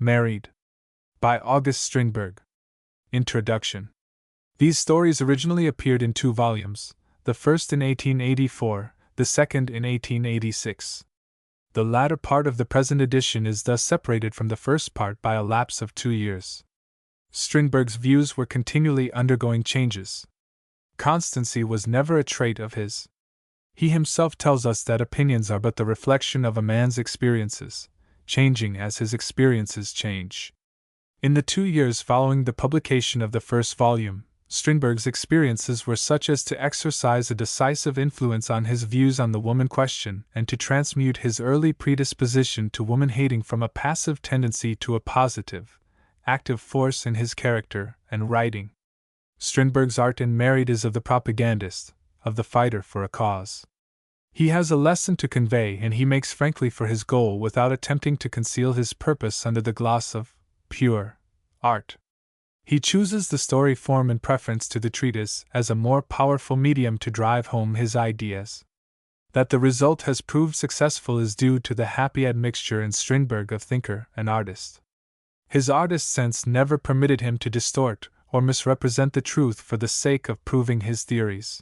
Married. By August Strindberg. Introduction. These stories originally appeared in 2 volumes, the first in 1884, the second in 1886. The latter part of the present edition is thus separated from the first part by a lapse of 2 years. Strindberg's views were continually undergoing changes. Constancy was never a trait of his. He himself tells us that opinions are but the reflection of a man's experiences, changing as his experiences change. In the 2 years following the publication of the first volume, Strindberg's experiences were such as to exercise a decisive influence on his views on the woman question and to transmute his early predisposition to woman-hating from a passive tendency to a positive, active force in his character and writing. Strindberg's art in Married is of the propagandist, of the fighter for a cause. He has a lesson to convey and he makes frankly for his goal without attempting to conceal his purpose under the gloss of pure art. He chooses the story form in preference to the treatise as a more powerful medium to drive home his ideas. That the result has proved successful is due to the happy admixture in Strindberg of thinker and artist. His artist sense never permitted him to distort or misrepresent the truth for the sake of proving his theories.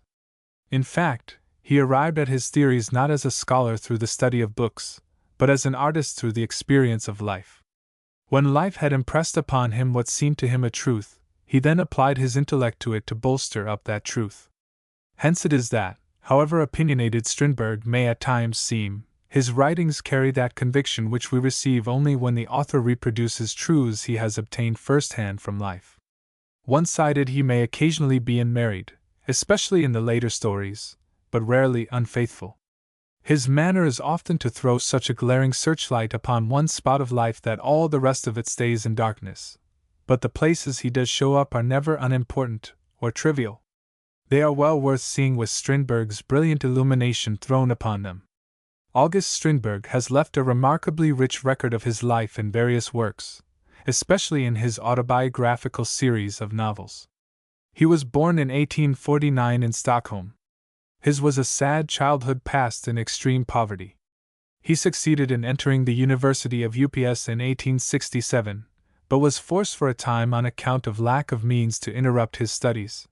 In fact, he arrived at his theories not as a scholar through the study of books, but as an artist through the experience of life. When life had impressed upon him what seemed to him a truth, he then applied his intellect to it to bolster up that truth. Hence it is that, however opinionated Strindberg may at times seem, his writings carry that conviction which we receive only when the author reproduces truths he has obtained first-hand from life. One-sided he may occasionally be in Married, especially in the later stories, but rarely unfaithful. His manner is often to throw such a glaring searchlight upon one spot of life that all the rest of it stays in darkness, but the places he does show up are never unimportant or trivial. They are well worth seeing with Strindberg's brilliant illumination thrown upon them. August Strindberg has left a remarkably rich record of his life in various works, especially in his autobiographical series of novels. He was born in 1849 in Stockholm. His was a sad childhood passed in extreme poverty. He succeeded in entering the University of UPS in 1867, but was forced for a time on account of lack of means to interrupt his studies.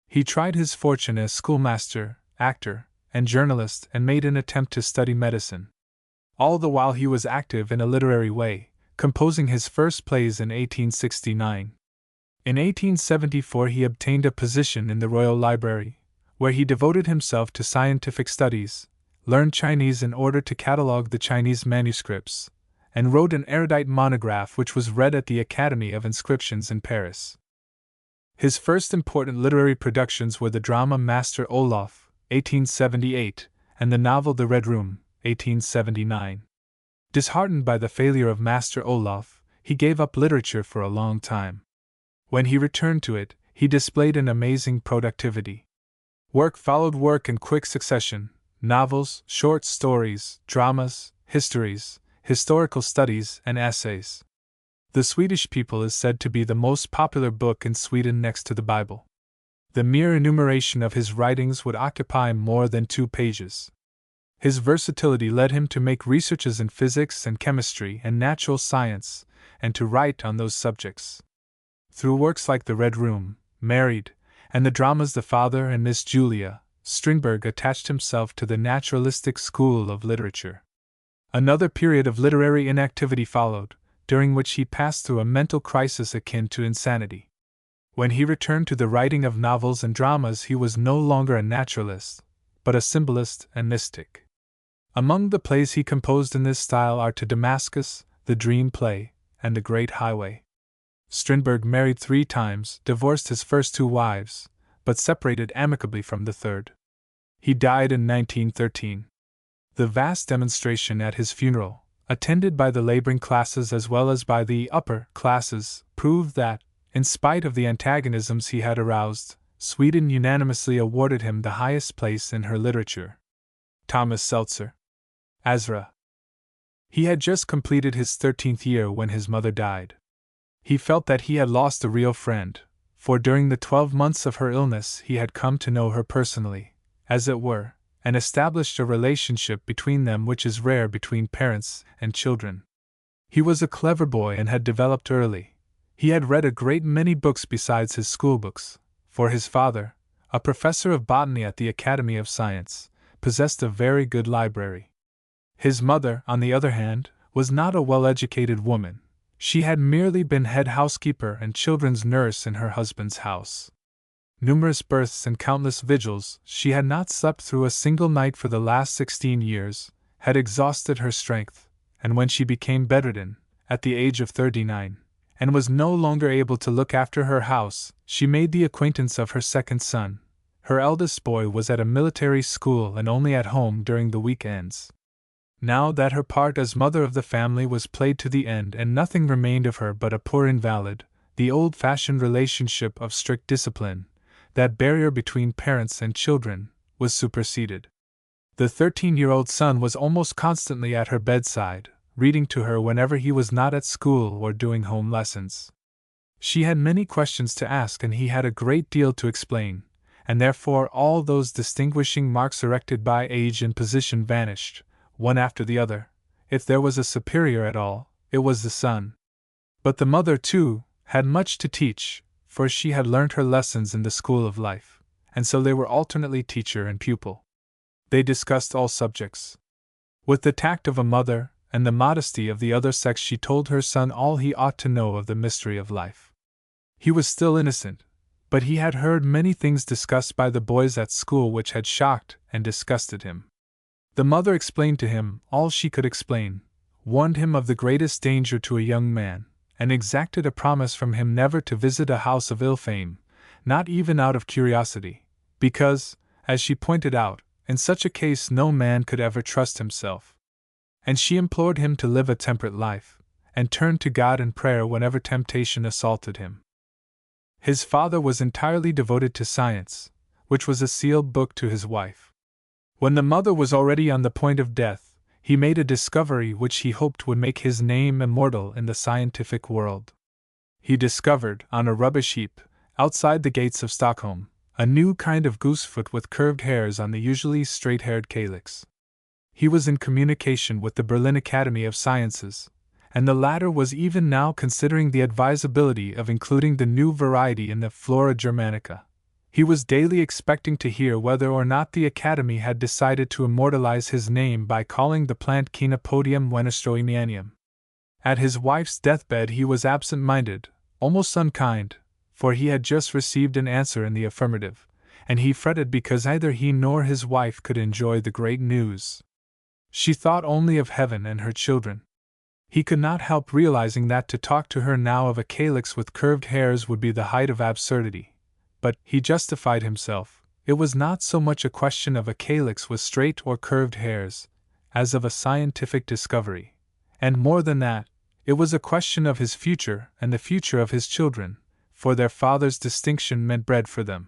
He tried his fortune as schoolmaster, actor, and journalist and made an attempt to study medicine. All the while he was active in a literary way, composing his first plays in 1869. In 1874 he obtained a position in the Royal Library, where he devoted himself to scientific studies, learned Chinese in order to catalogue the Chinese manuscripts, and wrote an erudite monograph which was read at the Academy of Inscriptions in Paris. His first important literary productions were the drama Master Olaf, 1878, and the novel The Red Room, 1879. Disheartened by the failure of Master Olaf, he gave up literature for a long time. When he returned to it, he displayed an amazing productivity. Work followed work in quick succession: novels, short stories, dramas, histories, historical studies, and essays. The Swedish People is said to be the most popular book in Sweden next to the Bible. The mere enumeration of his writings would occupy more than 2 pages. His versatility led him to make researches in physics and chemistry and natural science, and to write on those subjects. Through works like The Red Room, Married, and the dramas The Father and Miss Julia, Strindberg attached himself to the naturalistic school of literature. Another period of literary inactivity followed, during which he passed through a mental crisis akin to insanity. When he returned to the writing of novels and dramas, he was no longer a naturalist, but a symbolist and mystic. Among the plays he composed in this style are To Damascus, The Dream Play, and The Great Highway. Strindberg married 3 times, divorced his first 2 wives, but separated amicably from the third. He died in 1913. The vast demonstration at his funeral, attended by the laboring classes as well as by the upper classes, proved that, in spite of the antagonisms he had aroused, Sweden unanimously awarded him the highest place in her literature. Thomas Seltzer. Azra. He had just completed his 13th year when his mother died. He felt that he had lost a real friend, for during the 12 months of her illness he had come to know her personally, as it were, and established a relationship between them which is rare between parents and children. He was a clever boy and had developed early. He had read a great many books besides his schoolbooks, for his father, a professor of botany at the Academy of Science, possessed a very good library. His mother, on the other hand, was not a well-educated woman. She had merely been head housekeeper and children's nurse in her husband's house. Numerous births and countless vigils, she had not slept through a single night for the last 16 years, had exhausted her strength, and when she became bedridden, at the age of 39, and was no longer able to look after her house, she made the acquaintance of her second son. Her eldest boy was at a military school and only at home during the weekends. Now that her part as mother of the family was played to the end and nothing remained of her but a poor invalid, the old-fashioned relationship of strict discipline, that barrier between parents and children, was superseded. The 13-year-old son was almost constantly at her bedside, reading to her whenever he was not at school or doing home lessons. She had many questions to ask and he had a great deal to explain, and therefore all those distinguishing marks erected by age and position vanished, one after the other. If there was a superior at all, it was the son. But the mother, too, had much to teach, for she had learnt her lessons in the school of life, and so they were alternately teacher and pupil. They discussed all subjects. With the tact of a mother, and the modesty of the other sex, she told her son all he ought to know of the mystery of life. He was still innocent, but he had heard many things discussed by the boys at school which had shocked and disgusted him. The mother explained to him all she could explain, warned him of the greatest danger to a young man, and exacted a promise from him never to visit a house of ill fame, not even out of curiosity, because, as she pointed out, in such a case no man could ever trust himself. And she implored him to live a temperate life, and turn to God in prayer whenever temptation assaulted him. His father was entirely devoted to science, which was a sealed book to his wife. When the mother was already on the point of death, he made a discovery which he hoped would make his name immortal in the scientific world. He discovered, on a rubbish heap, outside the gates of Stockholm, a new kind of goosefoot with curved hairs on the usually straight-haired calyx. He was in communication with the Berlin Academy of Sciences, and the latter was even now considering the advisability of including the new variety in the Flora Germanica. He was daily expecting to hear whether or not the Academy had decided to immortalize his name by calling the plant Chenopodium Wenestroemianum. At his wife's deathbed he was absent-minded, almost unkind, for he had just received an answer in the affirmative, and he fretted because neither he nor his wife could enjoy the great news. She thought only of heaven and her children. He could not help realizing that to talk to her now of a calyx with curved hairs would be the height of absurdity. But, he justified himself, it was not so much a question of a calyx with straight or curved hairs, as of a scientific discovery. And more than that, it was a question of his future and the future of his children, for their father's distinction meant bread for them.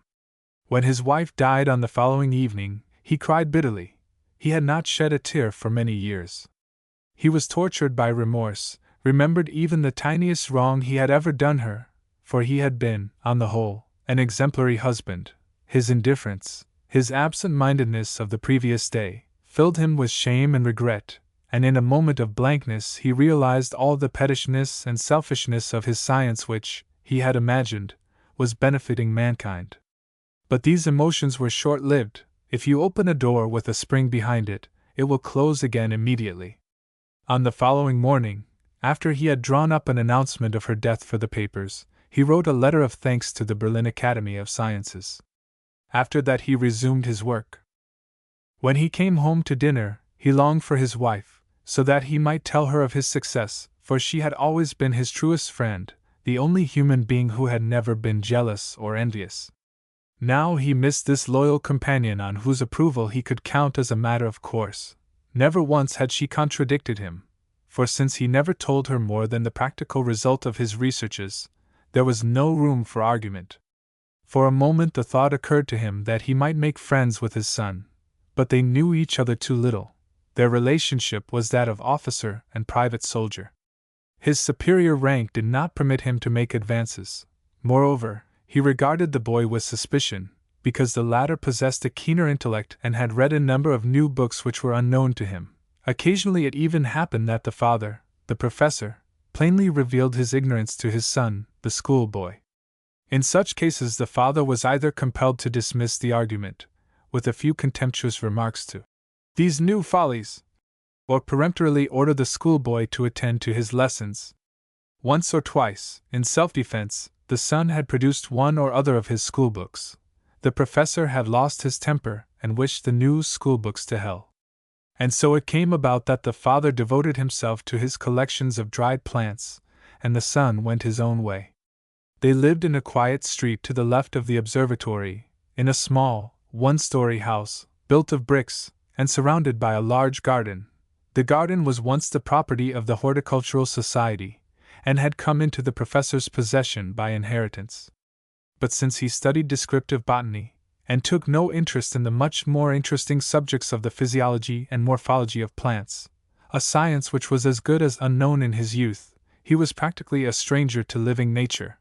When his wife died on the following evening, he cried bitterly. He had not shed a tear for many years. He was tortured by remorse, remembered even the tiniest wrong he had ever done her, for he had been, on the whole, an exemplary husband. His indifference, his absent-mindedness of the previous day, filled him with shame and regret, and in a moment of blankness he realized all the pettishness and selfishness of his science which, he had imagined, was benefiting mankind. But these emotions were short-lived. If you open a door with a spring behind it, it will close again immediately. On the following morning, after he had drawn up an announcement of her death for the papers, he wrote a letter of thanks to the Berlin Academy of Sciences. After that he resumed his work. When he came home to dinner, he longed for his wife, so that he might tell her of his success, for she had always been his truest friend, the only human being who had never been jealous or envious. Now he missed this loyal companion on whose approval he could count as a matter of course. Never once had she contradicted him, for since he never told her more than the practical result of his researches, there was no room for argument. For a moment the thought occurred to him that he might make friends with his son, but they knew each other too little. Their relationship was that of officer and private soldier. His superior rank did not permit him to make advances. Moreover, he regarded the boy with suspicion, because the latter possessed a keener intellect and had read a number of new books which were unknown to him. Occasionally it even happened that the father, the professor, plainly revealed his ignorance to his son, the schoolboy. In such cases the father was either compelled to dismiss the argument, with a few contemptuous remarks to these new follies, or peremptorily order the schoolboy to attend to his lessons. Once or twice, in self-defense, the son had produced one or other of his schoolbooks. The professor had lost his temper and wished the new schoolbooks to hell. And so it came about that the father devoted himself to his collections of dried plants, and the son went his own way. They lived in a quiet street to the left of the observatory, in a small, one-story house, built of bricks, and surrounded by a large garden. The garden was once the property of the Horticultural Society, and had come into the professor's possession by inheritance. But since he studied descriptive botany, and took no interest in the much more interesting subjects of the physiology and morphology of plants, a science which was as good as unknown in his youth, he was practically a stranger to living nature.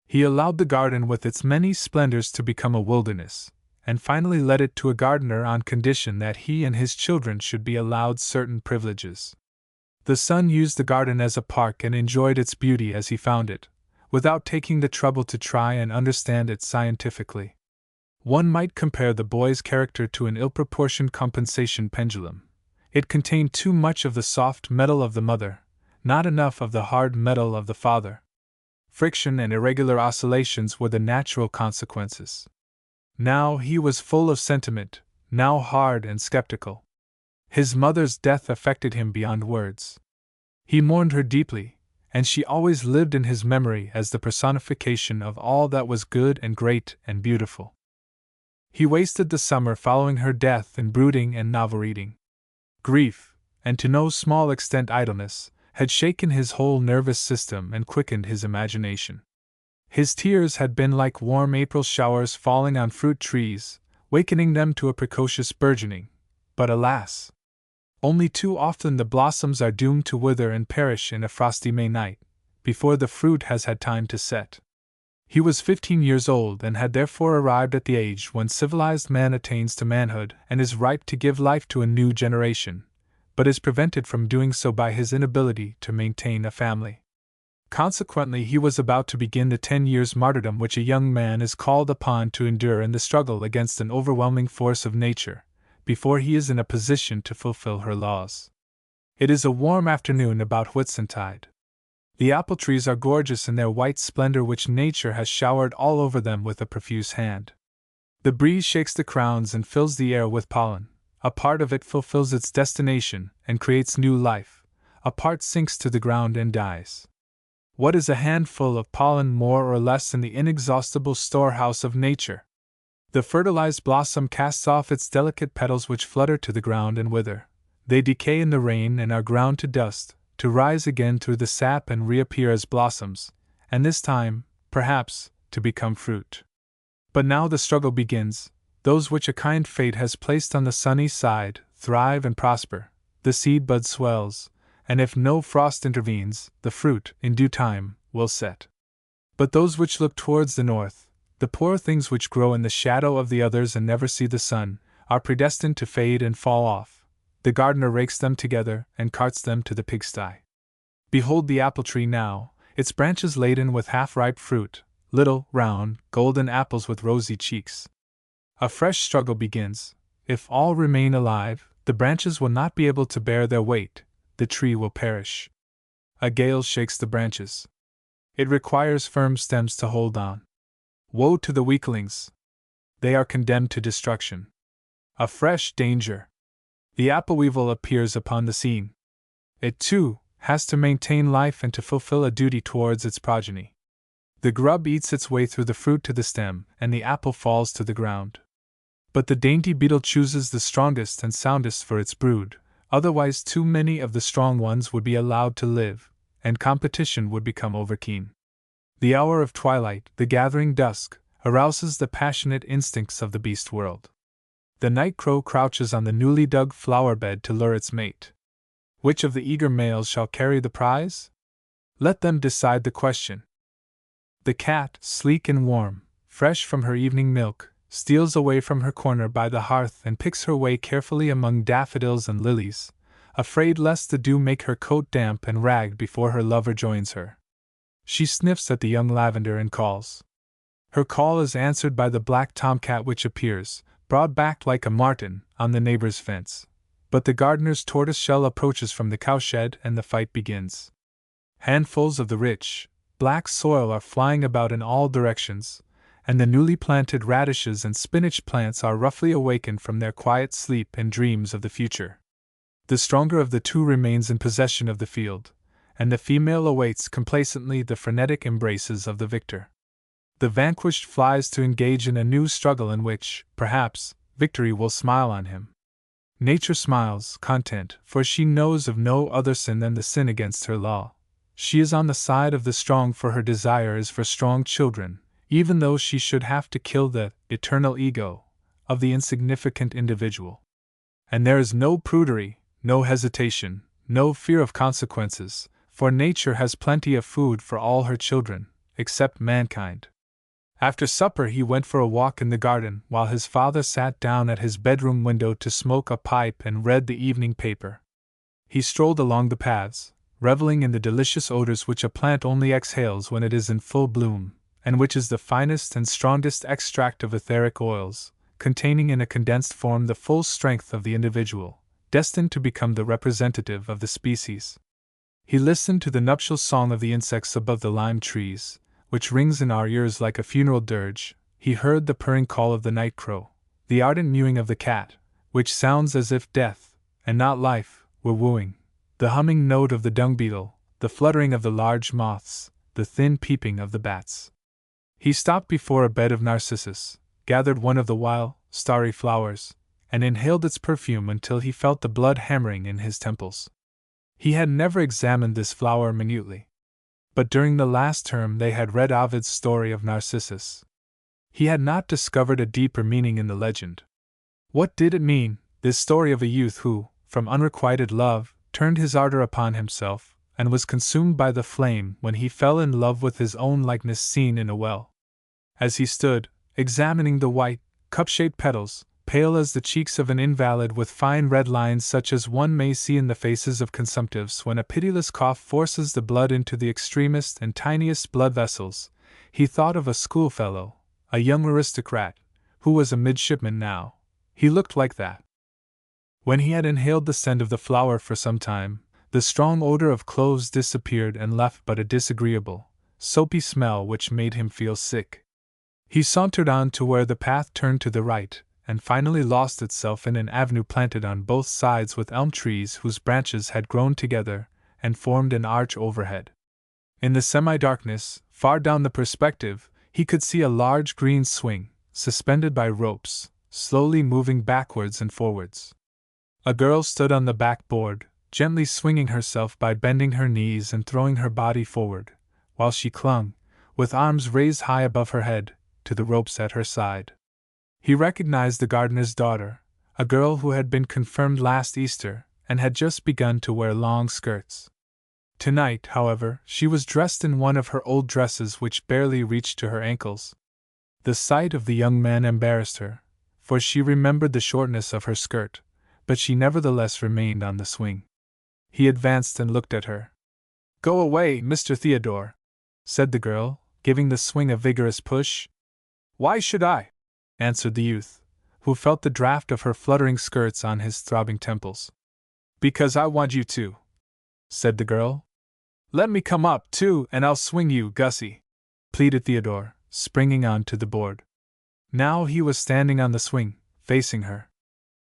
He allowed the garden with its many splendors to become a wilderness, and finally let it to a gardener on condition that he and his children should be allowed certain privileges. The son used the garden as a park and enjoyed its beauty as he found it, without taking the trouble to try and understand it scientifically. One might compare the boy's character to an ill-proportioned compensation pendulum. It contained too much of the soft metal of the mother, not enough of the hard metal of the father. Friction and irregular oscillations were the natural consequences. Now he was full of sentiment, now hard and skeptical. His mother's death affected him beyond words. He mourned her deeply, and she always lived in his memory as the personification of all that was good and great and beautiful. He wasted the summer following her death in brooding and novel-reading. Grief, and to no small extent idleness, had shaken his whole nervous system and quickened his imagination. His tears had been like warm April showers falling on fruit trees, wakening them to a precocious burgeoning. But alas! Only too often the blossoms are doomed to wither and perish in a frosty May night, before the fruit has had time to set. He was 15 years old and had therefore arrived at the age when civilized man attains to manhood and is ripe to give life to a new generation, but is prevented from doing so by his inability to maintain a family. Consequently, he was about to begin the 10 years' martyrdom which a young man is called upon to endure in the struggle against an overwhelming force of nature, before he is in a position to fulfill her laws. It is a warm afternoon about Whitsuntide. The apple trees are gorgeous in their white splendor which nature has showered all over them with a profuse hand. The breeze shakes the crowns and fills the air with pollen. A part of it fulfills its destination and creates new life, a part sinks to the ground and dies. What is a handful of pollen more or less in the inexhaustible storehouse of nature? The fertilized blossom casts off its delicate petals which flutter to the ground and wither. They decay in the rain and are ground to dust, to rise again through the sap and reappear as blossoms, and this time, perhaps, to become fruit. But now the struggle begins. Those which a kind fate has placed on the sunny side thrive and prosper, the seed bud swells, and if no frost intervenes, the fruit, in due time, will set. But those which look towards the north, the poor things which grow in the shadow of the others and never see the sun, are predestined to fade and fall off. The gardener rakes them together and carts them to the pigsty. Behold the apple tree now, its branches laden with half-ripe fruit, little, round, golden apples with rosy cheeks. A fresh struggle begins. If all remain alive, the branches will not be able to bear their weight, the tree will perish. A gale shakes the branches. It requires firm stems to hold on. Woe to the weaklings! They are condemned to destruction. A fresh danger! The apple weevil appears upon the scene. It, too, has to maintain life and to fulfill a duty towards its progeny. The grub eats its way through the fruit to the stem, and the apple falls to the ground. But the dainty beetle chooses the strongest and soundest for its brood, otherwise too many of the strong ones would be allowed to live, and competition would become overkeen. The hour of twilight, the gathering dusk, arouses the passionate instincts of the beast world. The night crow crouches on the newly dug flower bed to lure its mate. Which of the eager males shall carry the prize? Let them decide the question. The cat, sleek and warm, fresh from her evening milk, steals away from her corner by the hearth and picks her way carefully among daffodils and lilies, afraid lest the dew make her coat damp and ragged before her lover joins her. She sniffs at the young lavender and calls. Her call is answered by the black tomcat which appears, broad-backed like a marten, on the neighbor's fence. But the gardener's tortoise-shell approaches from the cowshed and the fight begins. Handfuls of the rich, black soil are flying about in all directions, and the newly planted radishes and spinach plants are roughly awakened from their quiet sleep and dreams of the future. The stronger of the two remains in possession of the field, and the female awaits complacently the frenetic embraces of the victor. The vanquished flies to engage in a new struggle in which, perhaps, victory will smile on him. Nature smiles, content, for she knows of no other sin than the sin against her law. She is on the side of the strong, for her desire is for strong children, even though she should have to kill the eternal ego of the insignificant individual. And there is no prudery, no hesitation, no fear of consequences, for nature has plenty of food for all her children, except mankind. After supper he went for a walk in the garden, while his father sat down at his bedroom window to smoke a pipe and read the evening paper. He strolled along the paths, reveling in the delicious odors which a plant only exhales when it is in full bloom, and which is the finest and strongest extract of etheric oils, containing in a condensed form the full strength of the individual, destined to become the representative of the species. He listened to the nuptial song of the insects above the lime trees, which rings in our ears like a funeral dirge. He heard the purring call of the night crow, the ardent mewing of the cat, which sounds as if death, and not life, were wooing, the humming note of the dung beetle, the fluttering of the large moths, the thin peeping of the bats. He stopped before a bed of narcissus, gathered one of the wild, starry flowers, and inhaled its perfume until he felt the blood hammering in his temples. He had never examined this flower minutely, but during the last term they had read Ovid's story of Narcissus. He had not discovered a deeper meaning in the legend. What did it mean, this story of a youth who, from unrequited love, turned his ardor upon himself, and was consumed by the flame when he fell in love with his own likeness seen in a well? As he stood, examining the white, cup-shaped petals, pale as the cheeks of an invalid with fine red lines such as one may see in the faces of consumptives when a pitiless cough forces the blood into the extremest and tiniest blood vessels, he thought of a schoolfellow, a young aristocrat, who was a midshipman now. He looked like that. When he had inhaled the scent of the flower for some time, the strong odor of cloves disappeared and left but a disagreeable, soapy smell which made him feel sick. He sauntered on to where the path turned to the right, and finally lost itself in an avenue planted on both sides with elm trees whose branches had grown together and formed an arch overhead. In the semi-darkness, far down the perspective, he could see a large green swing, suspended by ropes, slowly moving backwards and forwards. A girl stood on the backboard, gently swinging herself by bending her knees and throwing her body forward, while she clung, with arms raised high above her head, to the ropes at her side. He recognized the gardener's daughter, a girl who had been confirmed last Easter and had just begun to wear long skirts. Tonight, however, she was dressed in one of her old dresses which barely reached to her ankles. The sight of the young man embarrassed her, for she remembered the shortness of her skirt, but she nevertheless remained on the swing. He advanced and looked at her. "Go away, Mr. Theodore," said the girl, giving the swing a vigorous push. "Why should I?" answered the youth, who felt the draft of her fluttering skirts on his throbbing temples. "Because I want you to," said the girl. "Let me come up, too, and I'll swing you, Gussie," pleaded Theodore, springing on to the board. Now he was standing on the swing, facing her.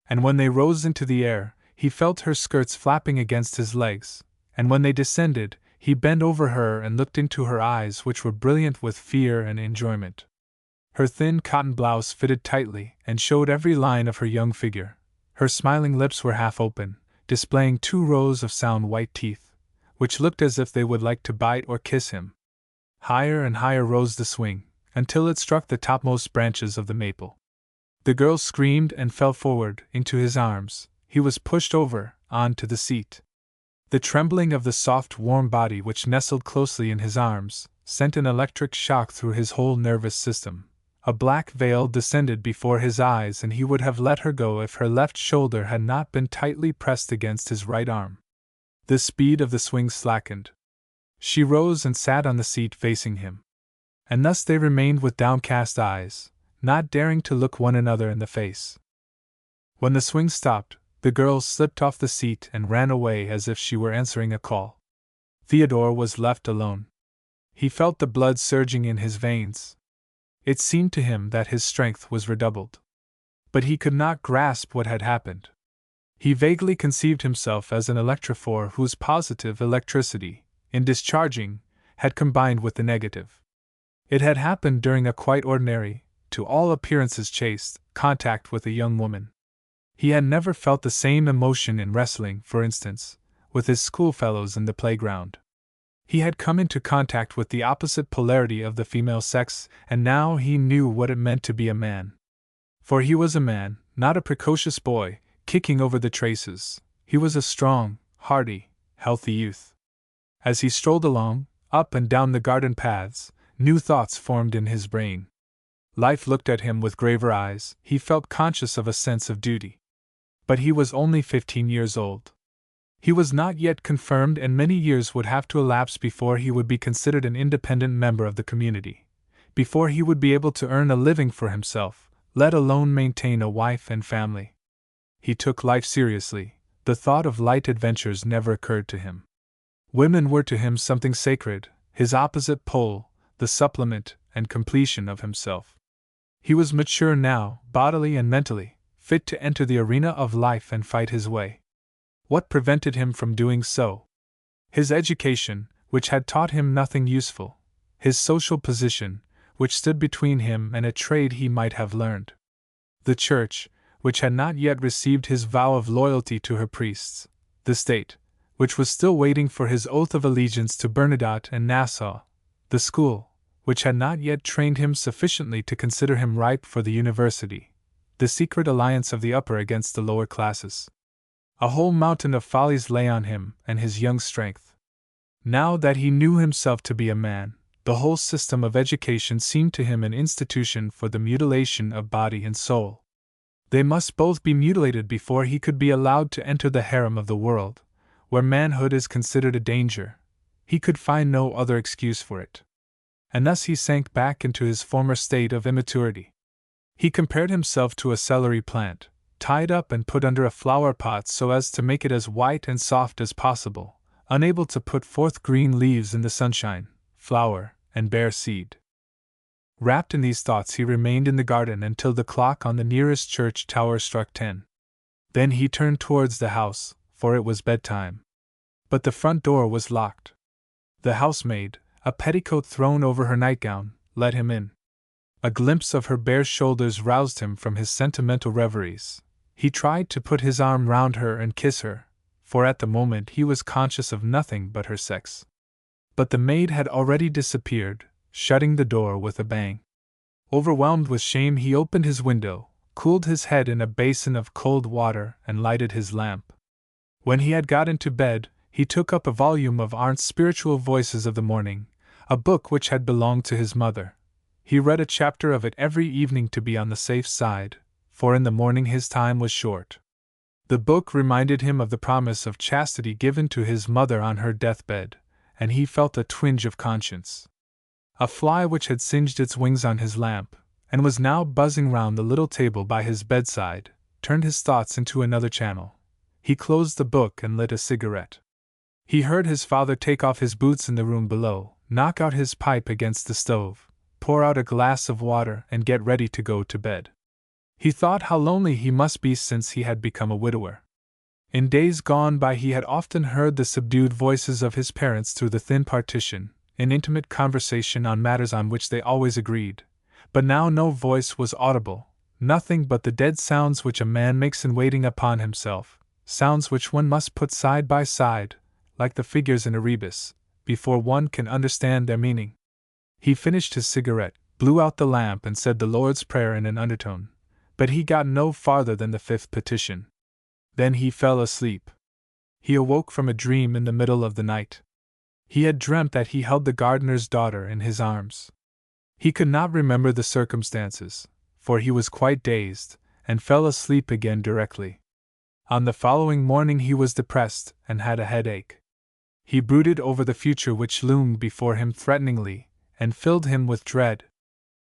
And when they rose into the air, he felt her skirts flapping against his legs, and when they descended, he bent over her and looked into her eyes, which were brilliant with fear and enjoyment. Her thin cotton blouse fitted tightly and showed every line of her young figure. Her smiling lips were half open, displaying 2 rows of sound white teeth, which looked as if they would like to bite or kiss him. Higher and higher rose the swing, until it struck the topmost branches of the maple. The girl screamed and fell forward into his arms. He was pushed over, on to the seat. The trembling of the soft, warm body which nestled closely in his arms sent an electric shock through his whole nervous system. A black veil descended before his eyes, and he would have let her go if her left shoulder had not been tightly pressed against his right arm. The speed of the swing slackened. She rose and sat on the seat facing him. And thus they remained with downcast eyes, not daring to look one another in the face. When the swing stopped, the girl slipped off the seat and ran away as if she were answering a call. Theodore was left alone. He felt the blood surging in his veins. It seemed to him that his strength was redoubled. But he could not grasp what had happened. He vaguely conceived himself as an electrophore whose positive electricity, in discharging, had combined with the negative. It had happened during a quite ordinary, to all appearances chaste, contact with a young woman. He had never felt the same emotion in wrestling, for instance, with his schoolfellows in the playground. He had come into contact with the opposite polarity of the female sex, and now he knew what it meant to be a man. For he was a man, not a precocious boy, kicking over the traces. He was a strong, hardy, healthy youth. As he strolled along, up and down the garden paths, new thoughts formed in his brain. Life looked at him with graver eyes. He felt conscious of a sense of duty. But he was only 15 years old. He was not yet confirmed, and many years would have to elapse before he would be considered an independent member of the community, before he would be able to earn a living for himself, let alone maintain a wife and family. He took life seriously. The thought of light adventures never occurred to him. Women were to him something sacred, his opposite pole, the supplement and completion of himself. He was mature now, bodily and mentally, fit to enter the arena of life and fight his way. What prevented him from doing so? His education, which had taught him nothing useful, his social position, which stood between him and a trade he might have learned. The Church, which had not yet received his vow of loyalty to her priests, the State, which was still waiting for his oath of allegiance to Bernadotte and Nassau, the school, which had not yet trained him sufficiently to consider him ripe for the university, the secret alliance of the upper against the lower classes. A whole mountain of follies lay on him and his young strength. Now that he knew himself to be a man, the whole system of education seemed to him an institution for the mutilation of body and soul. They must both be mutilated before he could be allowed to enter the harem of the world, where manhood is considered a danger. He could find no other excuse for it. And thus he sank back into his former state of immaturity. He compared himself to a celery plant, tied up and put under a flower pot so as to make it as white and soft as possible, unable to put forth green leaves in the sunshine, flower, and bear seed. Wrapped in these thoughts, he remained in the garden until the clock on the nearest church tower struck 10. Then he turned towards the house, for it was bedtime. But the front door was locked. The housemaid, a petticoat thrown over her nightgown, let him in. A glimpse of her bare shoulders roused him from his sentimental reveries. He tried to put his arm round her and kiss her, for at the moment he was conscious of nothing but her sex. But the maid had already disappeared, shutting the door with a bang. Overwhelmed with shame, he opened his window, cooled his head in a basin of cold water, and lighted his lamp. When he had got into bed, he took up a volume of Arndt's Spiritual Voices of the Morning, a book which had belonged to his mother. He read a chapter of it every evening to be on the safe side, for in the morning his time was short. The book reminded him of the promise of chastity given to his mother on her deathbed, and he felt a twinge of conscience. A fly which had singed its wings on his lamp, and was now buzzing round the little table by his bedside, turned his thoughts into another channel. He closed the book and lit a cigarette. He heard his father take off his boots in the room below, knock out his pipe against the stove, pour out a glass of water, and get ready to go to bed. He thought how lonely he must be since he had become a widower. In days gone by he had often heard the subdued voices of his parents through the thin partition, in intimate conversation on matters on which they always agreed, but now no voice was audible, nothing but the dead sounds which a man makes in waiting upon himself, sounds which one must put side by side, like the figures in a rebus, before one can understand their meaning. He finished his cigarette, blew out the lamp, and said the Lord's Prayer in an undertone, but he got no farther than the fifth petition. Then he fell asleep. He awoke from a dream in the middle of the night. He had dreamt that he held the gardener's daughter in his arms. He could not remember the circumstances, for he was quite dazed, and fell asleep again directly. On the following morning he was depressed and had a headache. He brooded over the future which loomed before him threateningly, and filled him with dread.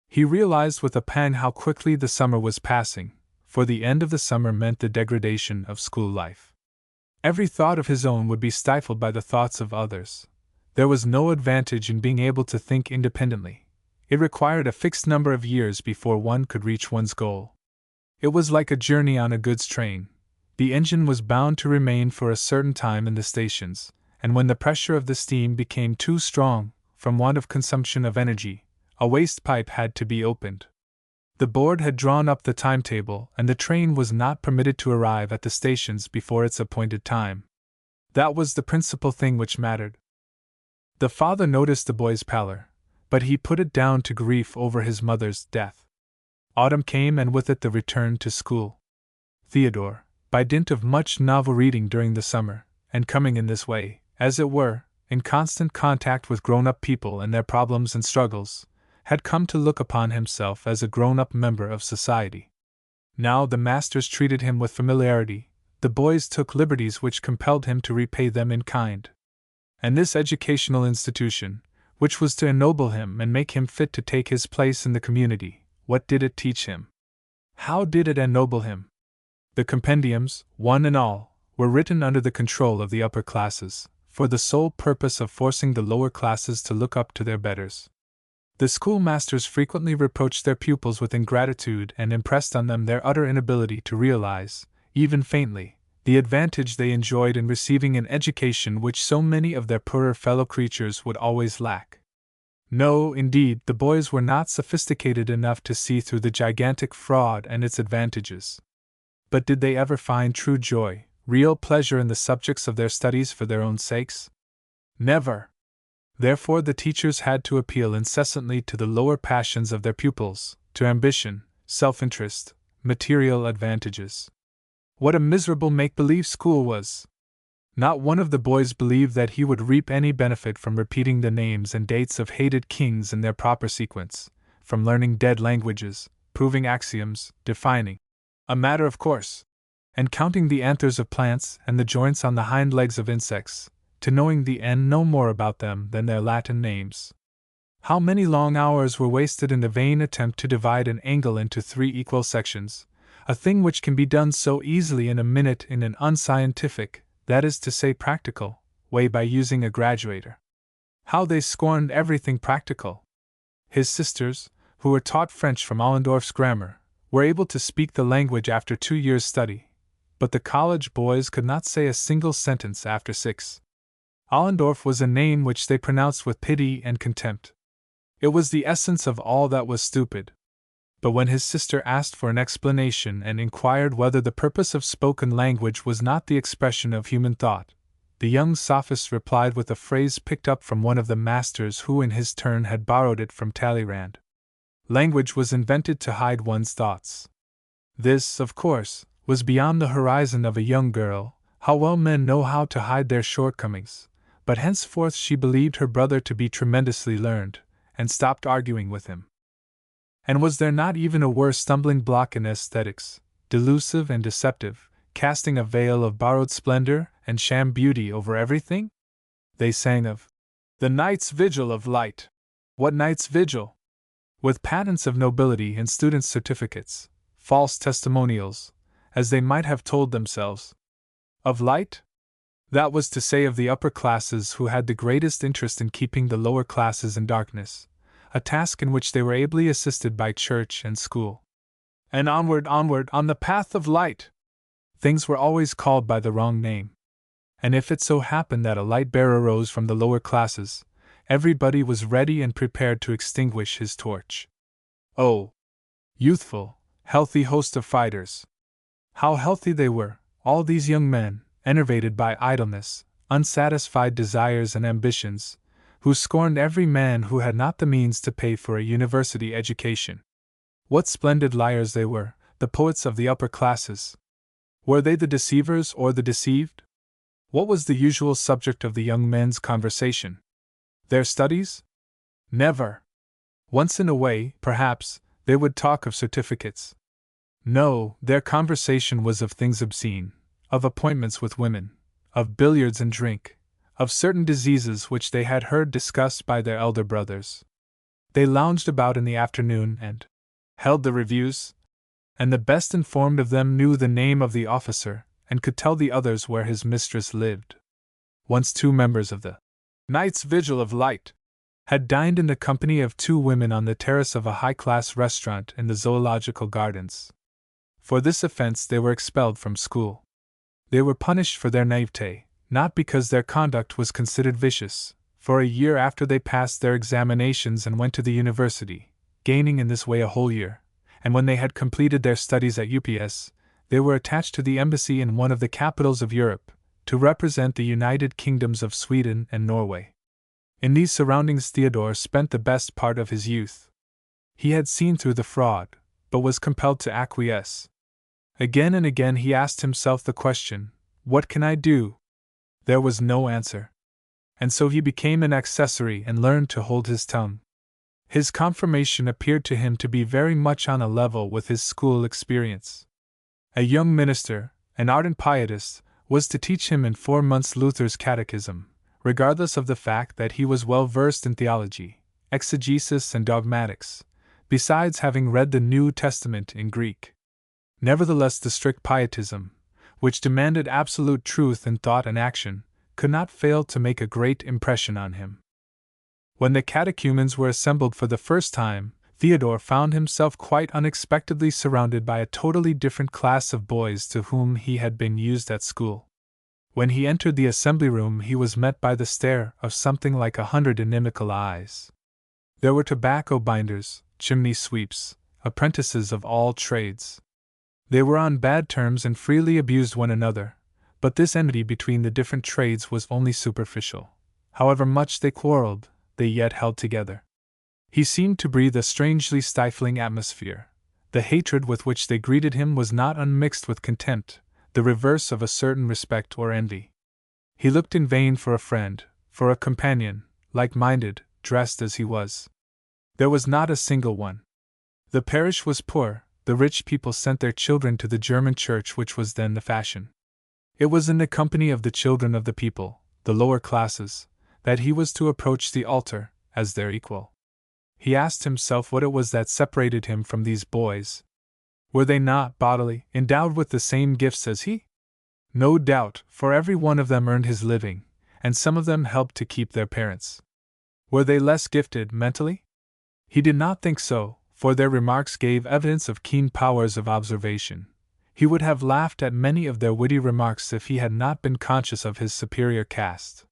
He realized with a pang how quickly the summer was passing, for the end of the summer meant the degradation of school life. Every thought of his own would be stifled by the thoughts of others. There was no advantage in being able to think independently. It required a fixed number of years before one could reach one's goal. It was like a journey on a goods train. The engine was bound to remain for a certain time in the stations, and when the pressure of the steam became too strong, from want of consumption of energy, a waste pipe had to be opened. The board had drawn up the timetable, and the train was not permitted to arrive at the stations before its appointed time. That was the principal thing which mattered. The father noticed the boy's pallor, but he put it down to grief over his mother's death. Autumn came, and with it the return to school. Theodore, by dint of much novel reading during the summer, and coming in this way, as it were, in constant contact with grown-up people and their problems and struggles, had come to look upon himself as a grown-up member of society. Now the masters treated him with familiarity, the boys took liberties which compelled him to repay them in kind. And this educational institution, which was to ennoble him and make him fit to take his place in the community, what did it teach him? How did it ennoble him? The compendiums, one and all, were written under the control of the upper classes, for the sole purpose of forcing the lower classes to look up to their betters. The schoolmasters frequently reproached their pupils with ingratitude and impressed on them their utter inability to realize, even faintly, the advantage they enjoyed in receiving an education which so many of their poorer fellow creatures would always lack. No, indeed, the boys were not sophisticated enough to see through the gigantic fraud and its advantages. But did they ever find true joy, real pleasure in the subjects of their studies for their own sakes? Never. Therefore the teachers had to appeal incessantly to the lower passions of their pupils, to ambition, self-interest, material advantages. What a miserable make-believe school was! Not one of the boys believed that he would reap any benefit from repeating the names and dates of hated kings in their proper sequence, from learning dead languages, proving axioms, defining a matter of course, and counting the anthers of plants and the joints on the hind legs of insects, to knowing the end no more about them than their Latin names. How many long hours were wasted in the vain attempt to divide an angle into 3 equal sections, a thing which can be done so easily in a minute in an unscientific, that is to say practical, way by using a graduator. How they scorned everything practical! His sisters, who were taught French from Allendorff's grammar, were able to speak the language after 2 years' study, but the college boys could not say a single sentence after 6. Allendorff was a name which they pronounced with pity and contempt. It was the essence of all that was stupid. But when his sister asked for an explanation and inquired whether the purpose of spoken language was not the expression of human thought, the young sophist replied with a phrase picked up from one of the masters who in his turn had borrowed it from Talleyrand. Language was invented to hide one's thoughts. This, of course, was beyond the horizon of a young girl. How well men know how to hide their shortcomings! But henceforth she believed her brother to be tremendously learned, and stopped arguing with him. And was there not even a worse stumbling block in aesthetics, delusive and deceptive, casting a veil of borrowed splendor and sham beauty over everything? They sang of the night's vigil of light. What night's vigil? With patents of nobility and students' certificates, false testimonials, as they might have told themselves. Of light? That was to say of the upper classes who had the greatest interest in keeping the lower classes in darkness, a task in which they were ably assisted by church and school. And onward, onward, on the path of light! Things were always called by the wrong name. And if it so happened that a light-bearer rose from the lower classes, everybody was ready and prepared to extinguish his torch. Oh! Youthful, healthy host of fighters! How healthy they were, all these young men, enervated by idleness, unsatisfied desires and ambitions, who scorned every man who had not the means to pay for a university education. What splendid liars they were, the poets of the upper classes! Were they the deceivers or the deceived? What was the usual subject of the young men's conversation? Their studies? Never! Once in a way, perhaps, they would talk of certificates. No, their conversation was of things obscene, of appointments with women, of billiards and drink, of certain diseases which they had heard discussed by their elder brothers. They lounged about in the afternoon and held the reviews, and the best informed of them knew the name of the officer and could tell the others where his mistress lived. Once 2 members of the Night's Vigil of Light had dined in the company of 2 women on the terrace of a high-class restaurant in the Zoological Gardens. For this offense they were expelled from school. They were punished for their naivete, not because their conduct was considered vicious, for a year after they passed their examinations and went to the university, gaining in this way a whole year, and when they had completed their studies at UPS, they were attached to the embassy in one of the capitals of Europe, to represent the United Kingdoms of Sweden and Norway. In these surroundings Theodore spent the best part of his youth. He had seen through the fraud, but was compelled to acquiesce. Again and again he asked himself the question, "What can I do?" There was no answer. And so he became an accessory and learned to hold his tongue. His confirmation appeared to him to be very much on a level with his school experience. A young minister, an ardent pietist, was to teach him in 4 months Luther's catechism, regardless of the fact that he was well versed in theology, exegesis, and dogmatics, besides having read the New Testament in Greek. Nevertheless, the strict pietism, which demanded absolute truth in thought and action, could not fail to make a great impression on him. When the catechumens were assembled for the first time, Theodore found himself quite unexpectedly surrounded by a totally different class of boys to whom he had been used at school. When he entered the assembly room, he was met by the stare of something like 100 inimical eyes. There were tobacco binders, chimney sweeps, apprentices of all trades. They were on bad terms and freely abused one another, but this enmity between the different trades was only superficial. However much they quarreled, they yet held together. He seemed to breathe a strangely stifling atmosphere. The hatred with which they greeted him was not unmixed with contempt, the reverse of a certain respect or envy. He looked in vain for a friend, for a companion, like-minded, dressed as he was. There was not a single one. The parish was poor, the rich people sent their children to the German church which was then the fashion. It was in the company of the children of the people, the lower classes, that he was to approach the altar, as their equal. He asked himself what it was that separated him from these boys. Were they not, bodily, endowed with the same gifts as he? No doubt, for every one of them earned his living, and some of them helped to keep their parents. Were they less gifted mentally? He did not think so, for their remarks gave evidence of keen powers of observation. He would have laughed at many of their witty remarks if he had not been conscious of his superior caste.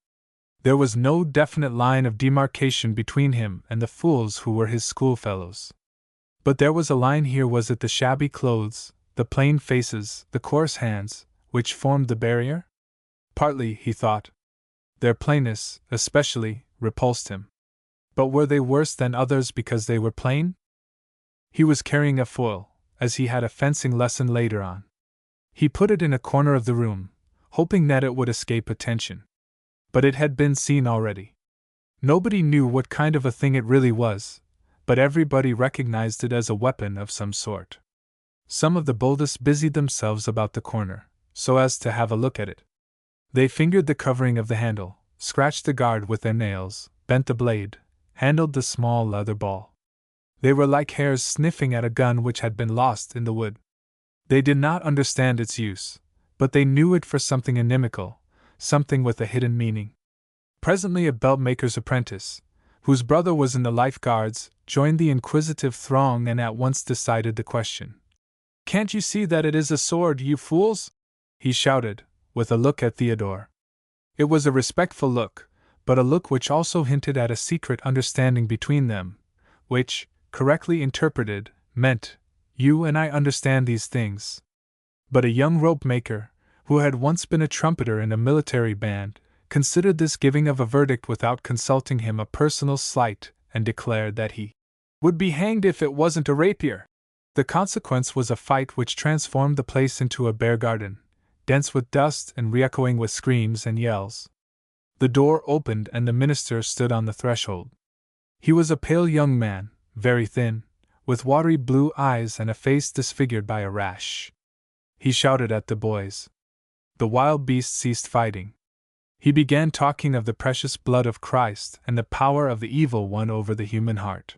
There was no definite line of demarcation between him and the fools who were his schoolfellows. But there was a line here. Was it the shabby clothes, the plain faces, the coarse hands, which formed the barrier? Partly, he thought. Their plainness, especially, repulsed him. But were they worse than others because they were plain? He was carrying a foil, as he had a fencing lesson later on. He put it in a corner of the room, hoping that it would escape attention. But it had been seen already. Nobody knew what kind of a thing it really was, but everybody recognized it as a weapon of some sort. Some of the boldest busied themselves about the corner, so as to have a look at it. They fingered the covering of the handle, scratched the guard with their nails, bent the blade, handled the small leather ball. They were like hares sniffing at a gun which had been lost in the wood. They did not understand its use, but they knew it for something inimical, something with a hidden meaning. Presently a belt-maker's apprentice, whose brother was in the Life Guards, joined the inquisitive throng and at once decided the question. "Can't you see that it is a sword, you fools?" he shouted, with a look at Theodore. It was a respectful look, but a look which also hinted at a secret understanding between them, which, correctly interpreted, meant, "You and I understand these things." But a young rope-maker, who had once been a trumpeter in a military band, considered this giving of a verdict without consulting him a personal slight, and declared that he would be hanged if it wasn't a rapier. The consequence was a fight which transformed the place into a bear garden, dense with dust and re-echoing with screams and yells. The door opened and the minister stood on the threshold. He was a pale young man, very thin, with watery blue eyes and a face disfigured by a rash. He shouted at the boys. The wild beast ceased fighting. He began talking of the precious blood of Christ and the power of the evil one over the human heart.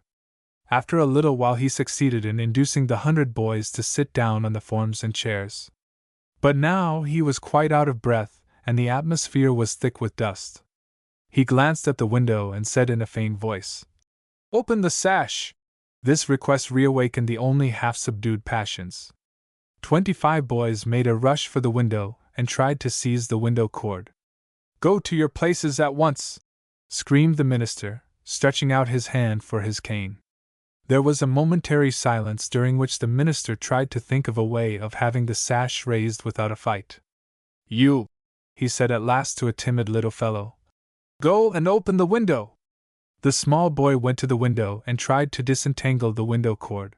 After a little while he succeeded in inducing the 100 boys to sit down on the forms and chairs. But now he was quite out of breath, and the atmosphere was thick with dust. He glanced at the window and said in a faint voice, "Open the sash!" This request reawakened the only half-subdued passions. 25 boys made a rush for the window and tried to seize the window cord. "Go to your places at once!" screamed the minister, stretching out his hand for his cane. There was a momentary silence during which the minister tried to think of a way of having the sash raised without a fight. "You," he said at last to a timid little fellow, "go and open the window." The small boy went to the window and tried to disentangle the window cord.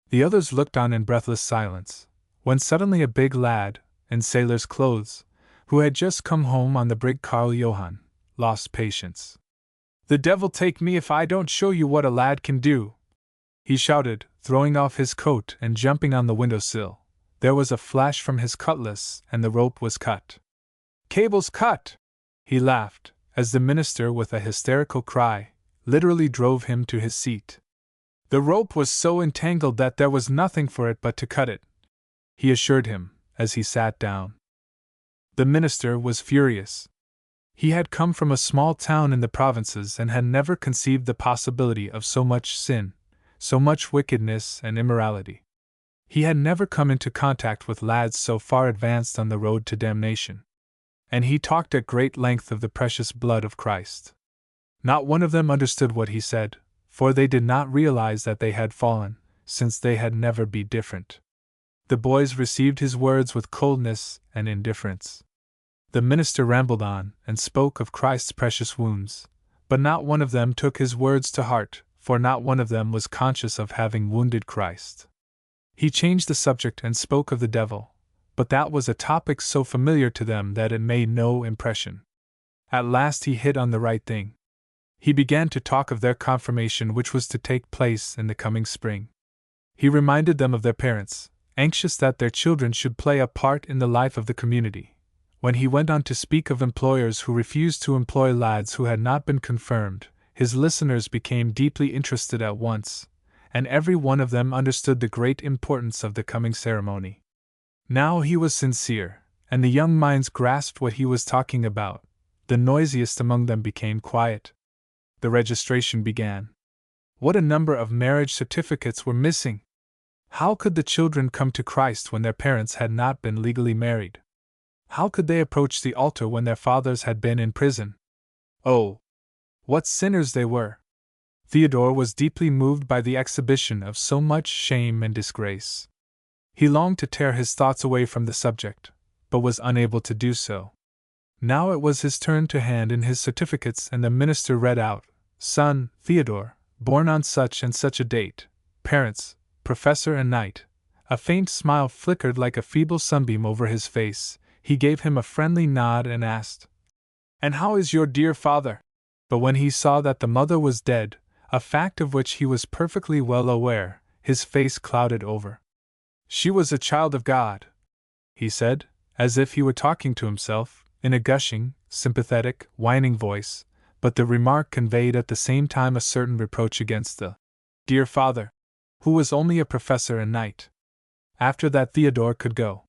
The others looked on in breathless silence, when suddenly a big lad, in sailor's clothes, who had just come home on the brig Karl Johann, lost patience. "The devil take me if I don't show you what a lad can do!" he shouted, throwing off his coat and jumping on the window-sill. There was a flash from his cutlass, and the rope was cut. "Cable's cut!" he laughed, as the minister, with a hysterical cry, literally drove him to his seat. "The rope was so entangled that there was nothing for it but to cut it," he assured him, as he sat down. The minister was furious. He had come from a small town in the provinces and had never conceived the possibility of so much sin, so much wickedness and immorality. He had never come into contact with lads so far advanced on the road to damnation. And he talked at great length of the precious blood of Christ. Not one of them understood what he said, for they did not realize that they had fallen, since they had never been different. The boys received his words with coldness and indifference. The minister rambled on and spoke of Christ's precious wounds, but not one of them took his words to heart, for not one of them was conscious of having wounded Christ. He changed the subject and spoke of the devil, but that was a topic so familiar to them that it made no impression. At last he hit on the right thing. He began to talk of their confirmation, which was to take place in the coming spring. He reminded them of their parents, anxious that their children should play a part in the life of the community. When he went on to speak of employers who refused to employ lads who had not been confirmed, his listeners became deeply interested at once, and every one of them understood the great importance of the coming ceremony. Now he was sincere, and the young minds grasped what he was talking about. The noisiest among them became quiet. The registration began. What a number of marriage certificates were missing! How could the children come to Christ when their parents had not been legally married? How could they approach the altar when their fathers had been in prison? Oh, what sinners they were! Theodore was deeply moved by the exhibition of so much shame and disgrace. He longed to tear his thoughts away from the subject, but was unable to do so. Now it was his turn to hand in his certificates, and the minister read out, "Son, Theodore, born on such and such a date, parents, professor and knight." A faint smile flickered like a feeble sunbeam over his face. He gave him a friendly nod and asked, "And how is your dear father?" But when he saw that the mother was dead, a fact of which he was perfectly well aware, his face clouded over. "She was a child of God," he said, as if he were talking to himself, in a gushing, sympathetic, whining voice, but the remark conveyed at the same time a certain reproach against the dear father, who was only a professor and knight. After that Theodore could go.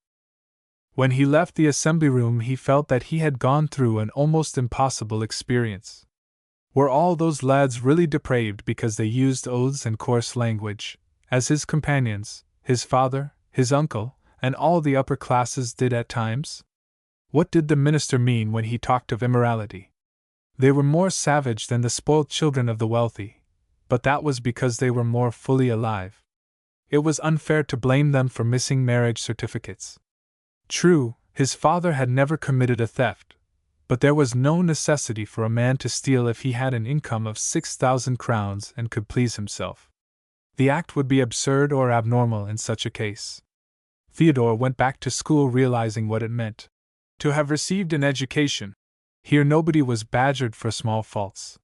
When he left the assembly room he felt that he had gone through an almost impossible experience. Were all those lads really depraved because they used oaths and coarse language, as his companions, his father, his uncle, and all the upper classes did at times? What did the minister mean when he talked of immorality? They were more savage than the spoilt children of the wealthy, but that was because they were more fully alive. It was unfair to blame them for missing marriage certificates. True, his father had never committed a theft, but there was no necessity for a man to steal if he had an income of 6,000 crowns and could please himself. The act would be absurd or abnormal in such a case. Theodore went back to school realizing what it meant to have received an education. Here nobody was badgered for small faults.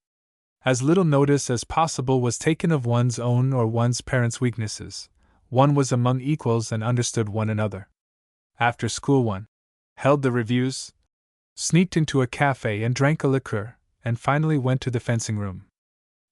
As little notice as possible was taken of one's own or one's parents' weaknesses. One was among equals and understood one another. After school one held the reviews, sneaked into a cafe and drank a liqueur, and finally went to the fencing room.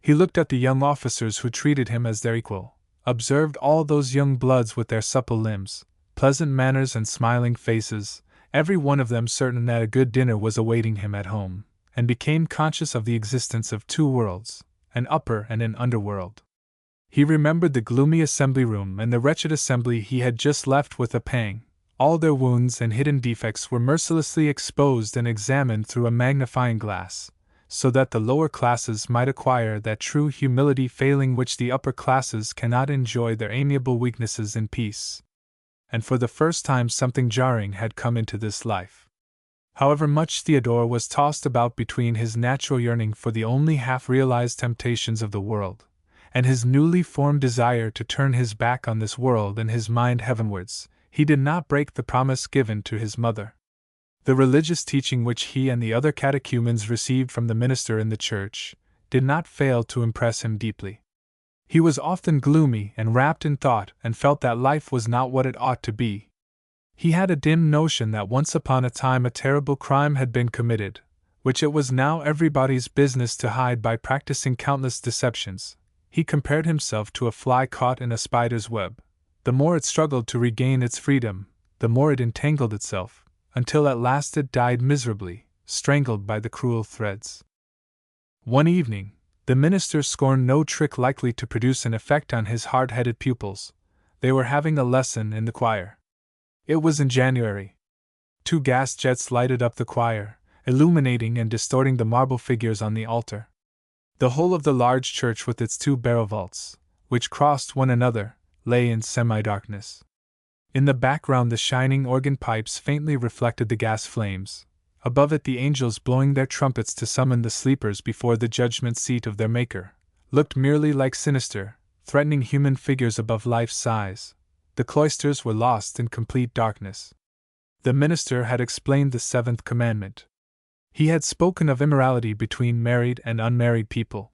He looked at the young officers who treated him as their equal, observed all those young bloods with their supple limbs, pleasant manners and smiling faces, every one of them certain that a good dinner was awaiting him at home, and became conscious of the existence of two worlds, an upper and an underworld. He remembered the gloomy assembly room and the wretched assembly he had just left with a pang. All their wounds and hidden defects were mercilessly exposed and examined through a magnifying glass, so that the lower classes might acquire that true humility failing which the upper classes cannot enjoy their amiable weaknesses in peace. And for the first time something jarring had come into this life. However much Theodore was tossed about between his natural yearning for the only half-realized temptations of the world, and his newly formed desire to turn his back on this world and his mind heavenwards, he did not break the promise given to his mother. The religious teaching which he and the other catechumens received from the minister in the church did not fail to impress him deeply. He was often gloomy and wrapped in thought and felt that life was not what it ought to be. He had a dim notion that once upon a time a terrible crime had been committed, which it was now everybody's business to hide by practicing countless deceptions. He compared himself to a fly caught in a spider's web. The more it struggled to regain its freedom, the more it entangled itself, until at last it died miserably, strangled by the cruel threads. One evening, the minister scorned no trick likely to produce an effect on his hard-headed pupils. They were having a lesson in the choir. It was in January. 2 gas jets lighted up the choir, illuminating and distorting the marble figures on the altar. The whole of the large church with its 2 barrel vaults, which crossed one another, lay in semi-darkness. In the background the shining organ pipes faintly reflected the gas flames, above it the angels blowing their trumpets to summon the sleepers before the judgment seat of their Maker, looked merely like sinister, threatening human figures above life's size. The cloisters were lost in complete darkness. The minister had explained the 7th commandment. He had spoken of immorality between married and unmarried people.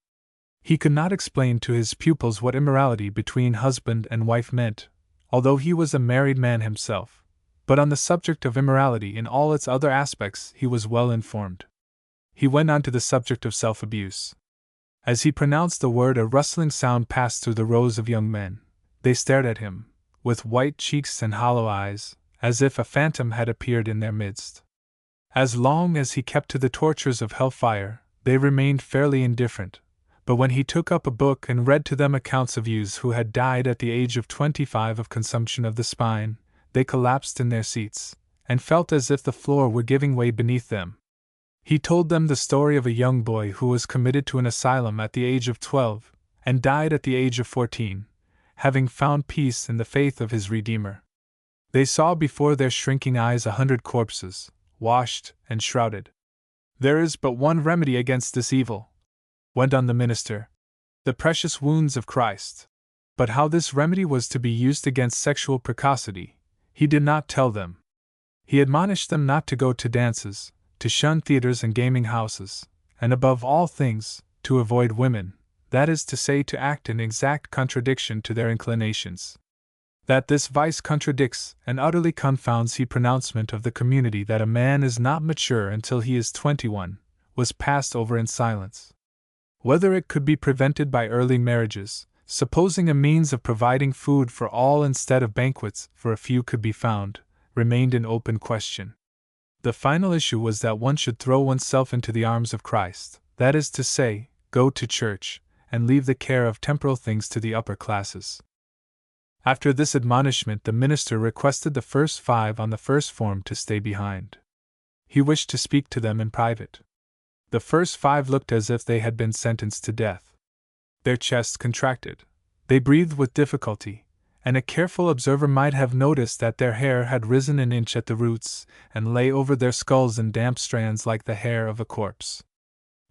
He could not explain to his pupils what immorality between husband and wife meant, although he was a married man himself, but on the subject of immorality in all its other aspects he was well informed. He went on to the subject of self-abuse. As he pronounced the word a rustling sound passed through the rows of young men. They stared at him, with white cheeks and hollow eyes, as if a phantom had appeared in their midst. As long as he kept to the tortures of hellfire, they remained fairly indifferent. But when he took up a book and read to them accounts of youths who had died at the age of 25 of consumption of the spine, they collapsed in their seats, and felt as if the floor were giving way beneath them. He told them the story of a young boy who was committed to an asylum at the age of 12, and died at the age of 14, having found peace in the faith of his Redeemer. They saw before their shrinking eyes 100 corpses, washed and shrouded. "There is but one remedy against this evil," went on the minister, "the precious wounds of Christ." But how this remedy was to be used against sexual precocity, he did not tell them. He admonished them not to go to dances, to shun theaters and gaming houses, and above all things, to avoid women, that is to say, to act in exact contradiction to their inclinations. That this vice contradicts and utterly confounds the pronouncement of the community that a man is not mature until he is 21, was passed over in silence. Whether it could be prevented by early marriages, supposing a means of providing food for all instead of banquets for a few could be found, remained an open question. The final issue was that one should throw oneself into the arms of Christ, that is to say, go to church, and leave the care of temporal things to the upper classes. After this admonishment, the minister requested the first 5 on the first form to stay behind. He wished to speak to them in private. The first 5 looked as if they had been sentenced to death. Their chests contracted, they breathed with difficulty, and a careful observer might have noticed that their hair had risen an inch at the roots, and lay over their skulls in damp strands like the hair of a corpse.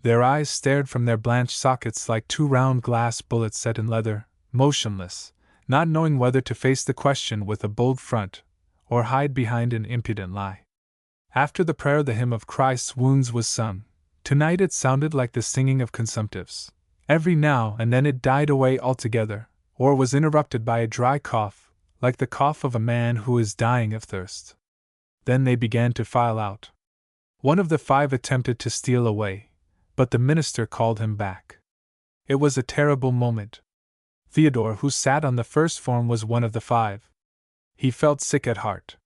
Their eyes stared from their blanched sockets like 2 round glass bullets set in leather, motionless, not knowing whether to face the question with a bold front, or hide behind an impudent lie. After the prayer the hymn of Christ's wounds was sung, Tonight it sounded like the singing of consumptives. Every now and then it died away altogether, or was interrupted by a dry cough, like the cough of a man who is dying of thirst. Then they began to file out. One of the 5 attempted to steal away, but the minister called him back. It was a terrible moment. Theodore, who sat on the first form, was one of the 5. He felt sick at heart.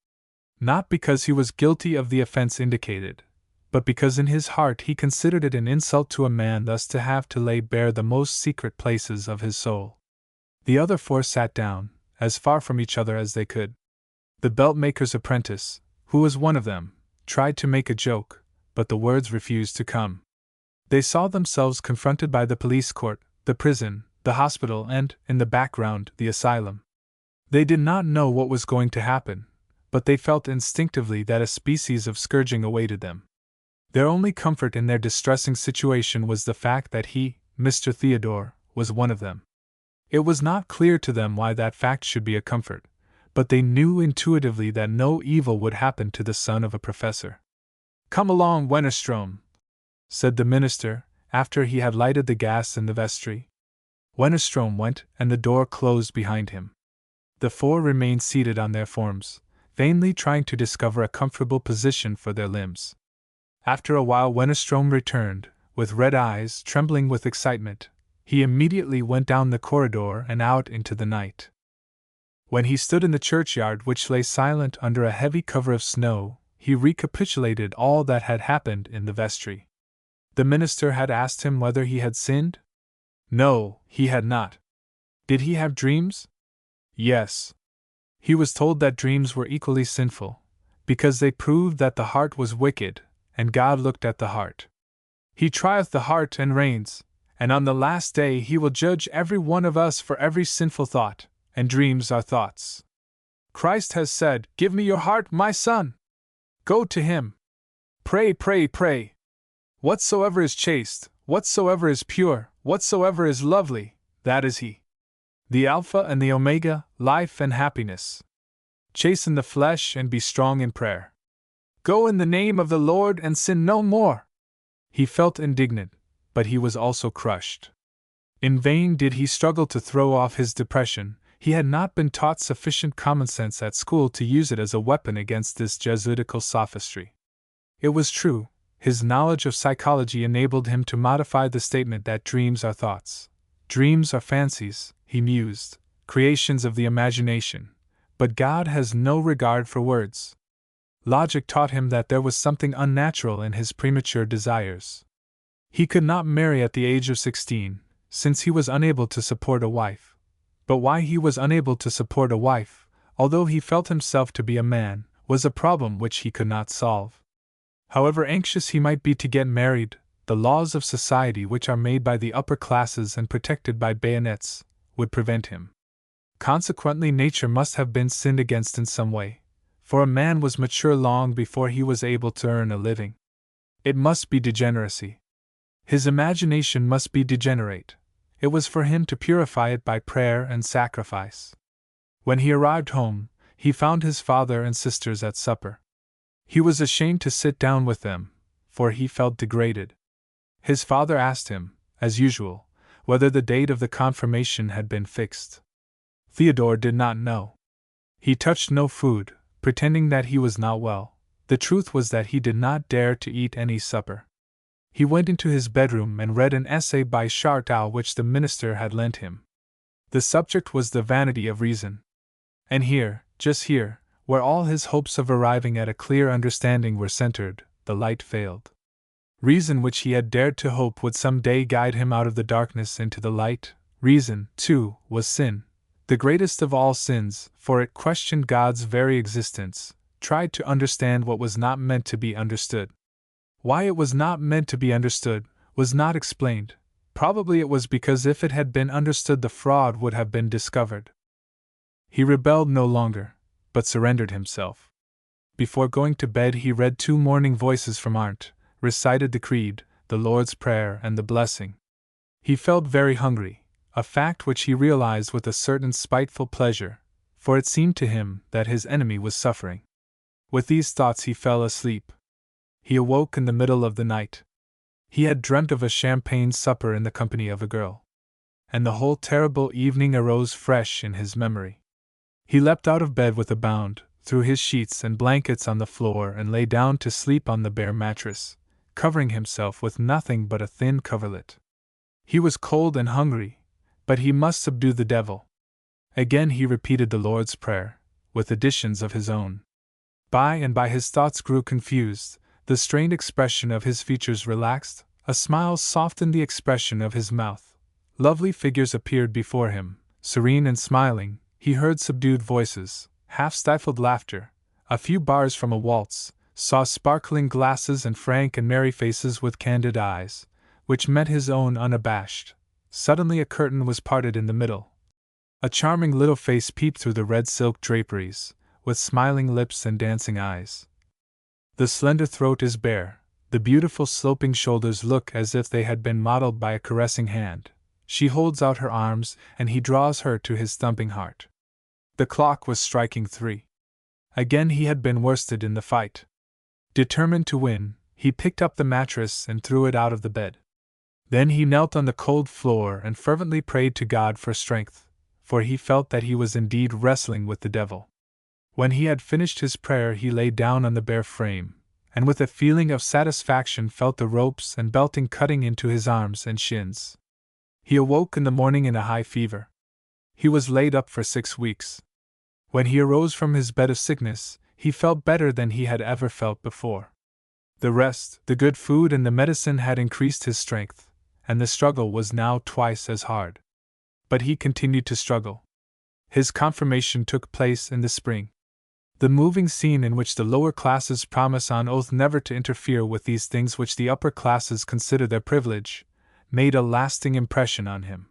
Not because he was guilty of the offense indicated, but because in his heart he considered it an insult to a man thus to have to lay bare the most secret places of his soul. The other 4 sat down, as far from each other as they could. The belt-maker's apprentice, who was one of them, tried to make a joke, but the words refused to come. They saw themselves confronted by the police court, the prison, the hospital, and, in the background, the asylum. They did not know what was going to happen, but they felt instinctively that a species of scourging awaited them. Their only comfort in their distressing situation was the fact that he, Mr. Theodore, was one of them. It was not clear to them why that fact should be a comfort, but they knew intuitively that no evil would happen to the son of a professor. "Come along, Wennerstrom," said the minister, after he had lighted the gas in the vestry. Wennerstrom went, and the door closed behind him. The 4 remained seated on their forms, vainly trying to discover a comfortable position for their limbs. After a while Wennerstrom returned, with red eyes trembling with excitement. He immediately went down the corridor and out into the night. When he stood in the churchyard, which lay silent under a heavy cover of snow, he recapitulated all that had happened in the vestry. The minister had asked him whether he had sinned? No, he had not. Did he have dreams? Yes. He was told that dreams were equally sinful, because they proved that the heart was wicked, and God looked at the heart. He trieth the heart and reigns, and on the last day he will judge every one of us for every sinful thought, and dreams are thoughts. Christ has said, "Give me your heart, my son." Go to him. Pray, pray, pray. Whatsoever is chaste, whatsoever is pure, whatsoever is lovely, that is he. The Alpha and the Omega, life and happiness. Chasten the flesh and be strong in prayer. Go in the name of the Lord and sin no more. He felt indignant, but he was also crushed. In vain did he struggle to throw off his depression. He had not been taught sufficient common sense at school to use it as a weapon against this Jesuitical sophistry. It was true, his knowledge of psychology enabled him to modify the statement that dreams are thoughts. Dreams are fancies, he mused, creations of the imagination, but God has no regard for words. Logic taught him that there was something unnatural in his premature desires. He could not marry at the age of 16, since he was unable to support a wife. But why he was unable to support a wife, although he felt himself to be a man, was a problem which he could not solve. However anxious he might be to get married, the laws of society, which are made by the upper classes and protected by bayonets, would prevent him. Consequently, nature must have been sinned against in some way, for a man was mature long before he was able to earn a living. It must be degeneracy. His imagination must be degenerate. It was for him to purify it by prayer and sacrifice. When he arrived home, he found his father and sisters at supper. He was ashamed to sit down with them, for he felt degraded. His father asked him, as usual, whether the date of the confirmation had been fixed. Theodore did not know. He touched no food, pretending that he was not well. The truth was that he did not dare to eat any supper. He went into his bedroom and read an essay by Chartau which the minister had lent him. The subject was the vanity of reason. And here, just here, where all his hopes of arriving at a clear understanding were centered, the light failed. Reason, which he had dared to hope would some day guide him out of the darkness into the light, reason, too, was sin, the greatest of all sins, for it questioned God's very existence, tried to understand what was not meant to be understood. Why it was not meant to be understood was not explained. Probably it was because if it had been understood the fraud would have been discovered. He rebelled no longer, but surrendered himself. Before going to bed he read 2 morning voices from Arndt, recited the Creed, the Lord's Prayer, and the Blessing. He felt very hungry, a fact which he realized with a certain spiteful pleasure, for it seemed to him that his enemy was suffering. With these thoughts he fell asleep. He awoke in the middle of the night. He had dreamt of a champagne supper in the company of a girl. And the whole terrible evening arose fresh in his memory. He leapt out of bed with a bound, threw his sheets and blankets on the floor and lay down to sleep on the bare mattress, covering himself with nothing but a thin coverlet. He was cold and hungry, but he must subdue the devil. Again he repeated the Lord's Prayer, with additions of his own. By and by his thoughts grew confused, the strained expression of his features relaxed, a smile softened the expression of his mouth. Lovely figures appeared before him, serene and smiling. He heard subdued voices, half-stifled laughter, a few bars from a waltz, saw sparkling glasses and frank and merry faces with candid eyes, which met his own unabashed. Suddenly a curtain was parted in the middle. A charming little face peeped through the red silk draperies, with smiling lips and dancing eyes. The slender throat is bare, the beautiful sloping shoulders look as if they had been modeled by a caressing hand. She holds out her arms, and he draws her to his thumping heart. The clock was striking 3. Again he had been worsted in the fight. Determined to win, he picked up the mattress and threw it out of the bed. Then he knelt on the cold floor and fervently prayed to God for strength, for he felt that he was indeed wrestling with the devil. When he had finished his prayer he lay down on the bare frame, and with a feeling of satisfaction felt the ropes and belting cutting into his arms and shins. He awoke in the morning in a high fever. He was laid up for 6 weeks. When he arose from his bed of sickness, he felt better than he had ever felt before. The rest, the good food and the medicine had increased his strength, and the struggle was now twice as hard. But he continued to struggle. His confirmation took place in the spring. The moving scene in which the lower classes promise on oath never to interfere with these things which the upper classes consider their privilege, made a lasting impression on him.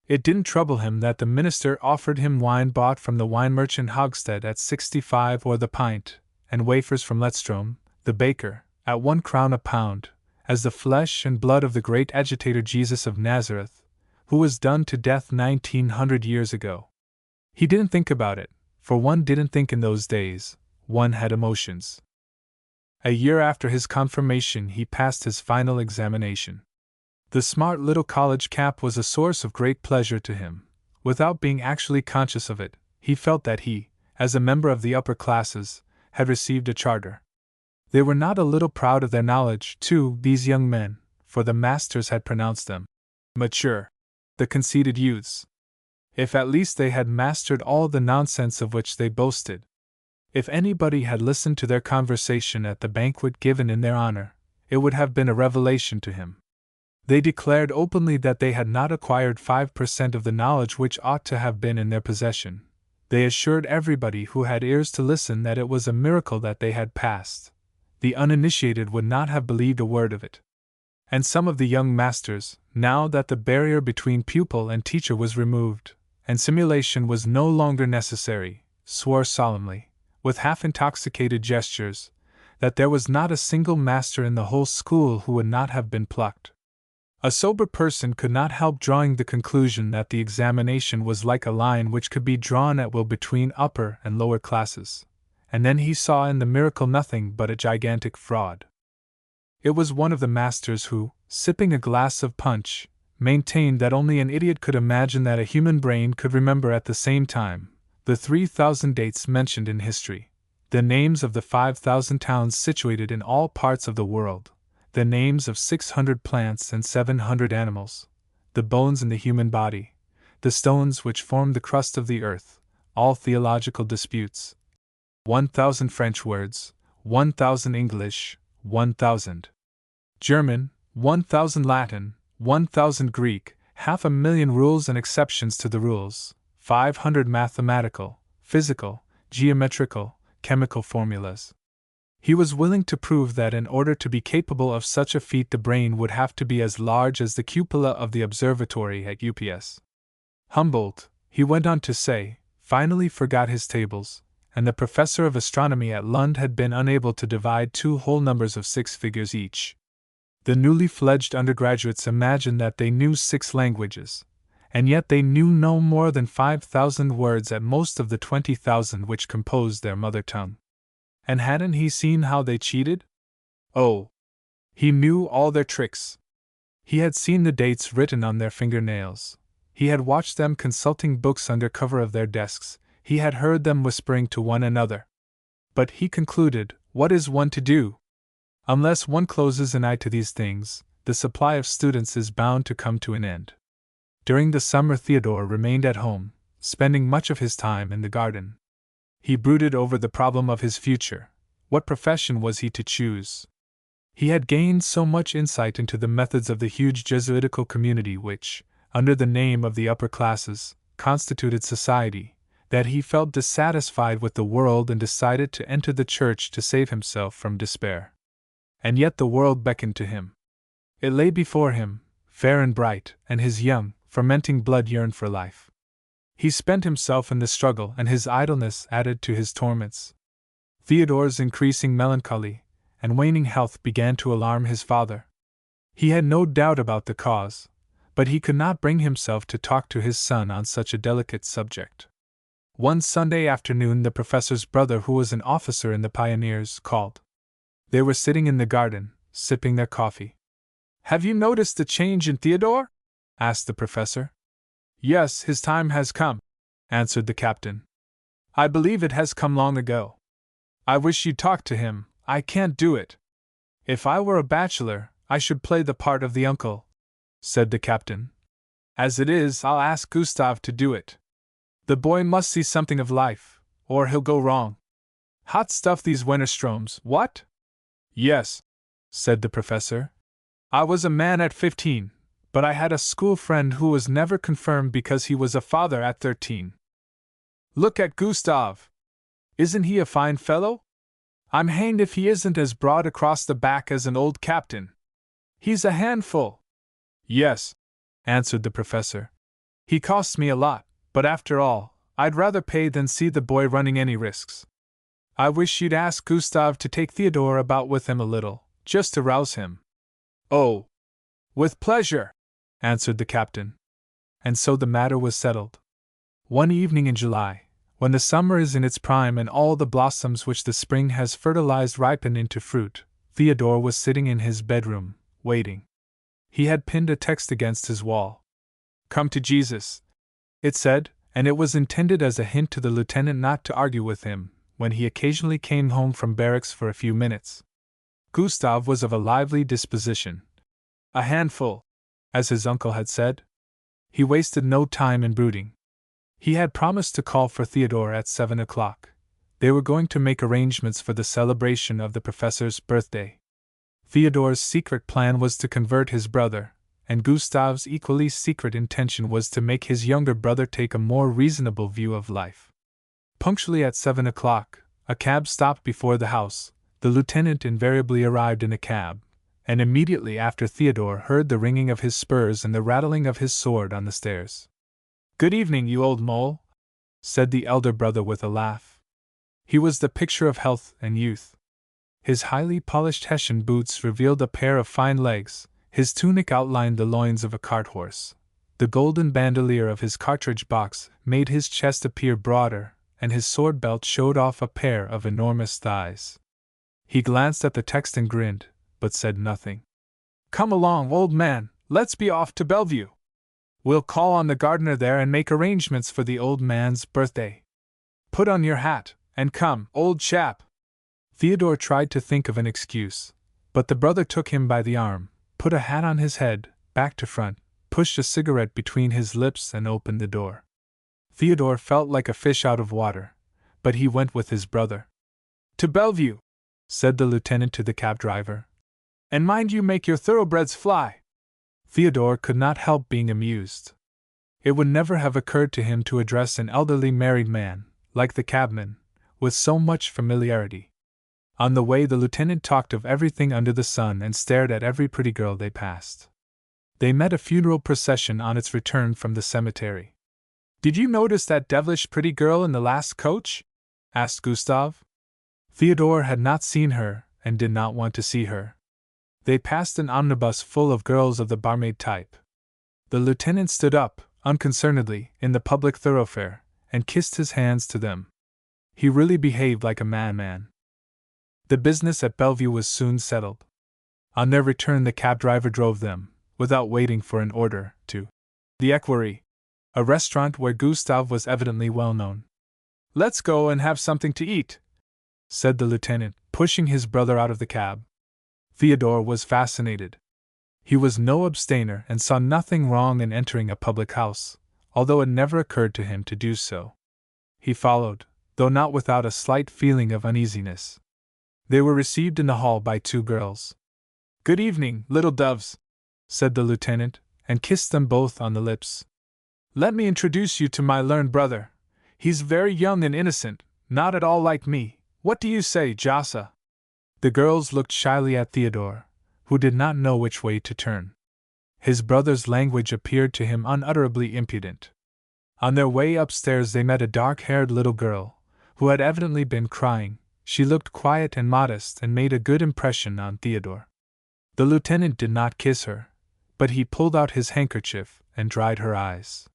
It didn't trouble him that the minister offered him wine bought from the wine merchant Hogstead at 65 or the pint, and wafers from Letstrom, the baker, at 1 crown a pound, as the flesh and blood of the great agitator Jesus of Nazareth, who was done to death 1900 years ago. He didn't think about it, for one didn't think in those days, one had emotions. A year after his confirmation he passed his final examination. The smart little college cap was a source of great pleasure to him. Without being actually conscious of it, he felt that he, as a member of the upper classes, had received a charter. They were not a little proud of their knowledge, too, these young men, for the masters had pronounced them mature, the conceited youths. If at least they had mastered all the nonsense of which they boasted. If anybody had listened to their conversation at the banquet given in their honor, it would have been a revelation to him. They declared openly that they had not acquired 5% of the knowledge which ought to have been in their possession. They assured everybody who had ears to listen that it was a miracle that they had passed. The uninitiated would not have believed a word of it. And some of the young masters, now that the barrier between pupil and teacher was removed, and simulation was no longer necessary, swore solemnly, with half-intoxicated gestures, that there was not a single master in the whole school who would not have been plucked. A sober person could not help drawing the conclusion that the examination was like a line which could be drawn at will between upper and lower classes, and then he saw in the miracle nothing but a gigantic fraud. It was one of the masters who, sipping a glass of punch, maintained that only an idiot could imagine that a human brain could remember at the same time the 3,000 dates mentioned in history, the names of the 5,000 towns situated in all parts of the world, the names of 600 plants and 700 animals, the bones in the human body, the stones which form the crust of the earth, all theological disputes, 1,000 French words, 1,000 English, 1,000 German, 1,000 Latin, 1,000 Greek, 500,000 rules and exceptions to the rules, 500 mathematical, physical, geometrical, chemical formulas. He was willing to prove that in order to be capable of such a feat the brain would have to be as large as the cupola of the observatory at UPS. Humboldt, he went on to say, finally forgot his tables, and the professor of astronomy at Lund had been unable to divide 2 whole numbers of 6 figures each. The newly fledged undergraduates imagined that they knew 6 languages, and yet they knew no more than 5,000 words at most of the 20,000 which composed their mother tongue. And hadn't he seen how they cheated? Oh, He knew all their tricks. He had seen the dates written on their fingernails. He had watched them consulting books under cover of their desks. He had heard them whispering to one another. But he concluded, what is one to do? Unless one closes an eye to these things, the supply of students is bound to come to an end. During the summer, Theodore remained at home, spending much of his time in the garden. He brooded over the problem of his future. What profession was he to choose? He had gained so much insight into the methods of the huge Jesuitical community which, under the name of the upper classes, constituted society, that he felt dissatisfied with the world and decided to enter the church to save himself from despair. And yet the world beckoned to him. It lay before him, fair and bright, and his young, fermenting blood yearned for life. He spent himself in the struggle, and his idleness added to his torments. Theodore's increasing melancholy and waning health began to alarm his father. He had no doubt about the cause, but he could not bring himself to talk to his son on such a delicate subject. One Sunday afternoon, the professor's brother, who was an officer in the Pioneers, called. They were sitting in the garden, sipping their coffee. "Have you noticed the change in Theodore?" asked the professor. "Yes, his time has come," answered the captain. "I believe it has come long ago. I wish you'd talk to him. I can't do it. If I were a bachelor, I should play the part of the uncle," said the captain. "As it is, I'll ask Gustave to do it. The boy must see something of life, or he'll go wrong. Hot stuff, these Wennerstroms, what?" "Yes," said the professor. "I was a man at 15, but I had a school friend who was never confirmed because he was a father at 13. Look at Gustave. Isn't he a fine fellow? I'm hanged if he isn't as broad across the back as an old captain. He's a handful." "Yes," answered the professor. "He costs me a lot, but after all, I'd rather pay than see the boy running any risks. I wish you'd ask Gustave to take Theodore about with him a little, just to rouse him." "Oh, with pleasure," answered the captain. And so the matter was settled. One evening in July, when the summer is in its prime and all the blossoms which the spring has fertilized ripen into fruit, Theodore was sitting in his bedroom, waiting. He had pinned a text against his wall. "Come to Jesus," it said, and it was intended as a hint to the lieutenant not to argue with him when he occasionally came home from barracks for a few minutes. Gustave was of a lively disposition. A handful, as his uncle had said. He wasted no time in brooding. He had promised to call for Theodore at 7 o'clock. They were going to make arrangements for the celebration of the professor's birthday. Theodore's secret plan was to convert his brother, and Gustave's equally secret intention was to make his younger brother take a more reasonable view of life. Punctually at 7 o'clock, a cab stopped before the house. The lieutenant invariably arrived in a cab, and immediately after Theodore heard the ringing of his spurs and the rattling of his sword on the stairs. "Good evening, you old mole," said the elder brother with a laugh. He was the picture of health and youth. His highly polished Hessian boots revealed a pair of fine legs, his tunic outlined the loins of a cart horse. The golden bandolier of his cartridge box made his chest appear broader, and his sword belt showed off a pair of enormous thighs. He glanced at the text and grinned, but said nothing. "Come along, old man, let's be off to Bellevue. We'll call on the gardener there and make arrangements for the old man's birthday. Put on your hat, and come, old chap." Theodore tried to think of an excuse, but the brother took him by the arm, put a hat on his head, back to front, pushed a cigarette between his lips and opened the door. Theodore felt like a fish out of water, but he went with his brother. "To Bellevue," said the lieutenant to the cab driver. "And mind you make your thoroughbreds fly." Theodore could not help being amused. It would never have occurred to him to address an elderly married man, like the cabman, with so much familiarity. On the way, the lieutenant talked of everything under the sun and stared at every pretty girl they passed. They met a funeral procession on its return from the cemetery. "Did you notice that devilish pretty girl in the last coach?" asked Gustave. Theodore had not seen her, and did not want to see her. They passed an omnibus full of girls of the barmaid type. The lieutenant stood up, unconcernedly, in the public thoroughfare, and kissed his hands to them. He really behaved like a madman. The business at Bellevue was soon settled. On their return, the cab driver drove them, without waiting for an order, to the Equerry, a restaurant where Gustave was evidently well known. "Let's go and have something to eat," said the lieutenant, pushing his brother out of the cab. Theodore was fascinated. He was no abstainer and saw nothing wrong in entering a public house, although it never occurred to him to do so. He followed, though not without a slight feeling of uneasiness. They were received in the hall by two girls. "Good evening, little doves," said the lieutenant, and kissed them both on the lips. "Let me introduce you to my learned brother. He's very young and innocent, not at all like me. What do you say, Jossa?" The girls looked shyly at Theodore, who did not know which way to turn. His brother's language appeared to him unutterably impudent. On their way upstairs they met a dark-haired little girl, who had evidently been crying. She looked quiet and modest and made a good impression on Theodore. The lieutenant did not kiss her, but he pulled out his handkerchief and dried her eyes.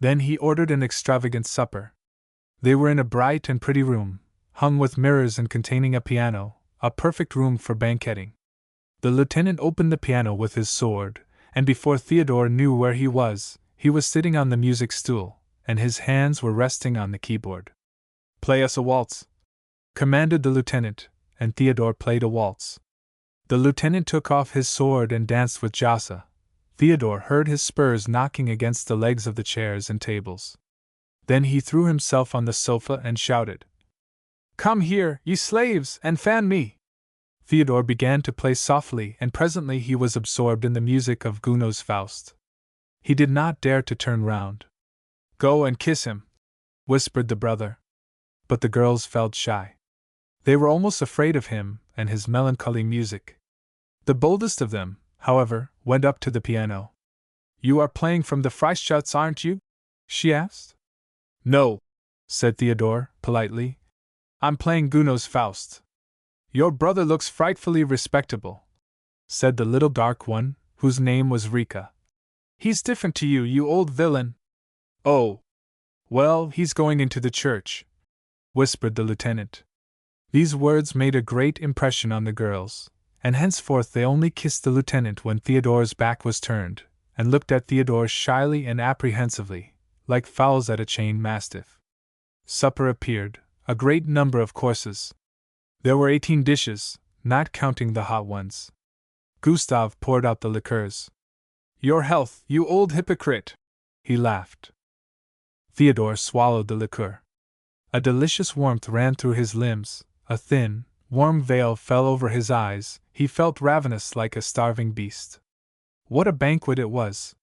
Then he ordered an extravagant supper. They were in a bright and pretty room, hung with mirrors and containing a piano, a perfect room for banqueting. The lieutenant opened the piano with his sword, and before Theodore knew where he was sitting on the music stool, and his hands were resting on the keyboard. "Play us a waltz," commanded the lieutenant, and Theodore played a waltz. The lieutenant took off his sword and danced with Jossa. Theodore heard his spurs knocking against the legs of the chairs and tables. Then he threw himself on the sofa and shouted, "Come here, ye slaves, and fan me!" Theodore began to play softly, and presently he was absorbed in the music of Gounod's Faust. He did not dare to turn round. "Go and kiss him," whispered the brother. But the girls felt shy. They were almost afraid of him and his melancholy music. The boldest of them, however, went up to the piano. "You are playing from the Freischütz, aren't you?" she asked. "No," said Theodore, politely. "I'm playing Gounod's Faust." "Your brother looks frightfully respectable," said the little dark one, whose name was Rika. "He's different to you, you old villain." "Oh! Well, he's going into the church," whispered the lieutenant. These words made a great impression on the girls, and henceforth they only kissed the lieutenant when Theodore's back was turned, and looked at Theodore shyly and apprehensively, like fowls at a chained mastiff. Supper appeared, a great number of courses. There were 18 dishes, not counting the hot ones. Gustave poured out the liqueurs. "Your health, you old hypocrite!" he laughed. Theodore swallowed the liqueur. A delicious warmth ran through his limbs, a thin, warm veil fell over his eyes, he felt ravenous like a starving beast. What a banquet it was!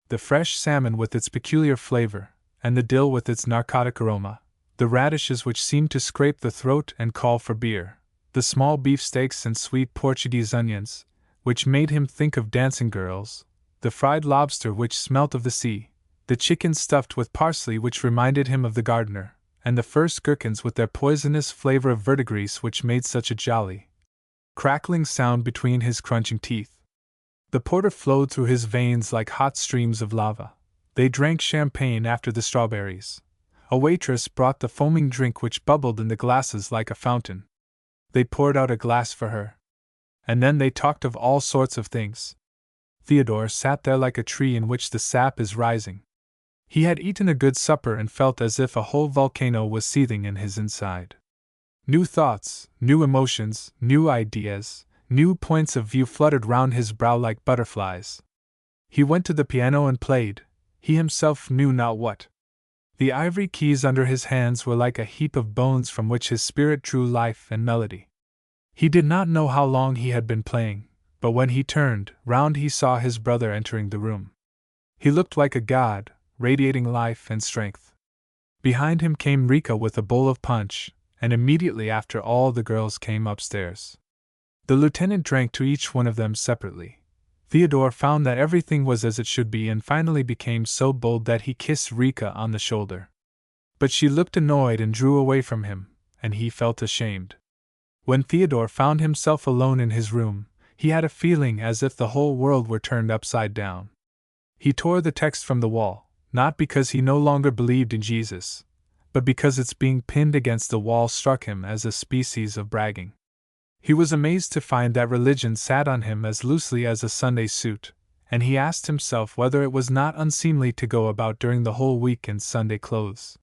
The fresh salmon with its peculiar flavor, and the dill with its narcotic aroma, the radishes which seemed to scrape the throat and call for beer, the small beefsteaks and sweet Portuguese onions, which made him think of dancing girls, the fried lobster which smelt of the sea, the chicken stuffed with parsley which reminded him of the gardener, and the first gherkins with their poisonous flavor of verdigris which made such a jolly, crackling sound between his crunching teeth. The porter flowed through his veins like hot streams of lava. They drank champagne after the strawberries. A waitress brought the foaming drink which bubbled in the glasses like a fountain. They poured out a glass for her. And then they talked of all sorts of things. Theodore sat there like a tree in which the sap is rising. He had eaten a good supper and felt as if a whole volcano was seething in his inside. New thoughts, new emotions, new ideas, new points of view fluttered round his brow like butterflies. He went to the piano and played, he himself knew not what. The ivory keys under his hands were like a heap of bones from which his spirit drew life and melody. He did not know how long he had been playing, but when he turned round he saw his brother entering the room. He looked like a god, radiating life and strength. Behind him came Rika with a bowl of punch, and immediately after all the girls came upstairs. The lieutenant drank to each one of them separately. Theodore found that everything was as it should be and finally became so bold that he kissed Rika on the shoulder. But she looked annoyed and drew away from him, and he felt ashamed. When Theodore found himself alone in his room, he had a feeling as if the whole world were turned upside down. He tore the text from the wall, not because he no longer believed in Jesus, but because its being pinned against the wall struck him as a species of bragging. He was amazed to find that religion sat on him as loosely as a Sunday suit, and he asked himself whether it was not unseemly to go about during the whole week in Sunday clothes.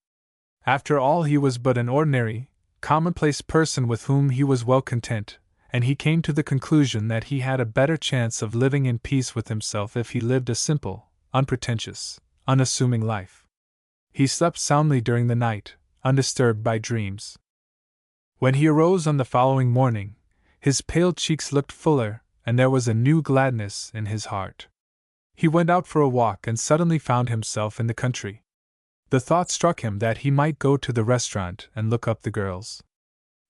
After all, he was but an ordinary, commonplace person with whom he was well content, and he came to the conclusion that he had a better chance of living in peace with himself if he lived a simple, unpretentious, unassuming life. He slept soundly during the night, undisturbed by dreams. When he arose on the following morning, his pale cheeks looked fuller, and there was a new gladness in his heart. He went out for a walk and suddenly found himself in the country. The thought struck him that he might go to the restaurant and look up the girls.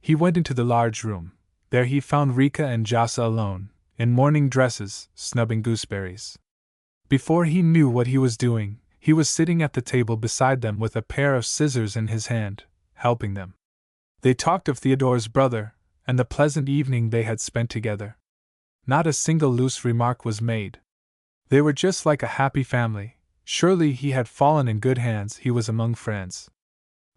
He went into the large room. There he found Rika and Jossa alone, in morning dresses, snubbing gooseberries. Before he knew what he was doing, he was sitting at the table beside them with a pair of scissors in his hand, helping them. They talked of Theodore's brother, and the pleasant evening they had spent together. Not a single loose remark was made. They were just like a happy family. Surely he had fallen in good hands, he was among friends.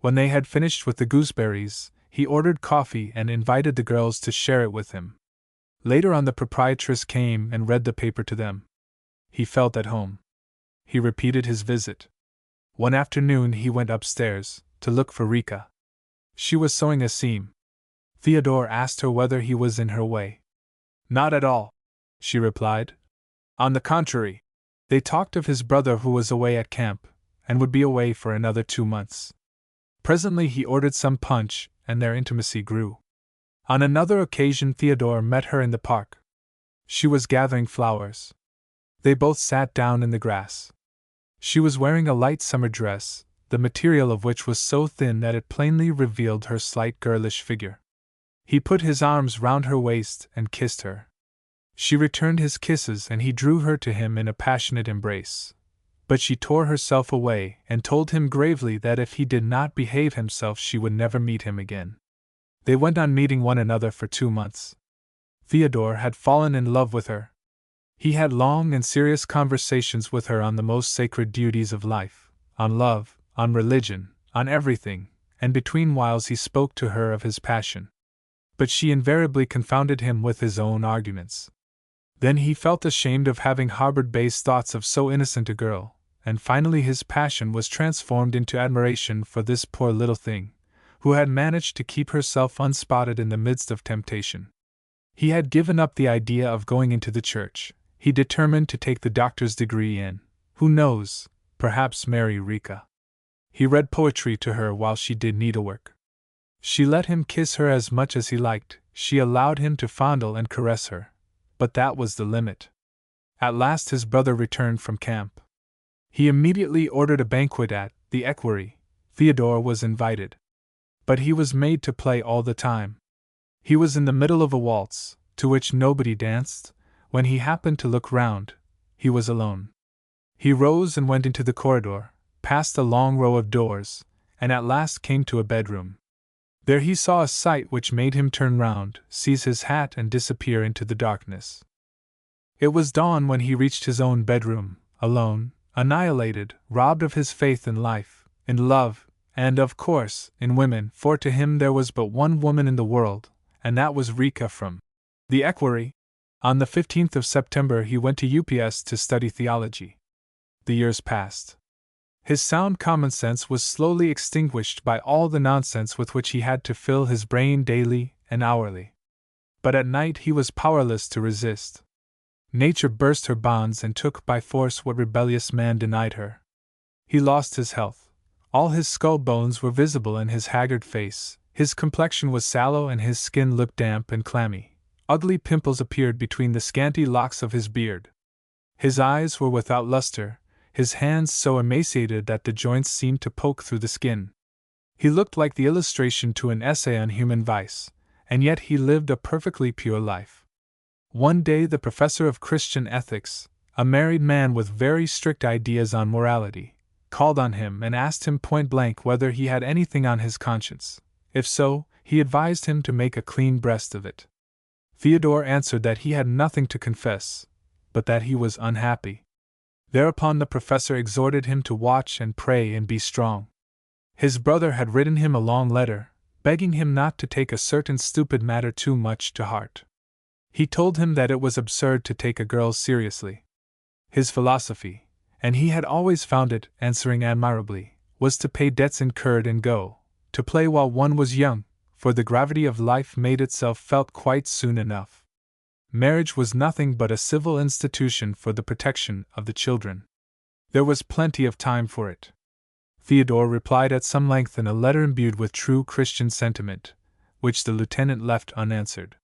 When they had finished with the gooseberries, he ordered coffee and invited the girls to share it with him. Later on, the proprietress came and read the paper to them. He felt at home. He repeated his visit. One afternoon he went upstairs to look for Rika. She was sewing a seam. Theodore asked her whether he was in her way. Not at all, she replied. On the contrary. They talked of his brother who was away at camp, and would be away for another 2 months. Presently he ordered some punch, and their intimacy grew. On another occasion Theodore met her in the park. She was gathering flowers. They both sat down in the grass. She was wearing a light summer dress, the material of which was so thin that it plainly revealed her slight girlish figure. He put his arms round her waist and kissed her. She returned his kisses and he drew her to him in a passionate embrace. But she tore herself away and told him gravely that if he did not behave himself she would never meet him again. They went on meeting one another for 2 months. Theodore had fallen in love with her. He had long and serious conversations with her on the most sacred duties of life, on love, on religion, on everything, and between whiles he spoke to her of his passion. But she invariably confounded him with his own arguments. Then he felt ashamed of having harbored base thoughts of so innocent a girl, and finally his passion was transformed into admiration for this poor little thing, who had managed to keep herself unspotted in the midst of temptation. He had given up the idea of going into the church. He determined to take the doctor's degree and, who knows, perhaps marry Rika. He read poetry to her while she did needlework. She let him kiss her as much as he liked, she allowed him to fondle and caress her. But that was the limit. At last his brother returned from camp. He immediately ordered a banquet at the Equerry. Theodore was invited. But he was made to play all the time. He was in the middle of a waltz, to which nobody danced. When he happened to look round, he was alone. He rose and went into the corridor, past a long row of doors, and at last came to a bedroom. There he saw a sight which made him turn round, seize his hat and disappear into the darkness. It was dawn when he reached his own bedroom, alone, annihilated, robbed of his faith in life, in love, and, of course, in women, for to him there was but one woman in the world, and that was Rika from the Equerry. On the 15th of September he went to UPS to study theology. The years passed. His sound common sense was slowly extinguished by all the nonsense with which he had to fill his brain daily and hourly. But at night he was powerless to resist. Nature burst her bonds and took by force what rebellious man denied her. He lost his health. All his skull bones were visible in his haggard face, his complexion was sallow and his skin looked damp and clammy. Ugly pimples appeared between the scanty locks of his beard. His eyes were without luster, his hands so emaciated that the joints seemed to poke through the skin. He looked like the illustration to an essay on human vice, and yet he lived a perfectly pure life. One day the professor of Christian ethics, a married man with very strict ideas on morality, called on him and asked him point-blank whether he had anything on his conscience. If so, he advised him to make a clean breast of it. Theodore answered that he had nothing to confess, but that he was unhappy. Thereupon the professor exhorted him to watch and pray and be strong. His brother had written him a long letter, begging him not to take a certain stupid matter too much to heart. He told him that it was absurd to take a girl seriously. His philosophy, and he had always found it answering admirably, was to pay debts incurred and go, to play while one was young, for the gravity of life made itself felt quite soon enough. Marriage was nothing but a civil institution for the protection of the children. There was plenty of time for it. Theodore replied at some length in a letter imbued with true Christian sentiment, which the lieutenant left unanswered.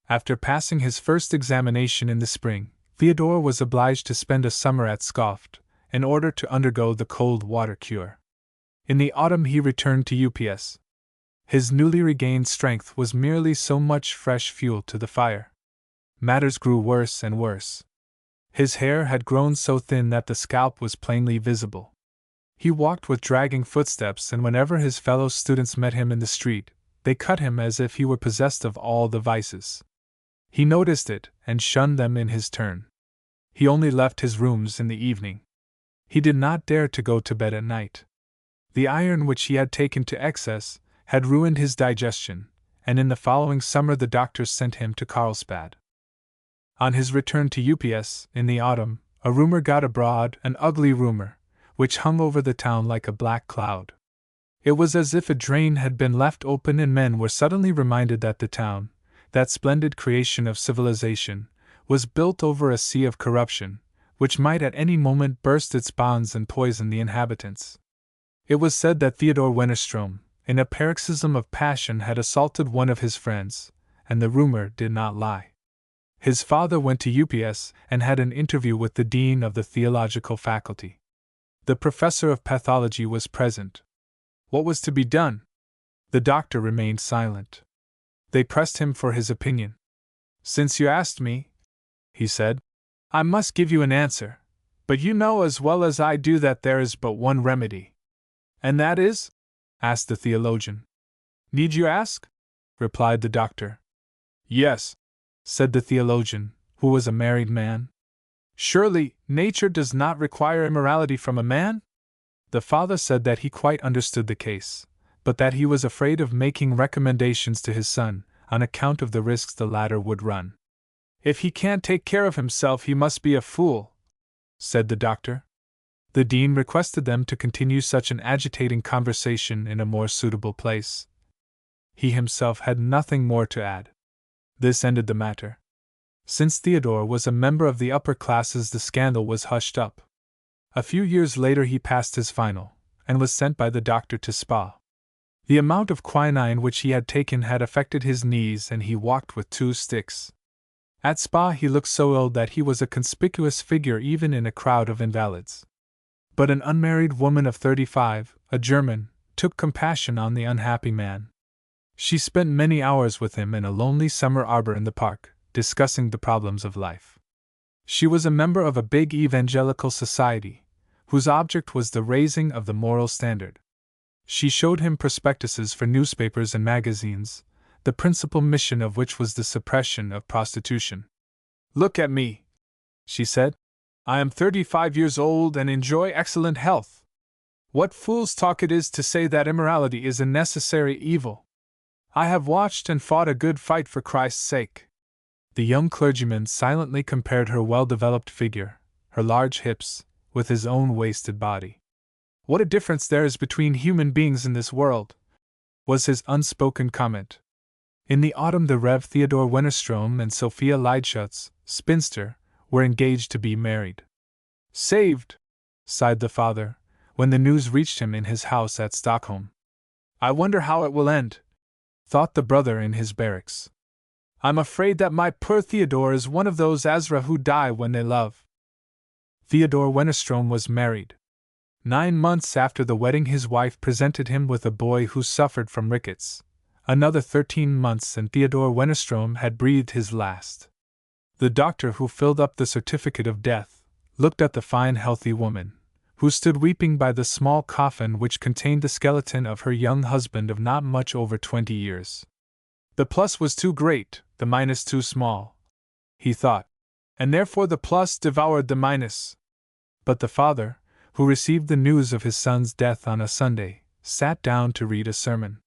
After passing his first examination in the spring, Theodore was obliged to spend a summer at Scoft, in order to undergo the cold water cure. In the autumn he returned to UPS. His newly regained strength was merely so much fresh fuel to the fire. Matters grew worse and worse. His hair had grown so thin that the scalp was plainly visible. He walked with dragging footsteps, and whenever his fellow students met him in the street, they cut him as if he were possessed of all the vices. He noticed it, and shunned them in his turn. He only left his rooms in the evening. He did not dare to go to bed at night. The iron which he had taken to excess had ruined his digestion, and in the following summer the doctors sent him to Carlsbad. On his return to UPS, in the autumn, a rumor got abroad, an ugly rumor, which hung over the town like a black cloud. It was as if a drain had been left open and men were suddenly reminded that the town, that splendid creation of civilization, was built over a sea of corruption, which might at any moment burst its bonds and poison the inhabitants. It was said that Theodore Wennerstrom, in a paroxysm of passion, had assaulted one of his friends, and the rumor did not lie. His father went to UPS and had an interview with the dean of the theological faculty. The professor of pathology was present. What was to be done? The doctor remained silent. They pressed him for his opinion. "Since you asked me," he said, "I must give you an answer, but you know as well as I do that there is but one remedy." "And that is?" asked the theologian. "Need you ask?" replied the doctor. "Yes," said the theologian, who was a married man. "Surely, nature does not require immorality from a man?" The father said that he quite understood the case, but that he was afraid of making recommendations to his son, on account of the risks the latter would run. "If he can't take care of himself, he must be a fool," said the doctor. The dean requested them to continue such an agitating conversation in a more suitable place. He himself had nothing more to add. This ended the matter. Since Theodore was a member of the upper classes, the scandal was hushed up. A few years later he passed his final, and was sent by the doctor to Spa. The amount of quinine which he had taken had affected his knees, and he walked with 2 sticks. At Spa he looked so ill that he was a conspicuous figure even in a crowd of invalids. But an unmarried woman of 35, a German, took compassion on the unhappy man. She spent many hours with him in a lonely summer arbor in the park, discussing the problems of life. She was a member of a big evangelical society, whose object was the raising of the moral standard. She showed him prospectuses for newspapers and magazines, the principal mission of which was the suppression of prostitution. "Look at me," she said. "I am 35 years old and enjoy excellent health. What fool's talk it is to say that immorality is a necessary evil. I have watched and fought a good fight for Christ's sake." The young clergyman silently compared her well-developed figure, her large hips, with his own wasted body. "What a difference there is between human beings in this world," was his unspoken comment. In the autumn the Rev. Theodore Wennerstrom and Sophia Leidschutz, spinster, were engaged to be married. "Saved!" sighed the father, when the news reached him in his house at Stockholm. "I wonder how it will end," thought the brother in his barracks. "I'm afraid that my poor Theodore is one of those Azra who die when they love." Theodore Wennerstrom was married. 9 months after the wedding his wife presented him with a boy who suffered from rickets. Another 13 months and Theodore Wennerstrom had breathed his last. The doctor who filled up the certificate of death looked at the fine healthy woman, who stood weeping by the small coffin which contained the skeleton of her young husband of not much over 20 years. The plus was too great, the minus too small, he thought, and therefore the plus devoured the minus. But the father, who received the news of his son's death on a Sunday, sat down to read a sermon.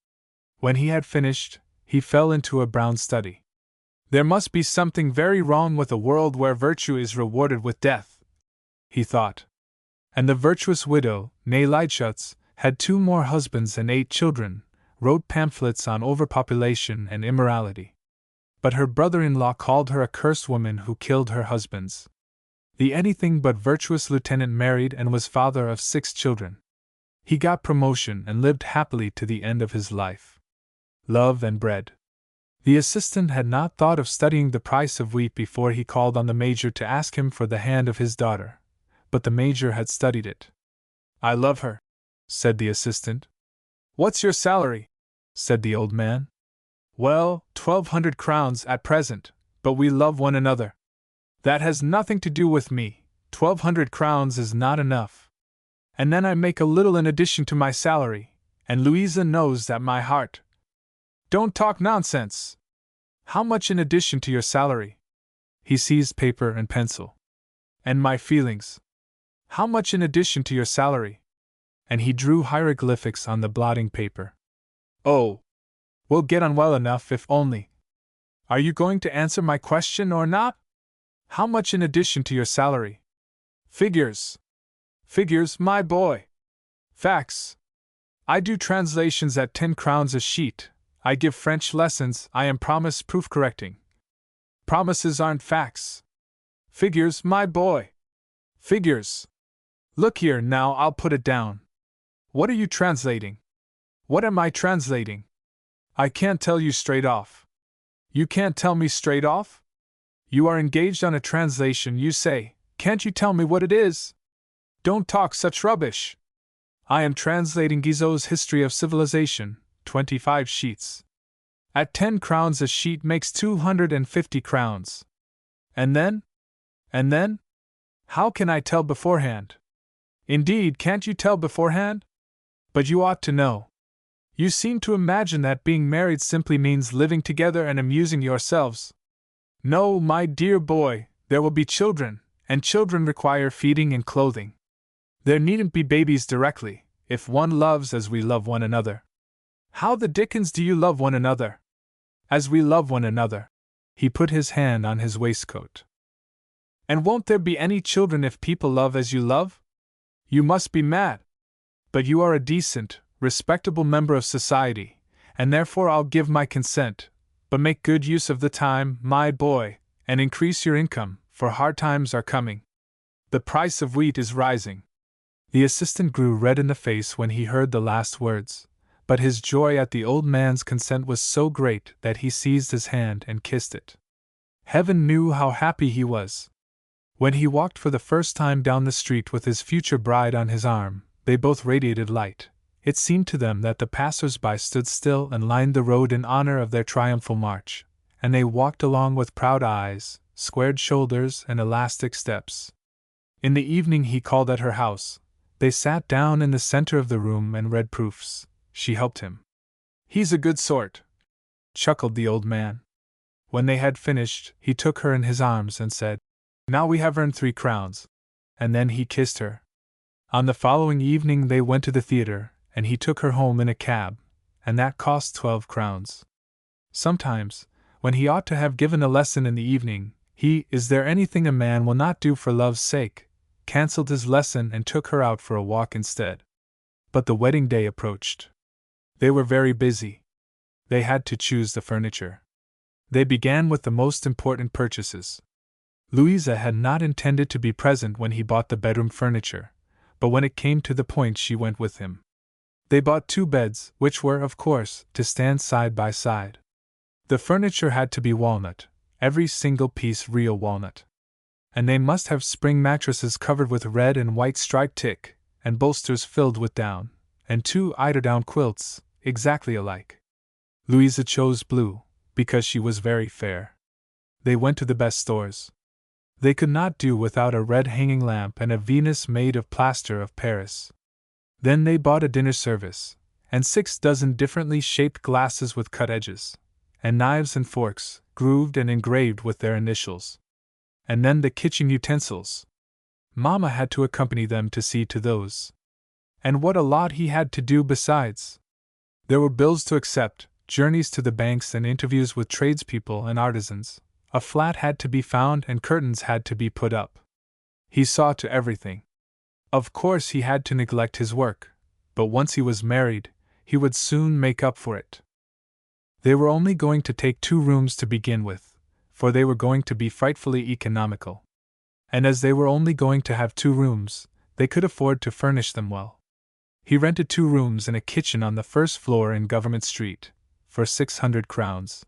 When he had finished, he fell into a brown study. There must be something very wrong with a world where virtue is rewarded with death, he thought. And the virtuous widow, née Leitschutz, had 2 more husbands and 8 children, wrote pamphlets on overpopulation and immorality. But her brother-in-law called her a cursed woman who killed her husbands. The anything but virtuous lieutenant married and was father of 6 children. He got promotion and lived happily to the end of his life. Love and bread. The assistant had not thought of studying the price of wheat before he called on the major to ask him for the hand of his daughter, but the major had studied it. I love her, said the assistant. What's your salary? Said the old man. Well, 1,200 crowns at present, but we love one another. That has nothing to do with me, 1,200 crowns is not enough. And then I make a little in addition to my salary, and Louisa knows that my heart. Don't talk nonsense! How much in addition to your salary? He seized paper and pencil. And my feelings. How much in addition to your salary? And he drew hieroglyphics on the blotting paper. Oh! We'll get on well enough if only. Are you going to answer my question or not? How much in addition to your salary? Figures. Figures, my boy. Facts. I do translations at 10 crowns a sheet. I give French lessons. I am promise proof correcting. Promises aren't facts. Figures, my boy. Figures. Look here now, I'll put it down. What are you translating? What am I translating? I can't tell you straight off. You can't tell me straight off? You are engaged on a translation, you say. Can't you tell me what it is? Don't talk such rubbish. I am translating Guizot's History of Civilization, 25 sheets. At 10 crowns a sheet makes 250 crowns. And then? And then? How can I tell beforehand? Indeed, can't you tell beforehand? But you ought to know. You seem to imagine that being married simply means living together and amusing yourselves. No, my dear boy, there will be children, and children require feeding and clothing. There needn't be babies directly, if one loves as we love one another. How the dickens do you love one another? As we love one another. He put his hand on his waistcoat. And won't there be any children if people love as you love? You must be mad. But you are a decent, respectable member of society, and therefore I'll give my consent, but make good use of the time, my boy, and increase your income, for hard times are coming. The price of wheat is rising. The assistant grew red in the face when he heard the last words, but his joy at the old man's consent was so great that he seized his hand and kissed it. Heaven knew how happy he was. When he walked for the first time down the street with his future bride on his arm, they both radiated light. It seemed to them that the passers-by stood still and lined the road in honor of their triumphal march, and they walked along with proud eyes, squared shoulders, and elastic steps. In the evening he called at her house. They sat down in the center of the room and read proofs. She helped him. He's a good sort, chuckled the old man. When they had finished, he took her in his arms and said, Now we have earned 3 crowns. And then he kissed her. On the following evening they went to the theater, and he took her home in a cab, and that cost 12 crowns. Sometimes, when he ought to have given a lesson in the evening, is there anything a man will not do for love's sake, cancelled his lesson and took her out for a walk instead. But the wedding day approached. They were very busy. They had to choose the furniture. They began with the most important purchases. Louisa had not intended to be present when he bought the bedroom furniture, but when it came to the point she went with him. They bought 2 beds, which were, of course, to stand side by side. The furniture had to be walnut, every single piece real walnut. And they must have spring mattresses covered with red and white striped tick, and bolsters filled with down, and 2 eiderdown quilts, exactly alike. Louisa chose blue, because she was very fair. They went to the best stores. They could not do without a red hanging lamp and a Venus made of plaster of Paris. Then they bought a dinner service, and 6 dozen differently shaped glasses with cut edges, and knives and forks, grooved and engraved with their initials. And then the kitchen utensils. Mamma had to accompany them to see to those. And what a lot he had to do besides! There were bills to accept, journeys to the banks and interviews with tradespeople and artisans. A flat had to be found and curtains had to be put up. He saw to everything. Of course he had to neglect his work, but once he was married, he would soon make up for it. They were only going to take 2 rooms to begin with, for they were going to be frightfully economical. And as they were only going to have 2 rooms, they could afford to furnish them well. He rented 2 rooms and a kitchen on the first floor in Government Street, for 600 crowns.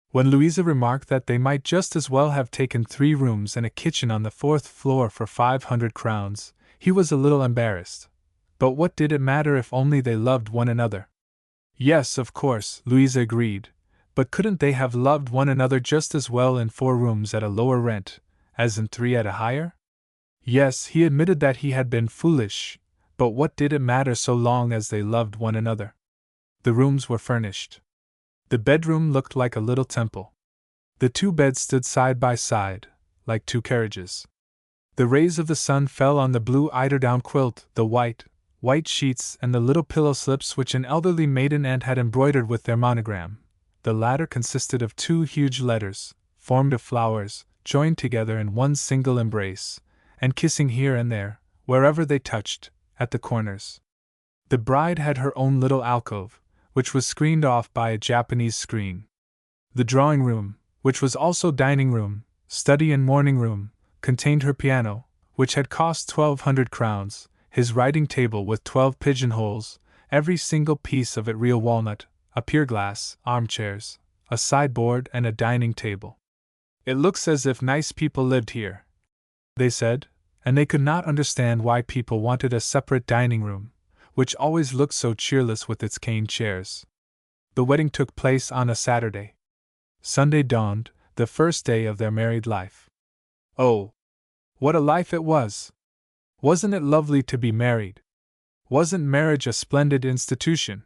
When Louisa remarked that they might just as well have taken 3 rooms and a kitchen on the 4th floor for 500 crowns, he was a little embarrassed. But what did it matter if only they loved one another? Yes, of course, Louisa agreed, but couldn't they have loved one another just as well in 4 rooms at a lower rent, as in 3 at a higher? Yes, he admitted that he had been foolish, but what did it matter so long as they loved one another? The rooms were furnished. The bedroom looked like a little temple. The 2 beds stood side by side, like 2 carriages. The rays of the sun fell on the blue eiderdown quilt, the white sheets, and the little pillow slips which an elderly maiden aunt had embroidered with their monogram. The latter consisted of 2 huge letters, formed of flowers, joined together in one single embrace, and kissing here and there, wherever they touched, at the corners. The bride had her own little alcove, which was screened off by a Japanese screen. The drawing room, which was also dining room, study and morning room, contained her piano, which had cost 1,200 crowns, his writing table with 12 pigeonholes, every single piece of it real walnut, a pier glass, armchairs, a sideboard, and a dining table. It looks as if nice people lived here, they said, and they could not understand why people wanted a separate dining room, which always looked so cheerless with its cane chairs. The wedding took place on a Saturday. Sunday dawned, the first day of their married life. Oh, what a life it was! Wasn't it lovely to be married? Wasn't marriage a splendid institution?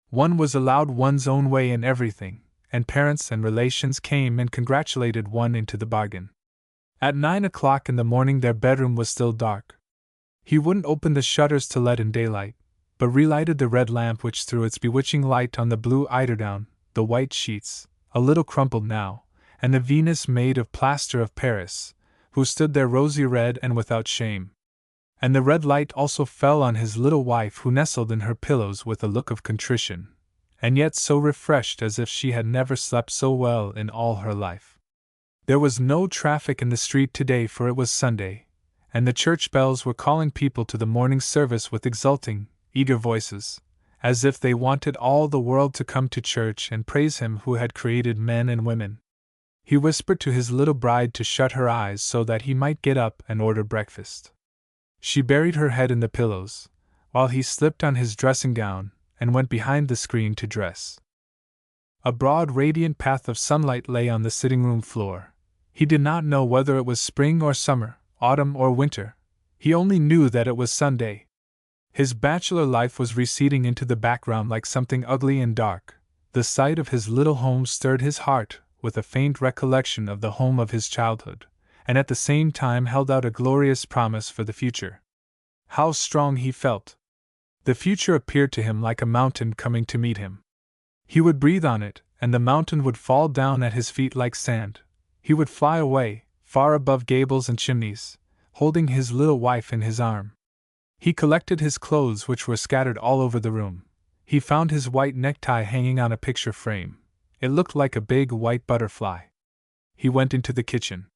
One was allowed one's own way in everything, and parents and relations came and congratulated one into the bargain. At 9 o'clock in the morning their bedroom was still dark. He wouldn't open the shutters to let in daylight, but relighted the red lamp which threw its bewitching light on the blue eiderdown, the white sheets, a little crumpled now, and the Venus made of plaster of Paris, who stood there rosy red and without shame. And the red light also fell on his little wife, who nestled in her pillows with a look of contrition, and yet so refreshed as if she had never slept so well in all her life. There was no traffic in the street today, for it was Sunday, and the church bells were calling people to the morning service with exulting, eager voices, as if they wanted all the world to come to church and praise Him who had created men and women. He whispered to his little bride to shut her eyes so that he might get up and order breakfast. She buried her head in the pillows, while he slipped on his dressing gown and went behind the screen to dress. A broad, radiant path of sunlight lay on the sitting-room floor. He did not know whether it was spring or summer, autumn or winter. He only knew that it was Sunday. His bachelor life was receding into the background like something ugly and dark. The sight of his little home stirred his heart with a faint recollection of the home of his childhood, and at the same time held out a glorious promise for the future. How strong he felt! The future appeared to him like a mountain coming to meet him. He would breathe on it, and the mountain would fall down at his feet like sand. He would fly away, far above gables and chimneys, holding his little wife in his arm. He collected his clothes, which were scattered all over the room. He found his white necktie hanging on a picture frame. It looked like a big white butterfly. He went into the kitchen.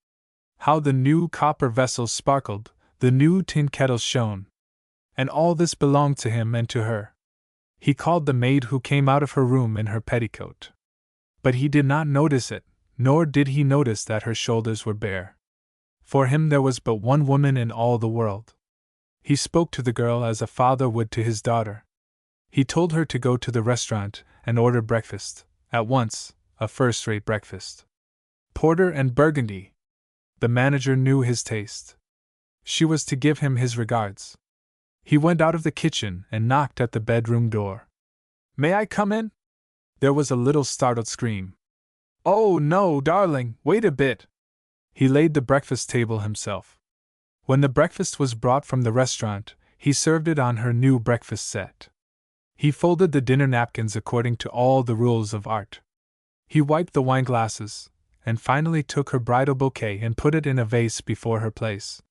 How the new copper vessels sparkled, the new tin kettles shone. And all this belonged to him and to her. He called the maid who came out of her room in her petticoat. But he did not notice it, nor did he notice that her shoulders were bare. For him there was but one woman in all the world. He spoke to the girl as a father would to his daughter. He told her to go to the restaurant and order breakfast, at once, a first-rate breakfast. Porter and Burgundy. The manager knew his taste. She was to give him his regards. He went out of the kitchen and knocked at the bedroom door. "May I come in?" There was a little startled scream. "Oh, no, darling, wait a bit." He laid the breakfast table himself. When the breakfast was brought from the restaurant, he served it on her new breakfast set. He folded the dinner napkins according to all the rules of art. He wiped the wine glasses, and finally took her bridal bouquet and put it in a vase before her place.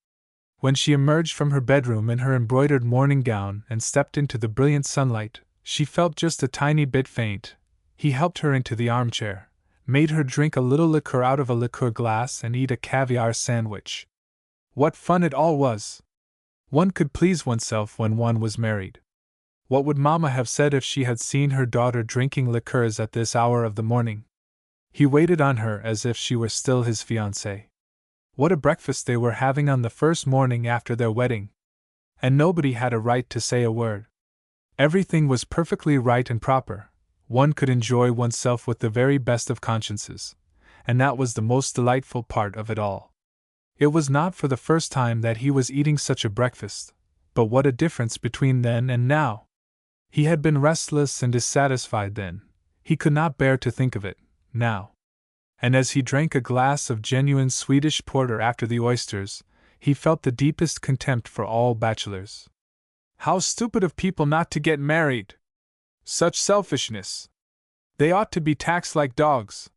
When she emerged from her bedroom in her embroidered morning gown and stepped into the brilliant sunlight, she felt just a tiny bit faint. He helped her into the armchair, made her drink a little liqueur out of a liqueur glass and eat a caviar sandwich. What fun it all was! One could please oneself when one was married. What would Mamma have said if she had seen her daughter drinking liqueurs at this hour of the morning? He waited on her as if she were still his fiancée. What a breakfast they were having on the first morning after their wedding! And nobody had a right to say a word. Everything was perfectly right and proper. One could enjoy oneself with the very best of consciences, and that was the most delightful part of it all. It was not for the first time that he was eating such a breakfast, but what a difference between then and now! He had been restless and dissatisfied then. He could not bear to think of it, now. And as he drank a glass of genuine Swedish porter after the oysters, he felt the deepest contempt for all bachelors. How stupid of people not to get married! Such selfishness! They ought to be taxed like dogs.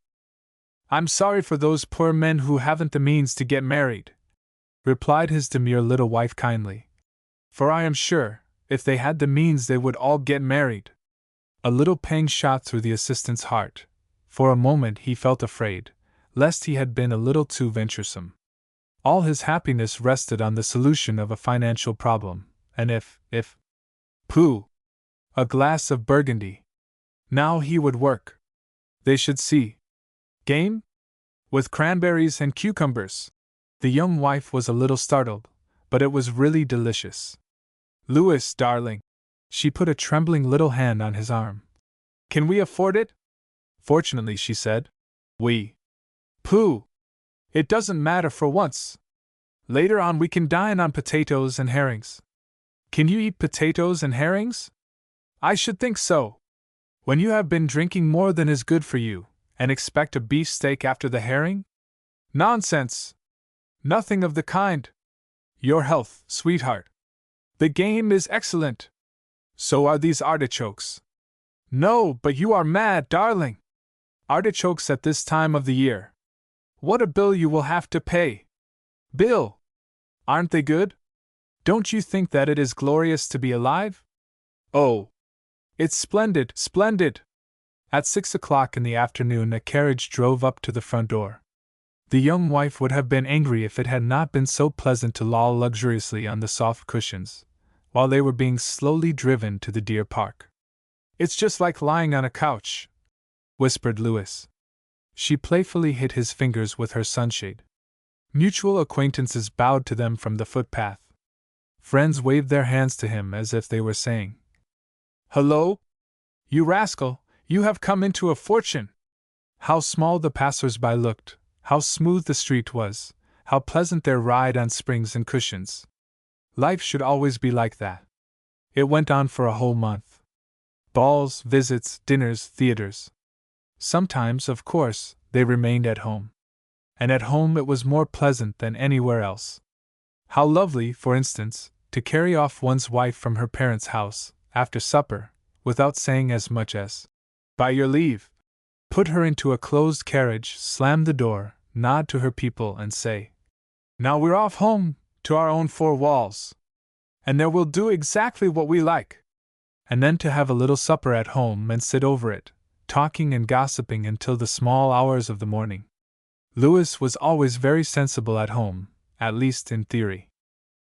I'm sorry for those poor men who haven't the means to get married, replied his demure little wife kindly. For I am sure, if they had the means they would all get married. A little pang shot through the assistant's heart. For a moment he felt afraid, lest he had been a little too venturesome. All his happiness rested on the solution of a financial problem, and if... Pooh! A glass of Burgundy. Now he would work. They should see. Game? With cranberries and cucumbers. The young wife was a little startled, but it was really delicious. Louis, darling. She put a trembling little hand on his arm. Can we afford it? Fortunately, she said. We. Pooh! It doesn't matter for once. Later on we can dine on potatoes and herrings. Can you eat potatoes and herrings? I should think so. When you have been drinking more than is good for you, and expect a beefsteak after the herring? Nonsense! Nothing of the kind. Your health, sweetheart. The game is excellent. So are these artichokes. No, but you are mad, darling. Artichokes at this time of the year. What a bill you will have to pay. Bill! Aren't they good? Don't you think that it is glorious to be alive? Oh! It's splendid, splendid! At 6 o'clock in the afternoon a carriage drove up to the front door. The young wife would have been angry if it had not been so pleasant to loll luxuriously on the soft cushions, while they were being slowly driven to the deer park. It's just like lying on a couch, whispered Louis. She playfully hit his fingers with her sunshade. Mutual acquaintances bowed to them from the footpath. Friends waved their hands to him as if they were saying, Hello! You rascal, you have come into a fortune! How small the passers-by looked, how smooth the street was, how pleasant their ride on springs and cushions. Life should always be like that. It went on for a whole month. Balls, visits, dinners, theaters. Sometimes, of course, they remained at home. And at home it was more pleasant than anywhere else. How lovely, for instance, to carry off one's wife from her parents' house, after supper, without saying as much as, By your leave. Put her into a closed carriage, slam the door, nod to her people and say, Now we're off home, to our own four walls. And there we'll do exactly what we like. And then to have a little supper at home and sit over it, talking and gossiping until the small hours of the morning. Louis was always very sensible at home, at least in theory.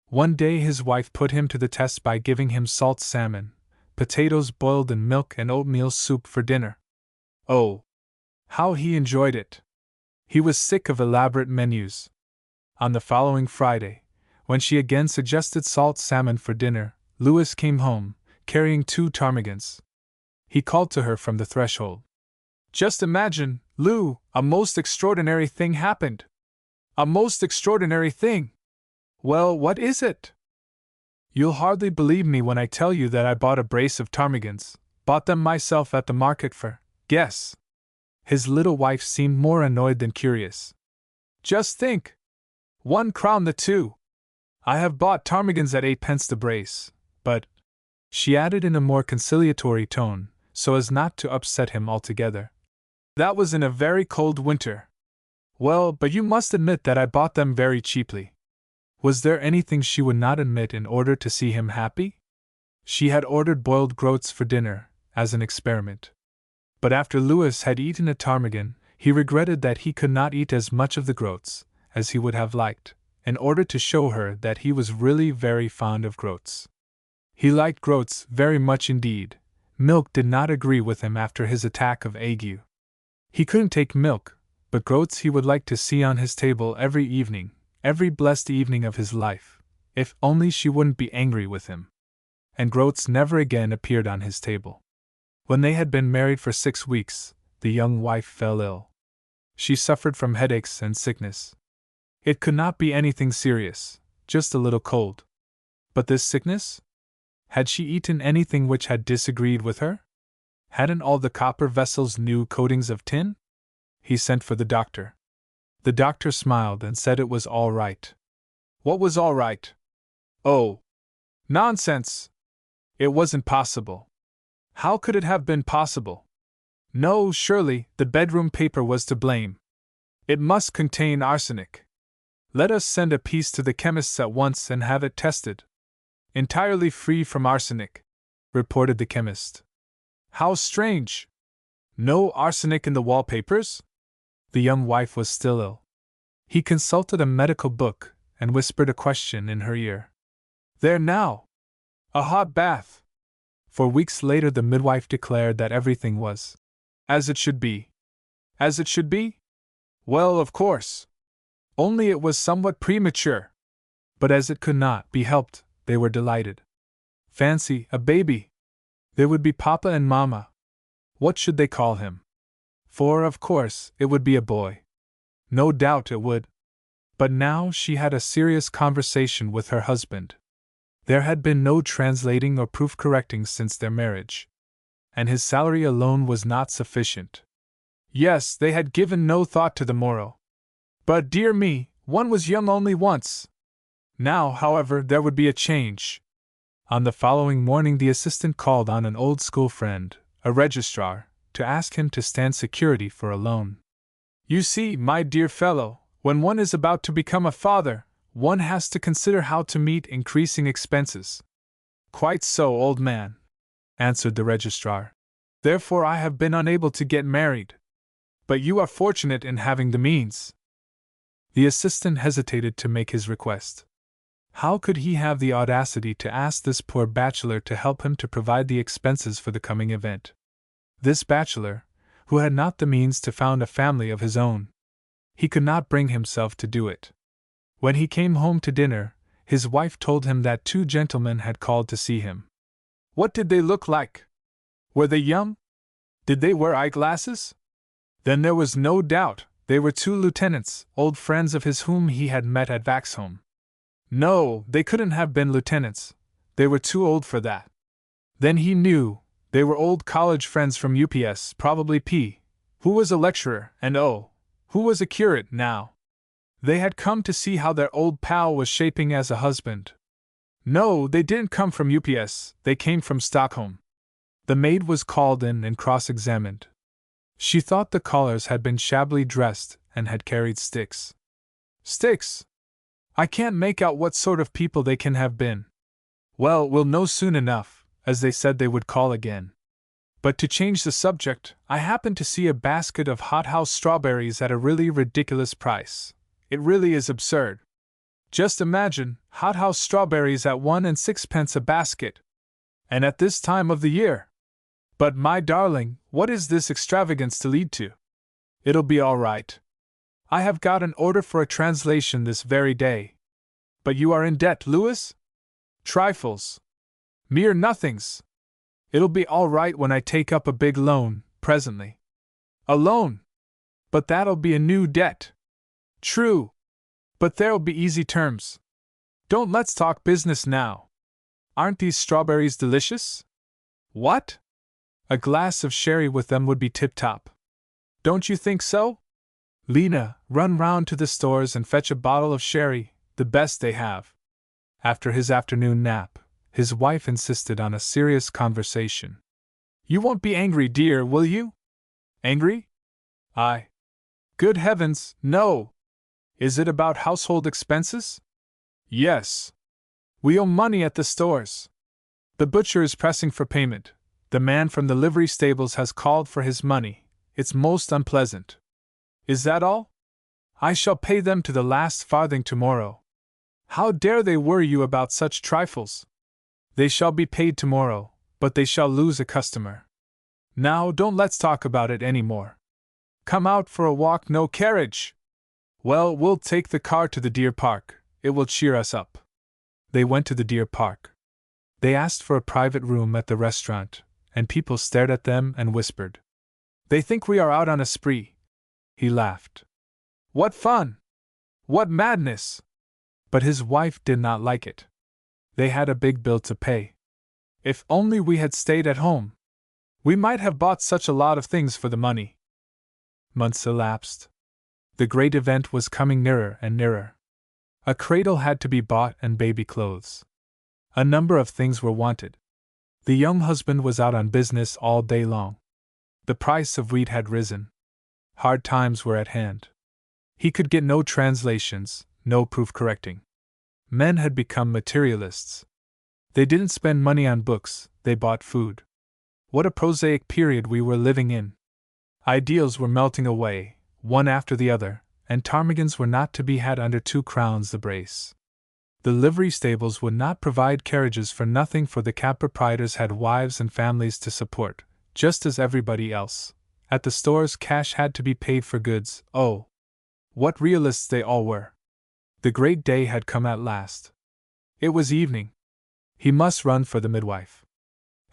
One day his wife put him to the test by giving him salt salmon, potatoes boiled in milk and oatmeal soup for dinner. Oh! How he enjoyed it! He was sick of elaborate menus. On the following Friday, when she again suggested salt salmon for dinner, Louis came home, carrying 2 ptarmigans. He called to her from the threshold. Just imagine, Lou, a most extraordinary thing happened. A most extraordinary thing. Well, what is it? You'll hardly believe me when I tell you that I bought a brace of ptarmigans, bought them myself at the market for, guess. His little wife seemed more annoyed than curious. Just think! 1 crown the 2. I have bought ptarmigans at 8 pence the brace, but she added in a more conciliatory tone, so as not to upset him altogether. That was in a very cold winter. Well, but you must admit that I bought them very cheaply. Was there anything she would not admit in order to see him happy? She had ordered boiled groats for dinner, as an experiment. But after Louis had eaten a ptarmigan, he regretted that he could not eat as much of the groats as he would have liked, in order to show her that he was really very fond of groats. He liked groats very much indeed. Milk did not agree with him after his attack of ague. He couldn't take milk, but groats he would like to see on his table every evening, every blessed evening of his life, if only she wouldn't be angry with him. And groats never again appeared on his table. When they had been married for 6 weeks, the young wife fell ill. She suffered from headaches and sickness. It could not be anything serious, just a little cold. But this sickness? Had she eaten anything which had disagreed with her? Hadn't all the copper vessels new coatings of tin? He sent for the doctor. The doctor smiled and said it was all right. What was all right? Oh, nonsense! It wasn't possible. How could it have been possible? No, surely, the bedroom paper was to blame. It must contain arsenic. Let us send a piece to the chemist's at once and have it tested. Entirely free from arsenic, reported the chemist. How strange! No arsenic in the wallpapers? The young wife was still ill. He consulted a medical book and whispered a question in her ear. There now! A hot bath! For weeks later the midwife declared that everything was as it should be. As it should be? Well, of course. Only it was somewhat premature. But as it could not be helped, they were delighted. Fancy, a baby! There would be Papa and Mama. What should they call him? For, of course, it would be a boy. No doubt it would. But now she had a serious conversation with her husband. There had been no translating or proof correcting since their marriage. And his salary alone was not sufficient. Yes, they had given no thought to the morrow. But dear me, one was young only once. Now, however, there would be a change. On the following morning the assistant called on an old school friend, a registrar, to ask him to stand security for a loan. You see, my dear fellow, when one is about to become a father, one has to consider how to meet increasing expenses. Quite so, old man, answered the registrar. Therefore I have been unable to get married. But you are fortunate in having the means. The assistant hesitated to make his request. How could he have the audacity to ask this poor bachelor to help him to provide the expenses for the coming event? This bachelor, who had not the means to found a family of his own. He could not bring himself to do it. When he came home to dinner, his wife told him that 2 gentlemen had called to see him. What did they look like? Were they young? Did they wear eyeglasses? Then there was no doubt, they were 2 lieutenants, old friends of his whom he had met at Vaxholm. No, they couldn't have been lieutenants, they were too old for that. Then he knew, they were old college friends from UPS, probably P, who was a lecturer, and O, who was a curate now. They had come to see how their old pal was shaping as a husband. No, they didn't come from UPS, they came from Stockholm. The maid was called in and cross-examined. She thought the callers had been shabbily dressed and had carried sticks. Sticks? I can't make out what sort of people they can have been. Well, we'll know soon enough, as they said they would call again. But to change the subject, I happened to see a basket of hothouse strawberries at a really ridiculous price. It really is absurd. Just imagine, hothouse strawberries at 1 and 6 a basket. And at this time of the year. But my darling, what is this extravagance to lead to? It'll be all right. I have got an order for a translation this very day. But you are in debt, Louis? Trifles. Mere nothings. It'll be all right when I take up a big loan, presently. A loan? But that'll be a new debt. True. But there'll be easy terms. Don't let's talk business now. Aren't these strawberries delicious? What? A glass of sherry with them would be tip-top. Don't you think so? Lena, run round to the stores and fetch a bottle of sherry, the best they have. After his afternoon nap, His wife insisted on a serious conversation. You won't be angry, dear, will you? Angry? Good heavens, no! Is it about household expenses? Yes. We owe money at the stores. The butcher is pressing for payment. The man from the livery stables has called for his money. It's most unpleasant. Is that all? I shall pay them to the last farthing tomorrow. How dare they worry you about such trifles? They shall be paid tomorrow, but they shall lose a customer. Now don't let's talk about it any more. Come out for a walk, no carriage. Well, we'll take the car to the Deer Park. It will cheer us up. They went to the Deer Park. They asked for a private room at the restaurant, and people stared at them and whispered. They think we are out on a spree. He laughed. What fun! What madness! But his wife did not like it. They had a big bill to pay. If only we had stayed at home! We might have bought such a lot of things for the money. Months elapsed. The great event was coming nearer and nearer. A cradle had to be bought and baby clothes. A number of things were wanted. The young husband was out on business all day long. The price of wheat had risen. Hard times were at hand. He could get no translations, no proof correcting. Men had become materialists. They didn't spend money on books, they bought food. What a prosaic period we were living in! Ideals were melting away, one after the other, and ptarmigans were not to be had under 2 crowns the brace. The livery stables would not provide carriages for nothing, for the cab proprietors had wives and families to support, just as everybody else. At the stores cash had to be paid for goods. Oh! What realists they all were! The great day had come at last. It was evening. He must run for the midwife.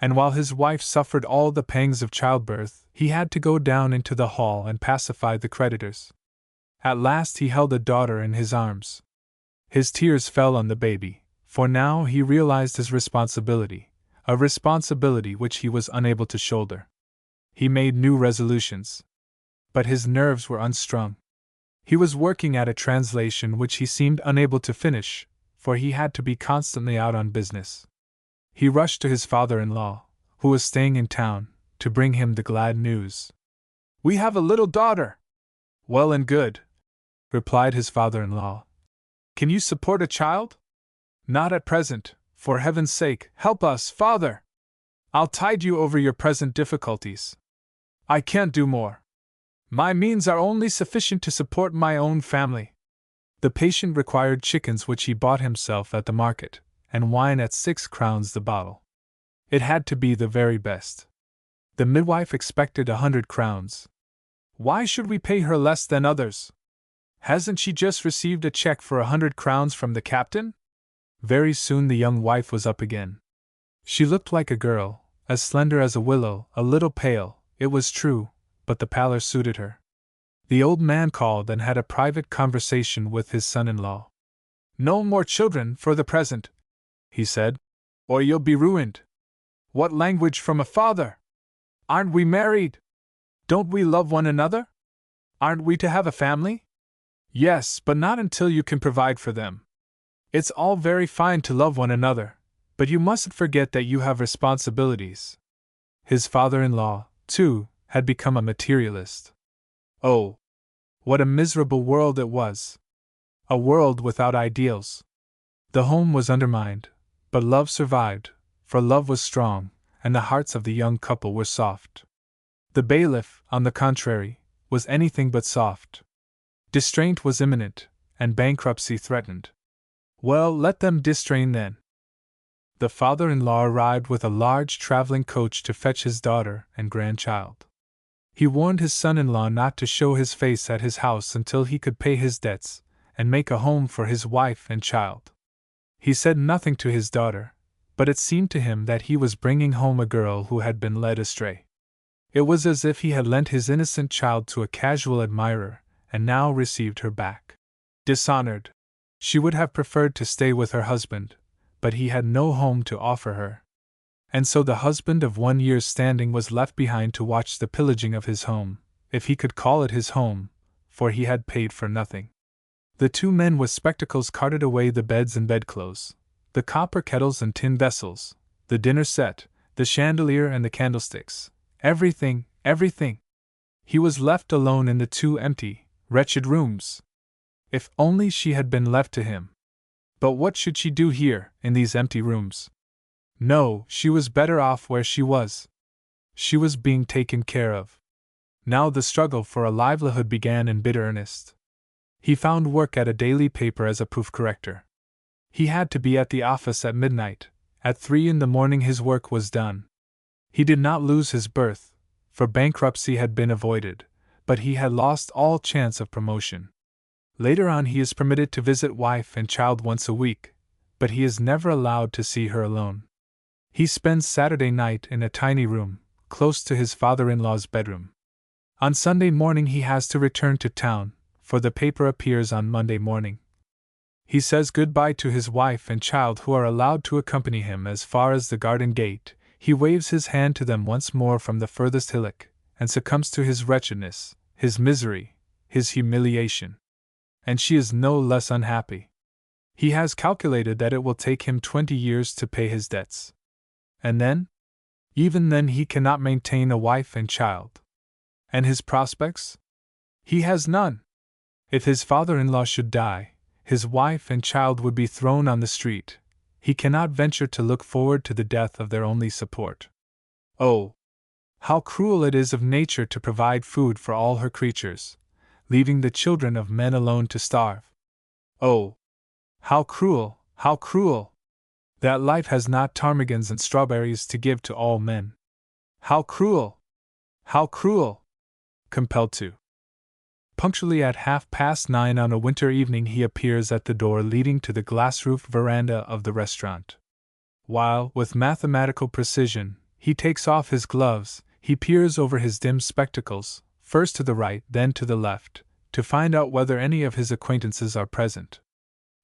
And while his wife suffered all the pangs of childbirth, he had to go down into the hall and pacify the creditors. At last he held a daughter in his arms. His tears fell on the baby, for now he realized his responsibility, a responsibility which he was unable to shoulder. He made new resolutions. But his nerves were unstrung. He was working at a translation which he seemed unable to finish, for he had to be constantly out on business. He rushed to his father-in-law, who was staying in town, to bring him the glad news. We have a little daughter! Well and good, replied his father-in-law. Can you support a child? Not at present. For heaven's sake, help us, father! I'll tide you over your present difficulties. I can't do more. My means are only sufficient to support my own family. The patient required chickens which he bought himself at the market, and wine at 6 crowns the bottle. It had to be the very best. The midwife expected 100 crowns. Why should we pay her less than others? Hasn't she just received a check for 100 crowns from the captain? Very soon the young wife was up again. She looked like a girl, as slender as a willow, a little pale, it was true, but the pallor suited her. The old man called and had a private conversation with his son-in-law. No more children for the present, he said, or you'll be ruined. What language from a father! Aren't we married? Don't we love one another? Aren't we to have a family? Yes, but not until you can provide for them. It's all very fine to love one another, but you mustn't forget that you have responsibilities. His father-in-law, too, had become a materialist. Oh, what a miserable world it was! A world without ideals. The home was undermined, but love survived, for love was strong, and the hearts of the young couple were soft. The bailiff, on the contrary, was anything but soft. Distraint was imminent, and bankruptcy threatened. Well, let them distrain then. The father-in-law arrived with a large traveling coach to fetch his daughter and grandchild. He warned his son-in-law not to show his face at his house until he could pay his debts and make a home for his wife and child. He said nothing to his daughter, but it seemed to him that he was bringing home a girl who had been led astray. It was as if he had lent his innocent child to a casual admirer, and now received her back. Dishonored. She would have preferred to stay with her husband, but he had no home to offer her. And so the husband of 1 year's standing was left behind to watch the pillaging of his home, if he could call it his home, for he had paid for nothing. The 2 men with spectacles carted away the beds and bedclothes, the copper kettles and tin vessels, the dinner set, the chandelier and the candlesticks. Everything, everything. He was left alone in the 2 empty, wretched rooms. If only she had been left to him. But what should she do here, in these empty rooms? No, she was better off where she was. She was being taken care of. Now the struggle for a livelihood began in bitter earnest. He found work at a daily paper as a proof corrector. He had to be at the office at midnight. At 3 in the morning his work was done. He did not lose his berth, for bankruptcy had been avoided, but he had lost all chance of promotion. Later on he is permitted to visit wife and child once a week, but he is never allowed to see her alone. He spends Saturday night in a tiny room, close to his father-in-law's bedroom. On Sunday morning he has to return to town, for the paper appears on Monday morning. He says goodbye to his wife and child who are allowed to accompany him as far as the garden gate. He waves his hand to them once more from the furthest hillock, and succumbs to his wretchedness, his misery, his humiliation. And she is no less unhappy. He has calculated that it will take him 20 years to pay his debts. And then? Even then he cannot maintain a wife and child. And his prospects? He has none. If his father-in-law should die, his wife and child would be thrown on the street. He cannot venture to look forward to the death of their only support. Oh! How cruel it is of nature to provide food for all her creatures, leaving the children of men alone to starve. Oh! How cruel, how cruel! That life has not ptarmigans and strawberries to give to all men. How cruel! How cruel! Compelled to. Punctually at 9:30 on a winter evening he appears at the door leading to the glass-roofed veranda of the restaurant. While, with mathematical precision, he takes off his gloves, he peers over his dim spectacles, first to the right then to the left, to find out whether any of his acquaintances are present.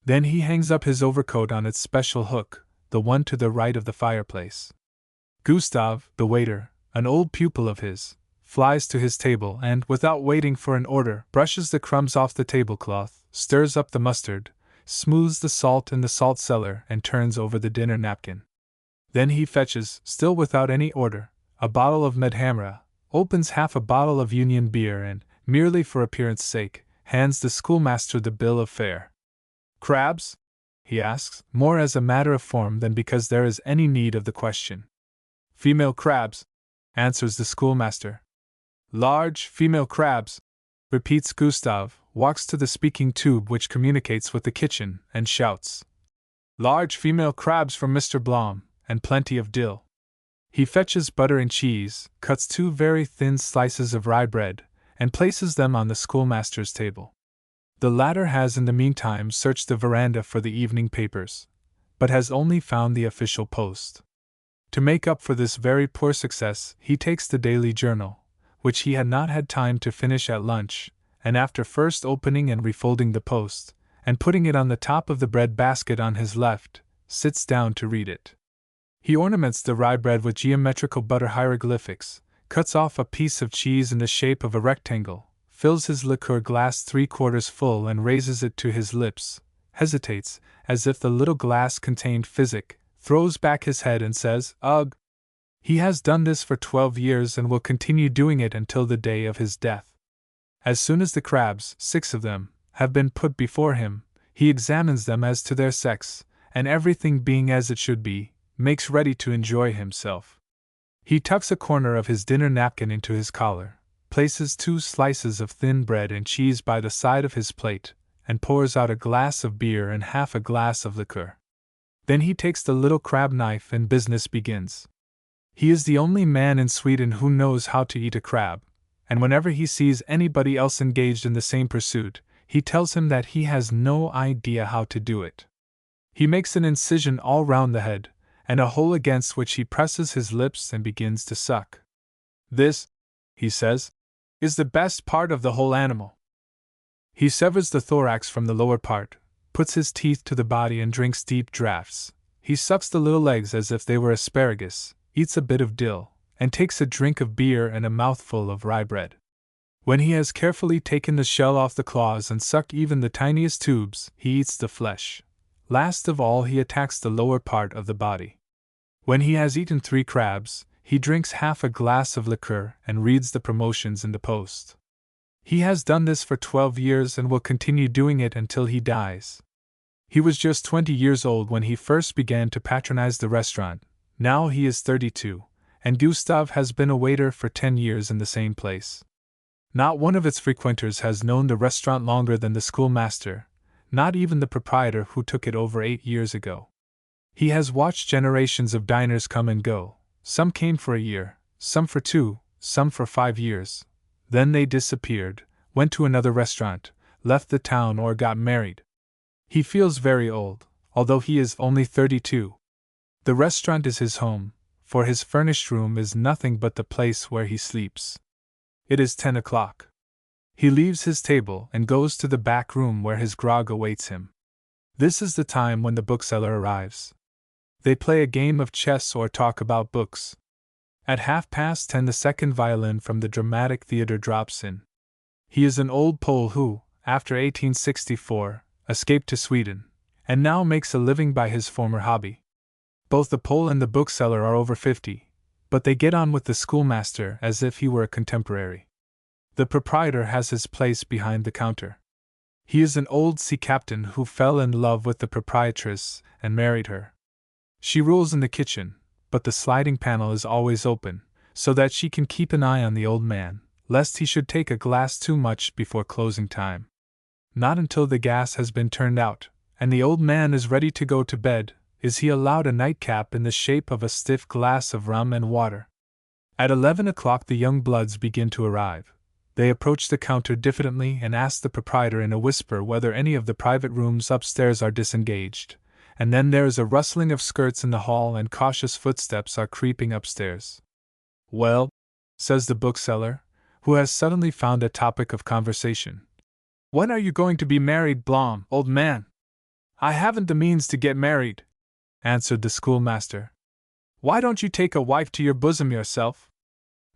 Then he hangs up his overcoat on its special hook, the one to the right of the fireplace. Gustav, the waiter, an old pupil of his, flies to his table and, without waiting for an order, brushes the crumbs off the tablecloth, stirs up the mustard, smooths the salt in the salt cellar, and turns over the dinner napkin. Then he fetches, still without any order, a bottle of Medhamra, opens half a bottle of Union beer and, merely for appearance sake, hands the schoolmaster the bill of fare. "Crabs?" he asks, more as a matter of form than because there is any need of the question. "Female crabs," answers the schoolmaster. "Large female crabs," repeats Gustav, walks to the speaking tube which communicates with the kitchen, and shouts, "Large female crabs for Mr. Blom, and plenty of dill." He fetches butter and cheese, cuts 2 very thin slices of rye bread, and places them on the schoolmaster's table. The latter has in the meantime searched the veranda for the evening papers, but has only found the official Post. To make up for this very poor success, he takes the Daily Journal, which he had not had time to finish at lunch, and after first opening and refolding the Post, and putting it on the top of the bread basket on his left, sits down to read it. He ornaments the rye bread with geometrical butter hieroglyphics, cuts off a piece of cheese in the shape of a rectangle, fills his liqueur glass 3/4 full and raises it to his lips, hesitates, as if the little glass contained physic, throws back his head and says, "Ugh!" He has done this for 12 years and will continue doing it until the day of his death. As soon as the crabs, 6 of them, have been put before him, he examines them as to their sex, and everything being as it should be, makes ready to enjoy himself. He tucks a corner of his dinner napkin into his collar, places 2 slices of thin bread and cheese by the side of his plate, and pours out a glass of beer and half a glass of liqueur. Then he takes the little crab knife and business begins. He is the only man in Sweden who knows how to eat a crab, and whenever he sees anybody else engaged in the same pursuit, he tells him that he has no idea how to do it. He makes an incision all round the head, and a hole against which he presses his lips and begins to suck. "This," he says, "is the best part of the whole animal." He severs the thorax from the lower part, puts his teeth to the body and drinks deep draughts. He sucks the little legs as if they were asparagus, eats a bit of dill, and takes a drink of beer and a mouthful of rye bread. When he has carefully taken the shell off the claws and sucked even the tiniest tubes, he eats the flesh, Last of all, he attacks the lower part of the body. When he has eaten 3 crabs, he drinks half a glass of liqueur and reads the promotions in the Post. He has done this for 12 years and will continue doing it until he dies. He was just 20 years old when he first began to patronize the restaurant. Now he is 32, and Gustav has been a waiter for 10 years in the same place. Not one of its frequenters has known the restaurant longer than the schoolmaster, not even the proprietor who took it over 8 years ago. He has watched generations of diners come and go. Some came for a year, some for 2, some for 5 years. Then they disappeared, went to another restaurant, left the town, or got married. He feels very old, although he is only 32. The restaurant is his home, for his furnished room is nothing but the place where he sleeps. It is 10 o'clock. He leaves his table and goes to the back room where his grog awaits him. This is the time when the bookseller arrives. They play a game of chess or talk about books. At 10:30 the second violin from the dramatic theater drops in. He is an old Pole who, after 1864, escaped to Sweden, and now makes a living by his former hobby. Both the Pole and the bookseller are over 50, but they get on with the schoolmaster as if he were a contemporary. The proprietor has his place behind the counter. He is an old sea captain who fell in love with the proprietress and married her. She rules in the kitchen, but the sliding panel is always open, so that she can keep an eye on the old man, lest he should take a glass too much before closing time. Not until the gas has been turned out, and the old man is ready to go to bed, is he allowed a nightcap in the shape of a stiff glass of rum and water. At 11 o'clock the young bloods begin to arrive. They approach the counter diffidently and ask the proprietor in a whisper whether any of the private rooms upstairs are disengaged, and then there is a rustling of skirts in the hall and cautious footsteps are creeping upstairs. "Well," says the bookseller, who has suddenly found a topic of conversation. "When are you going to be married, Blom, old man?" "I haven't the means to get married," answered the schoolmaster. "Why don't you take a wife to your bosom yourself?"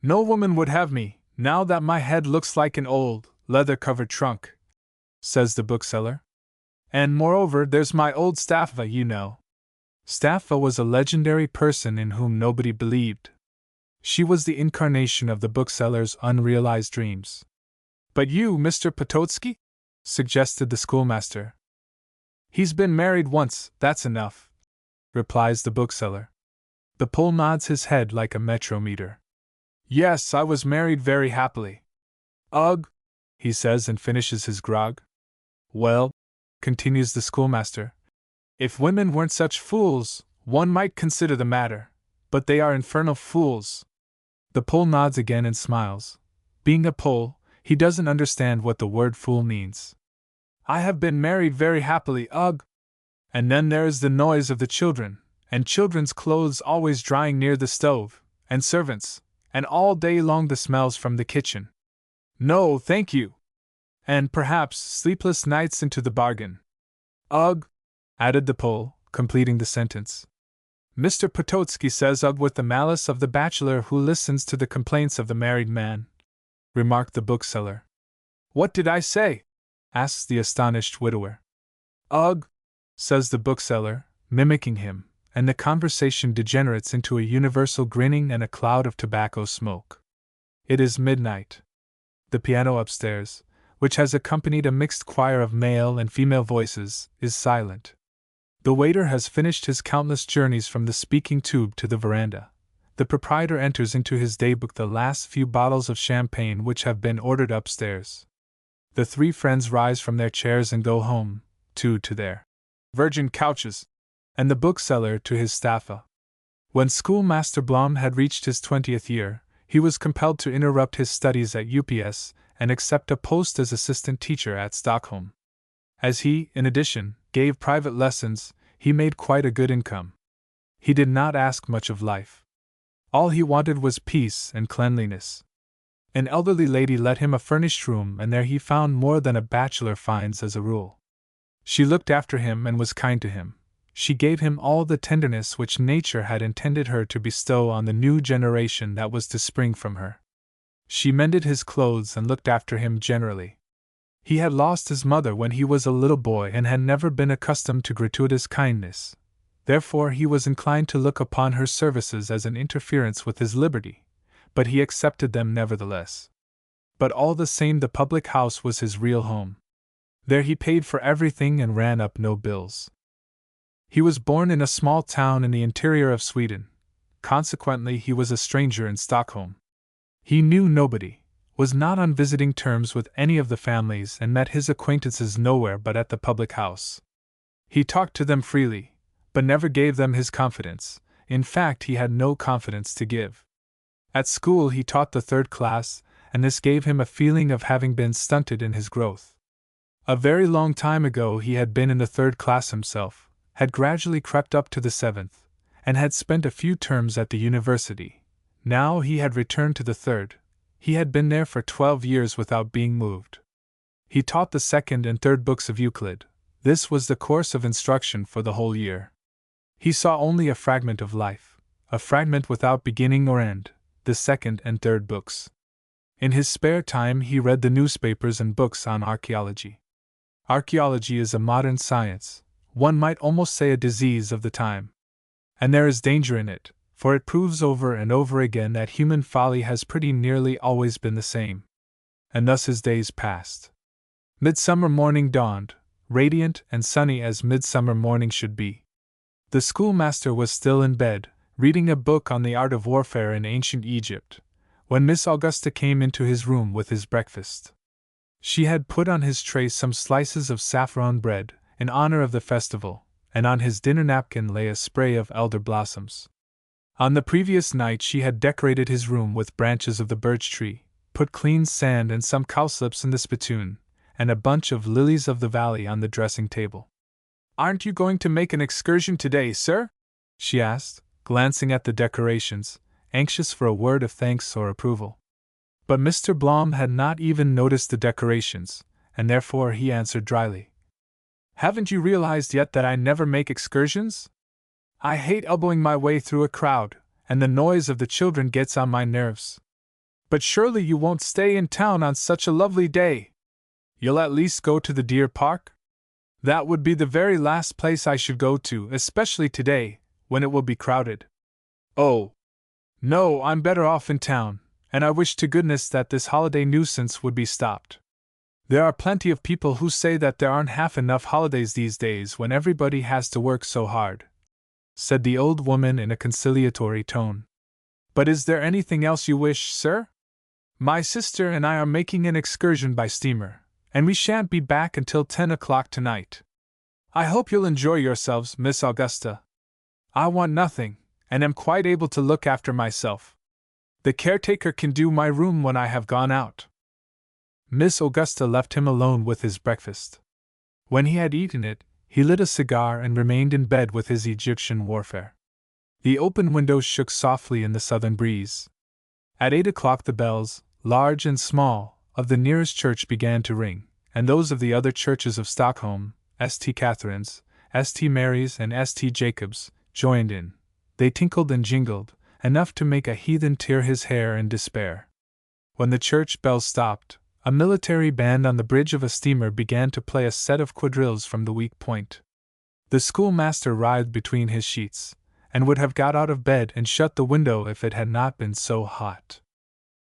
"No woman would have me, now that my head looks like an old, leather-covered trunk," says the bookseller. "And moreover, there's my old Staffa, you know." Staffa was a legendary person in whom nobody believed. She was the incarnation of the bookseller's unrealized dreams. "But you, Mr. Potocki?" suggested the schoolmaster. "He's been married once, that's enough," replies the bookseller. The Pole nods his head like a metrometer. "Yes, I was married very happily." "Ugh," he says and finishes his grog. "Well," continues the schoolmaster, "if women weren't such fools, one might consider the matter, but they are infernal fools." The Pole nods again and smiles. Being a Pole, he doesn't understand what the word fool means. "I have been married very happily, ugh! And then there is the noise of the children, and children's clothes always drying near the stove, and servants, and all day long the smells from the kitchen. No, thank you! And perhaps sleepless nights into the bargain. Ugh!" added the Pole, completing the sentence. "Mr. Potocki says ugh with the malice of the bachelor who listens to the complaints of the married man," remarked the bookseller. "What did I say?" asks the astonished widower. "Ugh!" says the bookseller, mimicking him, and the conversation degenerates into a universal grinning and a cloud of tobacco smoke. It is midnight. The piano upstairs, which has accompanied a mixed choir of male and female voices, is silent. The waiter has finished his countless journeys from the speaking tube to the veranda. The proprietor enters into his daybook the last few bottles of champagne which have been ordered upstairs. The 3 friends rise from their chairs and go home, 2 to their virgin couches, and the bookseller to his Staffa. When schoolmaster Blom had reached his 20th year, he was compelled to interrupt his studies at UPS and accept a post as assistant teacher at Stockholm. As he, in addition, gave private lessons, he made quite a good income. He did not ask much of life. All he wanted was peace and cleanliness. An elderly lady let him a furnished room, and there he found more than a bachelor finds as a rule. She looked after him and was kind to him. She gave him all the tenderness which nature had intended her to bestow on the new generation that was to spring from her. She mended his clothes and looked after him generally. He had lost his mother when he was a little boy and had never been accustomed to gratuitous kindness. Therefore he was inclined to look upon her services as an interference with his liberty, but he accepted them nevertheless. But all the same, the public house was his real home. There he paid for everything and ran up no bills. He was born in a small town in the interior of Sweden. Consequently, he was a stranger in Stockholm. He knew nobody, was not on visiting terms with any of the families, and met his acquaintances nowhere but at the public house. He talked to them freely, but never gave them his confidence. In fact, he had no confidence to give. At school he taught the third class, and this gave him a feeling of having been stunted in his growth. A very long time ago he had been in the third class himself, had gradually crept up to the seventh, and had spent a few terms at the university. Now he had returned to the third. He had been there for 12 years without being moved. He taught the second and third books of Euclid. This was the course of instruction for the whole year. He saw only a fragment of life, a fragment without beginning or end, the second and third books. In his spare time he read the newspapers and books on archaeology. Archaeology is a modern science, one might almost say a disease of the time. And there is danger in it, for it proves over and over again that human folly has pretty nearly always been the same. And thus his days passed. Midsummer morning dawned, radiant and sunny as midsummer morning should be. The schoolmaster was still in bed, reading a book on the art of warfare in ancient Egypt, when Miss Augusta came into his room with his breakfast. She had put on his tray some slices of saffron bread, in honor of the festival, and on his dinner napkin lay a spray of elder blossoms. On the previous night she had decorated his room with branches of the birch tree, put clean sand and some cowslips in the spittoon, and a bunch of lilies of the valley on the dressing table. "Aren't you going to make an excursion today, sir?" she asked, glancing at the decorations, anxious for a word of thanks or approval. But Mr. Blom had not even noticed the decorations, and therefore he answered dryly, "Haven't you realized yet that I never make excursions? I hate elbowing my way through a crowd, and the noise of the children gets on my nerves. But surely you won't stay in town on such a lovely day? You'll at least go to the Deer Park? That would be the very last place I should go to, especially today, when it will be crowded." "Oh, no, I'm better off in town, and I wish to goodness that this holiday nuisance would be stopped. There are plenty of people who say that there aren't half enough holidays these days when everybody has to work so hard," said the old woman in a conciliatory tone. "But is there anything else you wish, sir? My sister and I are making an excursion by steamer, and we shan't be back until 10 o'clock tonight. I hope you'll enjoy yourselves, Miss Augusta. I want nothing, and am quite able to look after myself. The caretaker can do my room when I have gone out." Miss Augusta left him alone with his breakfast. When he had eaten it, he lit a cigar and remained in bed with his Egyptian warfare. The open windows shook softly in the southern breeze. At 8 o'clock the bells, large and small, of the nearest church began to ring, and those of the other churches of Stockholm, St. Catherine's, St. Mary's and St. Jacob's, joined in. They tinkled and jingled, enough to make a heathen tear his hair in despair. When the church bells stopped, a military band on the bridge of a steamer began to play a set of quadrilles from the weak point. The schoolmaster writhed between his sheets, and would have got out of bed and shut the window if it had not been so hot.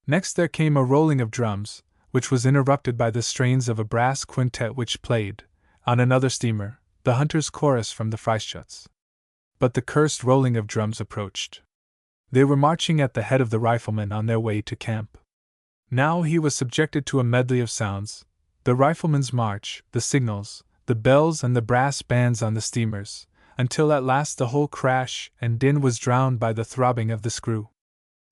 Next there came a rolling of drums, which was interrupted by the strains of a brass quintet which played, on another steamer, the Hunters' Chorus from the Freischütz. But the cursed rolling of drums approached. They were marching at the head of the riflemen on their way to camp. Now he was subjected to a medley of sounds, the riflemen's march, the signals, the bells and the brass bands on the steamers, until at last the whole crash and din was drowned by the throbbing of the screw.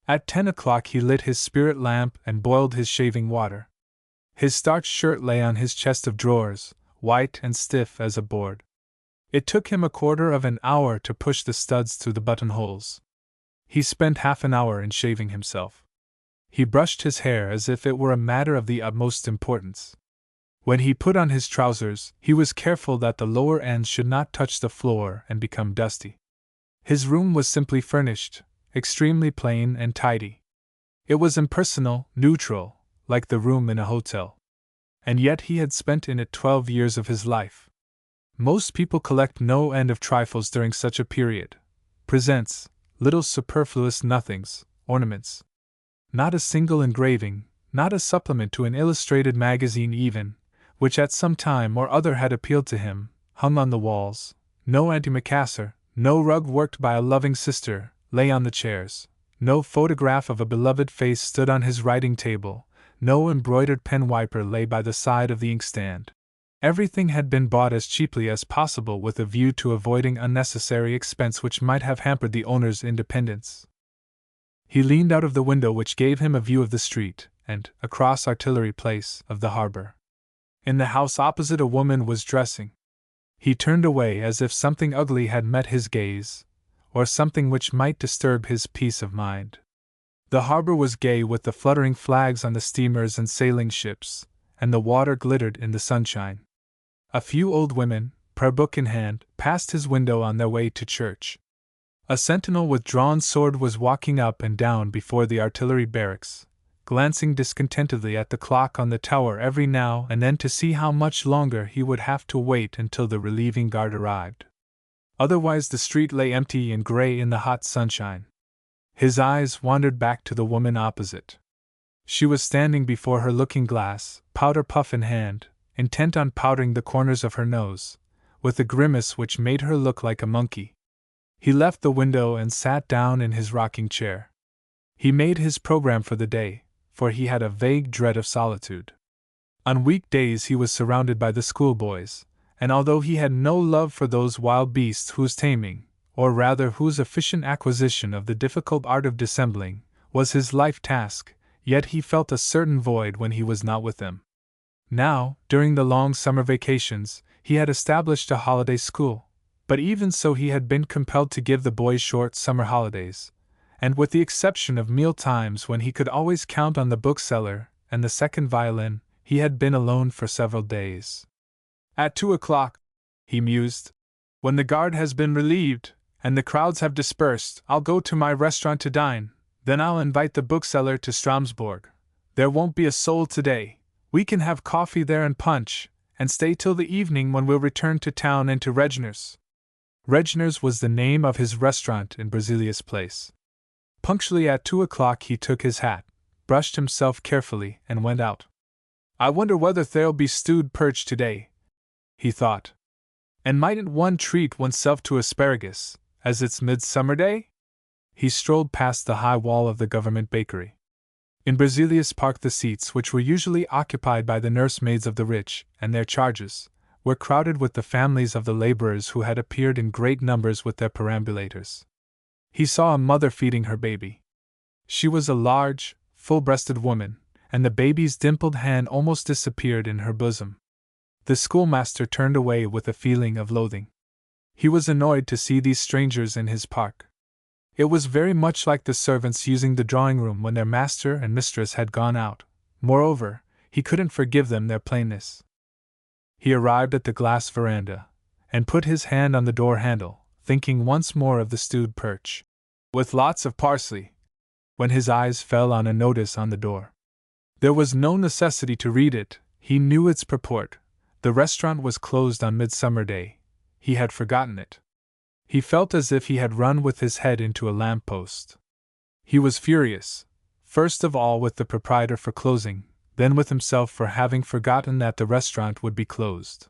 At 10 o'clock he lit his spirit lamp and boiled his shaving water. His starched shirt lay on his chest of drawers, white and stiff as a board. It took him a quarter of an hour to push the studs through the buttonholes. He spent half an hour in shaving himself. He brushed his hair as if it were a matter of the utmost importance. When he put on his trousers, he was careful that the lower ends should not touch the floor and become dusty. His room was simply furnished, extremely plain and tidy. It was impersonal, neutral, like the room in a hotel. and yet he had spent in it 12 years of his life. Most people collect no end of trifles during such a period. Presents, little superfluous nothings, ornaments. Not a single engraving, not a supplement to an illustrated magazine even, which at some time or other had appealed to him, hung on the walls. No antimacassar, no rug worked by a loving sister, lay on the chairs. No photograph of a beloved face stood on his writing table. No embroidered pen wiper lay by the side of the inkstand. Everything had been bought as cheaply as possible with a view to avoiding unnecessary expense which might have hampered the owner's independence. He leaned out of the window which gave him a view of the street, and, across Artillery Place, of the harbor. In the house opposite a woman was dressing. He turned away as if something ugly had met his gaze, or something which might disturb his peace of mind. The harbor was gay with the fluttering flags on the steamers and sailing ships, and the water glittered in the sunshine. A few old women, prayer book in hand, passed his window on their way to church. A sentinel with drawn sword was walking up and down before the artillery barracks, glancing discontentedly at the clock on the tower every now and then to see how much longer he would have to wait until the relieving guard arrived. Otherwise the street lay empty and gray in the hot sunshine. His eyes wandered back to the woman opposite. She was standing before her looking-glass, powder puff in hand, intent on powdering the corners of her nose, with a grimace which made her look like a monkey. He left the window and sat down in his rocking chair. He made his program for the day, for he had a vague dread of solitude. On weekdays he was surrounded by the schoolboys, and although he had no love for those wild beasts whose taming, or rather whose efficient acquisition of the difficult art of dissembling, was his life task, yet he felt a certain void when he was not with them. Now, during the long summer vacations, he had established a holiday school, but even so he had been compelled to give the boys short summer holidays, and with the exception of meal times when he could always count on the bookseller and the second violin, he had been alone for several days. At 2 o'clock, he mused, when the guard has been relieved, and the crowds have dispersed, I'll go to my restaurant to dine, then I'll invite the bookseller to Stromsborg. There won't be a soul today. We can have coffee there and punch, and stay till the evening when we'll return to town and to Regner's. Regner's was the name of his restaurant in Berzelius Place. Punctually at 2 o'clock he took his hat, brushed himself carefully, and went out. I wonder whether there'll be stewed perch today, he thought. And mightn't one treat oneself to asparagus, as it's Midsummer Day? He strolled past the high wall of the government bakery. In Berzelius Park the seats, which were usually occupied by the nursemaids of the rich and their charges, were crowded with the families of the laborers who had appeared in great numbers with their perambulators. He saw a mother feeding her baby. She was a large, full-breasted woman, and the baby's dimpled hand almost disappeared in her bosom. The schoolmaster turned away with a feeling of loathing. He was annoyed to see these strangers in his park. It was very much like the servants using the drawing-room when their master and mistress had gone out. Moreover, he couldn't forgive them their plainness. He arrived at the glass veranda, and put his hand on the door handle, thinking once more of the stewed perch, with lots of parsley, when his eyes fell on a notice on the door. There was no necessity to read it, he knew its purport. The restaurant was closed on Midsummer Day. He had forgotten it. He felt as if he had run with his head into a lamp-post. He was furious, first of all with the proprietor for closing, then with himself for having forgotten that the restaurant would be closed.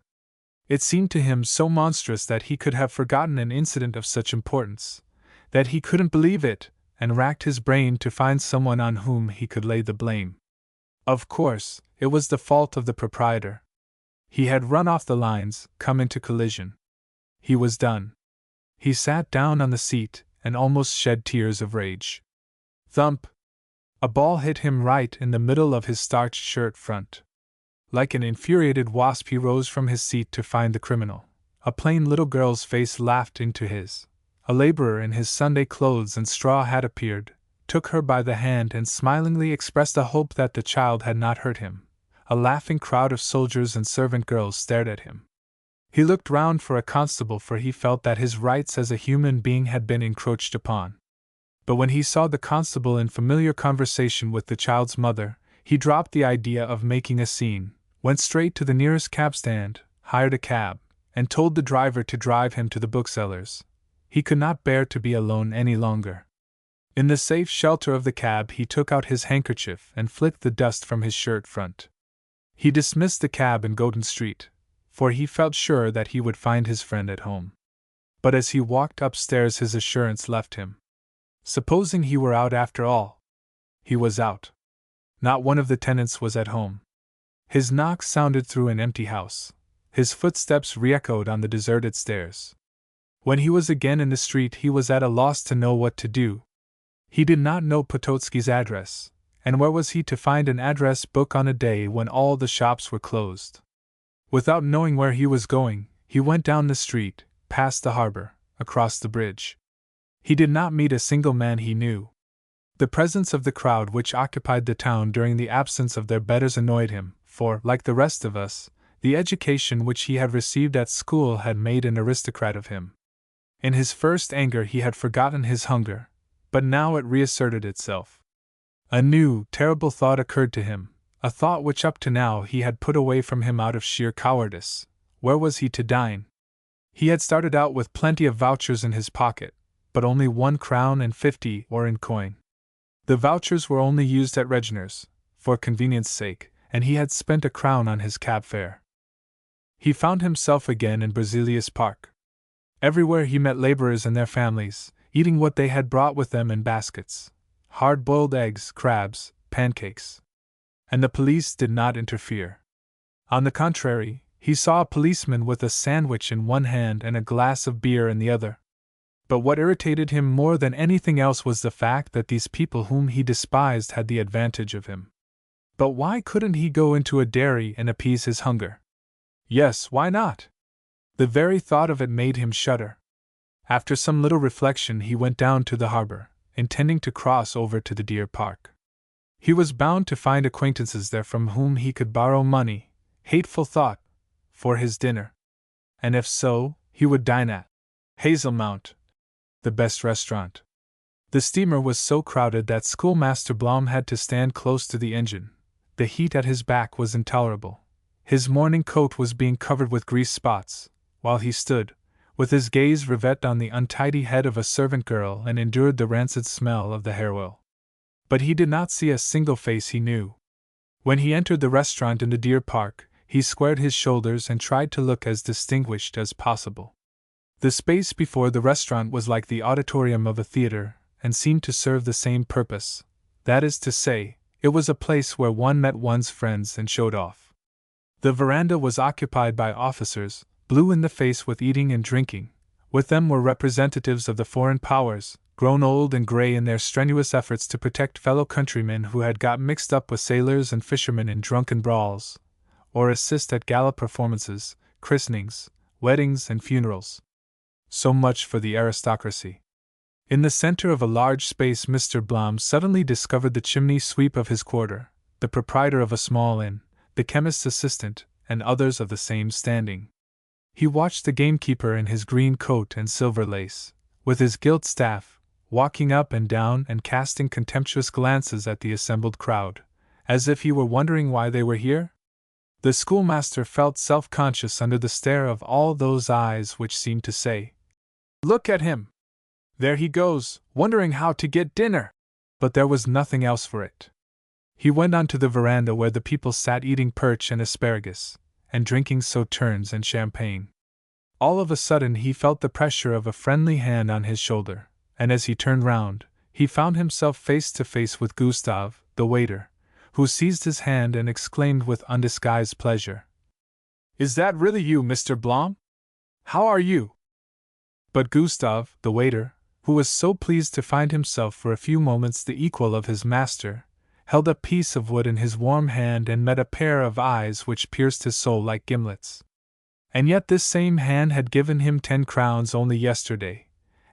It seemed to him so monstrous that he could have forgotten an incident of such importance, that he couldn't believe it, and racked his brain to find someone on whom he could lay the blame. Of course, it was the fault of the proprietor. He had run off the lines, come into collision. He was done. He sat down on the seat, and almost shed tears of rage. Thump! A ball hit him right in the middle of his starched shirt front. Like an infuriated wasp he rose from his seat to find the criminal. A plain little girl's face laughed into his. A laborer in his Sunday clothes and straw hat appeared, took her by the hand and smilingly expressed a hope that the child had not hurt him. A laughing crowd of soldiers and servant girls stared at him. He looked round for a constable, for he felt that his rights as a human being had been encroached upon. But when he saw the constable in familiar conversation with the child's mother, he dropped the idea of making a scene, went straight to the nearest cab stand, hired a cab, and told the driver to drive him to the bookseller's. He could not bear to be alone any longer. In the safe shelter of the cab, he took out his handkerchief and flicked the dust from his shirt front. He dismissed the cab in Golden Street, for he felt sure that he would find his friend at home. But as he walked upstairs, his assurance left him. Supposing he were out after all? He was out. Not one of the tenants was at home. His knock sounded through an empty house. His footsteps re-echoed on the deserted stairs. When he was again in the street, he was at a loss to know what to do. He did not know Potocki's address, and where was he to find an address book on a day when all the shops were closed? Without knowing where he was going, he went down the street, past the harbor, across the bridge. He did not meet a single man he knew. The presence of the crowd which occupied the town during the absence of their betters annoyed him, for, like the rest of us, the education which he had received at school had made an aristocrat of him. In his first anger he had forgotten his hunger, but now it reasserted itself. A new, terrible thought occurred to him, a thought which up to now he had put away from him out of sheer cowardice. Where was he to dine? He had started out with plenty of vouchers in his pocket, but only 1 crown and 50 or in coin. The vouchers were only used at Reginer's, for convenience sake, and he had spent 1 crown on his cab fare. He found himself again in Berzelius Park. Everywhere he met laborers and their families, eating what they had brought with them in baskets: hard-boiled eggs, crabs, pancakes. And the police did not interfere. On the contrary, he saw a policeman with a sandwich in one hand and a glass of beer in the other. But what irritated him more than anything else was the fact that these people whom he despised had the advantage of him. But why couldn't he go into a dairy and appease his hunger? Yes, why not? The very thought of it made him shudder. After some little reflection, he went down to the harbor, intending to cross over to the Deer Park. He was bound to find acquaintances there from whom he could borrow money, hateful thought, for his dinner. And if so, he would dine at Hazelmount, the best restaurant. The steamer was so crowded that Schoolmaster Blom had to stand close to the engine. The heat at his back was intolerable. His morning coat was being covered with grease spots, while he stood, with his gaze rivet on the untidy head of a servant girl, and endured the rancid smell of the hair oil. But he did not see a single face he knew. When he entered the restaurant in the Deer Park, he squared his shoulders and tried to look as distinguished as possible. The space before the restaurant was like the auditorium of a theater, and seemed to serve the same purpose. That is to say, it was a place where one met one's friends and showed off. The veranda was occupied by officers, blue in the face with eating and drinking. With them were representatives of the foreign powers, grown old and gray in their strenuous efforts to protect fellow countrymen who had got mixed up with sailors and fishermen in drunken brawls, or assist at gala performances, christenings, weddings, and funerals. So much for the aristocracy. In the center of a large space, Mr. Blom suddenly discovered the chimney sweep of his quarter, the proprietor of a small inn, the chemist's assistant, and others of the same standing. He watched the gamekeeper in his green coat and silver lace, with his gilt staff, walking up and down and casting contemptuous glances at the assembled crowd, as if he were wondering why they were here. The schoolmaster felt self-conscious under the stare of all those eyes which seemed to say, "Look at him! There he goes, wondering how to get dinner!" But there was nothing else for it. He went on to the veranda where the people sat eating perch and asparagus, and drinking sauternes and champagne. All of a sudden he felt the pressure of a friendly hand on his shoulder, and as he turned round, he found himself face to face with Gustave, the waiter, who seized his hand and exclaimed with undisguised pleasure, "Is that really you, Mr. Blom? How are you?" But Gustave, the waiter, who was so pleased to find himself for a few moments the equal of his master, held a piece of wood in his warm hand and met a pair of eyes which pierced his soul like gimlets. And yet this same hand had given him 10 crowns only yesterday,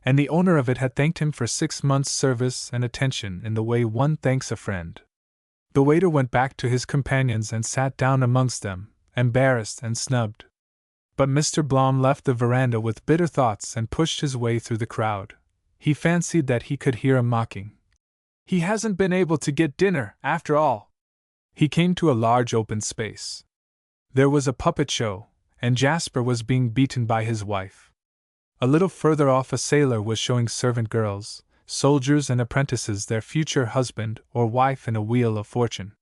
and the owner of it had thanked him for 6 months' service and attention in the way one thanks a friend. The waiter went back to his companions and sat down amongst them, embarrassed and snubbed. But Mr. Blom left the veranda with bitter thoughts and pushed his way through the crowd. He fancied that he could hear a mocking, "He hasn't been able to get dinner, after all!" He came to a large open space. There was a puppet show, and Jasper was being beaten by his wife. A little further off, a sailor was showing servant girls, soldiers, and apprentices their future husband or wife in a wheel of fortune.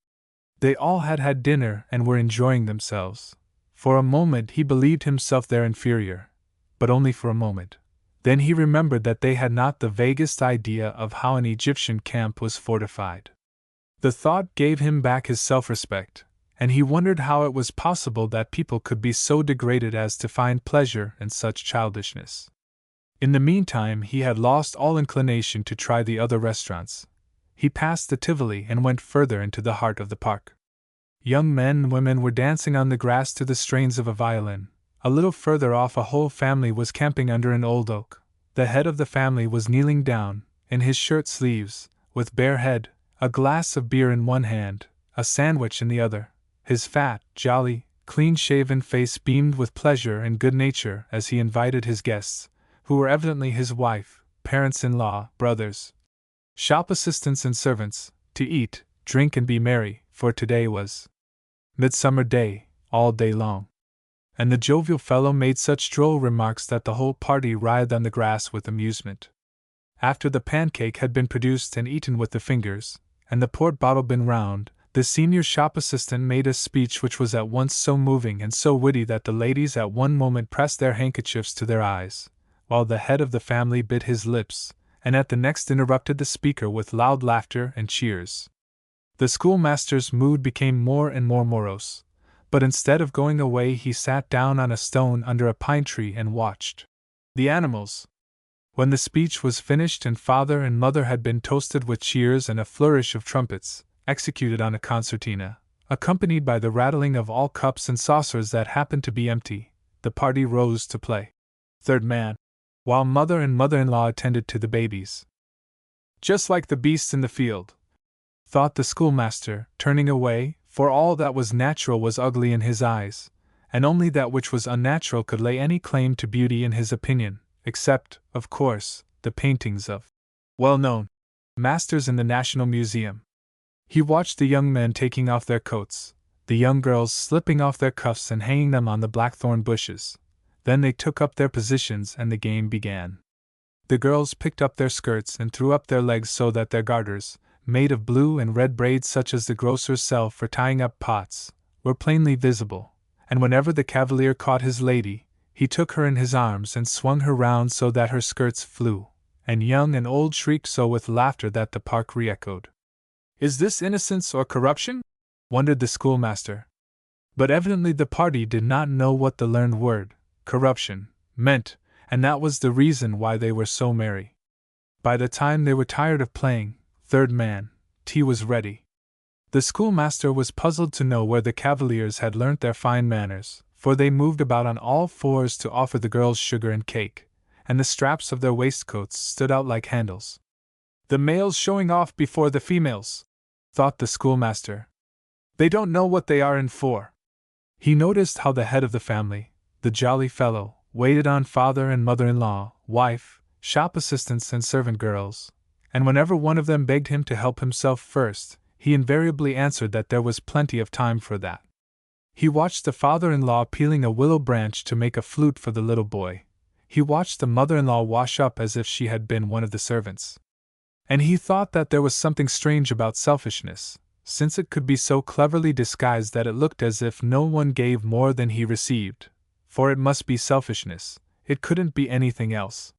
They all had had dinner and were enjoying themselves. For a moment he believed himself their inferior, but only for a moment. Then he remembered that they had not the vaguest idea of how an Egyptian camp was fortified. The thought gave him back his self-respect, and he wondered how it was possible that people could be so degraded as to find pleasure in such childishness. In the meantime, he had lost all inclination to try the other restaurants. He passed the Tivoli and went further into the heart of the park. Young men and women were dancing on the grass to the strains of a violin. A little further off, a whole family was camping under an old oak. The head of the family was kneeling down, in his shirt sleeves, with bare head, a glass of beer in one hand, a sandwich in the other. His fat, jolly, clean-shaven face beamed with pleasure and good nature as he invited his guests, who were evidently his wife, parents-in-law, brothers, shop assistants and servants, to eat, drink and be merry, for today was Midsummer Day, all day long. And the jovial fellow made such droll remarks that the whole party writhed on the grass with amusement. After the pancake had been produced and eaten with the fingers, and the port bottle been round, the senior shop assistant made a speech which was at once so moving and so witty that the ladies at one moment pressed their handkerchiefs to their eyes, while the head of the family bit his lips, and at the next interrupted the speaker with loud laughter and cheers. The schoolmaster's mood became more and more morose, but instead of going away he sat down on a stone under a pine tree and watched the animals. When the speech was finished and father and mother had been toasted with cheers and a flourish of trumpets, executed on a concertina, accompanied by the rattling of all cups and saucers that happened to be empty, the party rose to play third man, while mother and mother-in-law attended to the babies. Just like the beasts in the field, thought the schoolmaster, turning away, for all that was natural was ugly in his eyes, and only that which was unnatural could lay any claim to beauty in his opinion, except, of course, the paintings of well-known masters in the National Museum. He watched the young men taking off their coats, the young girls slipping off their cuffs and hanging them on the blackthorn bushes. Then they took up their positions and the game began. The girls picked up their skirts and threw up their legs so that their garters, made of blue and red braids such as the grocers sell for tying up pots, were plainly visible, and whenever the cavalier caught his lady, he took her in his arms and swung her round so that her skirts flew, and young and old shrieked so with laughter that the park re-echoed. "Is this innocence or corruption?" wondered the schoolmaster. But evidently the party did not know what the learned word, corruption, meant, and that was the reason why they were so merry. By the time they were tired of playing third man, tea was ready. The schoolmaster was puzzled to know where the cavaliers had learnt their fine manners, for they moved about on all fours to offer the girls sugar and cake, and the straps of their waistcoats stood out like handles. "The males showing off before the females," thought the schoolmaster. "They don't know what they are in for." He noticed how the head of the family, the jolly fellow, waited on father and mother-in-law, wife, shop assistants and servant girls, and whenever one of them begged him to help himself first, he invariably answered that there was plenty of time for that. He watched the father-in-law peeling a willow branch to make a flute for the little boy. He watched the mother-in-law wash up as if she had been one of the servants. And he thought that there was something strange about selfishness, since it could be so cleverly disguised that it looked as if no one gave more than he received. For it must be selfishness, it couldn't be anything else.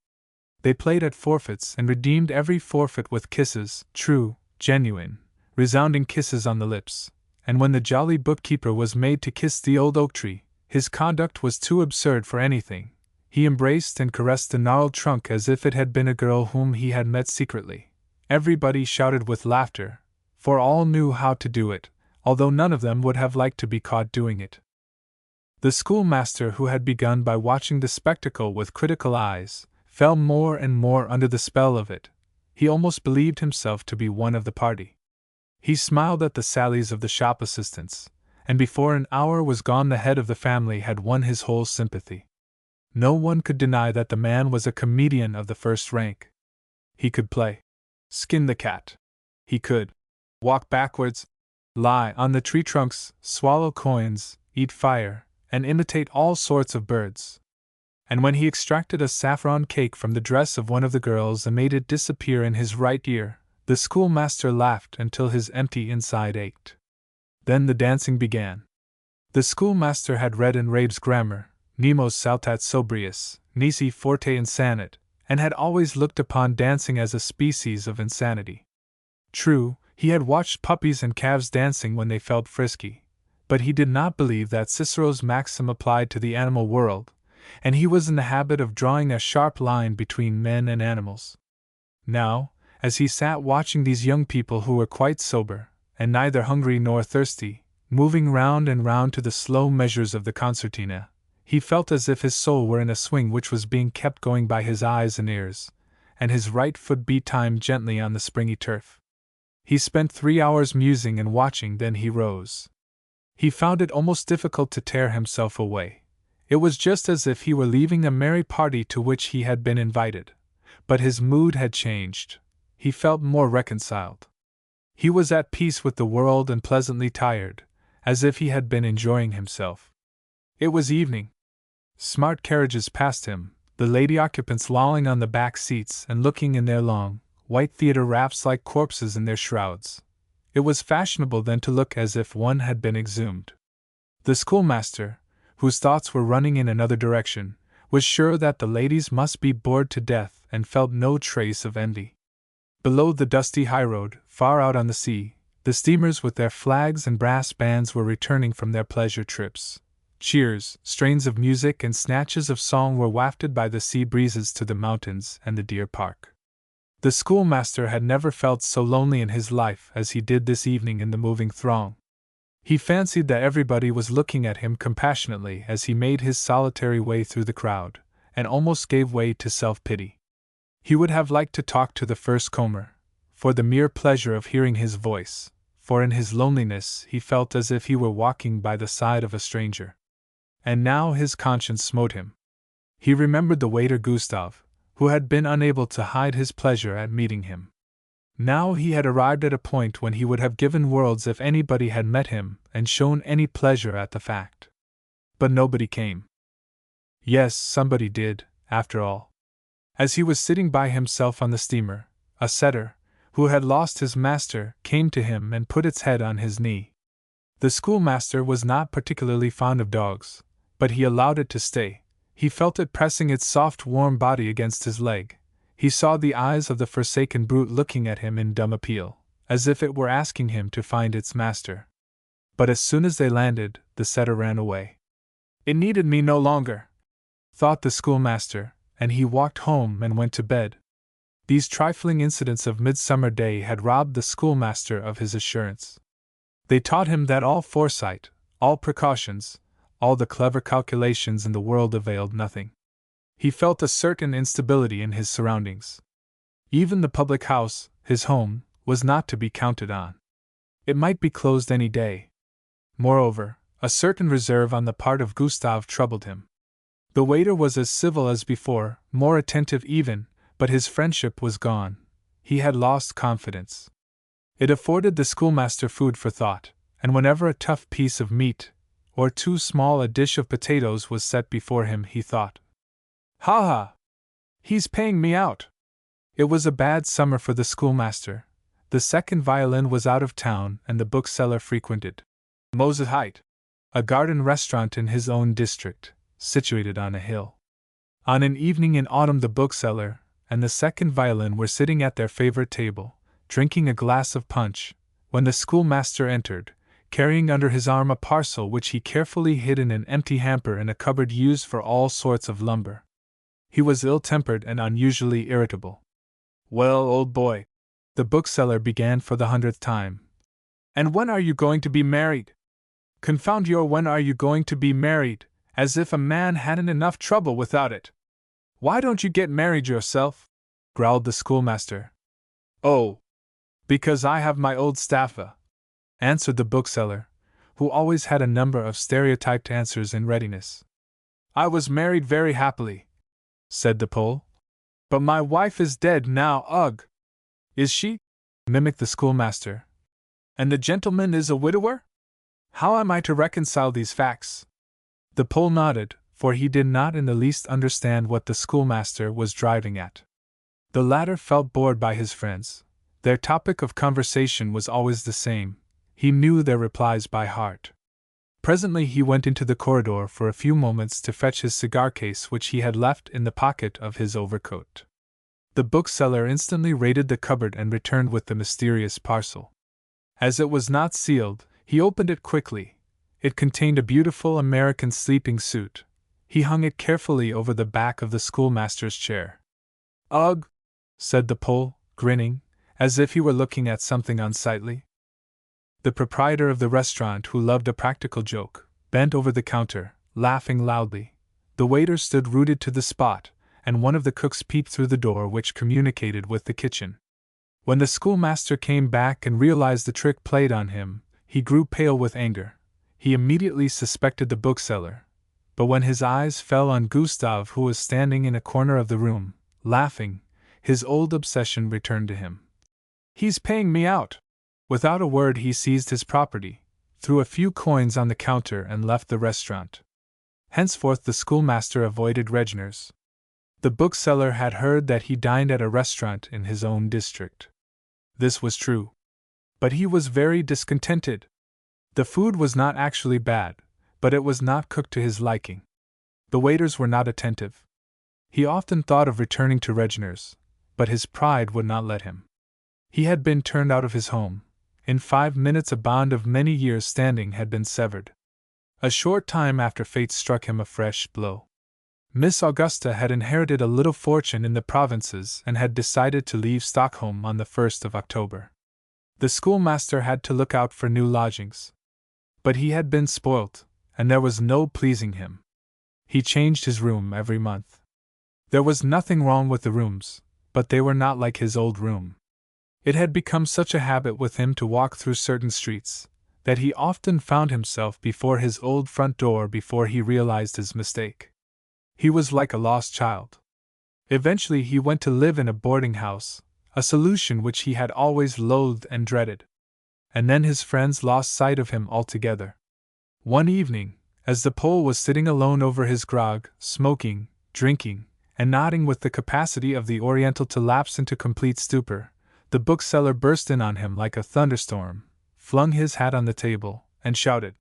They played at forfeits and redeemed every forfeit with kisses, true, genuine, resounding kisses on the lips, and when the jolly bookkeeper was made to kiss the old oak tree, his conduct was too absurd for anything. He embraced and caressed the gnarled trunk as if it had been a girl whom he had met secretly. Everybody shouted with laughter, for all knew how to do it, although none of them would have liked to be caught doing it. The schoolmaster, who had begun by watching the spectacle with critical eyes, fell more and more under the spell of it. He almost believed himself to be one of the party. He smiled at the sallies of the shop assistants, and before an hour was gone the head of the family had won his whole sympathy. No one could deny that the man was a comedian of the first rank. He could play skin the cat. He could walk backwards, lie on the tree trunks, swallow coins, eat fire, and imitate all sorts of birds. And when he extracted a saffron cake from the dress of one of the girls and made it disappear in his right ear, the schoolmaster laughed until his empty inside ached. Then the dancing began. The schoolmaster had read in Rabe's grammar, Nemos saltat sobrius, nisi forte insanit, and had always looked upon dancing as a species of insanity. True, he had watched puppies and calves dancing when they felt frisky, but he did not believe that Cicero's maxim applied to the animal world, and he was in the habit of drawing a sharp line between men and animals. Now, as he sat watching these young people who were quite sober, and neither hungry nor thirsty, moving round and round to the slow measures of the concertina, he felt as if his soul were in a swing which was being kept going by his eyes and ears, and his right foot beat time gently on the springy turf. He spent 3 hours musing and watching, then he rose. He found it almost difficult to tear himself away. It was just as if he were leaving a merry party to which he had been invited. But his mood had changed. He felt more reconciled. He was at peace with the world and pleasantly tired, as if he had been enjoying himself. It was evening. Smart carriages passed him, the lady occupants lolling on the back seats and looking in their long, white theatre wraps like corpses in their shrouds. It was fashionable then to look as if one had been exhumed. The schoolmaster, whose thoughts were running in another direction, was sure that the ladies must be bored to death and felt no trace of envy. Below the dusty highroad, far out on the sea, the steamers with their flags and brass bands were returning from their pleasure trips. Cheers, strains of music and snatches of song were wafted by the sea breezes to the mountains and the deer park. The schoolmaster had never felt so lonely in his life as he did this evening in the moving throng. He fancied that everybody was looking at him compassionately as he made his solitary way through the crowd, and almost gave way to self-pity. He would have liked to talk to the first comer, for the mere pleasure of hearing his voice, for in his loneliness he felt as if he were walking by the side of a stranger. And now his conscience smote him. He remembered the waiter Gustav, who had been unable to hide his pleasure at meeting him. Now he had arrived at a point when he would have given worlds if anybody had met him and shown any pleasure at the fact. But nobody came. Yes, somebody did, after all. As he was sitting by himself on the steamer, a setter, who had lost his master, came to him and put its head on his knee. The schoolmaster was not particularly fond of dogs, but he allowed it to stay. He felt it pressing its soft, warm body against his leg. He saw the eyes of the forsaken brute looking at him in dumb appeal, as if it were asking him to find its master. But as soon as they landed, the setter ran away. It needed me no longer, thought the schoolmaster, and he walked home and went to bed. These trifling incidents of Midsummer Day had robbed the schoolmaster of his assurance. They taught him that all foresight, all precautions, all the clever calculations in the world availed nothing. He felt a certain instability in his surroundings. Even the public house, his home, was not to be counted on. It might be closed any day. Moreover, a certain reserve on the part of Gustav troubled him. The waiter was as civil as before, more attentive even, but his friendship was gone. He had lost confidence. It afforded the schoolmaster food for thought, and whenever a tough piece of meat, or too small a dish of potatoes was set before him, he thought, "Ha ha! He's paying me out!" It was a bad summer for the schoolmaster. The second violin was out of town, and the bookseller frequented Moses Height, a garden restaurant in his own district, situated on a hill. On an evening in autumn, the bookseller and the second violin were sitting at their favorite table, drinking a glass of punch, when the schoolmaster entered, carrying under his arm a parcel which he carefully hid in an empty hamper in a cupboard used for all sorts of lumber. He was ill-tempered and unusually irritable. "Well, old boy," the bookseller began for the 100th time, "and when are you going to be married? Confound your when are you going to be married, as if a man hadn't enough trouble without it. Why don't you get married yourself?" growled the schoolmaster. "Oh, because I have my old Staffa," answered the bookseller, who always had a number of stereotyped answers in readiness. "I was married very happily," said the Pole. "But my wife is dead now." "Ugh! Is she?" mimicked the schoolmaster. "And the gentleman is a widower?" How am I to reconcile these facts? The Pole nodded, for he did not in the least understand what the schoolmaster was driving at. The latter felt bored by his friends. Their topic of conversation was always the same. He knew their replies by heart. Presently he went into the corridor for a few moments to fetch his cigar case, which he had left in the pocket of his overcoat. The bookseller instantly raided the cupboard and returned with the mysterious parcel. As it was not sealed, he opened it quickly. It contained a beautiful American sleeping suit. He hung it carefully over the back of the schoolmaster's chair. "Ugh!" said the Pole, grinning, as if he were looking at something unsightly. The proprietor of the restaurant, who loved a practical joke, bent over the counter, laughing loudly. The waiter stood rooted to the spot, and one of the cooks peeped through the door which communicated with the kitchen. When the schoolmaster came back and realized the trick played on him, he grew pale with anger. He immediately suspected the bookseller, but when his eyes fell on Gustav, who was standing in a corner of the room, laughing, his old obsession returned to him. "He's paying me out!" Without a word he seized his property, threw a few coins on the counter and left the restaurant. Henceforth the schoolmaster avoided Regners. The bookseller had heard that he dined at a restaurant in his own district. This was true. But he was very discontented. The food was not actually bad, but it was not cooked to his liking. The waiters were not attentive. He often thought of returning to Regners, but his pride would not let him. He had been turned out of his home. In 5 minutes a bond of many years' standing had been severed. A short time after fate struck him a fresh blow. Miss Augusta had inherited a little fortune in the provinces and had decided to leave Stockholm on the 1st of October. The schoolmaster had to look out for new lodgings. But he had been spoilt, and there was no pleasing him. He changed his room every month. There was nothing wrong with the rooms, but they were not like his old room. It had become such a habit with him to walk through certain streets, that he often found himself before his old front door before he realized his mistake. He was like a lost child. Eventually he went to live in a boarding house, a solution which he had always loathed and dreaded. And then his friends lost sight of him altogether. One evening, as the Pole was sitting alone over his grog, smoking, drinking, and nodding with the capacity of the Oriental to lapse into complete stupor, the bookseller burst in on him like a thunderstorm, flung his hat on the table, and shouted,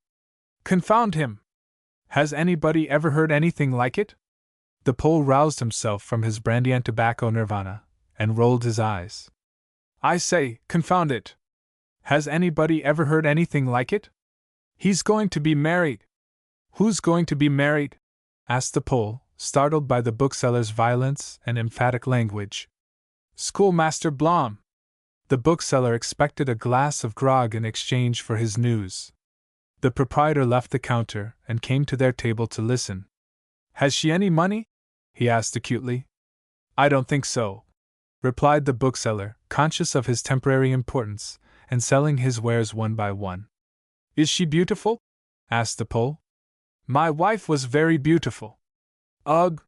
"Confound him! Has anybody ever heard anything like it?" The Pole roused himself from his brandy and tobacco nirvana, and rolled his eyes. "I say, confound it! Has anybody ever heard anything like it? He's going to be married!" "Who's going to be married?" asked the Pole, startled by the bookseller's violence and emphatic language. "Schoolmaster Blom." The bookseller expected a glass of grog in exchange for his news. The proprietor left the counter and came to their table to listen. "Has she any money?" he asked acutely. "I don't think so," replied the bookseller, conscious of his temporary importance, and selling his wares one by one. "Is she beautiful?" asked the Pole. "My wife was very beautiful." "Ugh!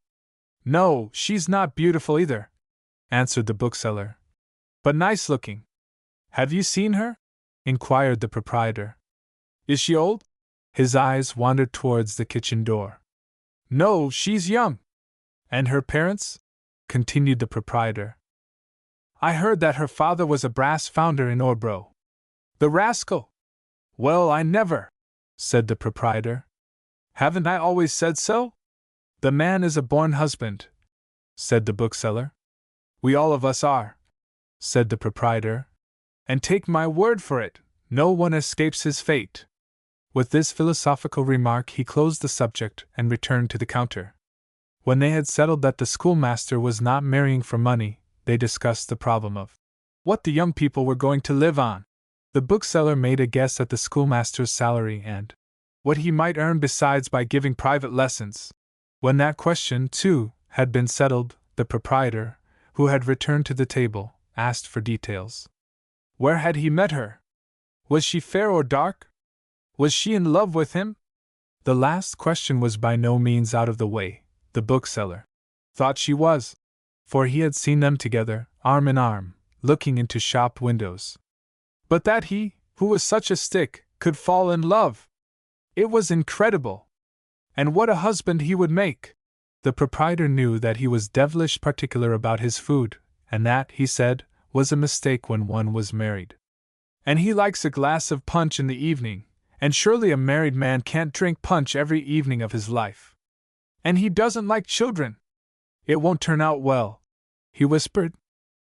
No, she's not beautiful either," answered the bookseller. "But nice looking." "Have you seen her?" inquired the proprietor. "Is she old?" His eyes wandered towards the kitchen door. "No, she's young." "And her parents?" continued the proprietor. "I heard that her father was a brass founder in Örebro." "The rascal!" "Well, I never!" said the proprietor. "Haven't I always said so?" "The man is a born husband," said the bookseller. "We all of us are," said the proprietor. "And take my word for it, no one escapes his fate." With this philosophical remark he closed the subject and returned to the counter. When they had settled that the schoolmaster was not marrying for money, they discussed the problem of what the young people were going to live on. The bookseller made a guess at the schoolmaster's salary and what he might earn besides by giving private lessons. When that question, too, had been settled, the proprietor, who had returned to the table, asked for details. Where had he met her? Was she fair or dark? Was she in love with him? The last question was by no means out of the way. The bookseller thought she was, for he had seen them together, arm in arm, looking into shop windows. But that he, who was such a stick, could fall in love, It was incredible! And what a husband he would make! The proprietor knew that he was devilish particular about his food, and that, he said, was a mistake when one was married. And he likes a glass of punch in the evening, and surely a married man can't drink punch every evening of his life. And he doesn't like children. It won't turn out well, he whispered.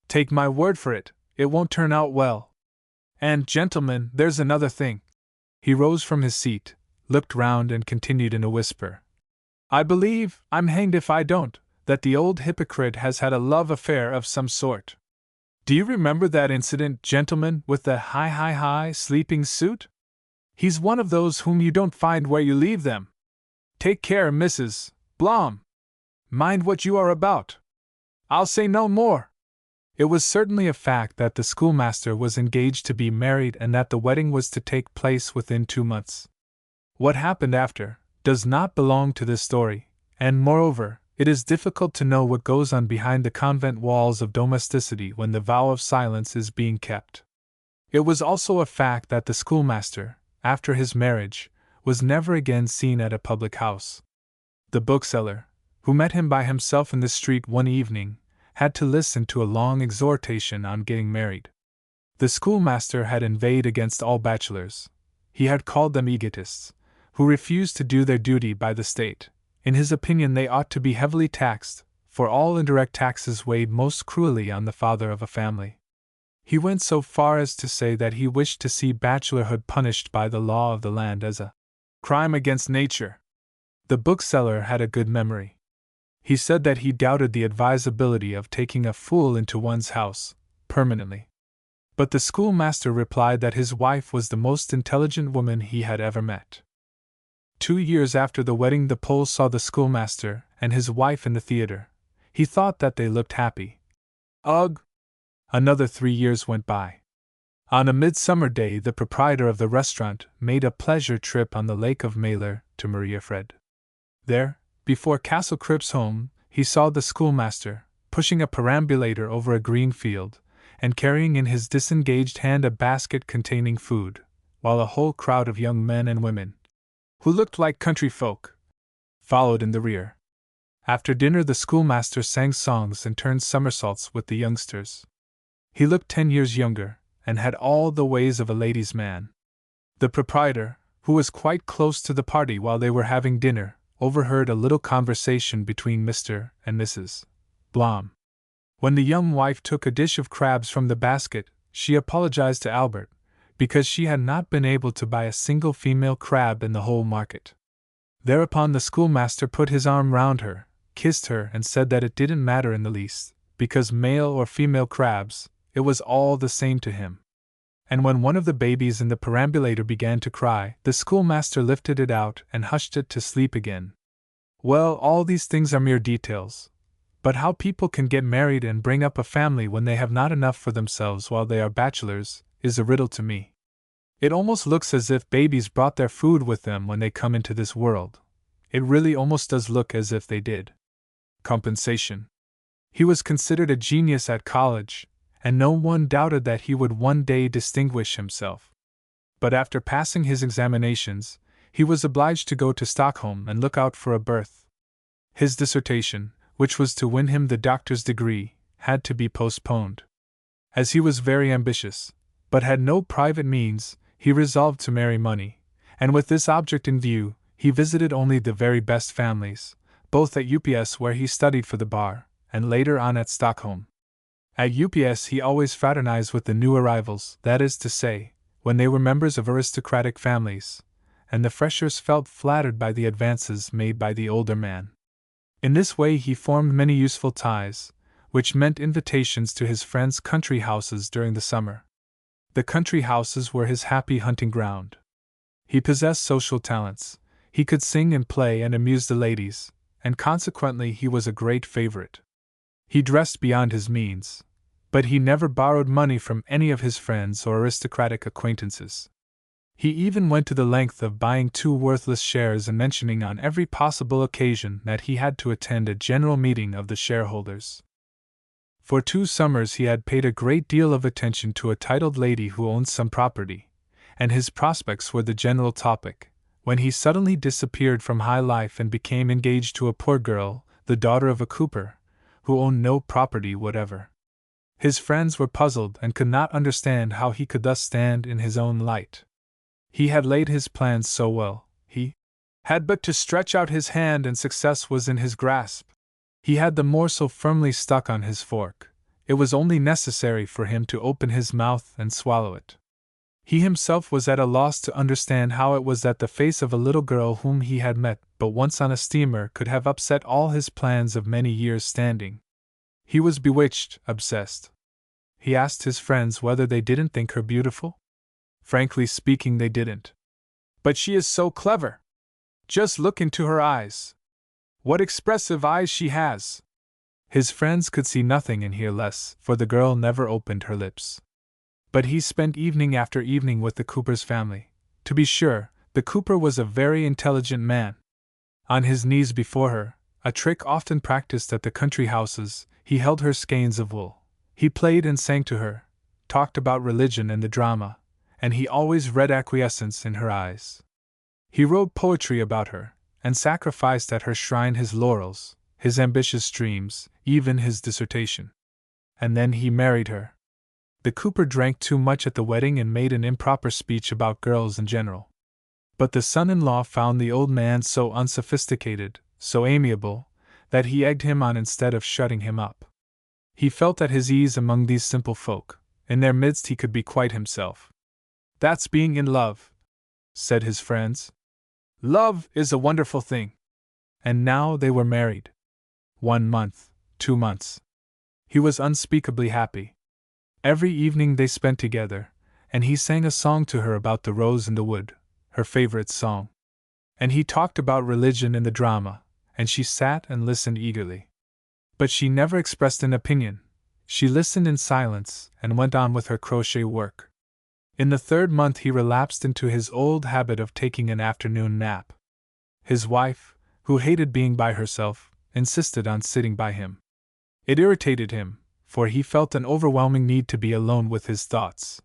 Take my word for it, it won't turn out well. And, gentlemen, there's another thing. He rose from his seat, looked round, and continued in a whisper. I believe, I'm hanged if I don't, that the old hypocrite has had a love affair of some sort. Do you remember that incident, gentlemen, with the high sleeping suit? He's one of those whom you don't find where you leave them. Take care, Mrs. Blom. Mind what you are about. I'll say no more. It was certainly a fact that the schoolmaster was engaged to be married and that the wedding was to take place within 2 months. What happened after does not belong to this story, and moreover, it is difficult to know what goes on behind the convent walls of domesticity when the vow of silence is being kept. It was also a fact that the schoolmaster, after his marriage, was never again seen at a public house. The bookseller, who met him by himself in the street one evening, had to listen to a long exhortation on getting married. The schoolmaster had inveighed against all bachelors. He had called them egotists, who refused to do their duty by the state. In his opinion, they ought to be heavily taxed, for all indirect taxes weighed most cruelly on the father of a family. He went so far as to say that he wished to see bachelorhood punished by the law of the land as a crime against nature. The bookseller had a good memory. He said that he doubted the advisability of taking a fool into one's house, permanently. But the schoolmaster replied that his wife was the most intelligent woman he had ever met. 2 years after the wedding, the Pole saw the schoolmaster and his wife in the theater. He thought that they looked happy. Ugh! Another 3 years went by. On a midsummer day, the proprietor of the restaurant made a pleasure trip on the Lake of Malur to Mariafred. There, before Castle Cripp's home, he saw the schoolmaster, pushing a perambulator over a green field, and carrying in his disengaged hand a basket containing food, while a whole crowd of young men and women, who looked like country folk, followed in the rear. After dinner, the schoolmaster sang songs and turned somersaults with the youngsters. He looked 10 years younger, and had all the ways of a ladies' man. The proprietor, who was quite close to the party while they were having dinner, overheard a little conversation between Mr. and Mrs. Blom. When the young wife took a dish of crabs from the basket, she apologized to Albert, because she had not been able to buy a single female crab in the whole market. Thereupon the schoolmaster put his arm round her, kissed her, and said that it didn't matter in the least, because male or female crabs, it was all the same to him. And when one of the babies in the perambulator began to cry, the schoolmaster lifted it out and hushed it to sleep again. Well, all these things are mere details. But how people can get married and bring up a family when they have not enough for themselves while they are bachelors, is a riddle to me. It almost looks as if babies brought their food with them when they come into this world. It really almost does look as if they did. Compensation. He was considered a genius at college, and no one doubted that he would one day distinguish himself. But after passing his examinations, he was obliged to go to Stockholm and look out for a berth. His dissertation, which was to win him the doctor's degree, had to be postponed. As he was very ambitious, but had no private means, he resolved to marry money, and with this object in view, he visited only the very best families, both at UPS, where he studied for the bar, and later on at Stockholm. At UPS he always fraternized with the new arrivals, that is to say, when they were members of aristocratic families, and the freshers felt flattered by the advances made by the older man. In this way he formed many useful ties, which meant invitations to his friends' country houses during the summer. The country houses were his happy hunting ground. He possessed social talents, he could sing and play and amuse the ladies, and consequently he was a great favorite. He dressed beyond his means, but he never borrowed money from any of his friends or aristocratic acquaintances. He even went to the length of buying 2 worthless shares and mentioning on every possible occasion that he had to attend a general meeting of the shareholders. For 2 summers he had paid a great deal of attention to a titled lady who owned some property, and his prospects were the general topic, when he suddenly disappeared from high life and became engaged to a poor girl, the daughter of a cooper, who owned no property whatever. His friends were puzzled and could not understand how he could thus stand in his own light. He had laid his plans so well, he had but to stretch out his hand and success was in his grasp. He had the morsel firmly stuck on his fork. It was only necessary for him to open his mouth and swallow it. He himself was at a loss to understand how it was that the face of a little girl whom he had met but once on a steamer could have upset all his plans of many years' standing. He was bewitched, obsessed. He asked his friends whether they didn't think her beautiful. Frankly speaking, they didn't. But she is so clever! Just look into her eyes. What expressive eyes she has! His friends could see nothing and hear less, for the girl never opened her lips. But he spent evening after evening with the cooper's family. To be sure, the cooper was a very intelligent man. On his knees before her, a trick often practiced at the country houses, he held her skeins of wool. He played and sang to her, talked about religion and the drama, and he always read acquiescence in her eyes. He wrote poetry about her, and sacrificed at her shrine his laurels, his ambitious dreams, even his dissertation. And then he married her. The cooper drank too much at the wedding and made an improper speech about girls in general. But the son-in-law found the old man so unsophisticated, so amiable, that he egged him on instead of shutting him up. He felt at his ease among these simple folk. In their midst he could be quite himself. "That's being in love," said his friends. "Love is a wonderful thing." And now they were married. 1 month, 2 months. He was unspeakably happy. Every evening they spent together, and he sang a song to her about the rose in the wood, her favorite song. And he talked about religion and the drama, and she sat and listened eagerly. But she never expressed an opinion. She listened in silence and went on with her crochet work. In the 3rd month he relapsed into his old habit of taking an afternoon nap. His wife, who hated being by herself, insisted on sitting by him. It irritated him, for he felt an overwhelming need to be alone with his thoughts.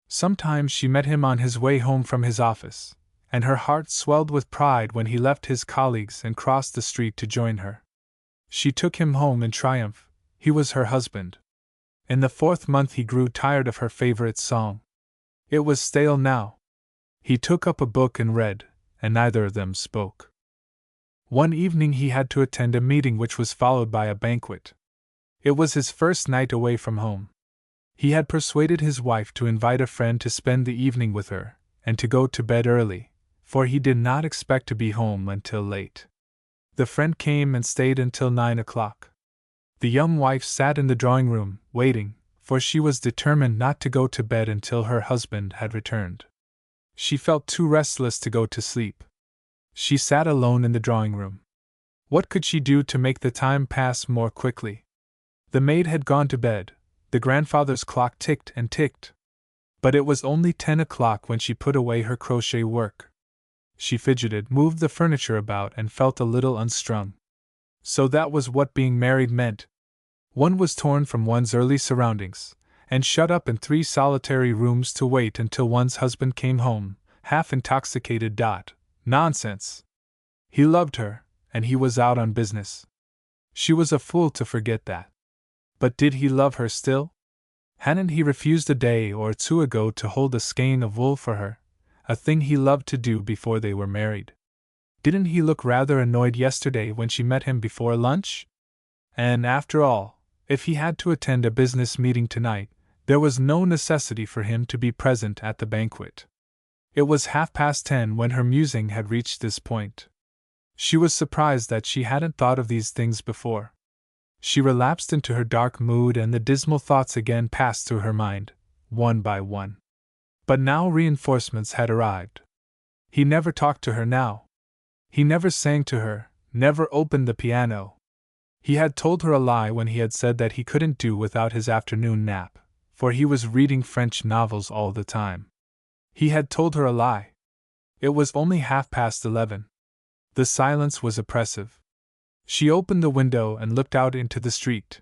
Sometimes she met him on his way home from his office, and her heart swelled with pride when he left his colleagues and crossed the street to join her. She took him home in triumph. He was her husband. In the 4th month he grew tired of her favorite song. It was stale now. He took up a book and read, and neither of them spoke. One evening he had to attend a meeting which was followed by a banquet. It was his first night away from home. He had persuaded his wife to invite a friend to spend the evening with her, and to go to bed early, for he did not expect to be home until late. The friend came and stayed until 9 o'clock. The young wife sat in the drawing room, waiting, for she was determined not to go to bed until her husband had returned. She felt too restless to go to sleep. She sat alone in the drawing room. What could she do to make the time pass more quickly? The maid had gone to bed, the grandfather's clock ticked and ticked. But it was only 10 o'clock when she put away her crochet work. She fidgeted, moved the furniture about, and felt a little unstrung. So that was what being married meant. One was torn from one's early surroundings, and shut up in 3 solitary rooms to wait until one's husband came home, half intoxicated. Nonsense! He loved her, and he was out on business. She was a fool to forget that. But did he love her still? Hadn't he refused a day or 2 ago to hold a skein of wool for her, a thing he loved to do before they were married? Didn't he look rather annoyed yesterday when she met him before lunch? And after all, if he had to attend a business meeting tonight, there was no necessity for him to be present at the banquet. It was 10:30 when her musing had reached this point. She was surprised that she hadn't thought of these things before. She relapsed into her dark mood and the dismal thoughts again passed through her mind, one by one. But now reinforcements had arrived. He never talked to her now. He never sang to her, never opened the piano. He had told her a lie when he had said that he couldn't do without his afternoon nap, for he was reading French novels all the time. He had told her a lie. It was only 11:30. The silence was oppressive. She opened the window and looked out into the street.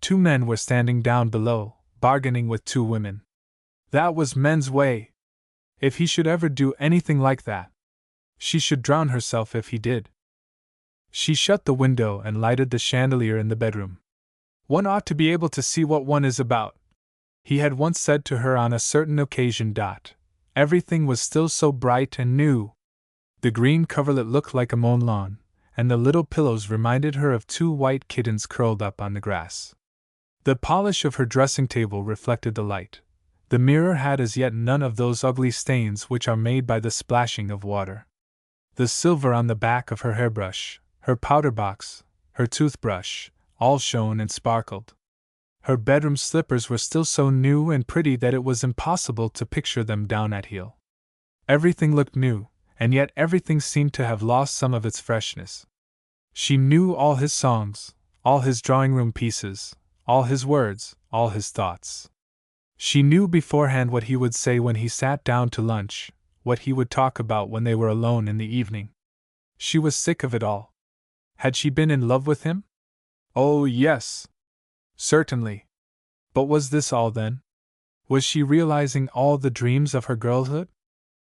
2 men were standing down below, bargaining with 2 women. That was men's way. If he should ever do anything like that. She should drown herself if he did. She shut the window and lighted the chandelier in the bedroom. One ought to be able to see what one is about, he had once said to her on a certain occasion. Everything was still so bright and new. The green coverlet looked like a mown lawn, and the little pillows reminded her of two white kittens curled up on the grass. The polish of her dressing table reflected the light. The mirror had as yet none of those ugly stains which are made by the splashing of water. The silver on the back of her hairbrush, her powder box, her toothbrush, all shone and sparkled. Her bedroom slippers were still so new and pretty that it was impossible to picture them down at heel. Everything looked new, and yet everything seemed to have lost some of its freshness. She knew all his songs, all his drawing-room pieces, all his words, all his thoughts. She knew beforehand what he would say when he sat down to lunch, what he would talk about when they were alone in the evening. She was sick of it all. Had she been in love with him? Oh, yes. Certainly. But was this all then? Was she realizing all the dreams of her girlhood?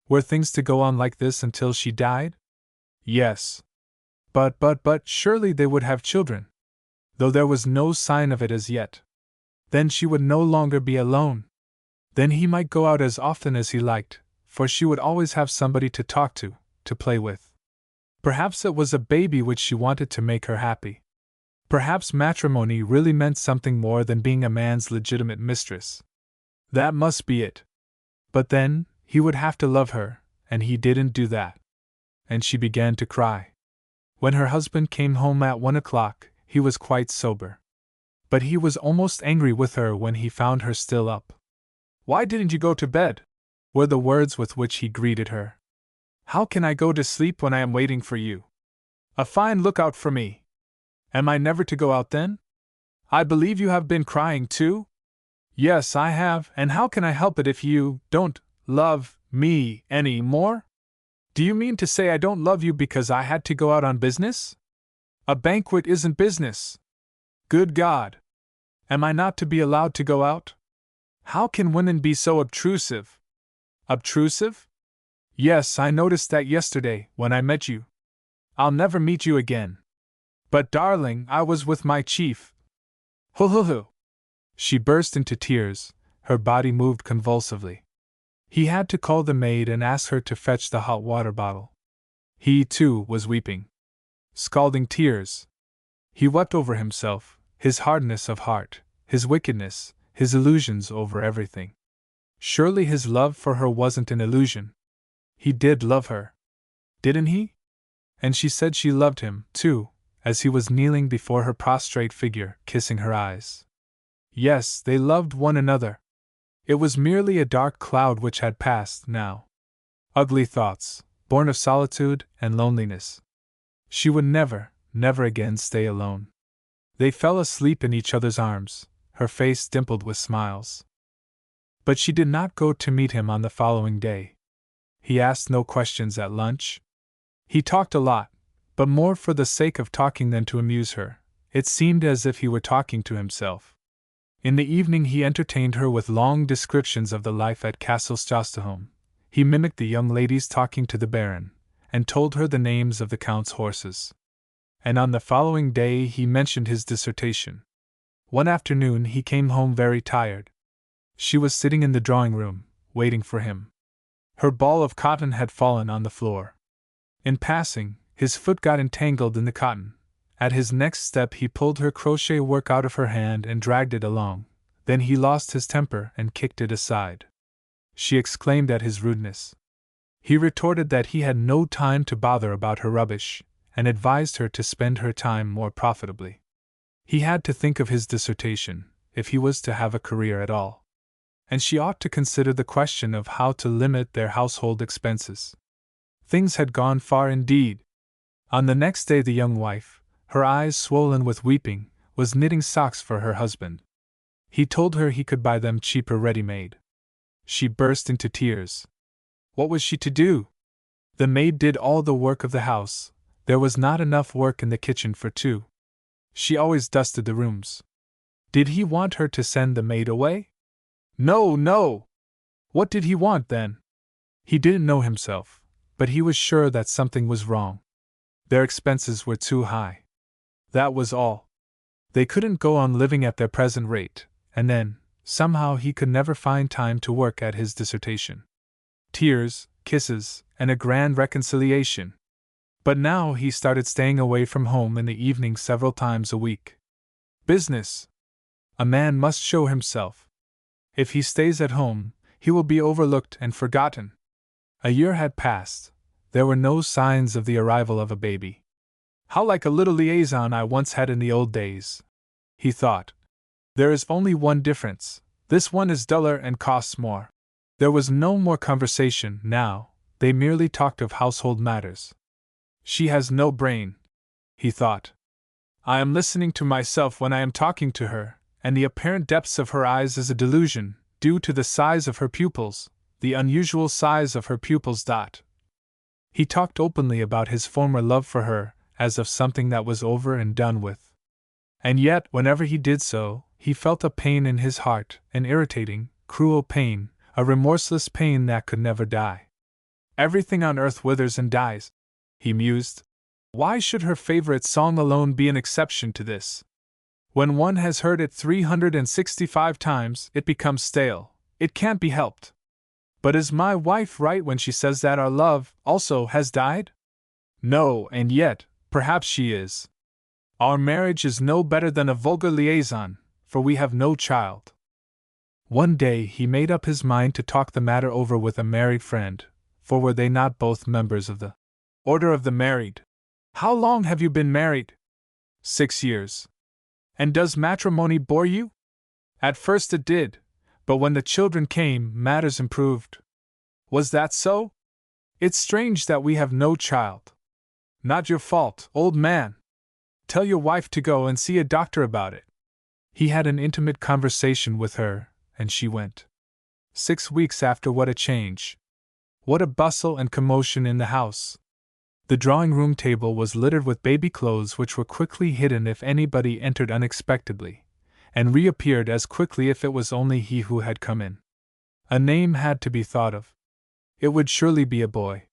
Were things to go on like this until she died? Yes. But surely they would have children. Though there was no sign of it as yet. Then she would no longer be alone. Then he might go out as often as he liked, for she would always have somebody to talk to play with. Perhaps it was a baby which she wanted to make her happy. Perhaps matrimony really meant something more than being a man's legitimate mistress. That must be it. But then, he would have to love her, and he didn't do that. And she began to cry. When her husband came home at 1 o'clock, he was quite sober. But he was almost angry with her when he found her still up. "Why didn't you go to bed?" were the words with which he greeted her. "How can I go to sleep when I am waiting for you? A fine lookout for me. Am I never to go out then? I believe you have been crying too?" "Yes, I have, and how can I help it if you don't love me any more?" "Do you mean to say I don't love you because I had to go out on business? A banquet isn't business. Good God! Am I not to be allowed to go out? How can women be so obtrusive?" "Obtrusive? Yes, I noticed that yesterday, when I met you. I'll never meet you again. But darling, I was with my chief. Hoo. She burst into tears, her body moved convulsively. He had to call the maid and ask her to fetch the hot water bottle. He, too, was weeping. Scalding tears. He wept over himself, his hardness of heart, his wickedness, his illusions over everything. Surely his love for her wasn't an illusion. He did love her. Didn't he? And she said she loved him, too, as he was kneeling before her prostrate figure, kissing her eyes. Yes, they loved one another. It was merely a dark cloud which had passed now. Ugly thoughts, born of solitude and loneliness. She would never again stay alone. They fell asleep in each other's arms, her face dimpled with smiles. But she did not go to meet him on the following day. He asked no questions at lunch. He talked a lot, but more for the sake of talking than to amuse her. It seemed as if he were talking to himself. In the evening he entertained her with long descriptions of the life at Castle Stockholm. He mimicked the young ladies talking to the Baron, and told her the names of the Count's horses. And on the following day he mentioned his dissertation. One afternoon he came home very tired. She was sitting in the drawing-room, waiting for him. Her ball of cotton had fallen on the floor. In passing, his foot got entangled in the cotton. At his next step he pulled her crochet work out of her hand and dragged it along. Then he lost his temper and kicked it aside. She exclaimed at his rudeness. He retorted that he had no time to bother about her rubbish, and advised her to spend her time more profitably. He had to think of his dissertation, if he was to have a career at all. And she ought to consider the question of how to limit their household expenses. Things had gone far indeed. On the next day the young wife, her eyes swollen with weeping, was knitting socks for her husband. He told her he could buy them cheaper ready-made. She burst into tears. What was she to do? The maid did all the work of the house. There was not enough work in the kitchen for two. She always dusted the rooms. Did he want her to send the maid away? No. What did he want then? He didn't know himself, but he was sure that something was wrong. Their expenses were too high. That was all. They couldn't go on living at their present rate, and then, somehow he could never find time to work at his dissertation. Tears, kisses, and a grand reconciliation. But now he started staying away from home in the evening several times a week. Business. A man must show himself. If he stays at home, he will be overlooked and forgotten. A year had passed. There were no signs of the arrival of a baby. How like a little liaison I once had in the old days, he thought. There is only one difference. This one is duller and costs more. There was no more conversation now, they merely talked of household matters. She has no brain, he thought. I am listening to myself when I am talking to her, and the apparent depths of her eyes is a delusion, due to the size of her pupils, the unusual size of her pupils. He talked openly about his former love for her, as of something that was over and done with. And yet, whenever he did so, he felt a pain in his heart, an irritating, cruel pain, a remorseless pain that could never die. Everything on earth withers and dies, he mused. Why should her favorite song alone be an exception to this? When one has heard it 365 times, it becomes stale. It can't be helped. But is my wife right when she says that our love, also, has died? No, and yet, perhaps she is. Our marriage is no better than a vulgar liaison, for we have no child. One day he made up his mind to talk the matter over with a married friend, for were they not both members of the Order of the Married? How long have you been married? 6 years. And does matrimony bore you? At first it did, but when the children came, matters improved. Was that so? It's strange that we have no child. Not your fault, old man. Tell your wife to go and see a doctor about it. He had an intimate conversation with her, and she went. 6 weeks after, what a change! What a bustle and commotion in the house! The drawing-room table was littered with baby clothes which were quickly hidden if anybody entered unexpectedly, and reappeared as quickly if it was only he who had come in. A name had to be thought of. It would surely be a boy.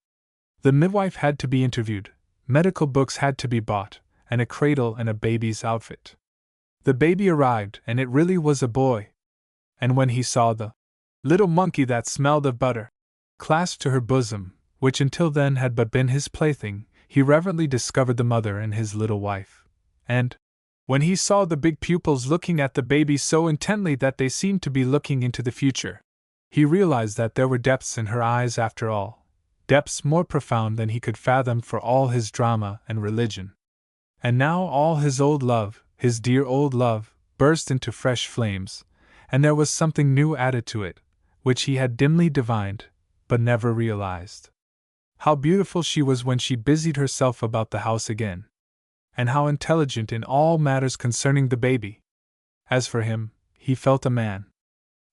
The midwife had to be interviewed, medical books had to be bought, and a cradle and a baby's outfit. The baby arrived, and it really was a boy. And when he saw the little monkey that smelled of butter clasped to her bosom, which until then had but been his plaything, he reverently discovered the mother and his little wife. And when he saw the big pupils looking at the baby so intently that they seemed to be looking into the future, he realized that there were depths in her eyes after all, depths more profound than he could fathom for all his drama and religion. And now all his old love, his dear old love, burst into fresh flames, and there was something new added to it, which he had dimly divined, but never realized. How beautiful she was when she busied herself about the house again, and how intelligent in all matters concerning the baby. As for him, he felt a man.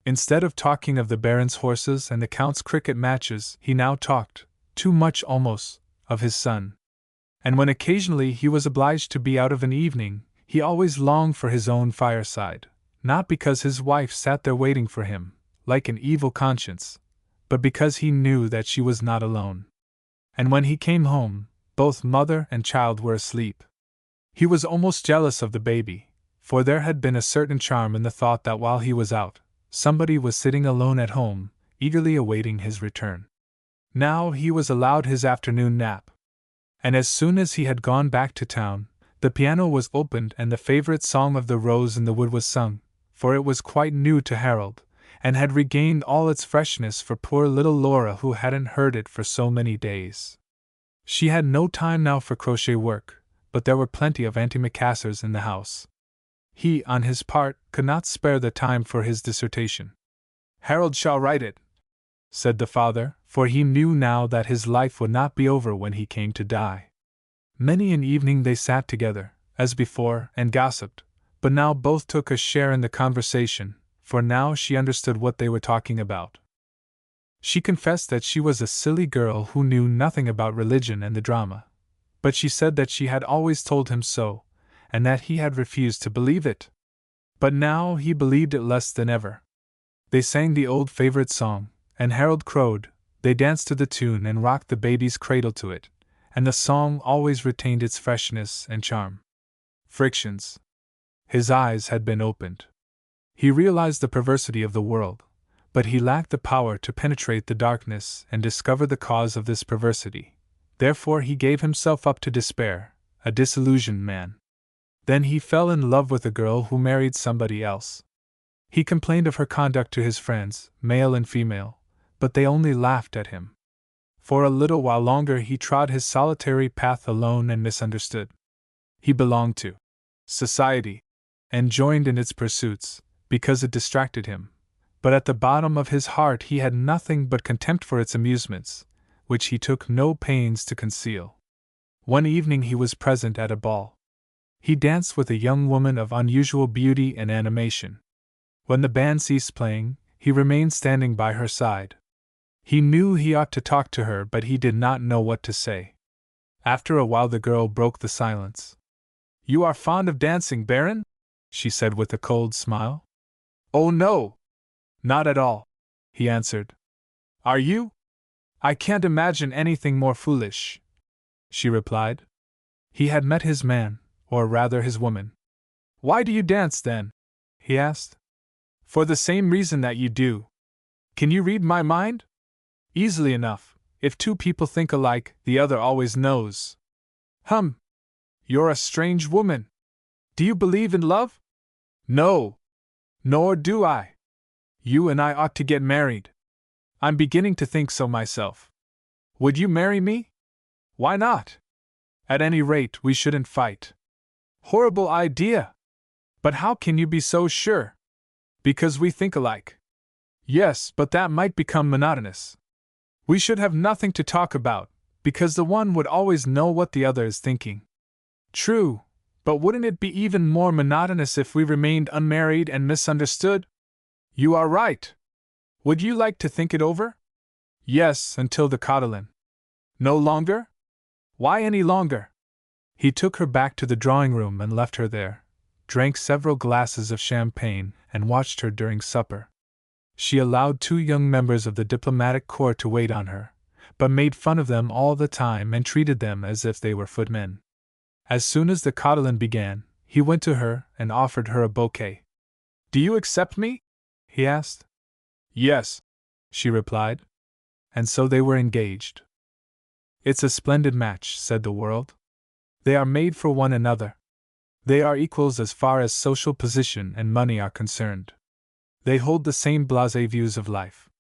Instead of talking of the Baron's horses and the Count's cricket matches, he now talked, too much almost, of his son. And when occasionally he was obliged to be out of an evening, he always longed for his own fireside, not because his wife sat there waiting for him, like an evil conscience, but because he knew that she was not alone. And when he came home, both mother and child were asleep. He was almost jealous of the baby, for there had been a certain charm in the thought that while he was out, somebody was sitting alone at home, eagerly awaiting his return. Now he was allowed his afternoon nap. And as soon as he had gone back to town, the piano was opened and the favorite song of the Rose in the Wood was sung, for it was quite new to Harold, and had regained all its freshness for poor little Laura who hadn't heard it for so many days. She had no time now for crochet work, but there were plenty of antimacassars in the house. He, on his part, could not spare the time for his dissertation. Harold shall write it, said the father, for he knew now that his life would not be over when he came to die. Many an evening they sat together, as before, and gossiped, but now both took a share in the conversation, for now she understood what they were talking about. She confessed that she was a silly girl who knew nothing about religion and the drama, but she said that she had always told him so, and that he had refused to believe it. But now he believed it less than ever. They sang the old favorite song, and Harold crowed, They danced to the tune and rocked the baby's cradle to it, and the song always retained its freshness and charm. Frictions. His eyes had been opened. He realized the perversity of the world, but he lacked the power to penetrate the darkness and discover the cause of this perversity. Therefore he gave himself up to despair, a disillusioned man. Then he fell in love with a girl who married somebody else. He complained of her conduct to his friends, male and female, but they only laughed at him. For a little while longer he trod his solitary path alone and misunderstood. He belonged to society, and joined in its pursuits, because it distracted him, but at the bottom of his heart he had nothing but contempt for its amusements, which he took no pains to conceal. One evening he was present at a ball. He danced with a young woman of unusual beauty and animation. When the band ceased playing, he remained standing by her side. He knew he ought to talk to her, but he did not know what to say. After a while the girl broke the silence. "You are fond of dancing, Baron?" she said with a cold smile. "Oh no! Not at all," he answered. "Are you?" "I can't imagine anything more foolish," she replied. He had met his man, or rather his woman. "Why do you dance, then?" he asked. "For the same reason that you do. Can you read my mind?" "Easily enough. If two people think alike, the other always knows." "Hum! You're a strange woman. Do you believe in love?" "No. Nor do I. You and I ought to get married. I'm beginning to think so myself." "Would you marry me?" "Why not? At any rate, we shouldn't fight." "Horrible idea! But how can you be so sure?" "Because we think alike." "Yes, but that might become monotonous. We should have nothing to talk about, because the one would always know what the other is thinking." "True, but wouldn't it be even more monotonous if we remained unmarried and misunderstood?" "You are right. Would you like to think it over?" "Yes, until the cotillion." "No longer?" "Why any longer?" He took her back to the drawing-room and left her there, drank several glasses of champagne, and watched her during supper. She allowed 2 young members of the diplomatic corps to wait on her, but made fun of them all the time and treated them as if they were footmen. As soon as the cotillion began, he went to her and offered her a bouquet. "Do you accept me?" he asked. "Yes," she replied. And so they were engaged. "It's a splendid match," said the world. "They are made for one another. They are equals as far as social position and money are concerned. They hold the same blasé views of life."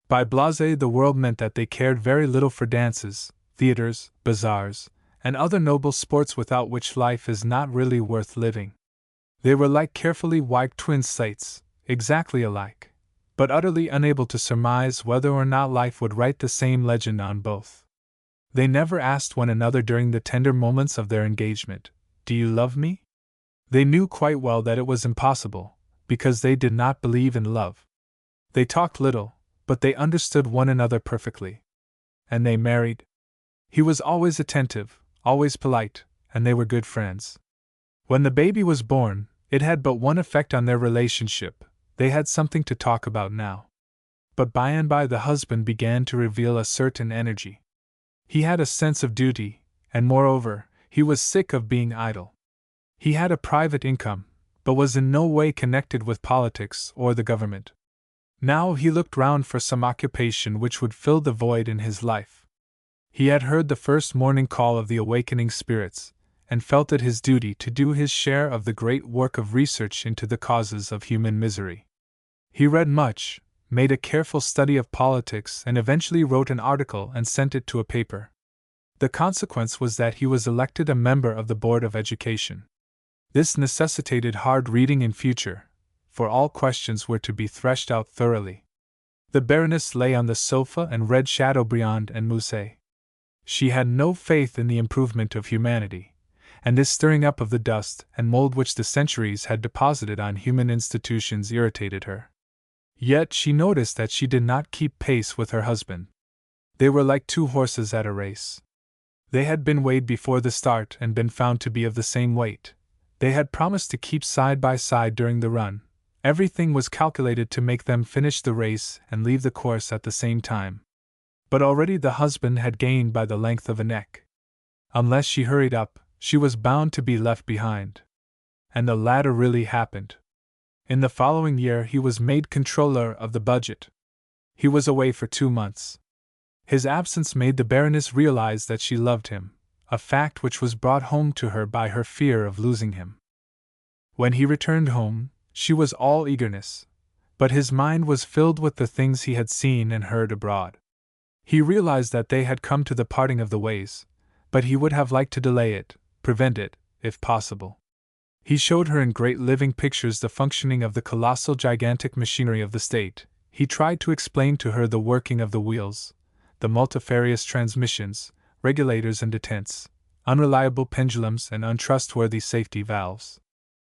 By blasé the world meant that they cared very little for dances, theaters, bazaars, and other noble sports without which life is not really worth living. They were like carefully wiped twin slates, exactly alike, but utterly unable to surmise whether or not life would write the same legend on both. They never asked one another during the tender moments of their engagement, "Do you love me?" They knew quite well that it was impossible, because they did not believe in love. They talked little, but they understood one another perfectly. And they married. He was always attentive, always polite, and they were good friends. When the baby was born, it had but one effect on their relationship: they had something to talk about now. But by and by the husband began to reveal a certain energy. He had a sense of duty, and moreover, he was sick of being idle. He had a private income, but was in no way connected with politics or the government. Now he looked round for some occupation which would fill the void in his life. He had heard the first morning call of the awakening spirits, and felt it his duty to do his share of the great work of research into the causes of human misery. He read much, made a careful study of politics, and eventually wrote an article and sent it to a paper. The consequence was that he was elected a member of the Board of Education. This necessitated hard reading in future, for all questions were to be threshed out thoroughly. The Baroness lay on the sofa and read Chateaubriand and Musset. She had no faith in the improvement of humanity, and this stirring up of the dust and mold which the centuries had deposited on human institutions irritated her. Yet she noticed that she did not keep pace with her husband. They were like 2 horses at a race. They had been weighed before the start and been found to be of the same weight. They had promised to keep side by side during the run. Everything was calculated to make them finish the race and leave the course at the same time. but already the husband had gained by the length of a neck. Unless she hurried up, she was bound to be left behind. And the latter really happened. In the following year he was made controller of the budget. He was away for 2 months. His absence made the Baroness realize that she loved him, a fact which was brought home to her by her fear of losing him. When he returned home, she was all eagerness, but his mind was filled with the things he had seen and heard abroad. He realized that they had come to the parting of the ways, but he would have liked to delay it, prevent it, if possible. He showed her in great living pictures the functioning of the colossal gigantic machinery of the state. He tried to explain to her the working of the wheels, the multifarious transmissions, regulators and detents, unreliable pendulums and untrustworthy safety valves.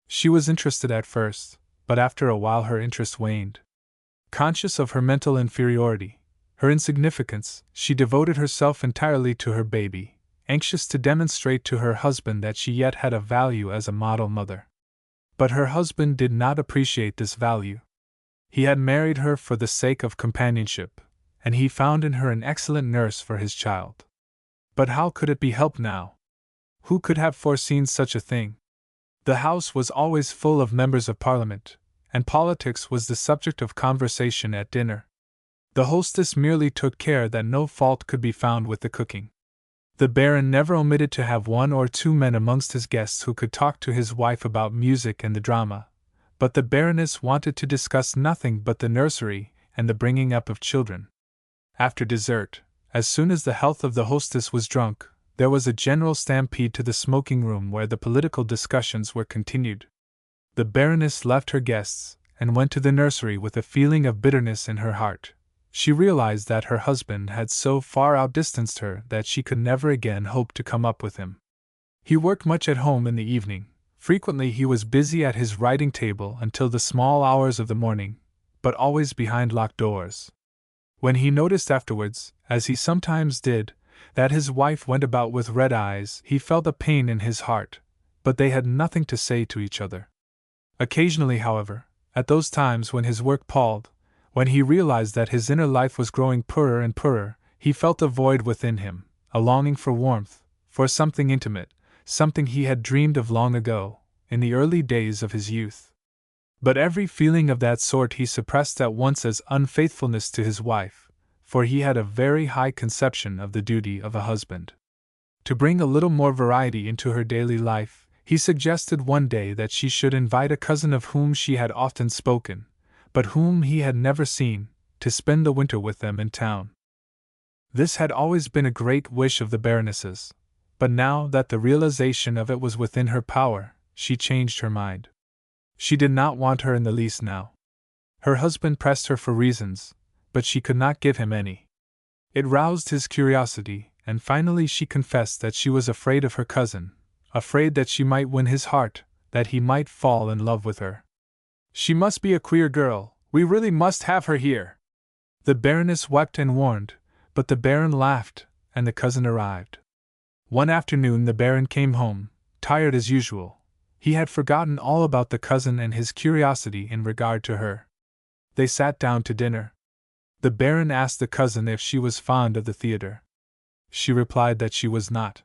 She was interested at first, but after a while her interest waned. Conscious of her mental inferiority, her insignificance, she devoted herself entirely to her baby, anxious to demonstrate to her husband that she yet had a value as a model mother. But her husband did not appreciate this value. He had married her for the sake of companionship, and he found in her an excellent nurse for his child. But how could it be helped now? Who could have foreseen such a thing? The house was always full of members of Parliament, and politics was the subject of conversation at dinner. The hostess merely took care that no fault could be found with the cooking. The Baron never omitted to have 1 or 2 men amongst his guests who could talk to his wife about music and the drama, but the Baroness wanted to discuss nothing but the nursery and the bringing up of children. After dessert, as soon as the health of the hostess was drunk, there was a general stampede to the smoking room where the political discussions were continued. The Baroness left her guests and went to the nursery with a feeling of bitterness in her heart. She realized that her husband had so far outdistanced her that she could never again hope to come up with him. He worked much at home in the evening. Frequently he was busy at his writing table until the small hours of the morning, but always behind locked doors. When he noticed afterwards, as he sometimes did, that his wife went about with red eyes, he felt a pain in his heart, but they had nothing to say to each other. Occasionally, however, at those times when his work palled, when he realized that his inner life was growing poorer and poorer, he felt a void within him, a longing for warmth, for something intimate, something he had dreamed of long ago, in the early days of his youth. But every feeling of that sort he suppressed at once as unfaithfulness to his wife, for he had a very high conception of the duty of a husband. To bring a little more variety into her daily life, he suggested one day that she should invite a cousin of whom she had often spoken, but whom he had never seen, to spend the winter with them in town. This had always been a great wish of the Baroness's, but now that the realization of it was within her power, she changed her mind. She did not want her in the least now. Her husband pressed her for reasons, but she could not give him any. It roused his curiosity, and finally she confessed that she was afraid of her cousin, afraid that she might win his heart, that he might fall in love with her. She must be a queer girl, we really must have her here. The Baroness wept and warned, but the Baron laughed, and the cousin arrived. One afternoon the Baron came home, tired as usual. He had forgotten all about the cousin and his curiosity in regard to her. They sat down to dinner. The Baron asked the cousin if she was fond of the theatre. She replied that she was not.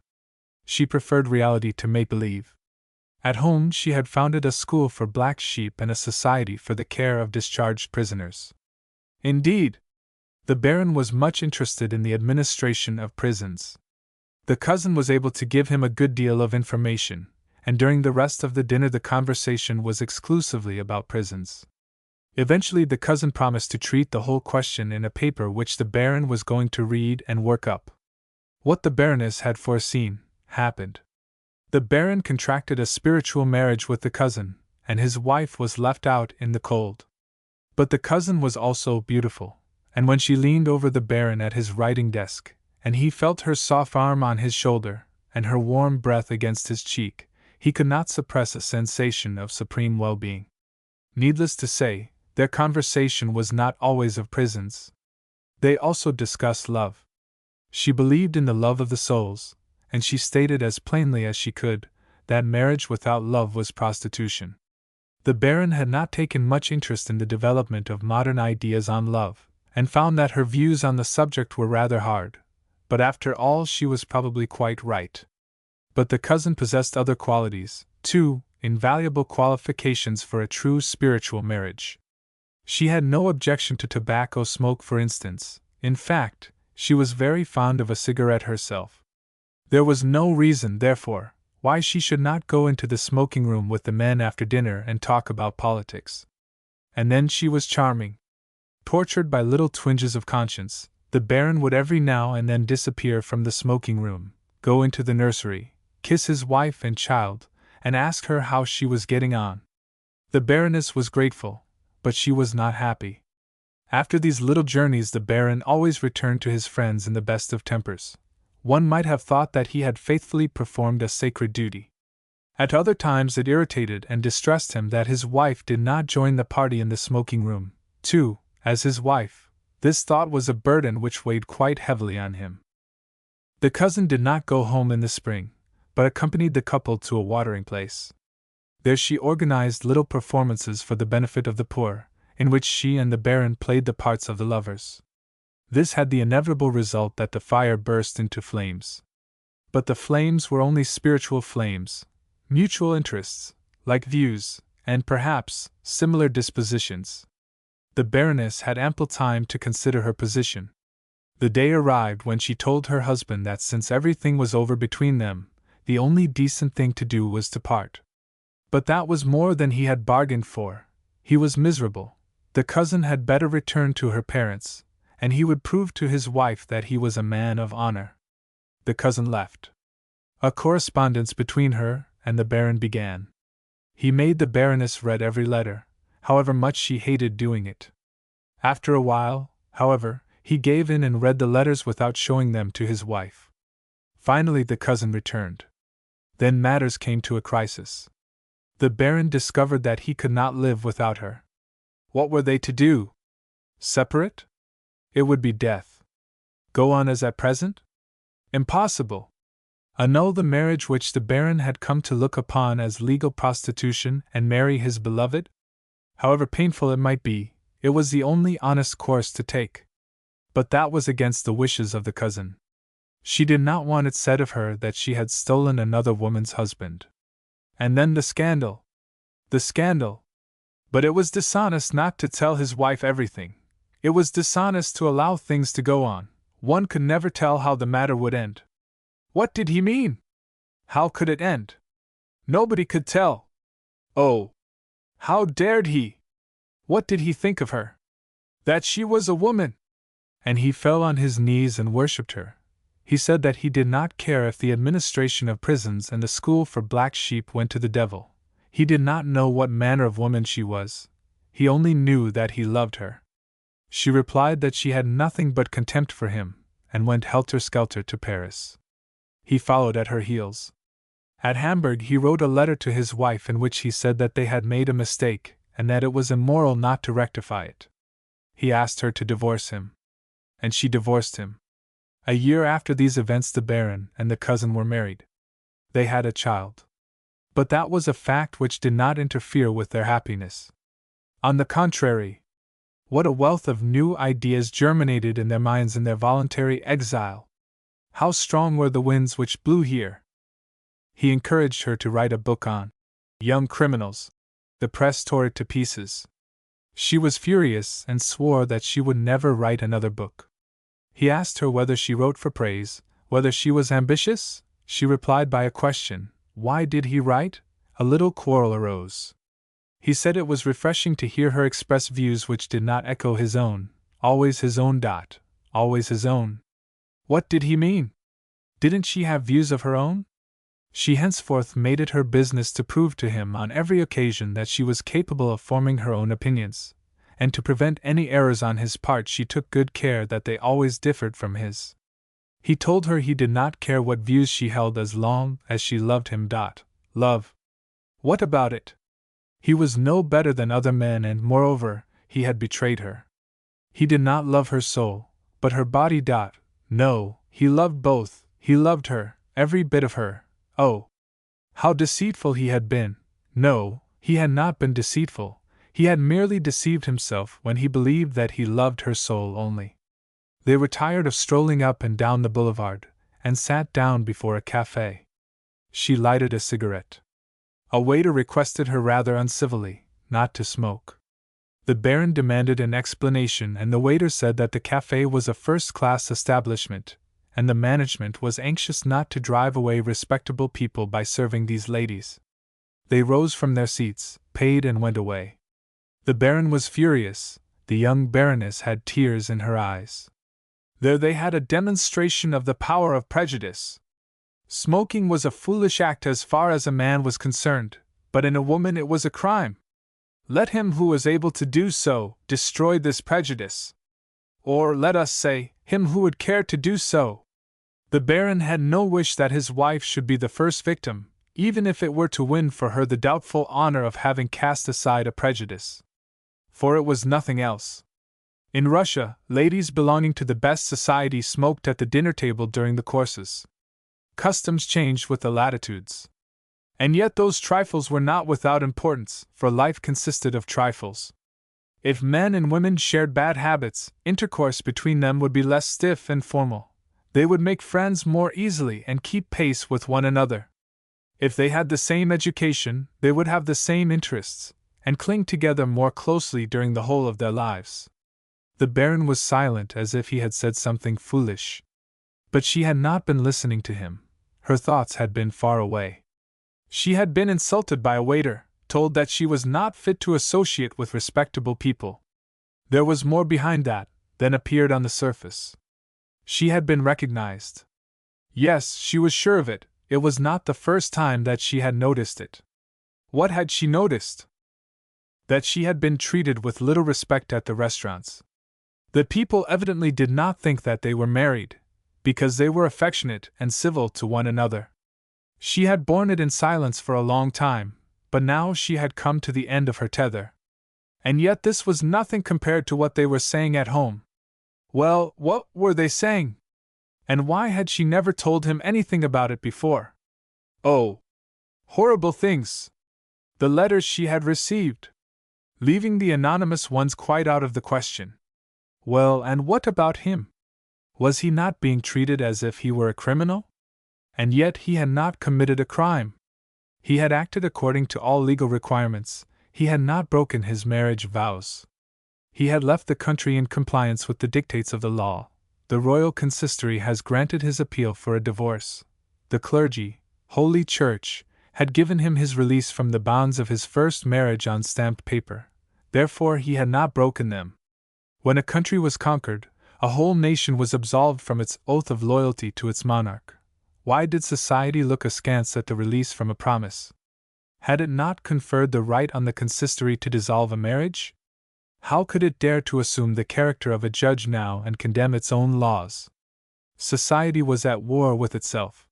She preferred reality to make-believe. At home she had founded a school for black sheep and a society for the care of discharged prisoners. Indeed, the Baron was much interested in the administration of prisons. The cousin was able to give him a good deal of information, and during the rest of the dinner the conversation was exclusively about prisons. Eventually the cousin promised to treat the whole question in a paper which the Baron was going to read and work up. What the Baroness had foreseen, happened. The Baron contracted a spiritual marriage with the cousin, and his wife was left out in the cold. But the cousin was also beautiful, and when she leaned over the Baron at his writing desk, and he felt her soft arm on his shoulder, and her warm breath against his cheek, he could not suppress a sensation of supreme well-being. Needless to say, their conversation was not always of prisons. They also discussed love. She believed in the love of the souls, and she stated as plainly as she could that marriage without love was prostitution. The Baron had not taken much interest in the development of modern ideas on love, and found that her views on the subject were rather hard, but after all she was probably quite right. But the cousin possessed other qualities, too, invaluable qualifications for a true spiritual marriage. She had no objection to tobacco smoke, for instance. In fact, she was very fond of a cigarette herself. There was no reason, therefore, why she should not go into the smoking room with the men after dinner and talk about politics. And then she was charming. Tortured by little twinges of conscience, the Baron would every now and then disappear from the smoking room, go into the nursery, kiss his wife and child, and ask her how she was getting on. The Baroness was grateful, but she was not happy. After these little journeys the Baron always returned to his friends in the best of tempers. One might have thought that he had faithfully performed a sacred duty. At other times it irritated and distressed him that his wife did not join the party in the smoking room, too. As his wife, this thought was a burden which weighed quite heavily on him. The cousin did not go home in the spring, but accompanied the couple to a watering place. There she organized little performances for the benefit of the poor, in which she and the Baron played the parts of the lovers. This had the inevitable result that the fire burst into flames. But the flames were only spiritual flames, mutual interests, like views, and perhaps similar dispositions. The Baroness had ample time to consider her position. The day arrived when she told her husband that since everything was over between them, the only decent thing to do was to part. But that was more than he had bargained for. He was miserable. The cousin had better return to her parents, and he would prove to his wife that he was a man of honor. The cousin left. A correspondence between her and the Baron began. He made the Baroness read every letter, however much she hated doing it. After a while, however, he gave in and read the letters without showing them to his wife. Finally the cousin returned. Then matters came to a crisis. The Baron discovered that he could not live without her. What were they to do? Separate? It would be death. Go on as at present? Impossible. Annul the marriage which the Baron had come to look upon as legal prostitution and marry his beloved? However painful it might be, it was the only honest course to take. But that was against the wishes of the cousin. She did not want it said of her that she had stolen another woman's husband. And then the scandal. The scandal. But it was dishonest not to tell his wife everything. It was dishonest to allow things to go on. One could never tell how the matter would end. What did he mean? How could it end? Nobody could tell. Oh! How dared he? What did he think of her? That she was a woman! And he fell on his knees and worshipped her. He said that he did not care if the administration of prisons and the school for black sheep went to the devil. He did not know what manner of woman she was. He only knew that he loved her. She replied that she had nothing but contempt for him, and went helter-skelter to Paris. He followed at her heels. At Hamburg he wrote a letter to his wife in which he said that they had made a mistake, and that it was immoral not to rectify it. He asked her to divorce him. And she divorced him. A year after these events the Baron and the cousin were married. They had a child. But that was a fact which did not interfere with their happiness. On the contrary, what a wealth of new ideas germinated in their minds in their voluntary exile! How strong were the winds which blew here! He encouraged her to write a book on young criminals. The press tore it to pieces. She was furious and swore that she would never write another book. He asked her whether she wrote for praise, whether she was ambitious. She replied by a question. Why did he write? A little quarrel arose. He said it was refreshing to hear her express views which did not echo his own, always his own. Always his own. What did he mean? Didn't she have views of her own? She henceforth made it her business to prove to him on every occasion that she was capable of forming her own opinions, and to prevent any errors on his part she took good care that they always differed from his. He told her he did not care what views she held as long as she loved him. Love? What about it? He was no better than other men, and moreover, he had betrayed her. He did not love her soul, but her body. No, he loved both. He loved her, every bit of her. Oh! How deceitful he had been! No, he had not been deceitful. He had merely deceived himself when he believed that he loved her soul only. They were tired of strolling up and down the boulevard, and sat down before a cafe. She lighted a cigarette. A waiter requested her rather uncivilly not to smoke. The Baron demanded an explanation, and the waiter said that the cafe was a first-class establishment, and the management was anxious not to drive away respectable people by serving these ladies. They rose from their seats, paid, and went away. The Baron was furious. The young Baroness had tears in her eyes. There they had a demonstration of the power of prejudice. Smoking was a foolish act as far as a man was concerned, but in a woman it was a crime. Let him who was able to do so destroy this prejudice. Or, let us say, him who would care to do so. The Baron had no wish that his wife should be the first victim, even if it were to win for her the doubtful honor of having cast aside a prejudice. For it was nothing else. In Russia, ladies belonging to the best society smoked at the dinner table during the courses. Customs changed with the latitudes. And yet those trifles were not without importance, for life consisted of trifles. If men and women shared bad habits, intercourse between them would be less stiff and formal. They would make friends more easily and keep pace with one another. If they had the same education, they would have the same interests, and cling together more closely during the whole of their lives. The Baron was silent as if he had said something foolish. But she had not been listening to him. Her thoughts had been far away. She had been insulted by a waiter, told that she was not fit to associate with respectable people. There was more behind that than appeared on the surface. She had been recognized. Yes, she was sure of it. It was not the first time that she had noticed it. What had she noticed? That she had been treated with little respect at the restaurants. The people evidently did not think that they were married, because they were affectionate and civil to one another. She had borne it in silence for a long time, but now she had come to the end of her tether. And yet this was nothing compared to what they were saying at home. Well, what were they saying? And why had she never told him anything about it before? Oh, horrible things! The letters she had received, leaving the anonymous ones quite out of the question. Well, and what about him? Was he not being treated as if he were a criminal? And yet he had not committed a crime. He had acted according to all legal requirements. He had not broken his marriage vows. He had left the country in compliance with the dictates of the law. The royal consistory has granted his appeal for a divorce. The clergy, Holy Church, had given him his release from the bonds of his first marriage on stamped paper. Therefore he had not broken them. When a country was conquered, a whole nation was absolved from its oath of loyalty to its monarch. Why did society look askance at the release from a promise? Had it not conferred the right on the consistory to dissolve a marriage? How could it dare to assume the character of a judge now and condemn its own laws? Society was at war with itself.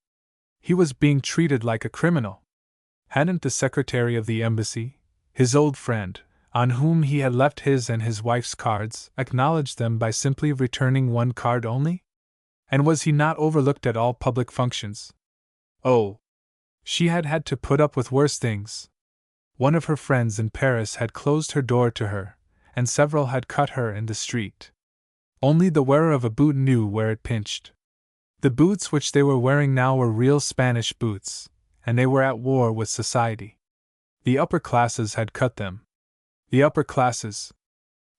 He was being treated like a criminal. Hadn't the secretary of the embassy, his old friend, on whom he had left his and his wife's cards, acknowledged them by simply returning one card only? And was he not overlooked at all public functions? Oh! She had had to put up with worse things. One of her friends in Paris had closed her door to her, and several had cut her in the street. Only the wearer of a boot knew where it pinched. The boots which they were wearing now were real Spanish boots, and they were at war with society. The upper classes had cut them. The upper classes.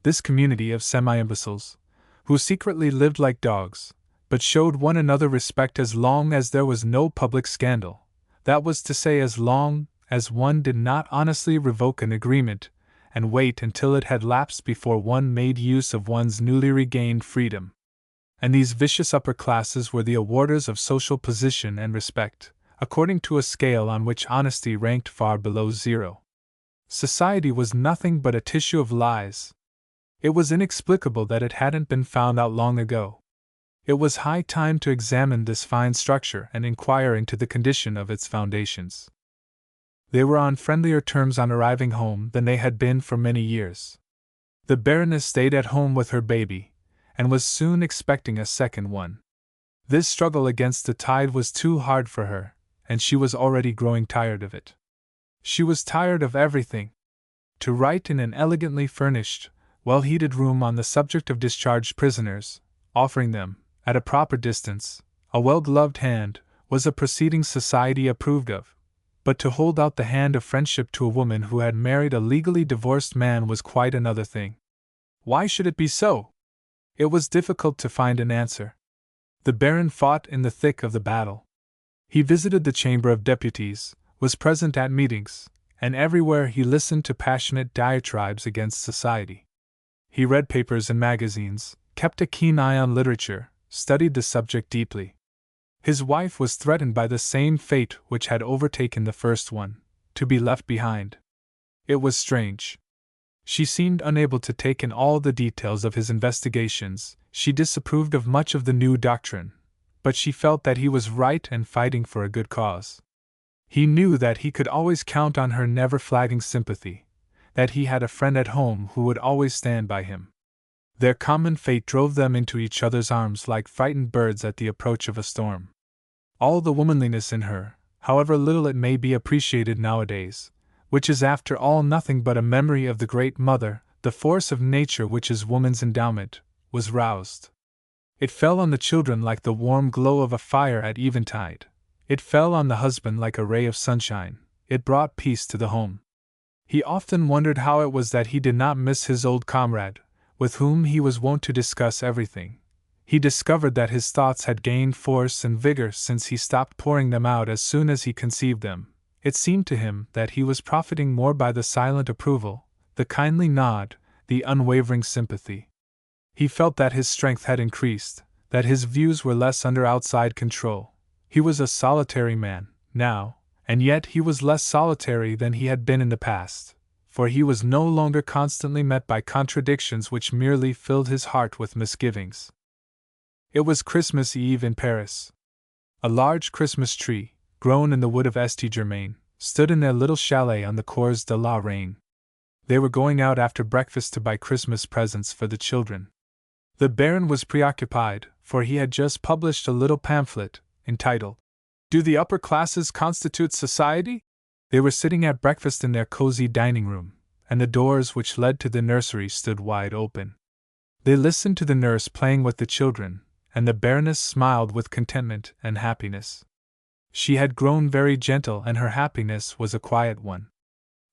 This community of semi-imbeciles, who secretly lived like dogs, but showed one another respect as long as there was no public scandal, that was to say as long as one did not honestly revoke an agreement, and wait until it had lapsed before one made use of one's newly regained freedom. And these vicious upper classes were the awarders of social position and respect, according to a scale on which honesty ranked far below zero. Society was nothing but a tissue of lies. It was inexplicable that it hadn't been found out long ago. It was high time to examine this fine structure and inquire into the condition of its foundations. They were on friendlier terms on arriving home than they had been for many years. The Baroness stayed at home with her baby, and was soon expecting a second one. This struggle against the tide was too hard for her, and she was already growing tired of it. She was tired of everything. to write in an elegantly furnished, well-heated room on the subject of discharged prisoners, offering them, at a proper distance, a well-gloved hand, was a proceeding society approved of. But to hold out the hand of friendship to a woman who had married a legally divorced man was quite another thing. Why should it be so? It was difficult to find an answer. The Baron fought in the thick of the battle. He visited the Chamber of Deputies, was present at meetings, and everywhere he listened to passionate diatribes against society. He read papers and magazines, kept a keen eye on literature, studied the subject deeply. His wife was threatened by the same fate which had overtaken the first one, to be left behind. It was strange. She seemed unable to take in all the details of his investigations, she disapproved of much of the new doctrine, but she felt that he was right and fighting for a good cause. He knew that he could always count on her never-flagging sympathy, that he had a friend at home who would always stand by him. Their common fate drove them into each other's arms like frightened birds at the approach of a storm. All the womanliness in her, however little it may be appreciated nowadays, which is after all nothing but a memory of the great mother, the force of nature which is woman's endowment, was roused. It fell on the children like the warm glow of a fire at eventide. It fell on the husband like a ray of sunshine. It brought peace to the home. He often wondered how it was that he did not miss his old comrade, with whom he was wont to discuss everything. He discovered that his thoughts had gained force and vigor since he stopped pouring them out as soon as he conceived them. It seemed to him that he was profiting more by the silent approval, the kindly nod, the unwavering sympathy. He felt that his strength had increased, that his views were less under outside control. He was a solitary man, now, and yet he was less solitary than he had been in the past, for he was no longer constantly met by contradictions which merely filled his heart with misgivings. It was Christmas Eve in Paris. A large Christmas tree, grown in the wood of St-Germain, stood in their little chalet on the Cours de la Reine. They were going out after breakfast to buy Christmas presents for the children. The Baron was preoccupied, for he had just published a little pamphlet, entitled, "Do the Upper Classes Constitute Society?" They were sitting at breakfast in their cozy dining room, and the doors which led to the nursery stood wide open. They listened to the nurse playing with the children, and the Baroness smiled with contentment and happiness. She had grown very gentle and her happiness was a quiet one.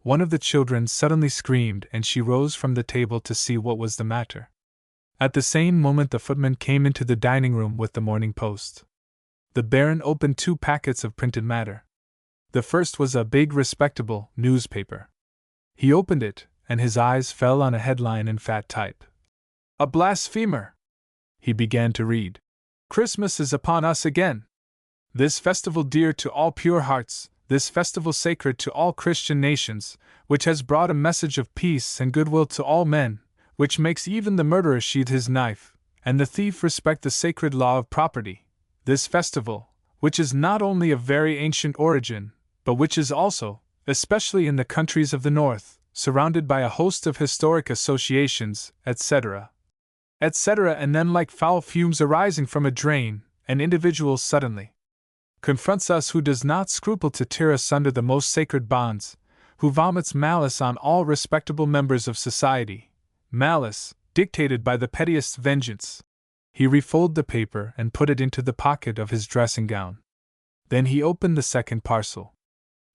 One of the children suddenly screamed and she rose from the table to see what was the matter. At the same moment the footman came into the dining room with the Morning Post. The Baron opened 2 packets of printed matter. The first was a big respectable newspaper. He opened it, and his eyes fell on a headline in fat type. "A blasphemer!" He began to read. "Christmas is upon us again. This festival dear to all pure hearts, this festival sacred to all Christian nations, which has brought a message of peace and goodwill to all men, which makes even the murderer sheathe his knife, and the thief respect the sacred law of property. This festival, which is not only of very ancient origin, but which is also, especially in the countries of the North, surrounded by a host of historic associations, etc., etc., and then like foul fumes arising from a drain, an individual suddenly confronts us who does not scruple to tear asunder the most sacred bonds, who vomits malice on all respectable members of society, malice, dictated by the pettiest vengeance." He refolded the paper and put it into the pocket of his dressing gown. Then he opened the second parcel.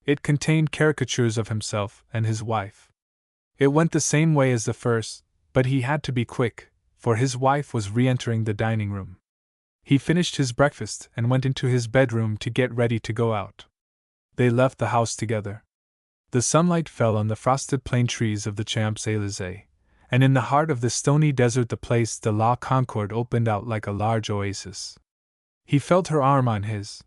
It contained caricatures of himself and his wife. It went the same way as the first, but he had to be quick, for his wife was re-entering the dining room. He finished his breakfast and went into his bedroom to get ready to go out. They left the house together. The sunlight fell on the frosted plane trees of the Champs-Élysées, and in the heart of the stony desert the Place de la Concorde opened out like a large oasis. He felt her arm on his,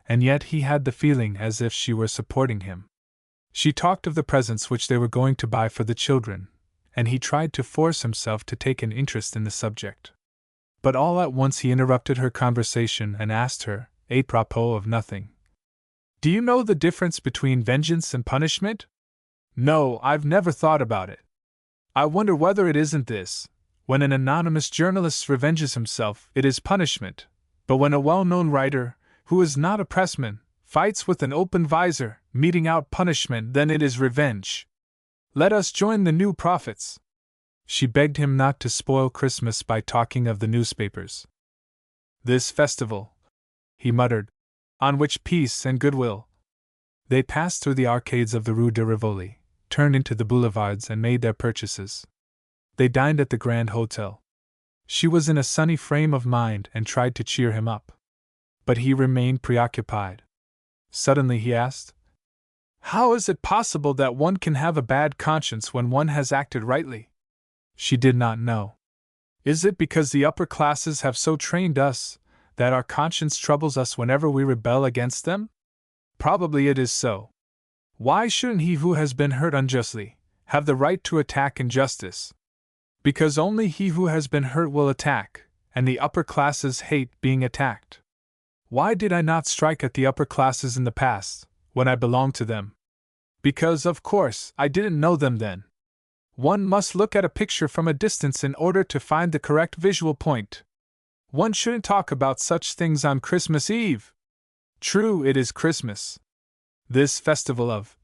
and yet he had the feeling as if she were supporting him. She talked of the presents which they were going to buy for the children, and he tried to force himself to take an interest in the subject. But all at once he interrupted her conversation and asked her, a propos of nothing, "Do you know the difference between vengeance and punishment?" "No, I've never thought about it. I wonder whether it isn't this. When an anonymous journalist revenges himself, it is punishment, but when a well-known writer, who is not a pressman, fights with an open visor, meting out punishment, then it is revenge." Let us join the new prophets. She begged him not to spoil Christmas by talking of the newspapers. This festival, he muttered, on which peace and goodwill. They passed through the arcades of the Rue de Rivoli, turned into the boulevards and made their purchases. They dined at the Grand Hotel. She was in a sunny frame of mind and tried to cheer him up. But he remained preoccupied. Suddenly he asked, "How is it possible that one can have a bad conscience when one has acted rightly?" She did not know. Is it because the upper classes have so trained us that our conscience troubles us whenever we rebel against them? Probably it is so. Why shouldn't he who has been hurt unjustly have the right to attack injustice? Because only he who has been hurt will attack, and the upper classes hate being attacked. Why did I not strike at the upper classes in the past, when I belonged to them? Because, of course, I didn't know them then. One must look at a picture from a distance in order to find the correct visual point. One shouldn't talk about such things on Christmas Eve. True, it is Christmas. This festival of...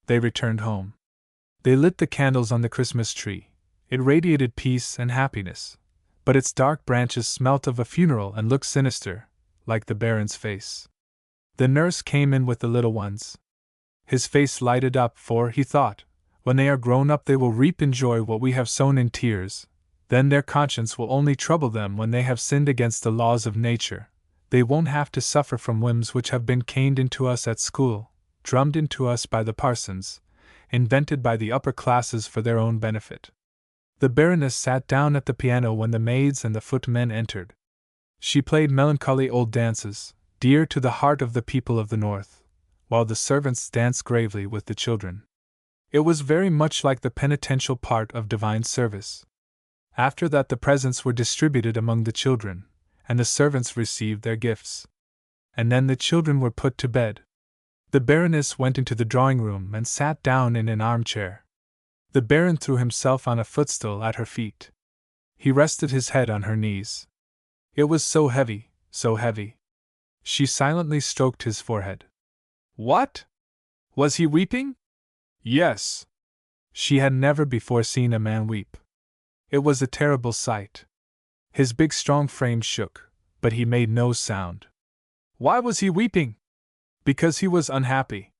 They returned home. They lit the candles on the Christmas tree. It radiated peace and happiness, but its dark branches smelt of a funeral and looked sinister, like the Baron's face. The nurse came in with the little ones. His face lighted up, for, he thought, when they are grown up they will reap in joy what we have sown in tears. Then their conscience will only trouble them when they have sinned against the laws of nature. They won't have to suffer from whims which have been caned into us at school, drummed into us by the parsons, invented by the upper classes for their own benefit. The Baroness sat down at the piano when the maids and the footmen entered. She played melancholy old dances, dear to the heart of the people of the North, while the servants danced gravely with the children. It was very much like the penitential part of divine service. After that the presents were distributed among the children, and the servants received their gifts. And then the children were put to bed. The Baroness went into the drawing-room and sat down in an armchair. The Baron threw himself on a footstool at her feet. He rested his head on her knees. It was so heavy, so heavy. She silently stroked his forehead. What? Was he weeping? Yes. She had never before seen a man weep. It was a terrible sight. His big strong frame shook, but he made no sound. Why was he weeping? Because he was unhappy.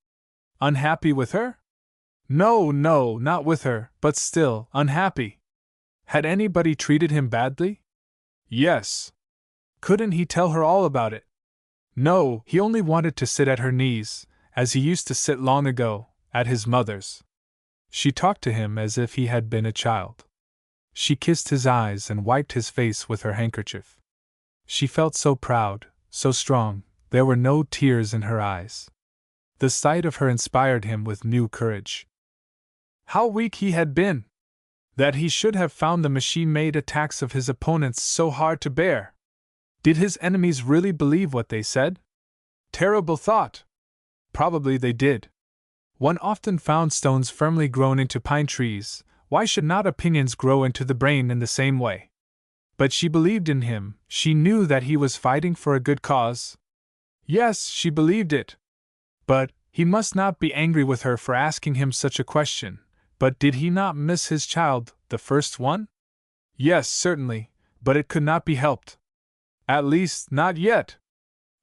Unhappy with her? No, not with her, but still unhappy. Had anybody treated him badly? Yes. Couldn't he tell her all about it? No, he only wanted to sit at her knees, as he used to sit long ago, at his mother's. She talked to him as if he had been a child. She kissed his eyes and wiped his face with her handkerchief. She felt so proud, so strong, there were no tears in her eyes. The sight of her inspired him with new courage. How weak he had been! That he should have found the machine-made attacks of his opponents so hard to bear! Did his enemies really believe what they said? Terrible thought! Probably they did. One often found stones firmly grown into pine trees. Why should not opinions grow into the brain in the same way? But she believed in him, she knew that he was fighting for a good cause. Yes, she believed it. But he must not be angry with her for asking him such a question. But did he not miss his child, the first one? Yes, certainly, but it could not be helped. At least, not yet.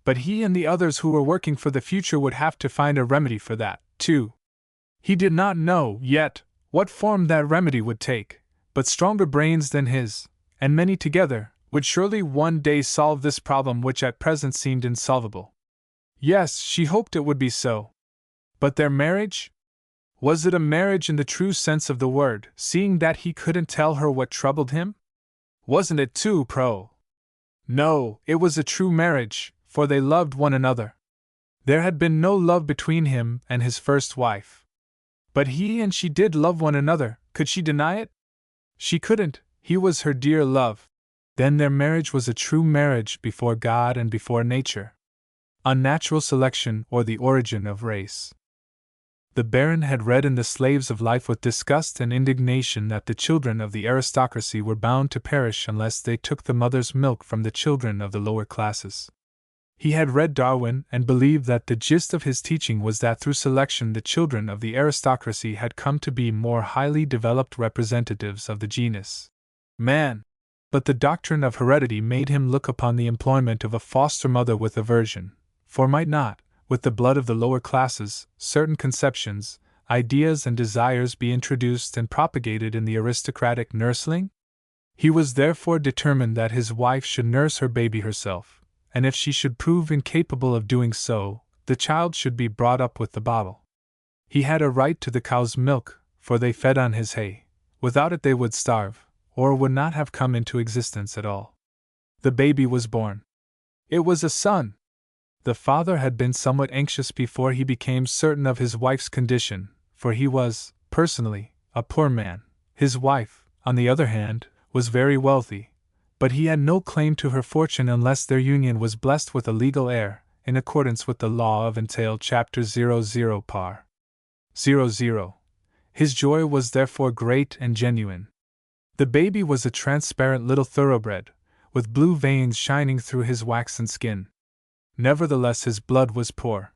But he and the others who were working for the future would have to find a remedy for that, too. He did not know, yet, what form that remedy would take, but stronger brains than his, and many together, would surely one day solve this problem which at present seemed insolvable. Yes, she hoped it would be so. But their marriage? Was it a marriage in the true sense of the word, seeing that he couldn't tell her what troubled him? Wasn't it too pro? No, it was a true marriage, for they loved one another. There had been no love between him and his first wife. But he and she did love one another, could she deny it? She couldn't, he was her dear love. Then their marriage was a true marriage before God and before nature. Unnatural selection or the origin of race. The Baron had read in the Slaves of Life with disgust and indignation that the children of the aristocracy were bound to perish unless they took the mother's milk from the children of the lower classes. He had read Darwin and believed that the gist of his teaching was that through selection the children of the aristocracy had come to be more highly developed representatives of the genus man. But the doctrine of heredity made him look upon the employment of a foster mother with aversion, for might not, with the blood of the lower classes, certain conceptions, ideas and desires be introduced and propagated in the aristocratic nursling? He was therefore determined that his wife should nurse her baby herself, and if she should prove incapable of doing so, the child should be brought up with the bottle. He had a right to the cow's milk, for they fed on his hay. Without it they would starve, or would not have come into existence at all. The baby was born. It was a son. The father had been somewhat anxious before he became certain of his wife's condition, for he was, personally, a poor man. His wife, on the other hand, was very wealthy, but he had no claim to her fortune unless their union was blessed with a legal heir, in accordance with the law of entail chapter 00 par. 00. His joy was therefore great and genuine. The baby was a transparent little thoroughbred, with blue veins shining through his waxen skin. Nevertheless his blood was poor.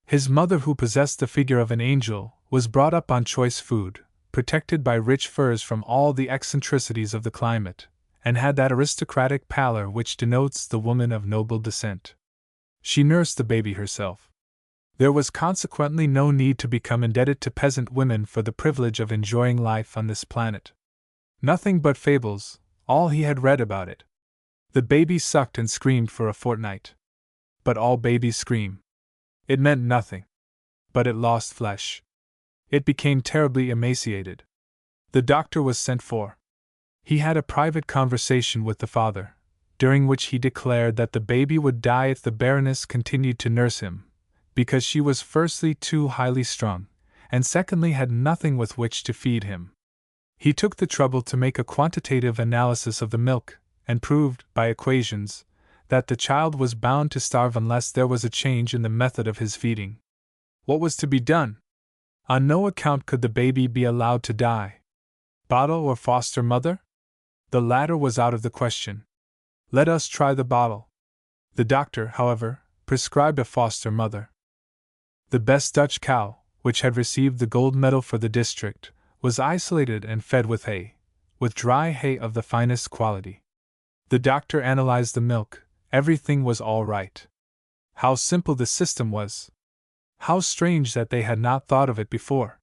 His mother, who possessed the figure of an angel, was brought up on choice food, protected by rich furs from all the eccentricities of the climate, and had that aristocratic pallor which denotes the woman of noble descent. She nursed the baby herself. There was consequently no need to become indebted to peasant women for the privilege of enjoying life on this planet. Nothing but fables, all he had read about it. The baby sucked and screamed for a fortnight. But all babies scream. It meant nothing. But it lost flesh. It became terribly emaciated. The doctor was sent for. He had a private conversation with the father, during which he declared that the baby would die if the Baroness continued to nurse him, because she was firstly too highly strung, and secondly had nothing with which to feed him. He took the trouble to make a quantitative analysis of the milk, and proved, by equations, that the child was bound to starve unless there was a change in the method of his feeding. What was to be done? On no account could the baby be allowed to die. Bottle or foster mother? The latter was out of the question. Let us try the bottle. The doctor, however, prescribed a foster mother. The best Dutch cow, which had received the gold medal for the district, was isolated and fed with hay, with dry hay of the finest quality. The doctor analyzed the milk. Everything was all right. How simple the system was! How strange that they had not thought of it before!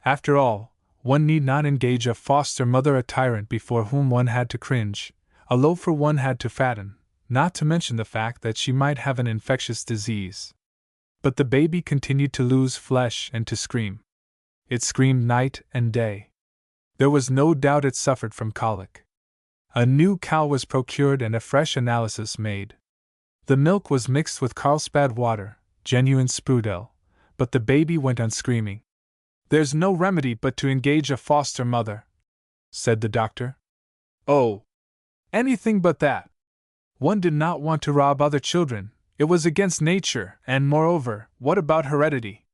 After all, one need not engage a foster mother, a tyrant before whom one had to cringe, a loafer one had to fatten, not to mention the fact that she might have an infectious disease. But the baby continued to lose flesh and to scream. It screamed night and day. There was no doubt it suffered from colic. A new cow was procured and a fresh analysis made. The milk was mixed with Carlsbad water, genuine Sprudel, but the baby went on screaming. "There's no remedy but to engage a foster mother," said the doctor. "Oh, anything but that. One did not want to rob other children, it was against nature, and moreover, what about heredity?"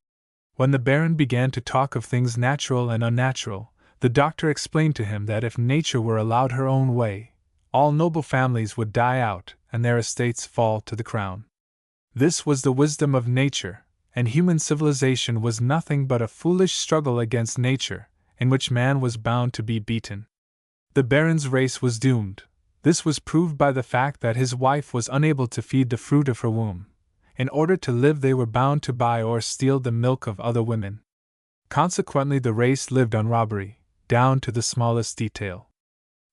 When the Baron began to talk of things natural and unnatural, the doctor explained to him that if nature were allowed her own way, all noble families would die out and their estates fall to the crown. This was the wisdom of nature, and human civilization was nothing but a foolish struggle against nature, in which man was bound to be beaten. The Baron's race was doomed. This was proved by the fact that his wife was unable to feed the fruit of her womb. In order to live, they were bound to buy or steal the milk of other women. Consequently, the race lived on robbery, down to the smallest detail.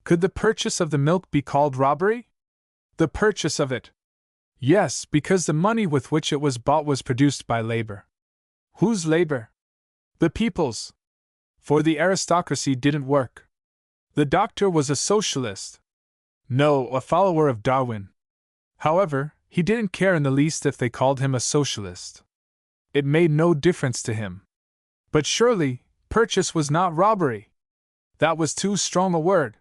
Could the purchase of the milk be called robbery? The purchase of it? Yes, because the money with which it was bought was produced by labor. Whose labor? The people's. For the aristocracy didn't work. The doctor was a socialist. No, a follower of Darwin. However, he didn't care in the least if they called him a socialist. It made no difference to him. But surely, purchase was not robbery. That was too strong a word.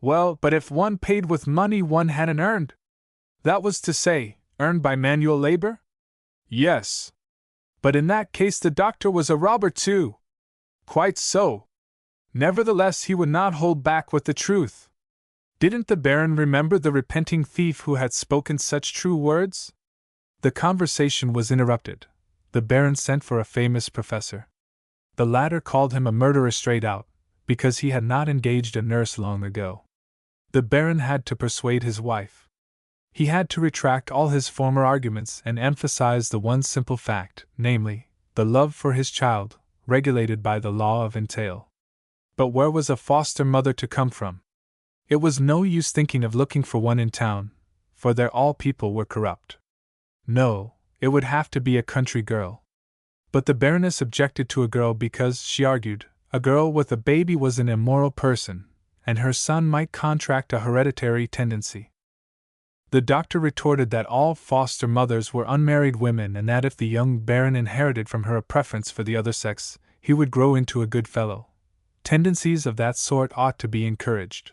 Well, but if one paid with money one hadn't earned? That was to say, earned by manual labor? Yes. But in that case the doctor was a robber too. Quite so. Nevertheless, he would not hold back with the truth. Didn't the Baron remember the repenting thief who had spoken such true words? The conversation was interrupted. The Baron sent for a famous professor. The latter called him a murderer straight out, because he had not engaged a nurse long ago. The Baron had to persuade his wife. He had to retract all his former arguments and emphasize the one simple fact, namely, the love for his child, regulated by the law of entail. But where was a foster mother to come from? It was no use thinking of looking for one in town, for there all people were corrupt. No, it would have to be a country girl. But the Baroness objected to a girl because, she argued, a girl with a baby was an immoral person, and her son might contract a hereditary tendency. The doctor retorted that all foster mothers were unmarried women and that if the young Baron inherited from her a preference for the other sex, he would grow into a good fellow. Tendencies of that sort ought to be encouraged.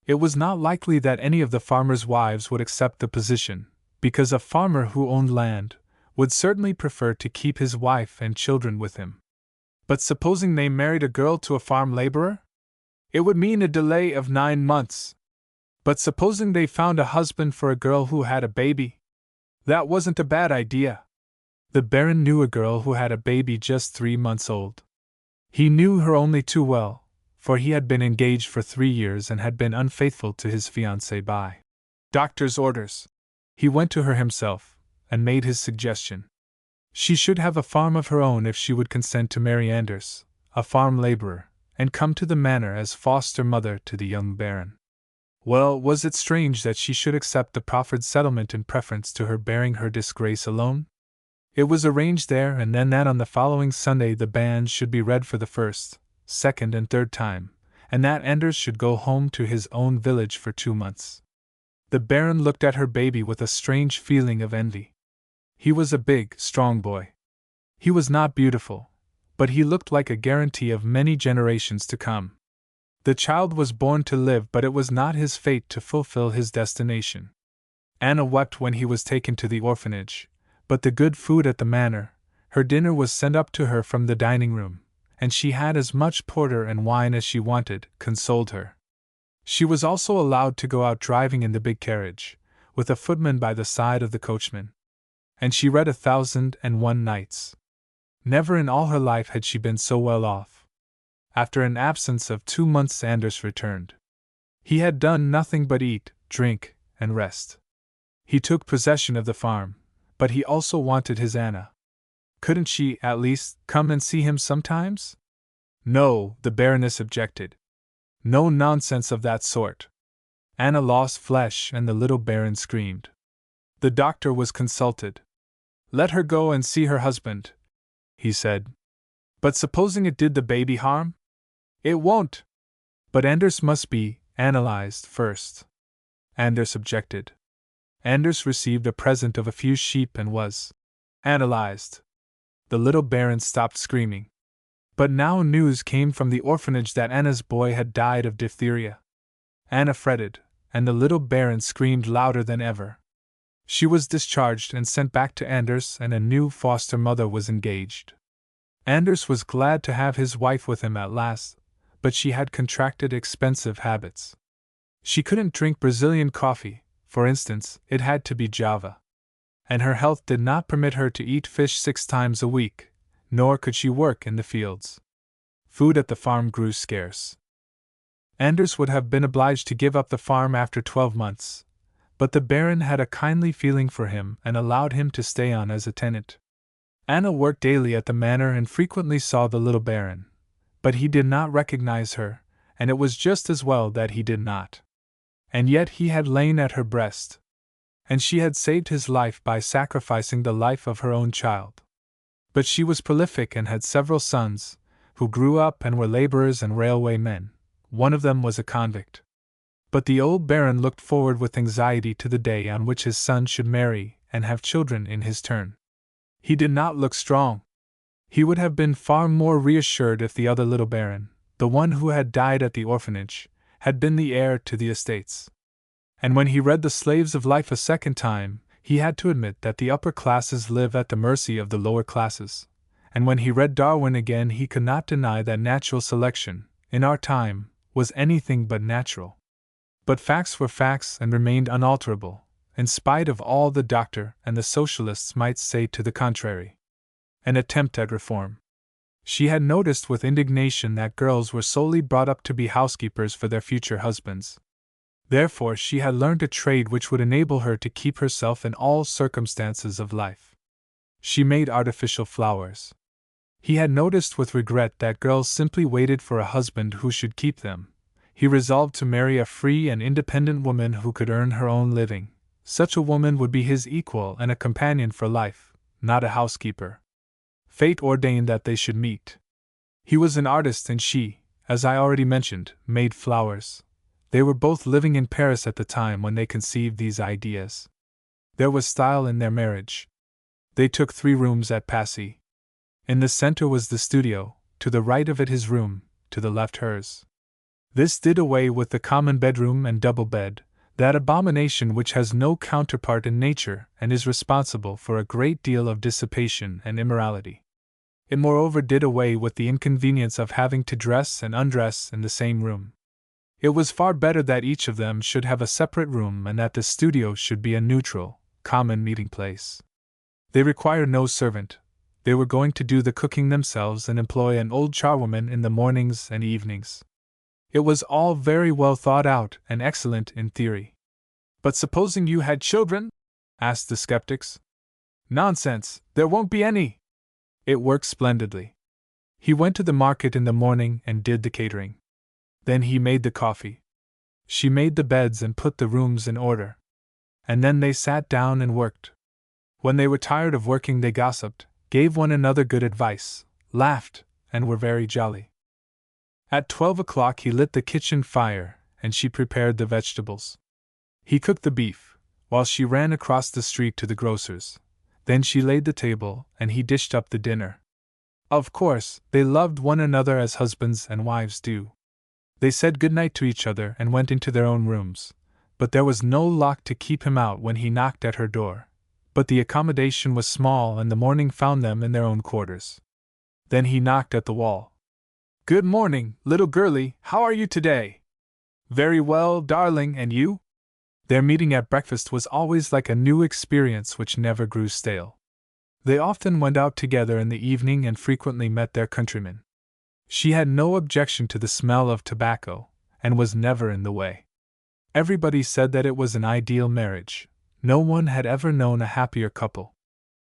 It was not likely that any of the farmers' wives would accept the position, because a farmer who owned land would certainly prefer to keep his wife and children with him. But supposing they married a girl to a farm laborer? It would mean a delay of 9 months. But supposing they found a husband for a girl who had a baby? That wasn't a bad idea. The Baron knew a girl who had a baby just 3 months old. He knew her only too well, for he had been engaged for 3 years and had been unfaithful to his fiancée by doctor's orders. He went to her himself, and made his suggestion. She should have a farm of her own if she would consent to marry Anders, a farm laborer, and come to the manor as foster mother to the young Baron. Well, was it strange that she should accept the proffered settlement in preference to her bearing her disgrace alone? It was arranged there and then that on the following Sunday the banns should be read for the first, second, and third time, and that Anders should go home to his own village for 2 months. The Baron looked at her baby with a strange feeling of envy. He was a big, strong boy. He was not beautiful, but he looked like a guarantee of many generations to come. The child was born to live, but it was not his fate to fulfill his destination. Anna wept when he was taken to the orphanage, but the good food at the manor, her dinner was sent up to her from the dining room, and she had as much porter and wine as she wanted, consoled her. She was also allowed to go out driving in the big carriage, with a footman by the side of the coachman. And she read 1001 Nights. Never in all her life had she been so well off. After an absence of 2 months, Anders returned. He had done nothing but eat, drink, and rest. He took possession of the farm, but he also wanted his Anna. Couldn't she, at least, come and see him sometimes? No, the Baroness objected. No nonsense of that sort. Anna lost flesh and the little Baron screamed. The doctor was consulted. Let her go and see her husband, he said. But supposing it did the baby harm? It won't. But Anders must be analyzed first. Anders objected. Anders received a present of a few sheep and was analyzed. The little Baron stopped screaming. But now news came from the orphanage that Anna's boy had died of diphtheria. Anna fretted, and the little Baron screamed louder than ever. She was discharged and sent back to Anders, and a new foster mother was engaged. Anders was glad to have his wife with him at last, but she had contracted expensive habits. She couldn't drink Brazilian coffee, for instance, it had to be Java. And her health did not permit her to eat fish 6 times a week, nor could she work in the fields. Food at the farm grew scarce. Anders would have been obliged to give up the farm after 12 months, but the Baron had a kindly feeling for him and allowed him to stay on as a tenant. Anna worked daily at the manor and frequently saw the little Baron, but he did not recognize her, and it was just as well that he did not. And yet he had lain at her breast, and she had saved his life by sacrificing the life of her own child. But she was prolific and had several sons, who grew up and were laborers and railway men. One of them was a convict. But the old Baron looked forward with anxiety to the day on which his son should marry and have children in his turn. He did not look strong. He would have been far more reassured if the other little Baron, the one who had died at the orphanage, had been the heir to the estates. And when he read The Slaves of Life a second time, he had to admit that the upper classes live at the mercy of the lower classes. And when he read Darwin again, he could not deny that natural selection, in our time, was anything but natural. But facts were facts and remained unalterable, in spite of all the doctor and the socialists might say to the contrary. An attempt at reform. She had noticed with indignation that girls were solely brought up to be housekeepers for their future husbands. Therefore, she had learned a trade which would enable her to keep herself in all circumstances of life. She made artificial flowers. He had noticed with regret that girls simply waited for a husband who should keep them. He resolved to marry a free and independent woman who could earn her own living. Such a woman would be his equal and a companion for life, not a housekeeper. Fate ordained that they should meet. He was an artist and she, as I already mentioned, made flowers. They were both living in Paris at the time when they conceived these ideas. There was style in their marriage. They took 3 rooms at Passy. In the center was the studio, to the right of it his room, to the left hers. This did away with the common bedroom and double bed, that abomination which has no counterpart in nature and is responsible for a great deal of dissipation and immorality. It moreover did away with the inconvenience of having to dress and undress in the same room. It was far better that each of them should have a separate room and that the studio should be a neutral, common meeting place. They required no servant. They were going to do the cooking themselves and employ an old charwoman in the mornings and evenings. It was all very well thought out and excellent in theory. But supposing you had children? Asked the skeptics. Nonsense, there won't be any. It worked splendidly. He went to the market in the morning and did the catering. Then he made the coffee. She made the beds and put the rooms in order. And then they sat down and worked. When they were tired of working, they gossiped, gave one another good advice, laughed, and were very jolly. At 12 o'clock he lit the kitchen fire, and she prepared the vegetables. He cooked the beef, while she ran across the street to the grocer's. Then she laid the table, and he dished up the dinner. Of course, they loved one another as husbands and wives do. They said good night to each other and went into their own rooms, but there was no lock to keep him out when he knocked at her door. But the accommodation was small and the morning found them in their own quarters. Then he knocked at the wall. Good morning, little girlie, how are you today? Very well, darling, and you? Their meeting at breakfast was always like a new experience which never grew stale. They often went out together in the evening and frequently met their countrymen. She had no objection to the smell of tobacco, and was never in the way. Everybody said that it was an ideal marriage. No one had ever known a happier couple.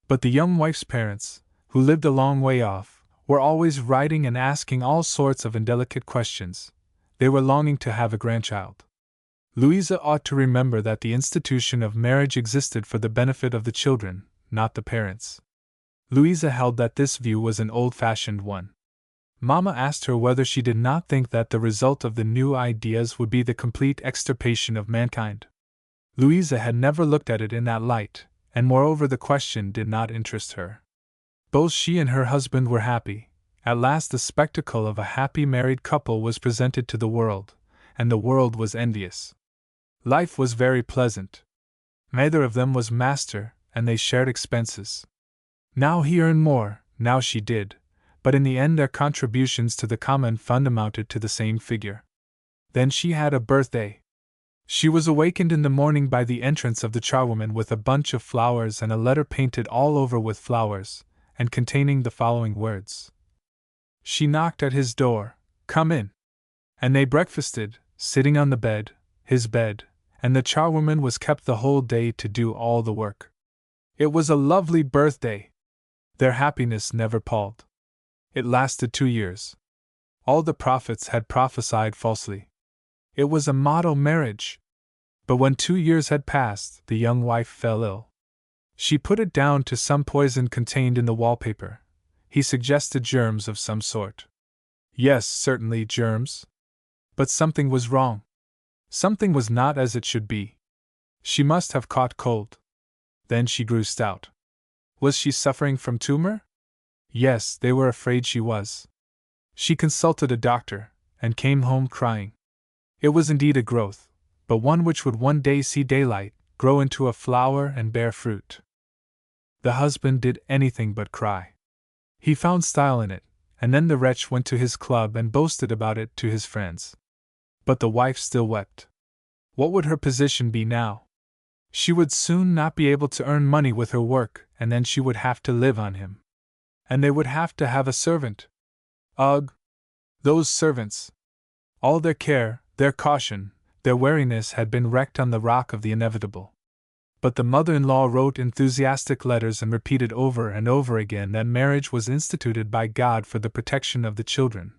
But the young wife's parents, who lived a long way off, were always writing and asking all sorts of indelicate questions. They were longing to have a grandchild. Louisa ought to remember that the institution of marriage existed for the benefit of the children, not the parents. Louisa held that this view was an old-fashioned one. Mamma asked her whether she did not think that the result of the new ideas would be the complete extirpation of mankind. Louisa had never looked at it in that light, and moreover the question did not interest her. Both she and her husband were happy. At last the spectacle of a happy married couple was presented to the world, and the world was envious. Life was very pleasant. Neither of them was master, and they shared expenses. Now he earned more, now she did, but in the end their contributions to the common fund amounted to the same figure. Then she had a birthday. She was awakened in the morning by the entrance of the charwoman with a bunch of flowers and a letter painted all over with flowers, and containing the following words. She knocked at his door, "Come in." And they breakfasted, sitting on the bed, his bed, and the charwoman was kept the whole day to do all the work. It was a lovely birthday. Their happiness never palled. It lasted 2 years. All the prophets had prophesied falsely. It was a model marriage. But when 2 years had passed, the young wife fell ill. She put it down to some poison contained in the wallpaper. He suggested germs of some sort. Yes, certainly germs. But something was wrong. Something was not as it should be. She must have caught cold. Then she grew stout. Was she suffering from tumor? Yes, they were afraid she was. She consulted a doctor, and came home crying. It was indeed a growth, but one which would one day see daylight, grow into a flower and bear fruit. The husband did anything but cry. He found style in it, and then the wretch went to his club and boasted about it to his friends. But the wife still wept. What would her position be now? She would soon not be able to earn money with her work, and then she would have to live on him. And they would have to have a servant. Ugh! Those servants! All their care, their caution, their wariness had been wrecked on the rock of the inevitable. But the mother-in-law wrote enthusiastic letters and repeated over and over again that marriage was instituted by God for the protection of the children.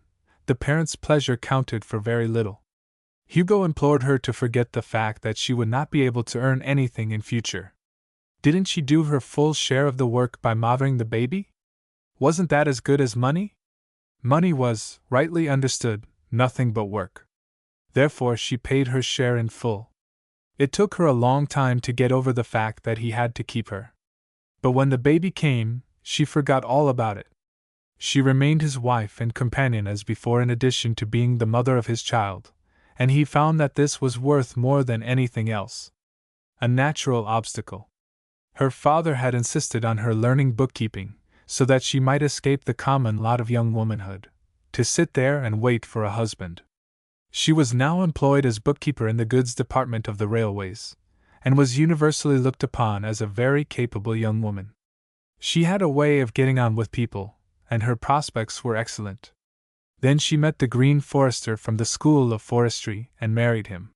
The parents' pleasure counted for very little. Hugo implored her to forget the fact that she would not be able to earn anything in future. Didn't she do her full share of the work by mothering the baby? Wasn't that as good as money? Money was, rightly understood, nothing but work. Therefore she paid her share in full. It took her a long time to get over the fact that he had to keep her. But when the baby came, she forgot all about it. She remained his wife and companion as before in addition to being the mother of his child, and he found that this was worth more than anything else. A natural obstacle. Her father had insisted on her learning bookkeeping, so that she might escape the common lot of young womanhood, to sit there and wait for a husband. She was now employed as bookkeeper in the goods department of the railways, and was universally looked upon as a very capable young woman. She had a way of getting on with people, and her prospects were excellent. Then she met the Green Forester from the School of Forestry and married him.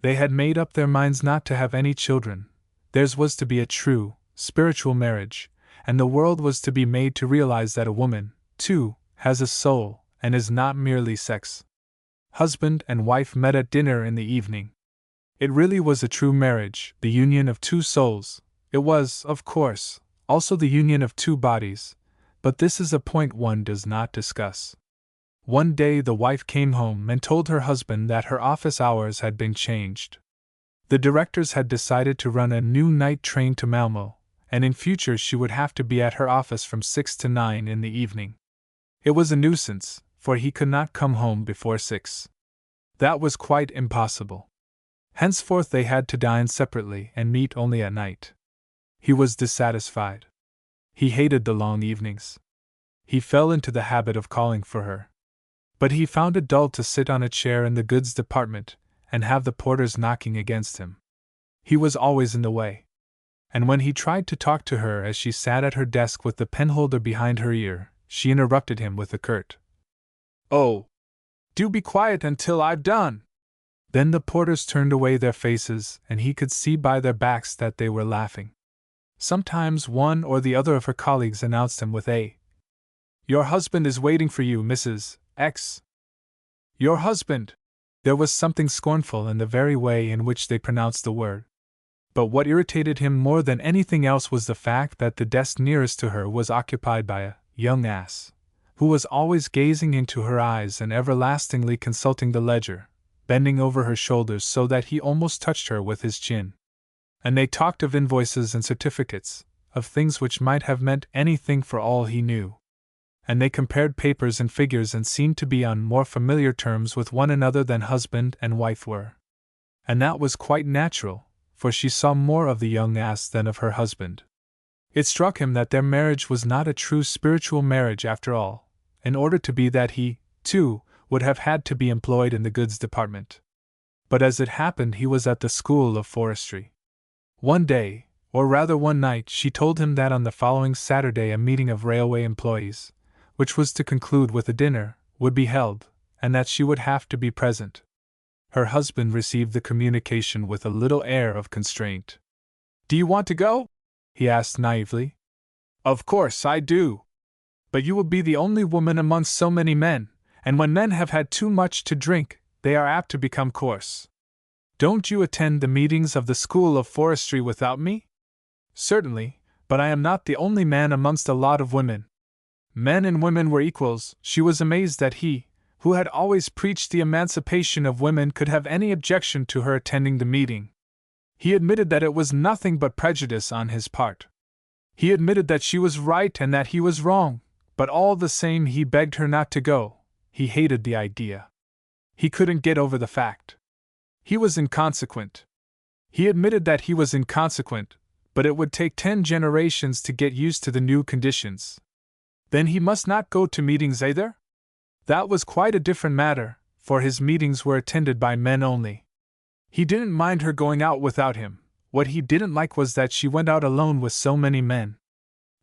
They had made up their minds not to have any children. Theirs was to be a true, spiritual marriage, and the world was to be made to realize that a woman, too, has a soul, and is not merely sex. Husband and wife met at dinner in the evening. It really was a true marriage, the union of two souls. It was, of course, also the union of two bodies, but this is a point one does not discuss. One day the wife came home and told her husband that her office hours had been changed. The directors had decided to run a new night train to Malmo, and in future she would have to be at her office from 6 to 9 in the evening. It was a nuisance, for he could not come home before 6. That was quite impossible. Henceforth they had to dine separately and meet only at night. He was dissatisfied. He hated the long evenings. He fell into the habit of calling for her. But he found it dull to sit on a chair in the goods department and have the porters knocking against him. He was always in the way. And when he tried to talk to her as she sat at her desk with the penholder behind her ear, she interrupted him with a curt, "Oh, do be quiet until I've done!" Then the porters turned away their faces, and he could see by their backs that they were laughing. Sometimes one or the other of her colleagues announced him with a, "Your husband is waiting for you, Mrs. X." Your husband! There was something scornful in the very way in which they pronounced the word. But what irritated him more than anything else was the fact that the desk nearest to her was occupied by a young ass, who was always gazing into her eyes and everlastingly consulting the ledger, bending over her shoulders so that he almost touched her with his chin. And they talked of invoices and certificates, of things which might have meant anything for all he knew. And they compared papers and figures and seemed to be on more familiar terms with one another than husband and wife were. And that was quite natural, for she saw more of the young ass than of her husband. It struck him that their marriage was not a true spiritual marriage after all. In order to be that he, too, would have had to be employed in the goods department. But as it happened he was at the School of Forestry. One day, or rather one night, she told him that on the following Saturday a meeting of railway employees, which was to conclude with a dinner, would be held, and that she would have to be present. Her husband received the communication with a little air of constraint. "Do you want to go?" he asked naively. "Of course I do. But you will be the only woman amongst so many men, and when men have had too much to drink, they are apt to become coarse. Don't you attend the meetings of the School of Forestry without me?" "Certainly, but I am not the only man amongst a lot of women." Men and women were equals. She was amazed that he, who had always preached the emancipation of women, could have any objection to her attending the meeting. He admitted that it was nothing but prejudice on his part. He admitted that she was right and that he was wrong, but all the same he begged her not to go. He hated the idea. He couldn't get over the fact. He was inconsequent. He admitted that he was inconsequent, but it would take 10 generations to get used to the new conditions. Then he must not go to meetings either? That was quite a different matter, for his meetings were attended by men only. He didn't mind her going out without him, What he didn't like was that she went out alone with so many men.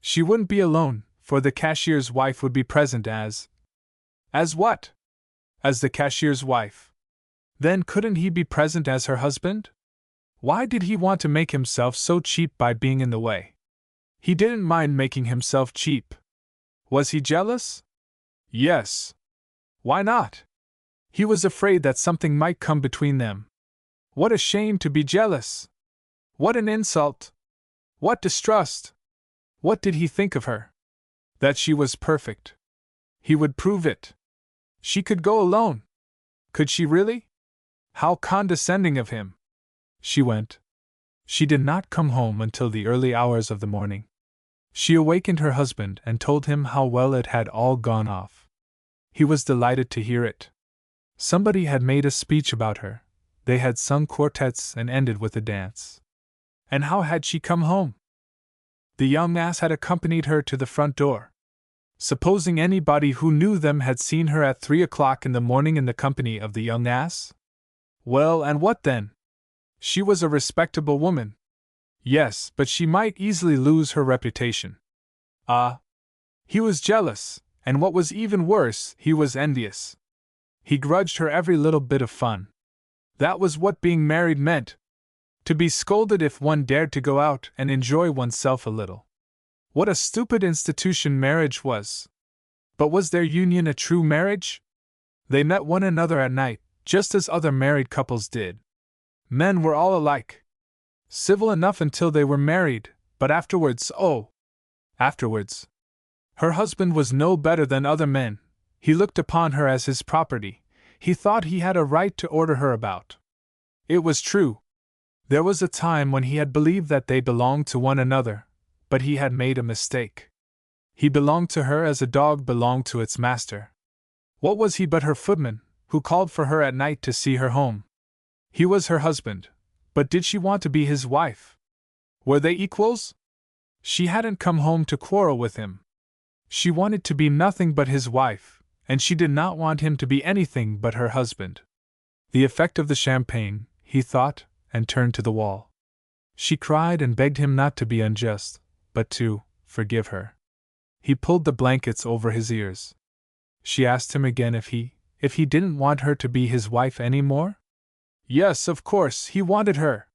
She wouldn't be alone, for the cashier's wife would be present as. As what? As the cashier's wife. Then couldn't he be present as her husband? Why did he want to make himself so cheap by being in the way? He didn't mind making himself cheap. Was he jealous? Yes. Why not? He was afraid that something might come between them. What a shame to be jealous! What an insult! What distrust! What did he think of her? That she was perfect. He would prove it. She could go alone. Could she really? How condescending of him! She went. She did not come home until the early hours of the morning. She awakened her husband and told him how well it had all gone off. He was delighted to hear it. Somebody had made a speech about her. They had sung quartets and ended with a dance. And how had she come home? The young ass had accompanied her to the front door. Supposing anybody who knew them had seen her at 3 o'clock in the morning in the company of the young ass? Well, and what then? She was a respectable woman. Yes, but she might easily lose her reputation. Ah! He was jealous, and what was even worse, he was envious. He grudged her every little bit of fun. That was what being married meant. To be scolded if one dared to go out and enjoy oneself a little. What a stupid institution marriage was. But was their union a true marriage? They met one another at night, just as other married couples did. Men were all alike. Civil enough until they were married, but afterwards, oh! Afterwards. Her husband was no better than other men. He looked upon her as his property. He thought he had a right to order her about. It was true. There was a time when he had believed that they belonged to one another, but he had made a mistake. He belonged to her as a dog belonged to its master. What was he but her footman, who called for her at night to see her home? He was her husband, but did she want to be his wife? Were they equals? She hadn't come home to quarrel with him. She wanted to be nothing but his wife, and she did not want him to be anything but her husband. The effect of the champagne, he thought, and turned to the wall. She cried and begged him not to be unjust, but to forgive her. He pulled the blankets over his ears. She asked him again if he didn't want her to be his wife any more? Yes, of course, he wanted her.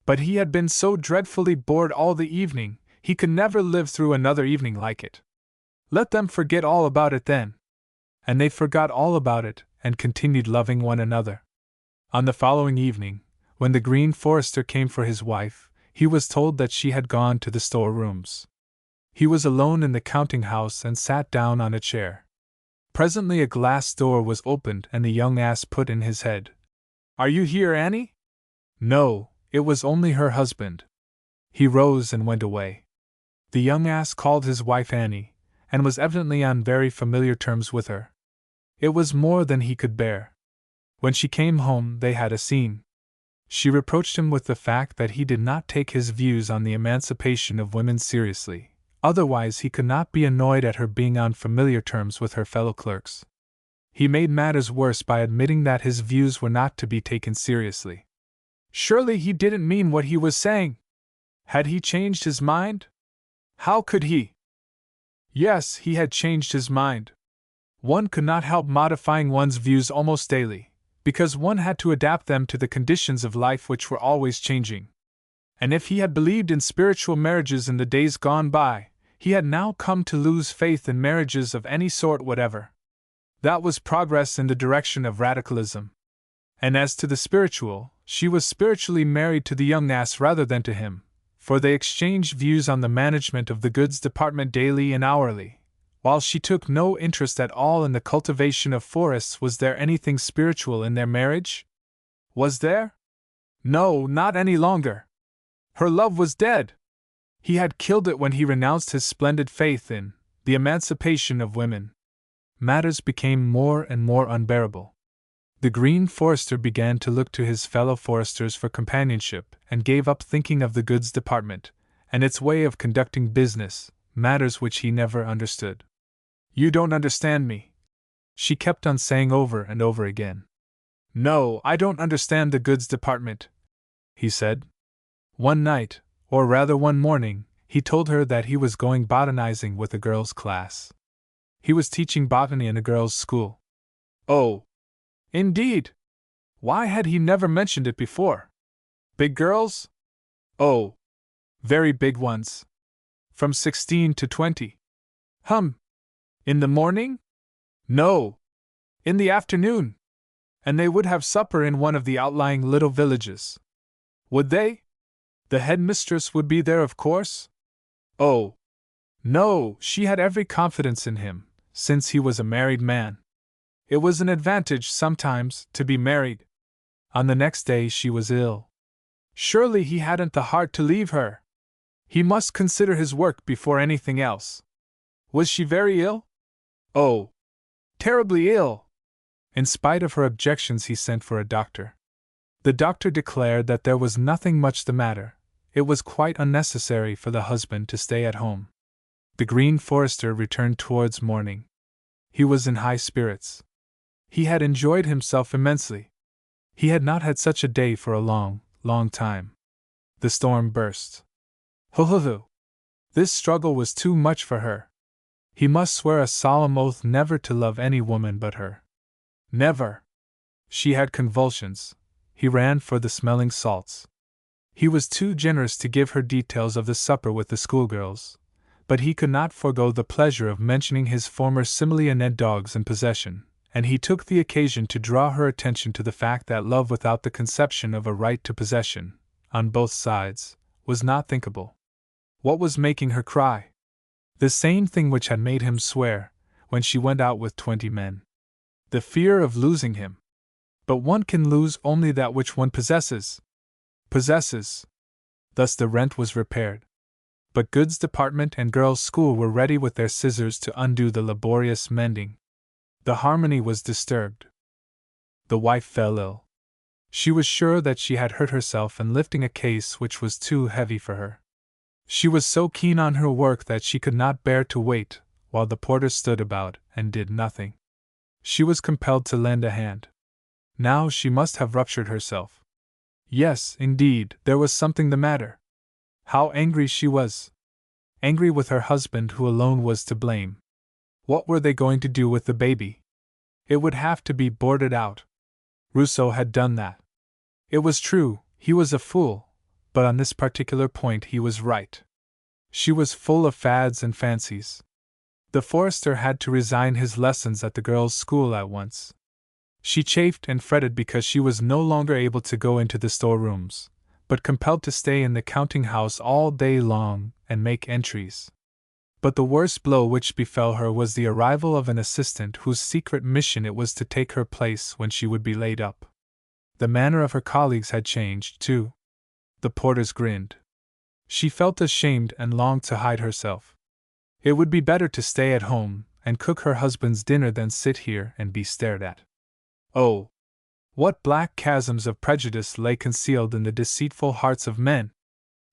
But he had been so dreadfully bored all the evening, he could never live through another evening like it. Let them forget all about it then. And they forgot all about it, and continued loving one another. On the following evening, when the green forester came for his wife, he was told that she had gone to the storerooms. He was alone in the counting-house and sat down on a chair. Presently a glass door was opened and the young ass put in his head. "Are you here, Annie?" No, it was only her husband. He rose and went away. The young ass called his wife Annie, and was evidently on very familiar terms with her. It was more than he could bear. When she came home, they had a scene. She reproached him with the fact that he did not take his views on the emancipation of women seriously, otherwise he could not be annoyed at her being on familiar terms with her fellow clerks. He made matters worse by admitting that his views were not to be taken seriously. Surely he didn't mean what he was saying? Had he changed his mind? How could he? Yes, he had changed his mind. One could not help modifying one's views almost daily, because one had to adapt them to the conditions of life which were always changing. And if he had believed in spiritual marriages in the days gone by, he had now come to lose faith in marriages of any sort whatever. That was progress in the direction of radicalism. And as to the spiritual, she was spiritually married to the young ass rather than to him, for they exchanged views on the management of the goods department daily and hourly. While she took no interest at all in the cultivation of forests, was there anything spiritual in their marriage? Was there? No, not any longer. Her love was dead. He had killed it when he renounced his splendid faith in the emancipation of women. Matters became more and more unbearable. The green forester began to look to his fellow foresters for companionship, and gave up thinking of the goods department and its way of conducting business, matters which he never understood. "You don't understand me," she kept on saying over and over again. "No, I don't understand the goods department," he said. One night, or rather one morning, he told her that he was going botanizing with a girls' class. He was teaching botany in a girls' school. Oh, indeed! Why had he never mentioned it before? Big girls? Oh, very big ones. From 16 to 20. In the morning? No. In the afternoon. And they would have supper in one of the outlying little villages. Would they? The headmistress would be there, of course? Oh, no, she had every confidence in him, since he was a married man. It was an advantage, sometimes, to be married. On the next day she was ill. Surely he hadn't the heart to leave her. He must consider his work before anything else. Was she very ill? Oh, terribly ill. In spite of her objections, he sent for a doctor. The doctor declared that there was nothing much the matter. It was quite unnecessary for the husband to stay at home. The Green Forester returned towards morning. He was in high spirits. He had enjoyed himself immensely. He had not had such a day for a long, long time. The storm burst. Ho! This struggle was too much for her. He must swear a solemn oath never to love any woman but her. Never! She had convulsions. He ran for the smelling salts. He was too generous to give her details of the supper with the schoolgirls, but he could not forego the pleasure of mentioning his former Simile-Ned dogs in possession, and he took the occasion to draw her attention to the fact that love without the conception of a right to possession, on both sides, was not thinkable. What was making her cry? The same thing which had made him swear, when she went out with 20 men. The fear of losing him. But one can lose only that which one possesses. Thus the rent was repaired. But goods department and girls' school were ready with their scissors to undo the laborious mending. The harmony was disturbed. The wife fell ill. She was sure that she had hurt herself in lifting a case which was too heavy for her. She was so keen on her work that she could not bear to wait, while the porter stood about and did nothing. She was compelled to lend a hand. Now she must have ruptured herself. Yes, indeed, there was something the matter. How angry she was! Angry with her husband, who alone was to blame. What were they going to do with the baby? It would have to be boarded out. Rousseau had done that. It was true, he was a fool, but on this particular point he was right. She was full of fads and fancies. The forester had to resign his lessons at the girls' school at once. She chafed and fretted because she was no longer able to go into the storerooms, but compelled to stay in the counting-house all day long and make entries. But the worst blow which befell her was the arrival of an assistant whose secret mission it was to take her place when she would be laid up. The manner of her colleagues had changed, too. The porters grinned. She felt ashamed and longed to hide herself. It would be better to stay at home and cook her husband's dinner than sit here and be stared at. Oh, what black chasms of prejudice lay concealed in the deceitful hearts of men!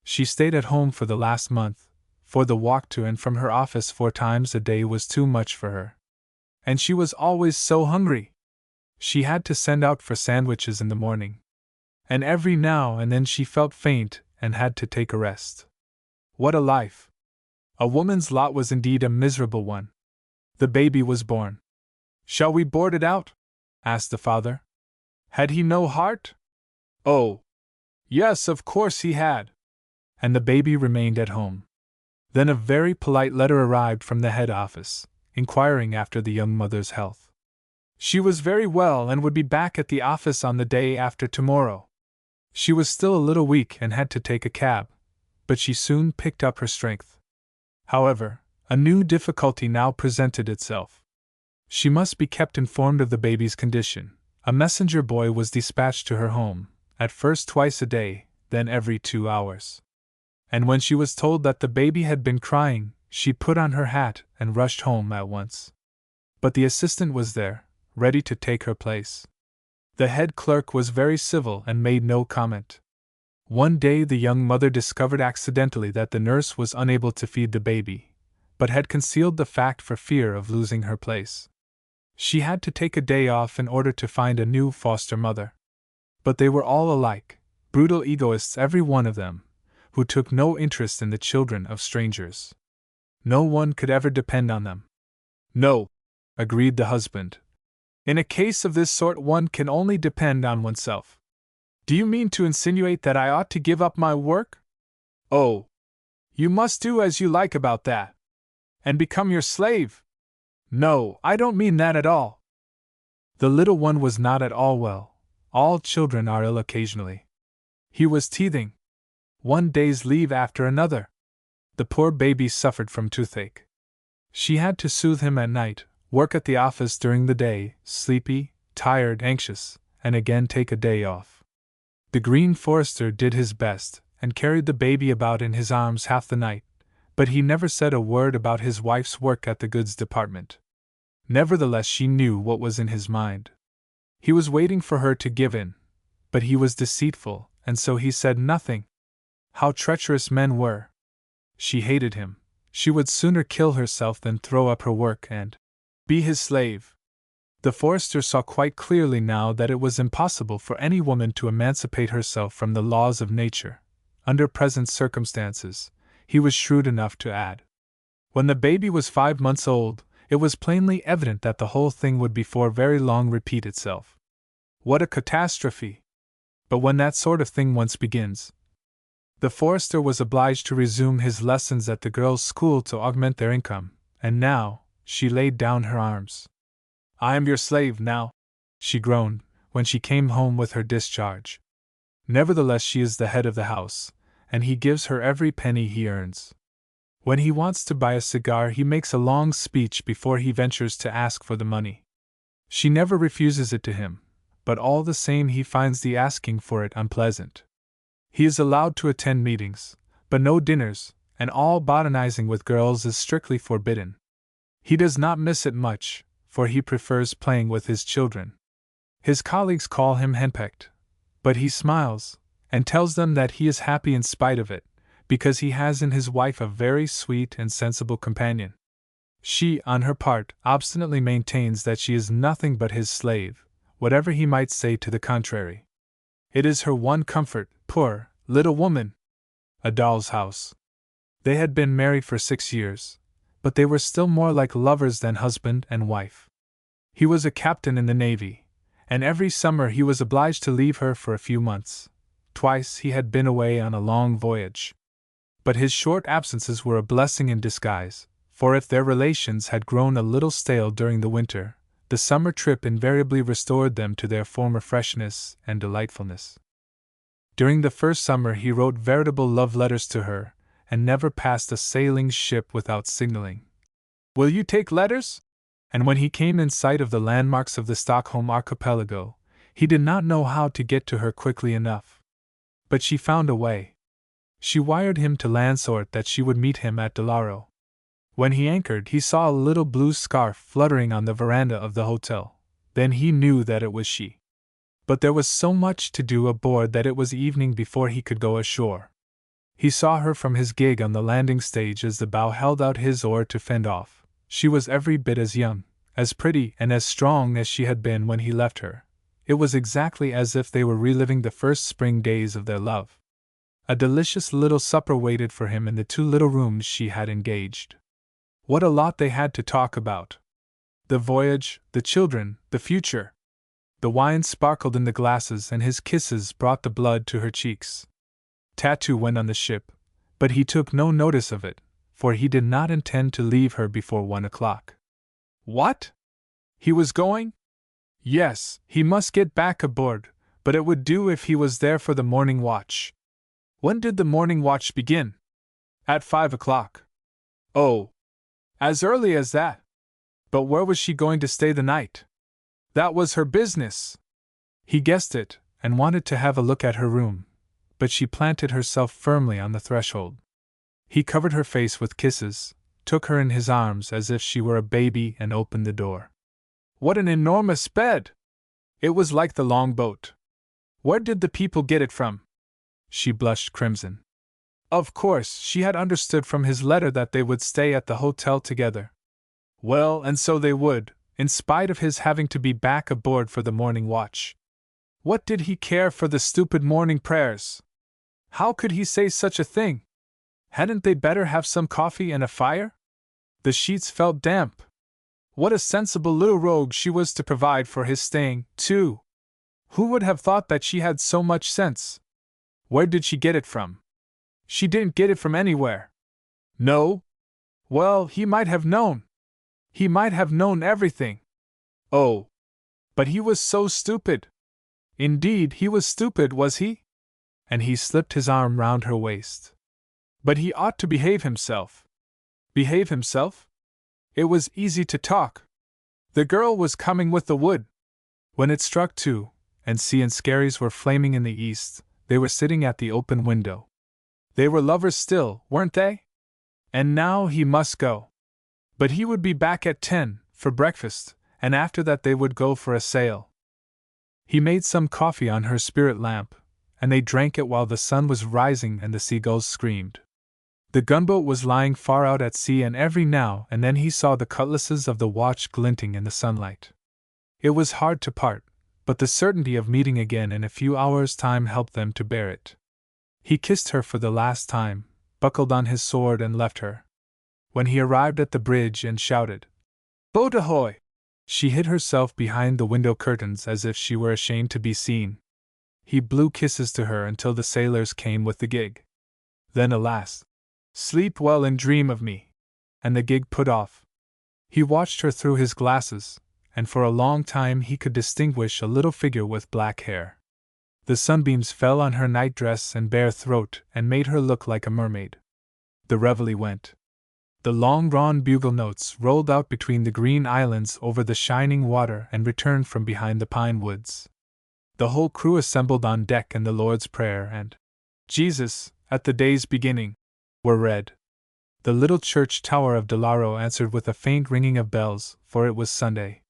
She stayed at home for the last month, for the walk to and from her office 4 times a day was too much for her. And she was always so hungry! She had to send out for sandwiches in the morning. And every now and then she felt faint and had to take a rest. What a life! A woman's lot was indeed a miserable one. The baby was born. "Shall we board it out?" asked the father. Had he no heart? Oh, yes, of course he had. And the baby remained at home. Then a very polite letter arrived from the head office, inquiring after the young mother's health. She was very well and would be back at the office on the day after tomorrow. She was still a little weak and had to take a cab, but she soon picked up her strength. However, a new difficulty now presented itself. She must be kept informed of the baby's condition. A messenger boy was dispatched to her home, at first twice a day, then every 2 hours. And when she was told that the baby had been crying, she put on her hat and rushed home at once. But the assistant was there, ready to take her place. The head clerk was very civil and made no comment. One day the young mother discovered accidentally that the nurse was unable to feed the baby, but had concealed the fact for fear of losing her place. She had to take a day off in order to find a new foster mother. But they were all alike, brutal egoists every one of them, who took no interest in the children of strangers. No one could ever depend on them. No, agreed the husband. In a case of this sort, one can only depend on oneself. Do you mean to insinuate that I ought to give up my work? Oh, you must do as you like about that. And become your slave? No, I don't mean that at all. The little one was not at all well. All children are ill occasionally. He was teething. 1 day's leave after another. The poor baby suffered from toothache. She had to soothe him at night, work at the office during the day, sleepy, tired, anxious, and again take a day off. The Green Forester did his best, and carried the baby about in his arms half the night, but he never said a word about his wife's work at the goods department. Nevertheless, she knew what was in his mind. He was waiting for her to give in, but he was deceitful, and so he said nothing. How treacherous men were! She hated him. She would sooner kill herself than throw up her work and be his slave. The forester saw quite clearly now that it was impossible for any woman to emancipate herself from the laws of nature. Under present circumstances, he was shrewd enough to add. When the baby was 5 months old, it was plainly evident that the whole thing would before very long repeat itself. What a catastrophe! But when that sort of thing once begins, the forester was obliged to resume his lessons at the girls' school to augment their income, and now, she laid down her arms. I am your slave now, she groaned, when she came home with her discharge. Nevertheless, she is the head of the house, and he gives her every penny he earns. When he wants to buy a cigar, he makes a long speech before he ventures to ask for the money. She never refuses it to him, but all the same he finds the asking for it unpleasant. He is allowed to attend meetings, but no dinners, and all botanizing with girls is strictly forbidden. He does not miss it much, for he prefers playing with his children. His colleagues call him henpecked, but he smiles, and tells them that he is happy in spite of it, because he has in his wife a very sweet and sensible companion. She, on her part, obstinately maintains that she is nothing but his slave, whatever he might say to the contrary. It is her one comfort, poor little woman. A doll's house. They had been married for 6 years, but they were still more like lovers than husband and wife. He was a captain in the Navy, and every summer he was obliged to leave her for a few months. Twice he had been away on a long voyage. But his short absences were a blessing in disguise, for if their relations had grown a little stale during the winter, the summer trip invariably restored them to their former freshness and delightfulness. During the first summer he wrote veritable love letters to her, and never passed a sailing ship without signaling, "Will you take letters?" And when he came in sight of the landmarks of the Stockholm archipelago, he did not know how to get to her quickly enough. But she found a way. She wired him to Landsort that she would meet him at Delaro. When he anchored, he saw a little blue scarf fluttering on the veranda of the hotel. Then he knew that it was she. But there was so much to do aboard that it was evening before he could go ashore. He saw her from his gig on the landing stage as the bow held out his oar to fend off. She was every bit as young, as pretty, and as strong as she had been when he left her. It was exactly as if they were reliving the first spring days of their love. A delicious little supper waited for him in the 2 little rooms she had engaged. What a lot they had to talk about! The voyage, the children, the future. The wine sparkled in the glasses, and his kisses brought the blood to her cheeks. Tattoo went on the ship, but he took no notice of it, for he did not intend to leave her before 1 o'clock. What? He was going? Yes, he must get back aboard, but it would do if he was there for the morning watch. When did the morning watch begin? At 5 o'clock. Oh, as early as that? But where was she going to stay the night? That was her business. He guessed it, and wanted to have a look at her room, but she planted herself firmly on the threshold. He covered her face with kisses, took her in his arms as if she were a baby, and opened the door. What an enormous bed! It was like the longboat. Where did the people get it from? She blushed crimson. Of course, she had understood from his letter that they would stay at the hotel together. Well, and so they would, in spite of his having to be back aboard for the morning watch. What did he care for the stupid morning prayers? How could he say such a thing? Hadn't they better have some coffee and a fire? The sheets felt damp. What a sensible little rogue she was to provide for his staying, too! Who would have thought that she had so much sense? Where did she get it from? She didn't get it from anywhere. No? Well, he might have known. He might have known everything. Oh! But he was so stupid! Indeed, he was stupid, was he? And he slipped his arm round her waist. But he ought to behave himself. Behave himself? It was easy to talk. The girl was coming with the wood. When it struck 2, and sea and skerries were flaming in the east, they were sitting at the open window. They were lovers still, weren't they? And now he must go. But he would be back at 10, for breakfast, and after that they would go for a sail. He made some coffee on her spirit lamp, and they drank it while the sun was rising and the seagulls screamed. The gunboat was lying far out at sea, and every now and then he saw the cutlasses of the watch glinting in the sunlight. It was hard to part, but the certainty of meeting again in a few hours' time helped them to bear it. He kissed her for the last time, buckled on his sword, and left her. When he arrived at the bridge and shouted, "Boat ahoy!" she hid herself behind the window curtains as if she were ashamed to be seen. He blew kisses to her until the sailors came with the gig. Then, alas! "Sleep well and dream of me," and the gig put off. He watched her through his glasses, and for a long time he could distinguish a little figure with black hair. The sunbeams fell on her nightdress and bare throat and made her look like a mermaid. The reveille went. The long-drawn bugle notes rolled out between the green islands over the shining water and returned from behind the pine woods. The whole crew assembled on deck, and the Lord's Prayer and Jesus, at the day's beginning, were read. The little church tower of Delaro answered with a faint ringing of bells, for it was Sunday.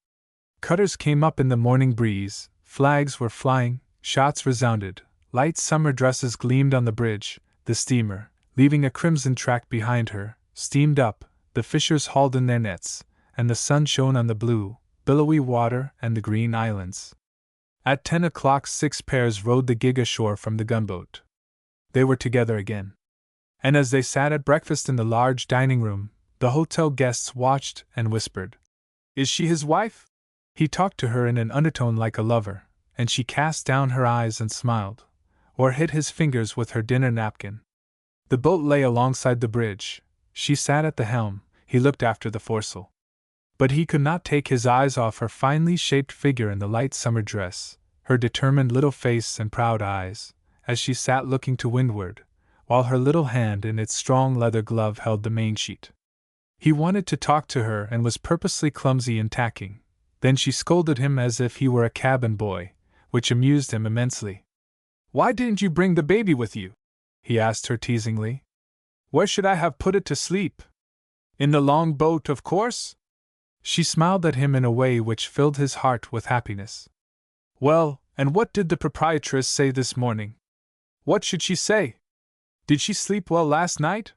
Cutters came up in the morning breeze, flags were flying, shots resounded, light summer dresses gleamed on the bridge. The steamer, leaving a crimson track behind her, steamed up, the fishers hauled in their nets, and the sun shone on the blue, billowy water and the green islands. At 10 o'clock 6 pairs rowed the gig ashore from the gunboat. They were together again. And as they sat at breakfast in the large dining room, the hotel guests watched and whispered, "Is she his wife?" He talked to her in an undertone like a lover, and she cast down her eyes and smiled, or hid his fingers with her dinner napkin. The boat lay alongside the bridge. She sat at the helm, he looked after the foresail. But he could not take his eyes off her finely shaped figure in the light summer dress, her determined little face and proud eyes, as she sat looking to windward, while her little hand in its strong leather glove held the mainsheet. He wanted to talk to her and was purposely clumsy in tacking. Then she scolded him as if he were a cabin boy, which amused him immensely. "Why didn't you bring the baby with you?" he asked her teasingly. "Where should I have put it to sleep? In the long boat, of course?" She smiled at him in a way which filled his heart with happiness. "Well, and what did the proprietress say this morning? What should she say? Did she sleep well last night?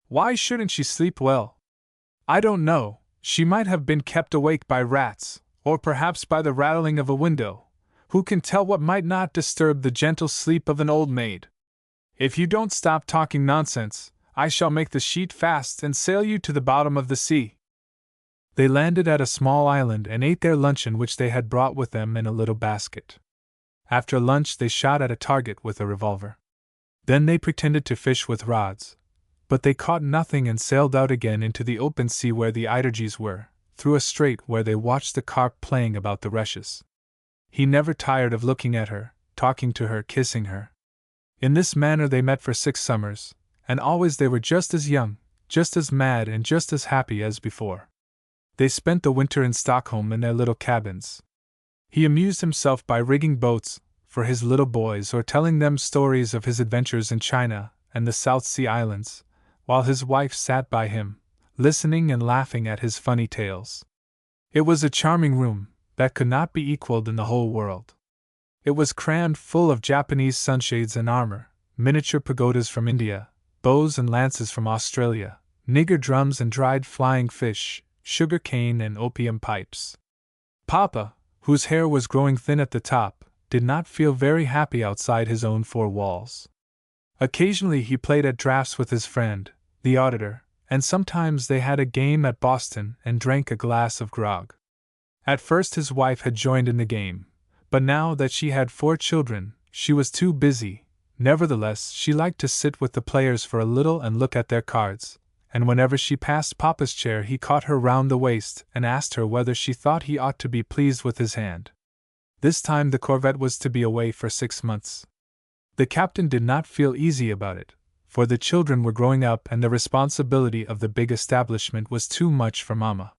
Why shouldn't she sleep well? I don't know, she might have been kept awake by rats, or perhaps by the rattling of a window. Who can tell what might not disturb the gentle sleep of an old maid? If you don't stop talking nonsense, I shall make the sheet fast and sail you to the bottom of the sea." They landed at a small island and ate their luncheon, which they had brought with them in a little basket. After lunch they shot at a target with a revolver. Then they pretended to fish with rods, but they caught nothing and sailed out again into the open sea where the eidergees were, through a strait where they watched the carp playing about the rushes. He never tired of looking at her, talking to her, kissing her. In this manner they met for 6 summers, and always they were just as young, just as mad and just as happy as before. They spent the winter in Stockholm in their little cabins. He amused himself by rigging boats for his little boys or telling them stories of his adventures in China and the South Sea Islands, while his wife sat by him, listening and laughing at his funny tales. It was a charming room that could not be equaled in the whole world. It was crammed full of Japanese sunshades and armor, miniature pagodas from India, bows and lances from Australia, nigger drums and dried flying fish, sugar cane and opium pipes. Papa, whose hair was growing thin at the top, did not feel very happy outside his own 4 walls. Occasionally he played at draughts with his friend, the auditor, and sometimes they had a game at Boston and drank a glass of grog. At first his wife had joined in the game, but now that she had 4 children, she was too busy. Nevertheless, she liked to sit with the players for a little and look at their cards, and whenever she passed Papa's chair he caught her round the waist and asked her whether she thought he ought to be pleased with his hand. This time the corvette was to be away for 6 months. The captain did not feel easy about it, for the children were growing up and the responsibility of the big establishment was too much for Mama.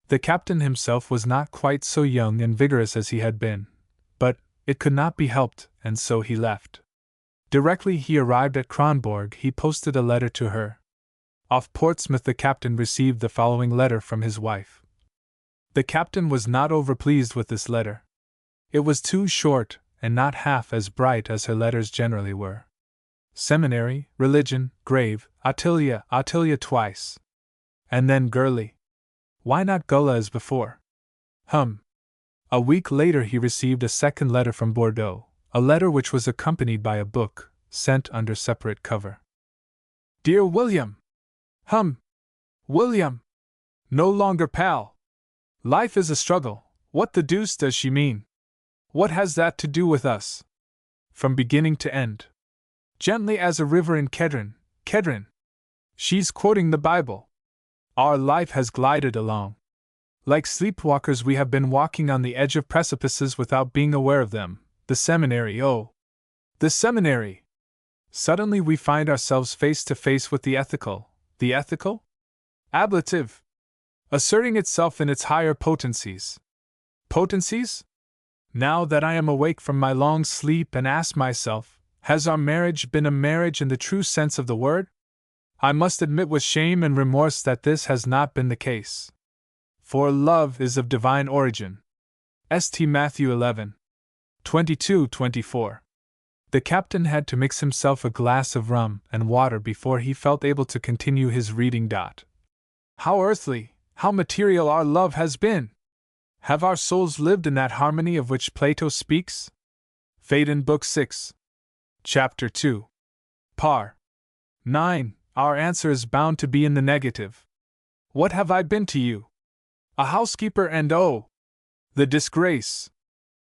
The captain himself was not quite so young and vigorous as he had been, but it could not be helped, and so he left. Directly he arrived at Kronborg, he posted a letter to her. Off Portsmouth, the captain received the following letter from his wife. The captain was not overpleased with this letter. It was too short, and not half as bright as her letters generally were. Seminary, religion, grave, Attilia twice. And then girly. Why not Gulla as before? A week later he received a second letter from Bordeaux, a letter which was accompanied by a book, sent under separate cover. Dear William! William! No longer pal! Life is a struggle. What the deuce does she mean? What has that to do with us? From beginning to end. Gently as a river in Kedron. She's quoting the Bible. Our life has glided along. Like sleepwalkers we have been walking on the edge of precipices without being aware of them. The seminary, oh! The seminary! Suddenly we find ourselves face to face with the ethical ablative, asserting itself in its higher potencies. Potencies? Now that I am awake from my long sleep and ask myself, has our marriage been a marriage in the true sense of the word? I must admit with shame and remorse that this has not been the case. For love is of divine origin. St. Matthew 11:22-24. The captain had to mix himself a glass of rum and water before he felt able to continue his reading. How earthly, how material our love has been! Have our souls lived in that harmony of which Plato speaks? Phaedon, Book 6. Chapter 2. Par. 9. Our answer is bound to be in the negative. What have I been to you? A housekeeper and oh! The disgrace!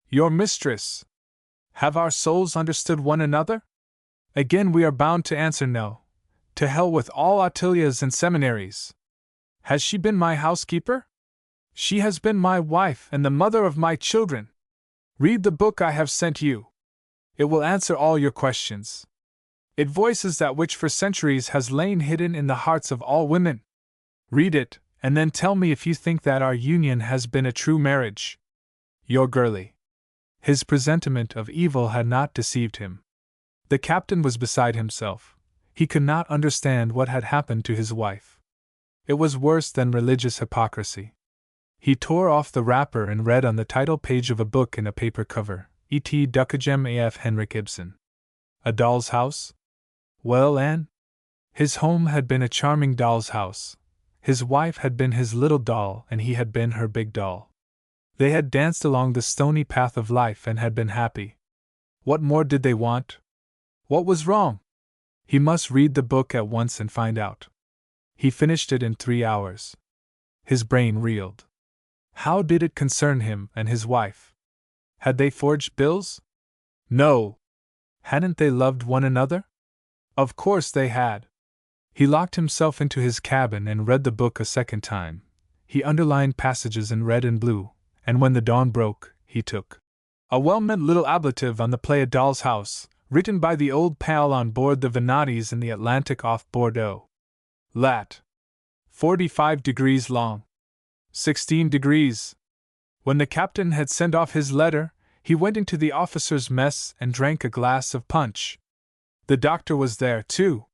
Your mistress! Have our souls understood one another? Again we are bound to answer no. To hell with all Attilias and seminaries. Has she been my housekeeper? She has been my wife and the mother of my children. Read the book I have sent you. It will answer all your questions. It voices that which for centuries has lain hidden in the hearts of all women. Read it, and then tell me if you think that our union has been a true marriage. Your Girly. His presentiment of evil had not deceived him. The captain was beside himself. He could not understand what had happened to his wife. It was worse than religious hypocrisy. He tore off the wrapper and read on the title page of a book in a paper cover, E.T. Duckagem A.F. Henrik Ibsen. A doll's house? Well, Anne? His home had been a charming doll's house. His wife had been his little doll and he had been her big doll. They had danced along the stony path of life and had been happy. What more did they want? What was wrong? He must read the book at once and find out. He finished it in 3 hours. His brain reeled. How did it concern him and his wife? Had they forged bills? No. Hadn't they loved one another? Of course they had. He locked himself into his cabin and read the book a second time. He underlined passages in red and blue, and when the dawn broke, he took a well-meant little ablative on the play A Doll's House, written by the old pal on board the Venati's in the Atlantic off Bordeaux. Lat. 45 degrees long. 16 degrees. When the captain had sent off his letter, he went into the officers' mess and drank a glass of punch. The doctor was there, too.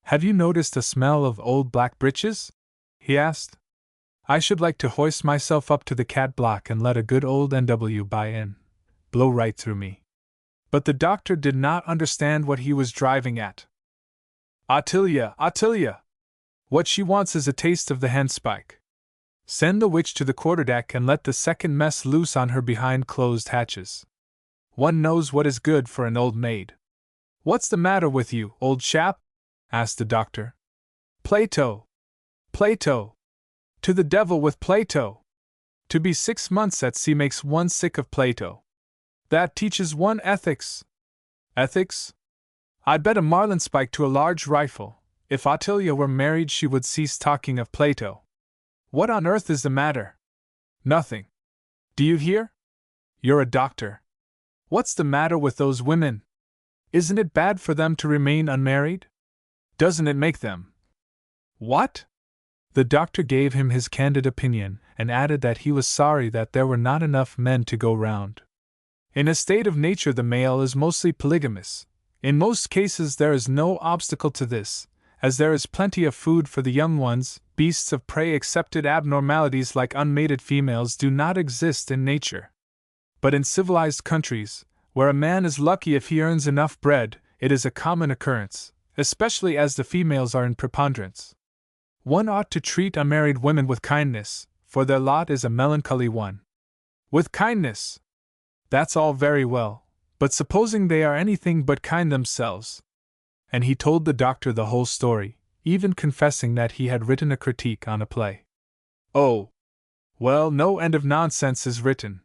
Have you noticed a smell of old black breeches? He asked. I should like to hoist myself up to the cat block and let a good old N.W. buy in. Blow right through me. But the doctor did not understand what he was driving at. Attilia! What she wants is a taste of the handspike. Send the witch to the quarterdeck and let the second mess loose on her behind closed hatches. One knows what is good for an old maid. What's the matter with you, old chap? Asked the doctor. Plato! Plato! To the devil with Plato! To be 6 months at sea makes one sick of Plato. That teaches one ethics. Ethics? I'd bet a marlinspike to a large rifle. If Ottilia were married, she would cease talking of Plato. What on earth is the matter? Nothing. Do you hear? You're a doctor. What's the matter with those women? Isn't it bad for them to remain unmarried? Doesn't it make them? What? The doctor gave him his candid opinion, and added that he was sorry that there were not enough men to go round. In a state of nature, the male is mostly polygamous. In most cases, there is no obstacle to this, as there is plenty of food for the young ones, beasts of prey excepted. Abnormalities like unmated females do not exist in nature. But in civilized countries, where a man is lucky if he earns enough bread, it is a common occurrence, especially as the females are in preponderance. One ought to treat unmarried women with kindness, for their lot is a melancholy one. With kindness! That's all very well, but supposing they are anything but kind themselves? And he told the doctor the whole story, even confessing that he had written a critique on a play. Oh! Well, no end of nonsense is written,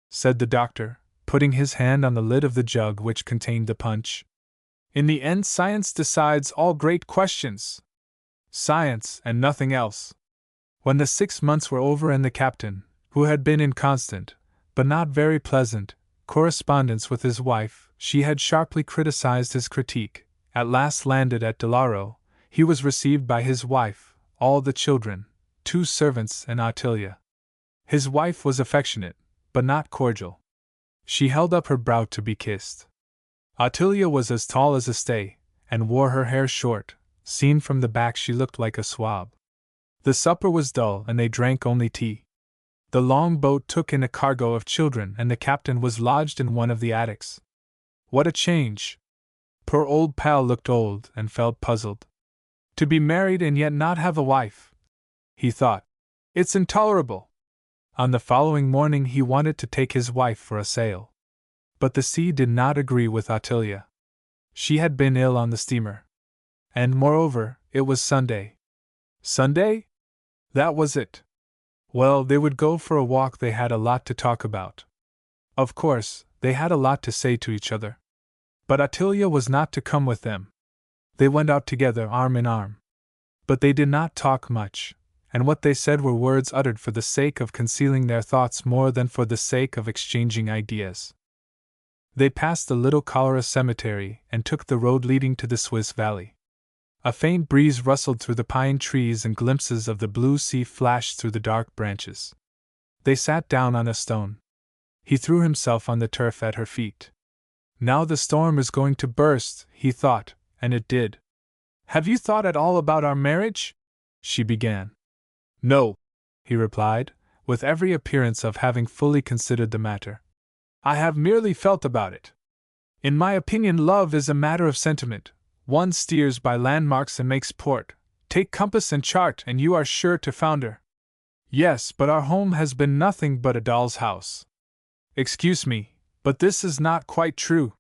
said the doctor, putting his hand on the lid of the jug which contained the punch. In the end, science decides all great questions. Science and nothing else. When the 6 months were over and the captain, who had been in constant, but not very pleasant, correspondence with his wife, she had sharply criticized his critique, at last landed at Delaro, he was received by his wife, all the children, 2 servants and Ottilia. His wife was affectionate, but not cordial. She held up her brow to be kissed. Ottilia was as tall as a stay, and wore her hair short. Seen from the back she looked like a swab. The supper was dull and they drank only tea. The long boat took in a cargo of children and the captain was lodged in one of the attics. What a change! Poor old pal looked old and felt puzzled. To be married and yet not have a wife, he thought. It's intolerable. On the following morning he wanted to take his wife for a sail. But the sea did not agree with Ottilia. She had been ill on the steamer. And moreover, it was Sunday. Sunday? That was it. Well, they would go for a walk. They had a lot to talk about. Of course, they had a lot to say to each other. But Ottilia was not to come with them. They went out together arm in arm. But they did not talk much, and what they said were words uttered for the sake of concealing their thoughts more than for the sake of exchanging ideas. They passed the little cholera cemetery and took the road leading to the Swiss valley. A faint breeze rustled through the pine trees and glimpses of the blue sea flashed through the dark branches. They sat down on a stone. He threw himself on the turf at her feet. Now the storm is going to burst, he thought, and it did. Have you thought at all about our marriage? She began. No, he replied, with every appearance of having fully considered the matter. I have merely felt about it. In my opinion, love is a matter of sentiment. One steers by landmarks and makes port. Take compass and chart and you are sure to founder. Yes, but our home has been nothing but a doll's house. Excuse me, but this is not quite true.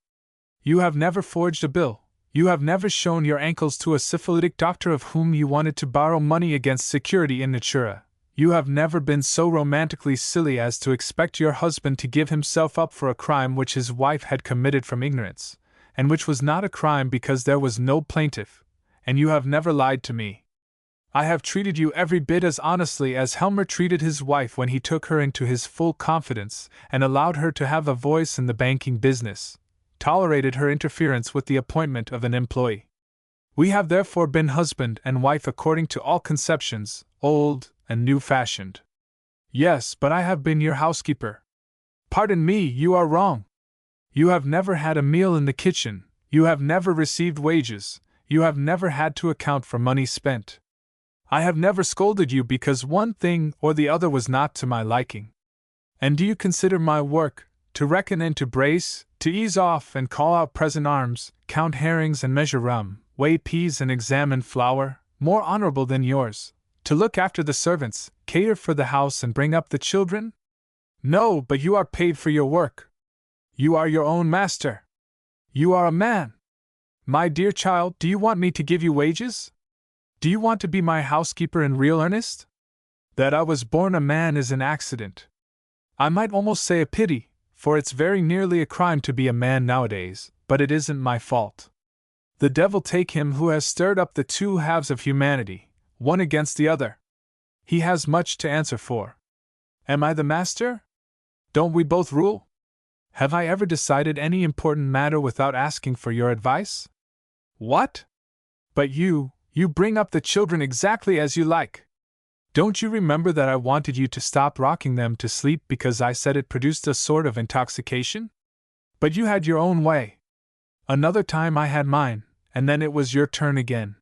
You have never forged a bill. You have never shown your ankles to a syphilitic doctor of whom you wanted to borrow money against security in natura. You have never been so romantically silly as to expect your husband to give himself up for a crime which his wife had committed from ignorance, and which was not a crime because there was no plaintiff, and you have never lied to me. I have treated you every bit as honestly as Helmer treated his wife when he took her into his full confidence and allowed her to have a voice in the banking business, tolerated her interference with the appointment of an employee. We have therefore been husband and wife according to all conceptions, old and new-fashioned. Yes, but I have been your housekeeper. Pardon me, you are wrong. You have never had a meal in the kitchen, you have never received wages, you have never had to account for money spent. I have never scolded you because one thing or the other was not to my liking. And do you consider my work, to reckon and to brace, to ease off and call out present arms, count herrings and measure rum, weigh peas and examine flour, more honorable than yours, to look after the servants, cater for the house and bring up the children? No, but you are paid for your work. You are your own master. You are a man. My dear child, do you want me to give you wages? Do you want to be my housekeeper in real earnest? That I was born a man is an accident. I might almost say a pity, for it's very nearly a crime to be a man nowadays, but it isn't my fault. The devil take him who has stirred up the two halves of humanity, one against the other. He has much to answer for. Am I the master? Don't we both rule? Have I ever decided any important matter without asking for your advice? What? But you bring up the children exactly as you like. Don't you remember that I wanted you to stop rocking them to sleep because I said it produced a sort of intoxication? But you had your own way. Another time I had mine, and then it was your turn again.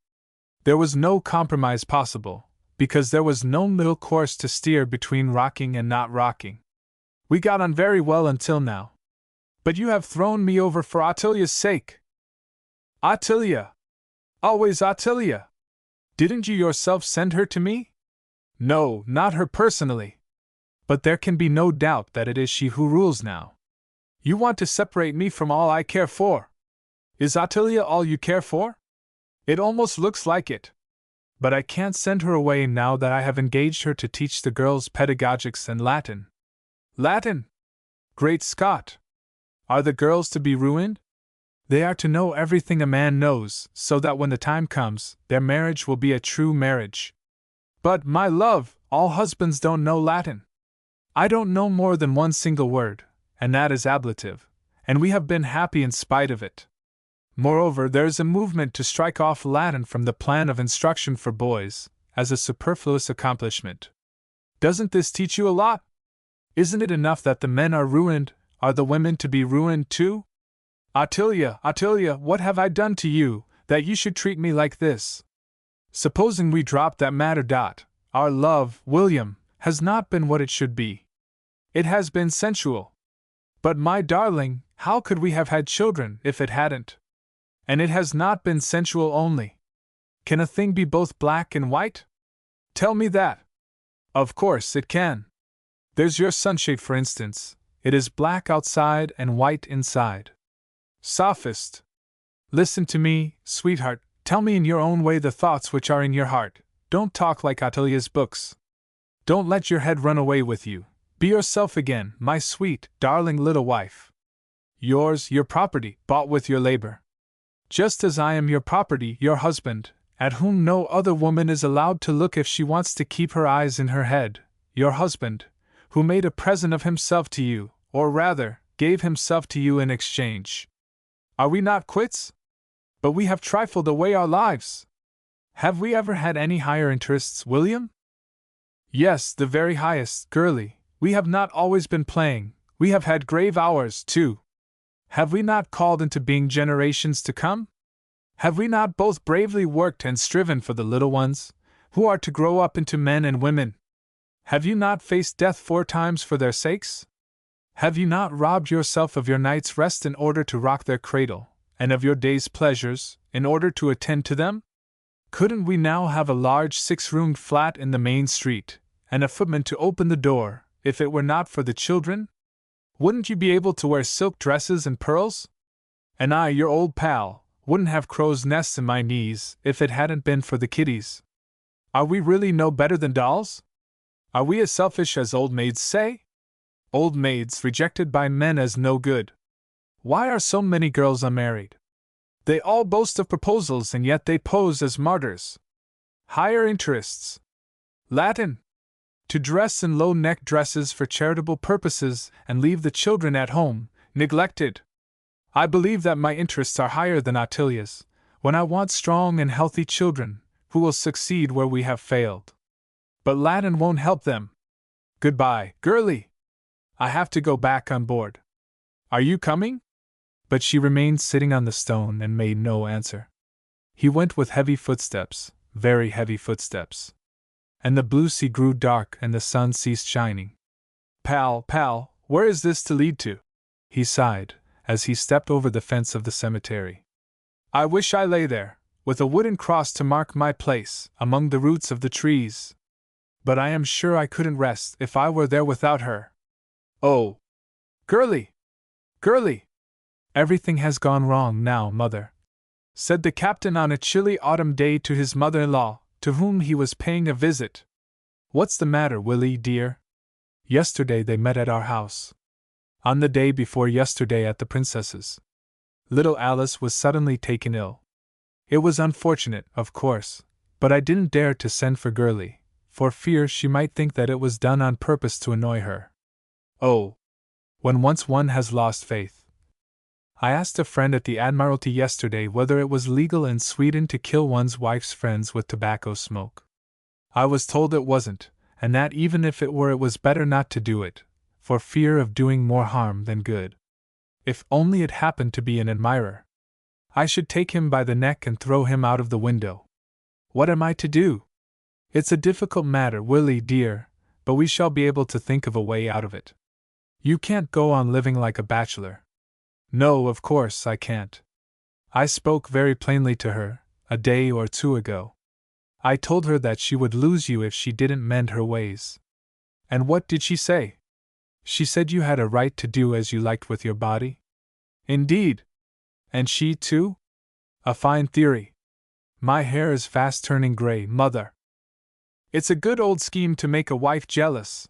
There was no compromise possible, because there was no middle course to steer between rocking and not rocking. We got on very well until now. But you have thrown me over for Attilia's sake. Attilia! Always Attilia! Didn't you yourself send her to me? No, not her personally. But there can be no doubt that it is she who rules now. You want to separate me from all I care for. Is Attilia all you care for? It almost looks like it. But I can't send her away now that I have engaged her to teach the girls pedagogics and Latin. Latin? Great Scott! Are the girls to be ruined? They are to know everything a man knows, so that when the time comes, their marriage will be a true marriage. But, my love, all husbands don't know Latin. I don't know more than one single word, and that is ablative, and we have been happy in spite of it. Moreover, there is a movement to strike off Latin from the plan of instruction for boys, as a superfluous accomplishment. Doesn't this teach you a lot? Isn't it enough that the men are ruined? Are the women to be ruined too? Attilia, Attilia, what have I done to you, that you should treat me like this? Supposing we drop that matter. Our love, William, has not been what it should be. It has been sensual. But my darling, how could we have had children if it hadn't? And it has not been sensual only. Can a thing be both black and white? Tell me that. Of course it can. There's your sunshade, for instance. It is black outside and white inside. Sophist! Listen to me, sweetheart. Tell me in your own way the thoughts which are in your heart. Don't talk like Attilia's books. Don't let your head run away with you. Be yourself again, my sweet, darling little wife. Yours, your property, bought with your labor. Just as I am your property, your husband, at whom no other woman is allowed to look if she wants to keep her eyes in her head, your husband, who made a present of himself to you, or rather, gave himself to you in exchange. Are we not quits? But we have trifled away our lives. Have we ever had any higher interests, William? Yes, the very highest, girlie. We have not always been playing, we have had grave hours, too. Have we not called into being generations to come? Have we not both bravely worked and striven for the little ones, who are to grow up into men and women? Have you not faced death 4 times for their sakes? Have you not robbed yourself of your night's rest in order to rock their cradle, and of your day's pleasures, in order to attend to them? Couldn't we now have a large 6-roomed flat in the main street, and a footman to open the door, if it were not for the children? Wouldn't you be able to wear silk dresses and pearls? And I, your old pal, wouldn't have crow's nests in my knees if it hadn't been for the kiddies. Are we really no better than dolls? Are we as selfish as old maids say? Old maids rejected by men as no good. Why are so many girls unmarried? They all boast of proposals and yet they pose as martyrs. Higher interests. Latin. To dress in low-necked dresses for charitable purposes and leave the children at home, neglected. I believe that my interests are higher than Attilia's, when I want strong and healthy children, who will succeed where we have failed. But Latin won't help them. Goodbye, girlie. I have to go back on board. Are you coming? But she remained sitting on the stone and made no answer. He went with heavy footsteps, very heavy footsteps. And the blue sea grew dark and the sun ceased shining. Pal, where is this to lead to? He sighed, as he stepped over the fence of the cemetery. I wish I lay there, with a wooden cross to mark my place, among the roots of the trees. But I am sure I couldn't rest if I were there without her. Oh! Girlie! Girlie! Everything has gone wrong now, mother. said the captain on a chilly autumn day to his mother-in-law, to whom he was paying a visit. What's the matter, Willie, dear? Yesterday they met at our house. On the day before yesterday at the princess's. Little Alice was suddenly taken ill. It was unfortunate, of course, but I didn't dare to send for Girlie, for fear she might think that it was done on purpose to annoy her. Oh! When once one has lost faith. I asked a friend at the Admiralty yesterday whether it was legal in Sweden to kill one's wife's friends with tobacco smoke. I was told it wasn't, and that even if it were, it was better not to do it, for fear of doing more harm than good. If only it happened to be an admirer, I should take him by the neck and throw him out of the window. What am I to do? It's a difficult matter, Willie dear, but we shall be able to think of a way out of it. You can't go on living like a bachelor. No, of course I can't. I spoke very plainly to her, a day or two ago. I told her that she would lose you if she didn't mend her ways. And what did she say? She said you had a right to do as you liked with your body. Indeed! And she, too? A fine theory. My hair is fast turning gray, mother. It's a good old scheme to make a wife jealous.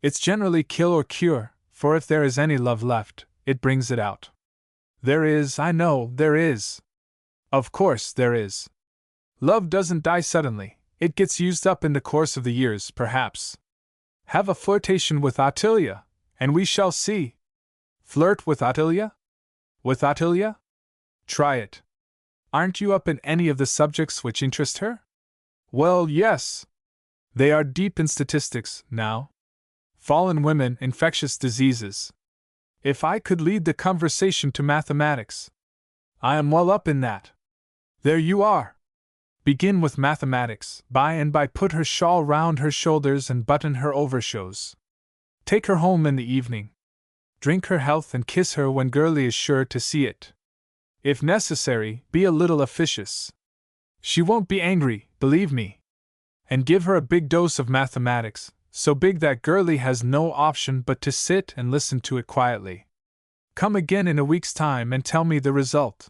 It's generally kill or cure, for if there is any love left, it brings it out. There is, I know, there is. Of course there is. Love doesn't die suddenly, it gets used up in the course of the years, perhaps. Have a flirtation with Ottilia, and we shall see. Flirt with Ottilia? With Ottilia? Try it. Aren't you up in any of the subjects which interest her? Well, yes. They are deep in statistics, now. Fallen women, infectious diseases. If I could lead the conversation to mathematics. I am well up in that. There you are. Begin with mathematics, by and by put her shawl round her shoulders and button her overshoes. Take her home in the evening. Drink her health and kiss her when Girlie is sure to see it. If necessary, be a little officious. She won't be angry, believe me. And give her a big dose of mathematics, so big that Girlie has no option but to sit and listen to it quietly. Come again in a week's time and tell me the result.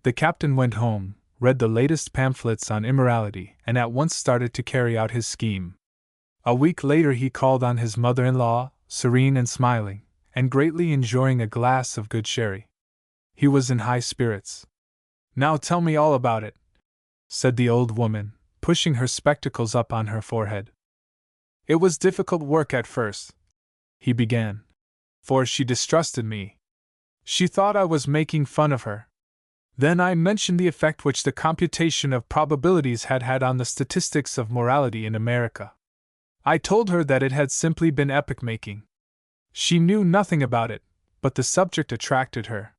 The captain went home, read the latest pamphlets on immorality, and at once started to carry out his scheme. A week later he called on his mother-in-law, serene and smiling, and greatly enjoying a glass of good sherry. He was in high spirits. Now tell me all about it, said the old woman, pushing her spectacles up on her forehead. It was difficult work at first, he began, for she distrusted me. She thought I was making fun of her. Then I mentioned the effect which the computation of probabilities had had on the statistics of morality in America. I told her that it had simply been epoch-making. She knew nothing about it, but the subject attracted her.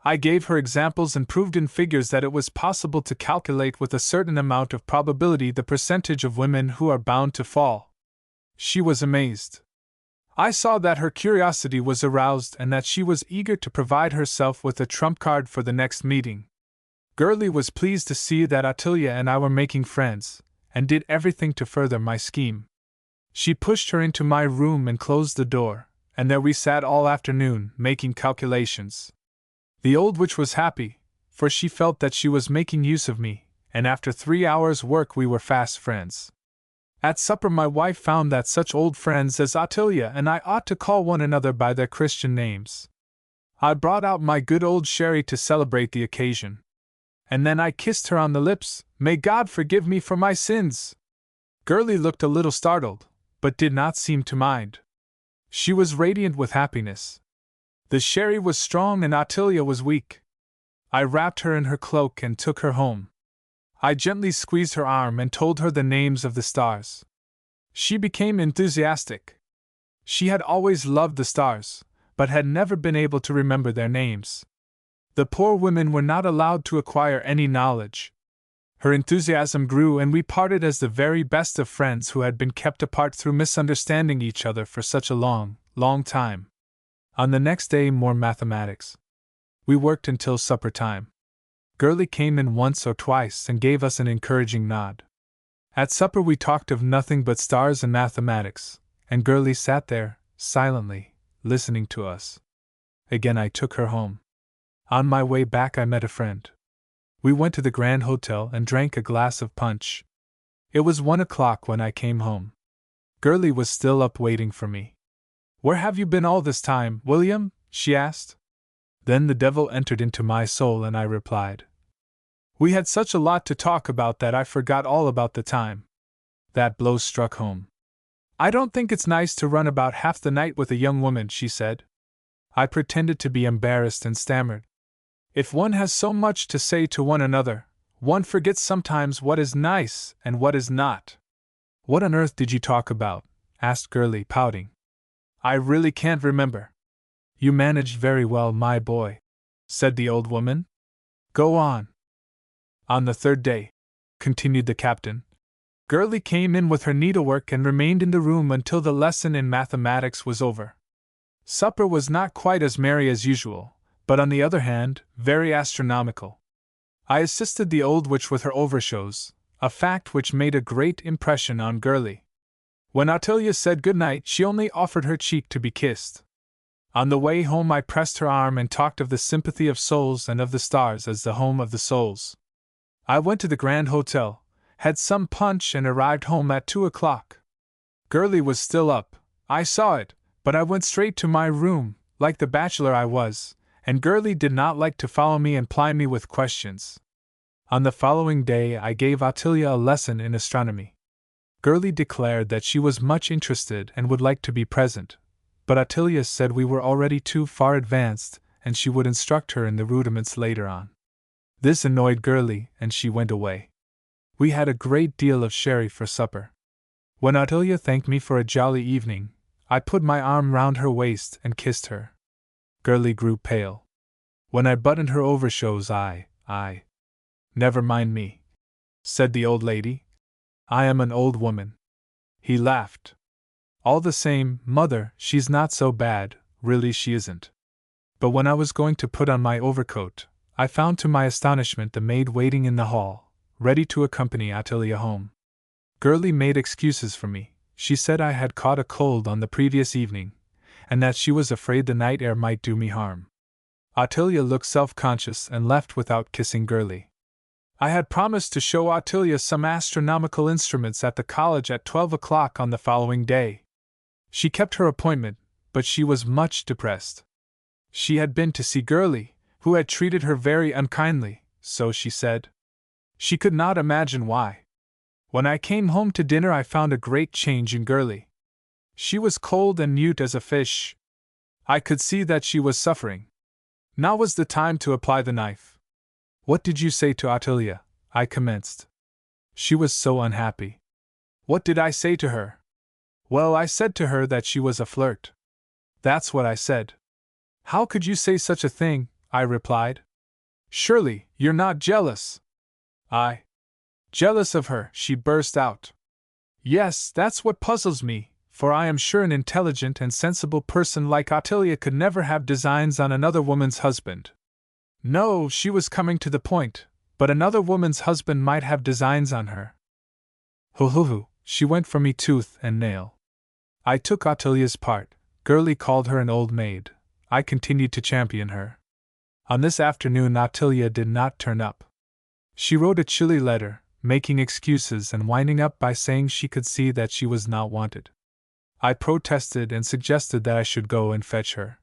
I gave her examples and proved in figures that it was possible to calculate with a certain amount of probability the percentage of women who are bound to fall. She was amazed. I saw that her curiosity was aroused and that she was eager to provide herself with a trump card for the next meeting. Girlie was pleased to see that Ottilia and I were making friends, and did everything to further my scheme. She pushed her into my room and closed the door, and there we sat all afternoon, making calculations. The old witch was happy, for she felt that she was making use of me, and after 3 hours' work we were fast friends. At supper my wife found that such old friends as Ottilia and I ought to call one another by their Christian names. I brought out my good old sherry to celebrate the occasion. And then I kissed her on the lips. May God forgive me for my sins! Girlie looked a little startled, but did not seem to mind. She was radiant with happiness. The sherry was strong and Ottilia was weak. I wrapped her in her cloak and took her home. I gently squeezed her arm and told her the names of the stars. She became enthusiastic. She had always loved the stars, but had never been able to remember their names. The poor women were not allowed to acquire any knowledge. Her enthusiasm grew and we parted as the very best of friends who had been kept apart through misunderstanding each other for such a long, long time. On the next day more mathematics. We worked until supper time. Girlie came in once or twice and gave us an encouraging nod. At supper we talked of nothing but stars and mathematics, and Girlie sat there, silently, listening to us. Again I took her home. On my way back I met a friend. We went to the Grand Hotel and drank a glass of punch. It was 1 o'clock when I came home. Girlie was still up waiting for me. "Where have you been all this time, William?" she asked. Then the devil entered into my soul and I replied. "We had such a lot to talk about that I forgot all about the time." That blow struck home. "I don't think it's nice to run about half the night with a young woman," she said. I pretended to be embarrassed and stammered. "If one has so much to say to one another, one forgets sometimes what is nice and what is not." "What on earth did you talk about?" asked Girlie, pouting. "I really can't remember." "You managed very well, my boy," said the old woman. "Go on." "On the third day," continued the captain, "Girlie came in with her needlework and remained in the room until the lesson in mathematics was over. Supper was not quite as merry as usual, but on the other hand, very astronomical. I assisted the old witch with her overshows, a fact which made a great impression on Girlie. When Ottilia said good night, she only offered her cheek to be kissed. On the way home I pressed her arm and talked of the sympathy of souls and of the stars as the home of the souls. I went to the Grand Hotel, had some punch and arrived home at 2 o'clock. Girlie was still up, I saw it, but I went straight to my room, like the bachelor I was, and Girlie did not like to follow me and ply me with questions. On the following day I gave Ottilia a lesson in astronomy. Girlie declared that she was much interested and would like to be present, but Ottilia said we were already too far advanced and she would instruct her in the rudiments later on. This annoyed Girlie and she went away. We had a great deal of sherry for supper. When Ottilia thanked me for a jolly evening, I put my arm round her waist and kissed her. Girlie grew pale. When I buttoned her overshows I "Never mind me," said the old lady. "I am an old woman." He laughed. "All the same, mother, she's not so bad, really she isn't." But when I was going to put on my overcoat, I found to my astonishment the maid waiting in the hall, ready to accompany Ottilia home. Girlie made excuses for me. She said I had caught a cold on the previous evening, and that she was afraid the night air might do me harm. Ottilia looked self-conscious and left without kissing Girlie. I had promised to show Ottilia some astronomical instruments at the college at 12 o'clock on the following day. She kept her appointment, but she was much depressed. She had been to see Girlie, who had treated her very unkindly, so she said. She could not imagine why. When I came home to dinner I found a great change in Girlie. She was cold and mute as a fish. I could see that she was suffering. Now was the time to apply the knife. "What did you say to Ottilia?" I commenced. She was so unhappy. What did I say to her? Well, I said to her that she was a flirt. That's what I said. "How could you say such a thing?" I replied. "Surely, you're not jealous?" Jealous of her, she burst out. "Yes, that's what puzzles me, for I am sure an intelligent and sensible person like Ottilia could never have designs on another woman's husband." No, she was coming to the point, but another woman's husband might have designs on her. Hoo, she went for me tooth and nail. I took Ottilia's part. Girlie called her an old maid. I continued to champion her. On this afternoon Ottilia did not turn up. She wrote a chilly letter, making excuses and winding up by saying she could see that she was not wanted. I protested and suggested that I should go and fetch her.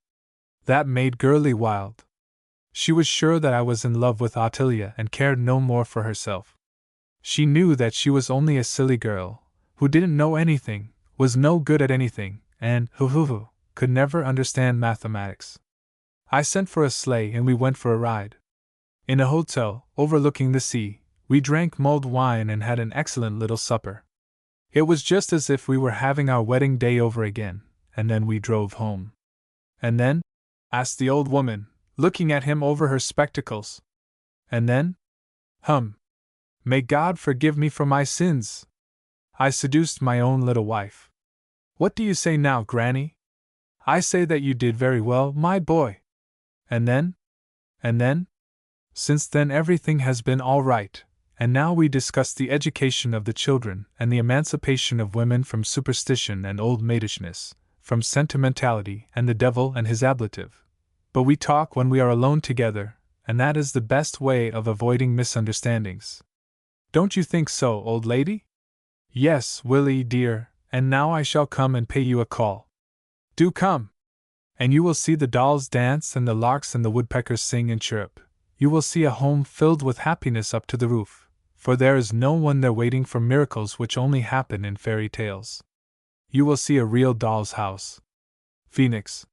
That made Girlie wild. She was sure that I was in love with Ottilia and cared no more for herself. She knew that she was only a silly girl, who didn't know anything, was no good at anything, and, could never understand mathematics. I sent for a sleigh and we went for a ride. In a hotel, overlooking the sea, we drank mulled wine and had an excellent little supper. It was just as if we were having our wedding day over again, and then we drove home. "And then?" asked the old woman, looking at him over her spectacles. "And then? May God forgive me for my sins! I seduced my own little wife." "What do you say now, Granny?" "I say that you did very well, my boy." "And then?" "And then? Since then everything has been all right, and now we discuss the education of the children and the emancipation of women from superstition and old maidishness, from sentimentality and the devil and his ablative. But we talk when we are alone together, and that is the best way of avoiding misunderstandings. Don't you think so, old lady? Yes, Willie dear, and now I shall come and pay you a call. Do come! And you will see the dolls dance and the larks and the woodpeckers sing and chirp. You will see a home filled with happiness up to the roof, for there is no one there waiting for miracles which only happen in fairy tales. You will see a real doll's house. Phoenix.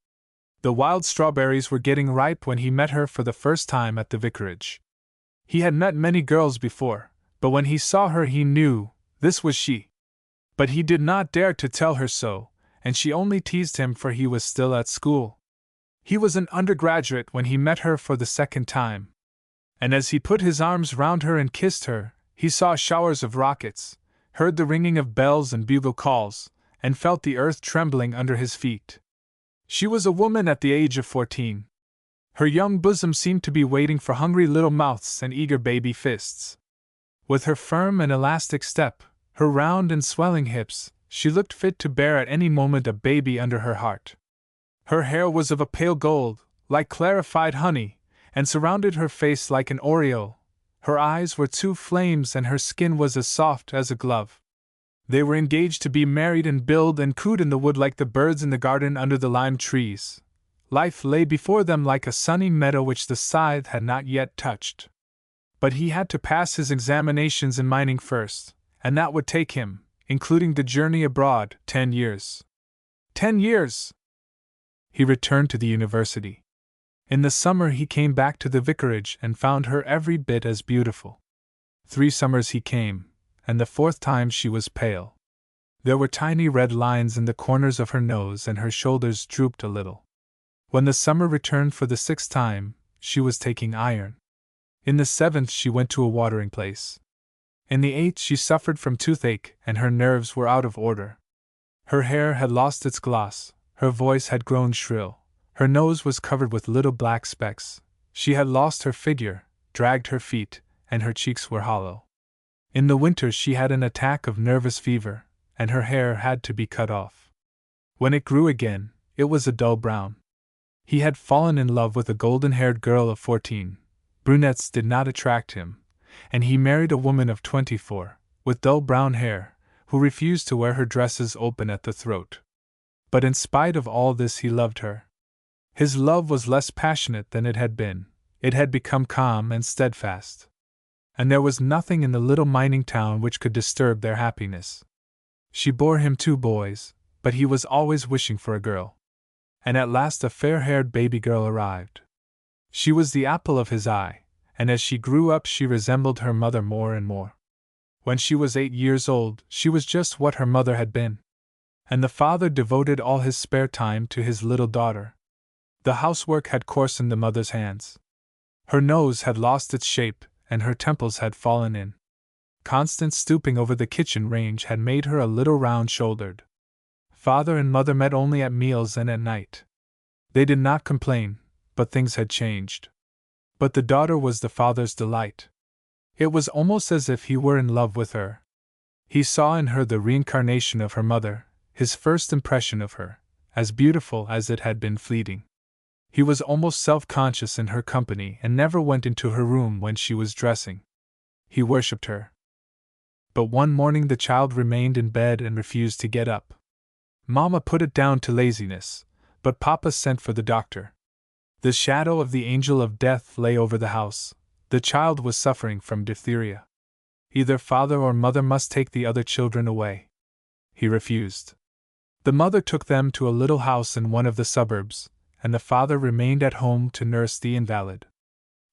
The wild strawberries were getting ripe when he met her for the first time at the vicarage. He had met many girls before, but when he saw her he knew this was she. But he did not dare to tell her so, and she only teased him for he was still at school. He was an undergraduate when he met her for the second time. And as he put his arms round her and kissed her, he saw showers of rockets, heard the ringing of bells and bugle calls, and felt the earth trembling under his feet. She was a woman at the age of 14. Her young bosom seemed to be waiting for hungry little mouths and eager baby fists. With her firm and elastic step, her round and swelling hips, she looked fit to bear at any moment a baby under her heart. Her hair was of a pale gold, like clarified honey, and surrounded her face like an aureole. Her eyes were two flames and her skin was as soft as a glove. They were engaged to be married and build and cooed in the wood like the birds in the garden under the lime trees. Life lay before them like a sunny meadow which the scythe had not yet touched. But he had to pass his examinations in mining first, and that would take him, including the journey abroad, 10 years. 10 years! He returned to the university. In the summer he came back to the vicarage and found her every bit as beautiful. 3 summers he came, and the 4th time she was pale. There were tiny red lines in the corners of her nose and her shoulders drooped a little. When the summer returned for the 6th time, she was taking iron. In the 7th she went to a watering place. In the 8th she suffered from toothache and her nerves were out of order. Her hair had lost its gloss, her voice had grown shrill, her nose was covered with little black specks, she had lost her figure, dragged her feet, and her cheeks were hollow. In the winter she had an attack of nervous fever, and her hair had to be cut off. When it grew again, it was a dull brown. He had fallen in love with a golden-haired girl of 14. Brunettes did not attract him, and he married a woman of 24, with dull brown hair, who refused to wear her dresses open at the throat. But in spite of all this he loved her. His love was less passionate than it had been, it had become calm and steadfast. And there was nothing in the little mining town which could disturb their happiness. She bore him 2 boys, but he was always wishing for a girl. And at last a fair-haired baby girl arrived. She was the apple of his eye, and as she grew up she resembled her mother more and more. When she was 8 years old, she was just what her mother had been. And the father devoted all his spare time to his little daughter. The housework had coarsened the mother's hands. Her nose had lost its shape, and her temples had fallen in. Constant stooping over the kitchen range had made her a little round-shouldered. Father and mother met only at meals and at night. They did not complain, but things had changed. But the daughter was the father's delight. It was almost as if he were in love with her. He saw in her the reincarnation of her mother, his first impression of her, as beautiful as it had been fleeting. He was almost self-conscious in her company and never went into her room when she was dressing. He worshipped her. But one morning the child remained in bed and refused to get up. Mama put it down to laziness, but Papa sent for the doctor. The shadow of the angel of death lay over the house. The child was suffering from diphtheria. Either father or mother must take the other children away. He refused. The mother took them to a little house in one of the suburbs, and the father remained at home to nurse the invalid.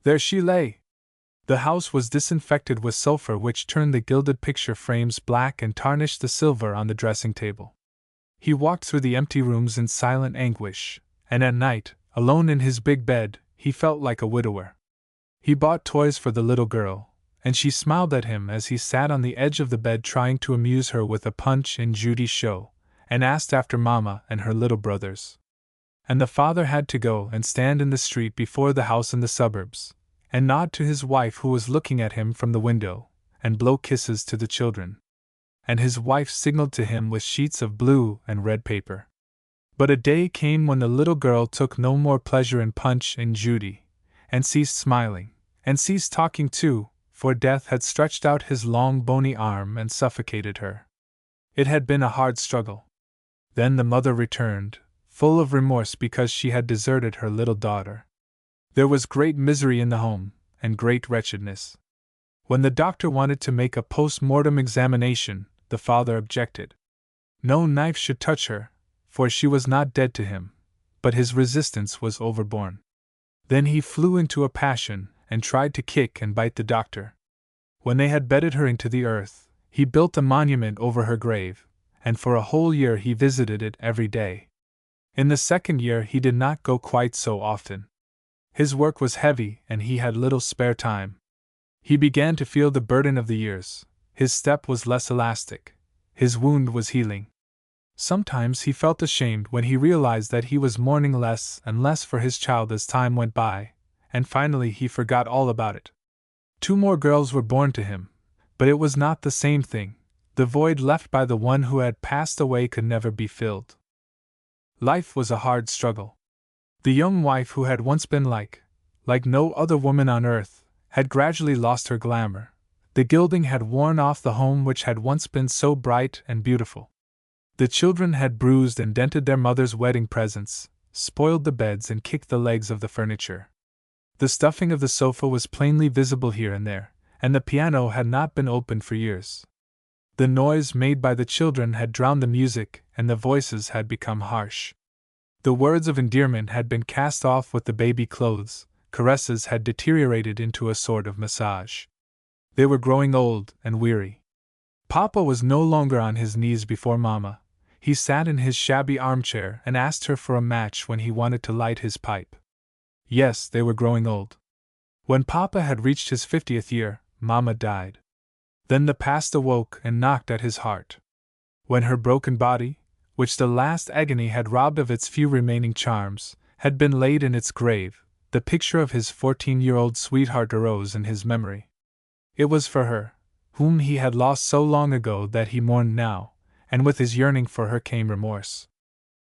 There she lay. The house was disinfected with sulfur which turned the gilded picture frames black and tarnished the silver on the dressing table. He walked through the empty rooms in silent anguish, and at night, alone in his big bed, he felt like a widower. He bought toys for the little girl, and she smiled at him as he sat on the edge of the bed trying to amuse her with a Punch and Judy show, and asked after Mama and her little brothers. And the father had to go and stand in the street before the house in the suburbs, and nod to his wife who was looking at him from the window, and blow kisses to the children. And his wife signaled to him with sheets of blue and red paper. But a day came when the little girl took no more pleasure in Punch and Judy, and ceased smiling, and ceased talking too, for death had stretched out his long bony arm and suffocated her. It had been a hard struggle. Then the mother returned, full of remorse because she had deserted her little daughter. There was great misery in the home, and great wretchedness. When the doctor wanted to make a post-mortem examination, the father objected. No knife should touch her, for she was not dead to him, but his resistance was overborne. Then he flew into a passion, and tried to kick and bite the doctor. When they had bedded her into the earth, he built a monument over her grave, and for a whole year he visited it every day. In the second year he did not go quite so often. His work was heavy, and he had little spare time. He began to feel the burden of the years, his step was less elastic, his wound was healing. Sometimes he felt ashamed when he realized that he was mourning less and less for his child as time went by, and finally he forgot all about it. 2 more girls were born to him, but it was not the same thing. The void left by the one who had passed away could never be filled. Life was a hard struggle. The young wife who had once been like no other woman on earth, had gradually lost her glamour. The gilding had worn off the home which had once been so bright and beautiful. The children had bruised and dented their mother's wedding presents, spoiled the beds and kicked the legs of the furniture. The stuffing of the sofa was plainly visible here and there, and the piano had not been opened for years. The noise made by the children had drowned the music, and the voices had become harsh. The words of endearment had been cast off with the baby clothes, caresses had deteriorated into a sort of massage. They were growing old and weary. Papa was no longer on his knees before Mama. He sat in his shabby armchair and asked her for a match when he wanted to light his pipe. Yes, they were growing old. When Papa had reached his 50th year, Mama died. Then the past awoke and knocked at his heart. When her broken body, which the last agony had robbed of its few remaining charms, had been laid in its grave, the picture of his 14-year-old sweetheart arose in his memory. It was for her, whom he had lost so long ago, that he mourned now, and with his yearning for her came remorse.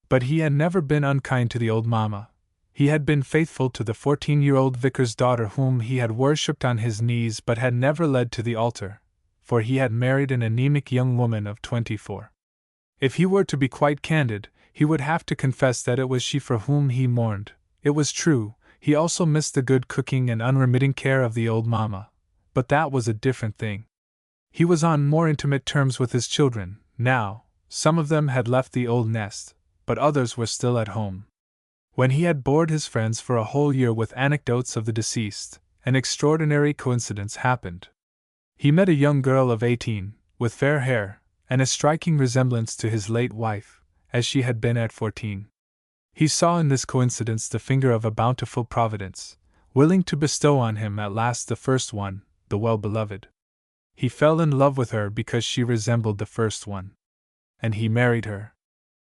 But he had never been unkind to the old Mama. He had been faithful to the 14-year-old vicar's daughter whom he had worshipped on his knees but had never led to the altar, for he had married an anemic young woman of 24. If he were to be quite candid, he would have to confess that it was she for whom he mourned. It was true, he also missed the good cooking and unremitting care of the old Mama, but that was a different thing. He was on more intimate terms with his children, now. Some of them had left the old nest, but others were still at home. When he had bored his friends for a whole year with anecdotes of the deceased, an extraordinary coincidence happened. He met a young girl of 18, with fair hair, and a striking resemblance to his late wife, as she had been at 14. He saw in this coincidence the finger of a bountiful providence, willing to bestow on him at last the first one, the well-beloved. He fell in love with her because she resembled the first one. And he married her.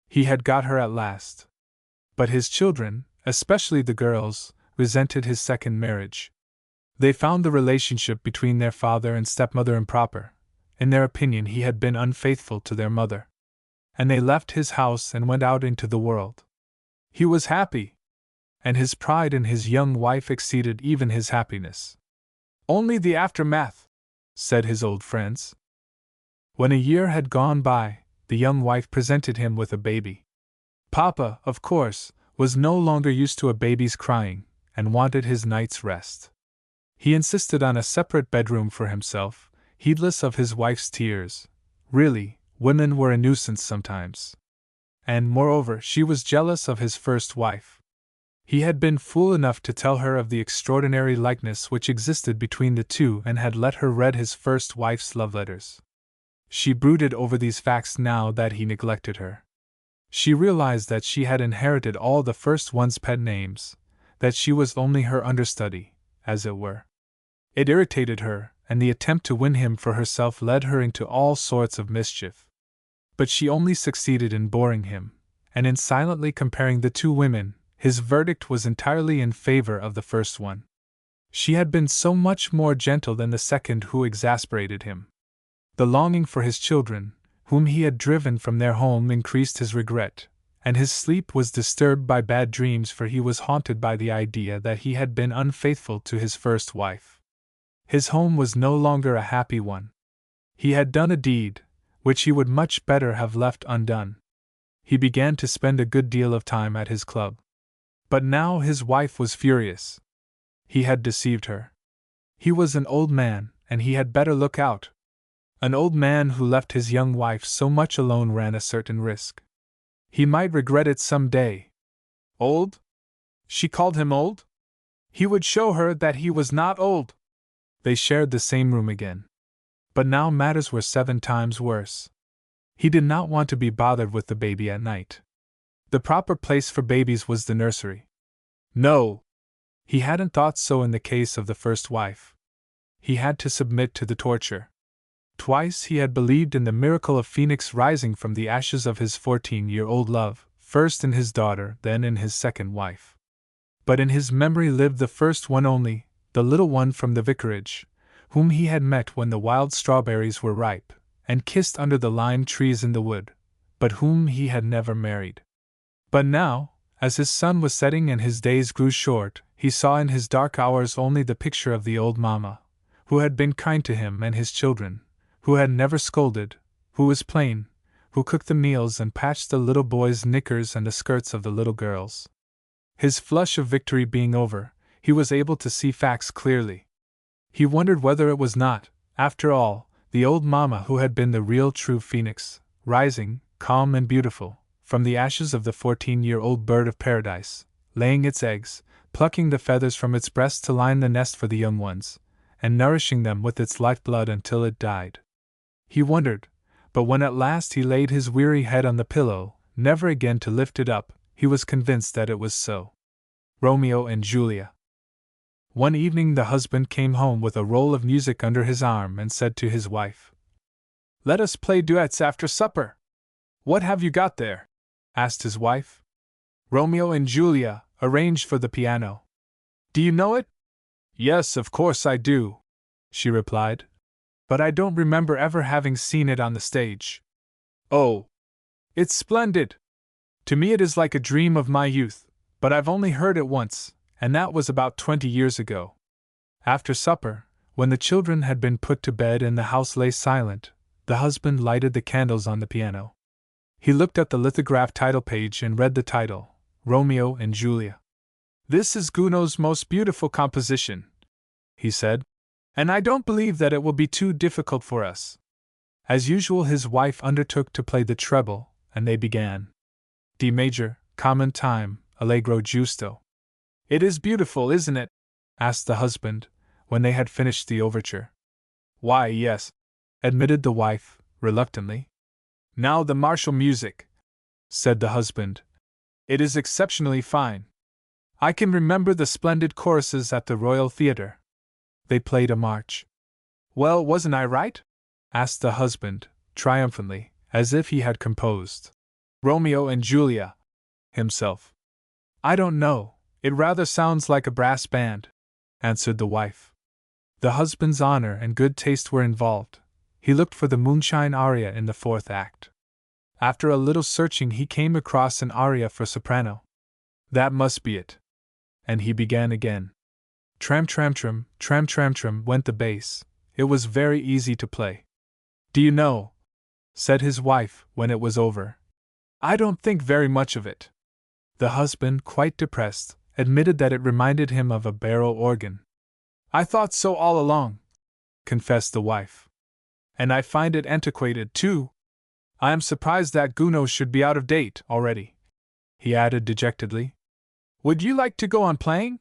He had got her at last. But his children, especially the girls, resented his second marriage. They found the relationship between their father and stepmother improper. In their opinion, he had been unfaithful to their mother. And they left his house and went out into the world. He was happy, and his pride in his young wife exceeded even his happiness. Only the aftermath, said his old friends. When a year had gone by, the young wife presented him with a baby. Papa, of course, was no longer used to a baby's crying, and wanted his night's rest. He insisted on a separate bedroom for himself, heedless of his wife's tears. Really, women were a nuisance sometimes. And, moreover, she was jealous of his first wife. He had been fool enough to tell her of the extraordinary likeness which existed between the two and had let her read his first wife's love letters. She brooded over these facts now that he neglected her. She realized that she had inherited all the first one's pet names, that she was only her understudy, as it were. It irritated her, and the attempt to win him for herself led her into all sorts of mischief. But she only succeeded in boring him, and in silently comparing the two women, his verdict was entirely in favor of the first one. She had been so much more gentle than the second, who exasperated him. The longing for his children, whom he had driven from their home, increased his regret, and his sleep was disturbed by bad dreams, for he was haunted by the idea that he had been unfaithful to his first wife. His home was no longer a happy one. He had done a deed which he would much better have left undone. He began to spend a good deal of time at his club. But now his wife was furious. He had deceived her. He was an old man, and he had better look out. An old man who left his young wife so much alone ran a certain risk. He might regret it some day. Old? She called him old? He would show her that he was not old. They shared the same room again. But now matters were 7 times worse. He did not want to be bothered with the baby at night. The proper place for babies was the nursery. No! He hadn't thought so in the case of the first wife. He had to submit to the torture. Twice he had believed in the miracle of Phoenix rising from the ashes of his 14-year-old love, first in his daughter, then in his second wife. But in his memory lived the first one only, the little one from the vicarage, whom he had met when the wild strawberries were ripe, and kissed under the lime trees in the wood, but whom he had never married. But now, as his sun was setting and his days grew short, he saw in his dark hours only the picture of the old mamma, who had been kind to him and his children, who had never scolded, who was plain, who cooked the meals and patched the little boys' knickers and the skirts of the little girls. His flush of victory being over, he was able to see facts clearly. He wondered whether it was not, after all, the old mamma who had been the real true Phoenix, rising, calm and beautiful, from the ashes of the 14-year-old bird of paradise, laying its eggs, plucking the feathers from its breast to line the nest for the young ones, and nourishing them with its lifeblood until it died. He wondered, but when at last he laid his weary head on the pillow, never again to lift it up, he was convinced that it was so. Romeo and Julia. One evening the husband came home with a roll of music under his arm and said to his wife, "Let us play duets after supper." "What have you got there?" asked his wife. "Romeo and Julia, arranged for the piano." "Do you know it?" "Yes, of course I do," she replied. "But I don't remember ever having seen it on the stage." "Oh, it's splendid! To me it is like a dream of my youth, but I've only heard it once, and that was about 20 years ago." After supper, when the children had been put to bed and the house lay silent, the husband lighted the candles on the piano. He looked at the lithographed title page and read the title, Romeo and Julia. "This is Gounod's most beautiful composition," he said, "and I don't believe that it will be too difficult for us." As usual, his wife undertook to play the treble, and they began. D major, common time, allegro giusto. "It is beautiful, isn't it?" asked the husband, when they had finished the overture. "Why, yes," admitted the wife, reluctantly. "Now the martial music," said the husband. "It is exceptionally fine. I can remember the splendid choruses at the Royal Theatre." They played a march. "Well, wasn't I right?" asked the husband, triumphantly, as if he had composed Romeo and Julia himself. "I don't know, it rather sounds like a brass band," answered the wife. The husband's honor and good taste were involved. He looked for the moonshine aria in the 4th act. After a little searching he came across an aria for soprano. That must be it. And he began again. Tram tram tram went the bass. It was very easy to play. "Do you know," said his wife, when it was over, "I don't think very much of it." The husband, quite depressed, admitted that it reminded him of a barrel organ. "I thought so all along," confessed the wife. "And I find it antiquated, too. I am surprised that Gounod should be out of date already," he added dejectedly. "Would you like to go on playing?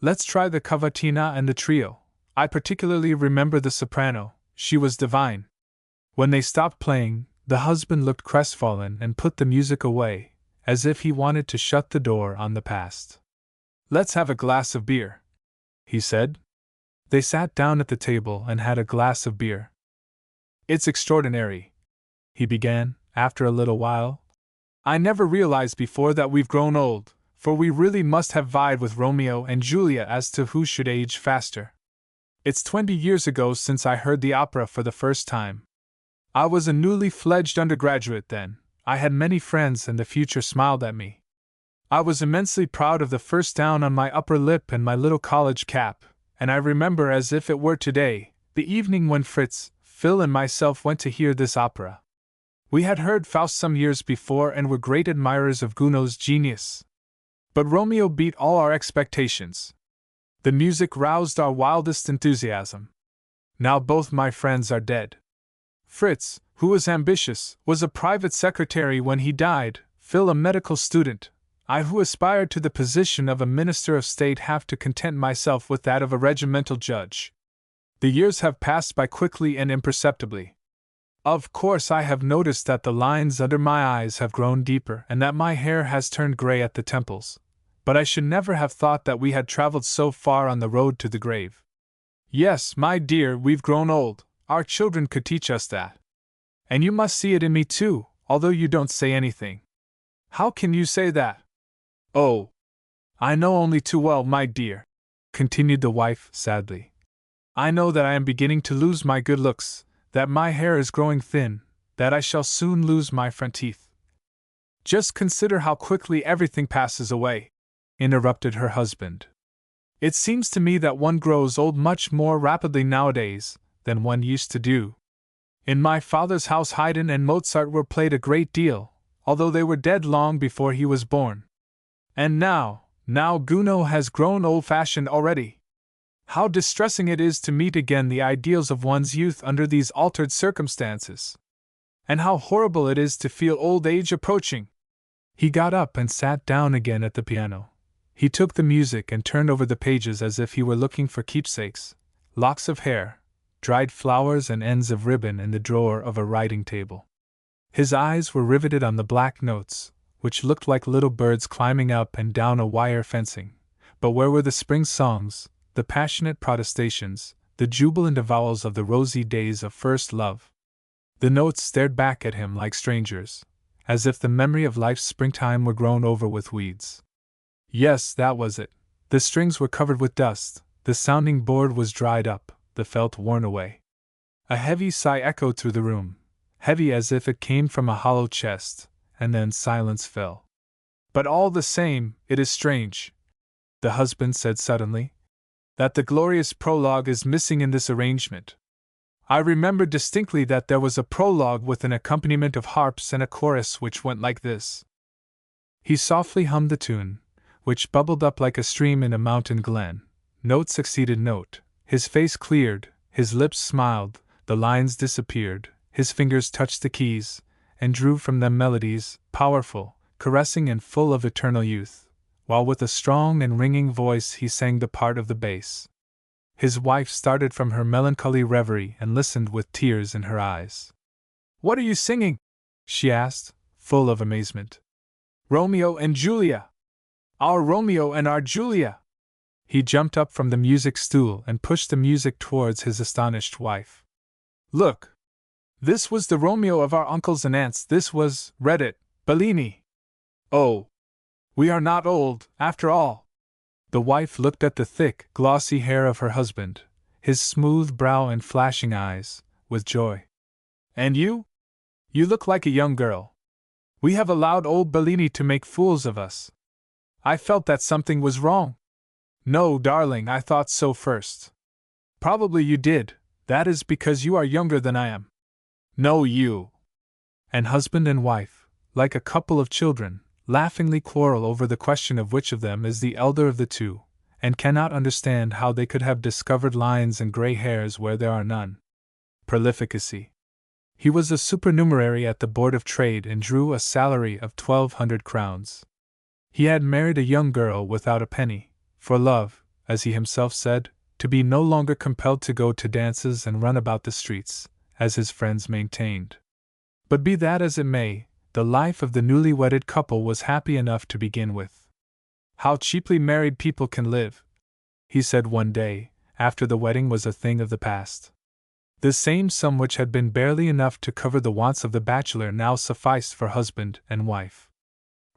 Let's try the cavatina and the trio. I particularly remember the soprano, she was divine." When they stopped playing, the husband looked crestfallen and put the music away, as if he wanted to shut the door on the past. "Let's have a glass of beer," he said. They sat down at the table and had a glass of beer. "It's extraordinary," he began, after a little while. "I never realized before that we've grown old, for we really must have vied with Romeo and Julia as to who should age faster. It's 20 years ago since I heard the opera for the first time. I was a newly fledged undergraduate then. I had many friends and the future smiled at me. I was immensely proud of the first down on my upper lip and my little college cap, and I remember as if it were today, the evening when Fritz, Phil and myself went to hear this opera. We had heard Faust some years before and were great admirers of Gounod's genius. But Romeo beat all our expectations. The music roused our wildest enthusiasm. Now both my friends are dead. Fritz, who was ambitious, was a private secretary when he died, Phil a medical student. I who aspired to the position of a minister of state have to content myself with that of a regimental judge. The years have passed by quickly and imperceptibly. Of course I have noticed that the lines under my eyes have grown deeper and that my hair has turned gray at the temples, but I should never have thought that we had traveled so far on the road to the grave. Yes, my dear, we've grown old. Our children could teach us that. And you must see it in me too, although you don't say anything. How can you say that? Oh, I know only too well, my dear, continued the wife sadly. I know that I am beginning to lose my good looks, that my hair is growing thin, that I shall soon lose my front teeth. Just consider how quickly everything passes away, interrupted her husband. It seems to me that one grows old much more rapidly nowadays than one used to do. In my father's house Haydn and Mozart were played a great deal, although they were dead long before he was born. And now Gounod has grown old-fashioned already. How distressing it is to meet again the ideals of one's youth under these altered circumstances. And how horrible it is to feel old age approaching. He got up and sat down again at the piano. He took the music and turned over the pages as if he were looking for keepsakes, locks of hair, dried flowers and ends of ribbon in the drawer of a writing table. His eyes were riveted on the black notes, which looked like little birds climbing up and down a wire fencing. But where were the spring songs, the passionate protestations, the jubilant avowals of the rosy days of first love? The notes stared back at him like strangers, as if the memory of life's springtime were grown over with weeds. Yes, that was it. The strings were covered with dust, the sounding board was dried up, the felt worn away. A heavy sigh echoed through the room, heavy as if it came from a hollow chest, and then silence fell. But all the same, it is strange, the husband said suddenly, that the glorious prologue is missing in this arrangement. I remember distinctly that there was a prologue with an accompaniment of harps and a chorus which went like this. He softly hummed the tune, which bubbled up like a stream in a mountain glen. Note succeeded note. His face cleared, his lips smiled, the lines disappeared, his fingers touched the keys, and drew from them melodies, powerful, caressing and full of eternal youth, while with a strong and ringing voice he sang the part of the bass. His wife started from her melancholy reverie and listened with tears in her eyes. "What are you singing?" she asked, full of amazement. "Romeo and Julia! Our Romeo and our Julia!" He jumped up from the music stool and pushed the music towards his astonished wife. "Look! This was the Romeo of our uncles and aunts, this was, read it, Bellini. Oh! We are not old, after all." The wife looked at the thick, glossy hair of her husband, his smooth brow and flashing eyes, with joy. "And you? You look like a young girl. We have allowed old Bellini to make fools of us. I felt that something was wrong." "No, darling, I thought so first." "Probably you did, that is because you are younger than I am." "No, you." And husband and wife, like a couple of children, laughingly quarrel over the question of which of them is the elder of the two, and cannot understand how they could have discovered lines and gray hairs where there are none. Prolificacy. He was a supernumerary at the Board of Trade and drew a salary of 1,200 crowns. He had married a young girl without a penny, for love, as he himself said, to be no longer compelled to go to dances and run about the streets, as his friends maintained. But be that as it may, the life of the newly wedded couple was happy enough to begin with. "How cheaply married people can live," he said one day, after the wedding was a thing of the past. The same sum which had been barely enough to cover the wants of the bachelor now sufficed for husband and wife.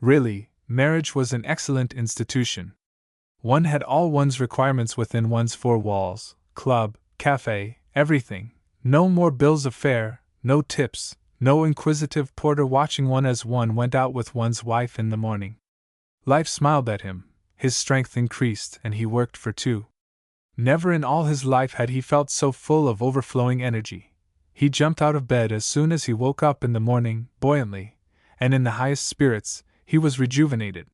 Really, marriage was an excellent institution. One had all one's requirements within one's four walls, club, café, everything, no more bills of fare, no tips, No inquisitive porter watching one as one went out with one's wife in the morning. Life smiled at him, his strength increased, and he worked for two. Never in all his life had he felt so full of overflowing energy. He jumped out of bed as soon as he woke up in the morning, buoyantly, and in the highest spirits. He was rejuvenated.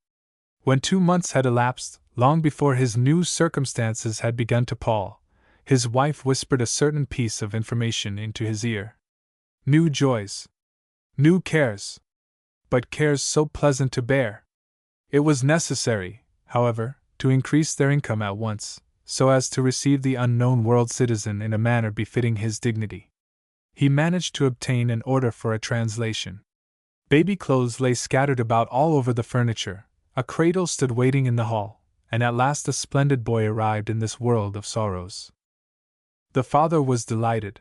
When 2 months had elapsed, long before his new circumstances had begun to pall, his wife whispered a certain piece of information into his ear. New joys. New cares. But cares so pleasant to bear. It was necessary, however, to increase their income at once, so as to receive the unknown world citizen in a manner befitting his dignity. He managed to obtain an order for a translation. Baby clothes lay scattered about all over the furniture, a cradle stood waiting in the hall, and at last a splendid boy arrived in this world of sorrows. The father was delighted.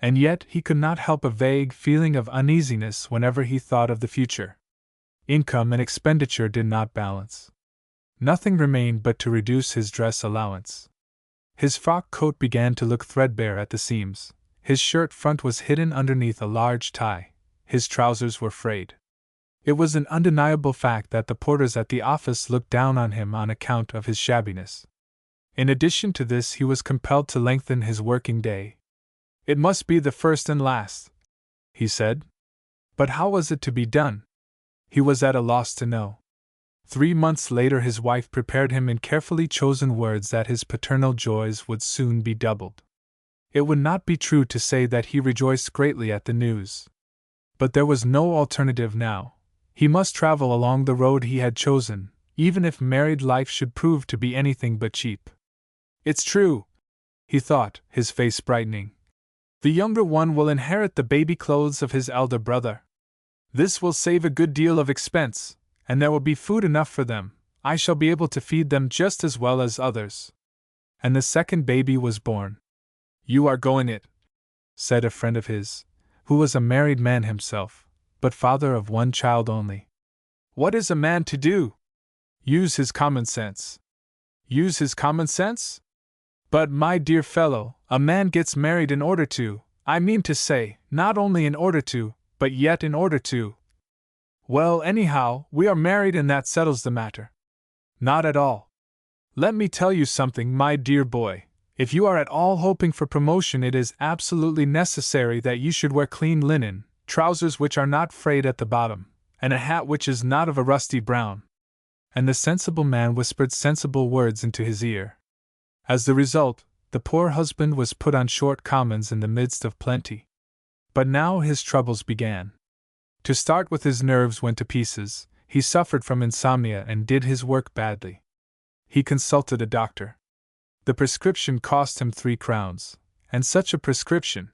And yet he could not help a vague feeling of uneasiness whenever he thought of the future. Income and expenditure did not balance. Nothing remained but to reduce his dress allowance. His frock coat began to look threadbare at the seams, his shirt front was hidden underneath a large tie, his trousers were frayed. It was an undeniable fact that the porters at the office looked down on him on account of his shabbiness. In addition to this, he was compelled to lengthen his working day. It must be the first and last, he said. But how was it to be done? He was at a loss to know. 3 months later, his wife prepared him in carefully chosen words that his paternal joys would soon be doubled. It would not be true to say that he rejoiced greatly at the news. But there was no alternative now. He must travel along the road he had chosen, even if married life should prove to be anything but cheap. It's true, he thought, his face brightening. The younger one will inherit the baby clothes of his elder brother. This will save a good deal of expense, and there will be food enough for them. I shall be able to feed them just as well as others. And the second baby was born. You are going it, said a friend of his, who was a married man himself, but father of one child only. What is a man to do? Use his common sense. Use his common sense? But, my dear fellow, a man gets married in order to, I mean to say, not only in order to, but yet in order to. Well, anyhow, we are married and that settles the matter. Not at all. Let me tell you something, my dear boy. If you are at all hoping for promotion, it is absolutely necessary that you should wear clean linen, trousers which are not frayed at the bottom, and a hat which is not of a rusty brown. And the sensible man whispered sensible words into his ear. As the result, the poor husband was put on short commons in the midst of plenty. But now his troubles began. To start with, his nerves went to pieces, he suffered from insomnia and did his work badly. He consulted a doctor. The prescription cost him 3 crowns, and such a prescription!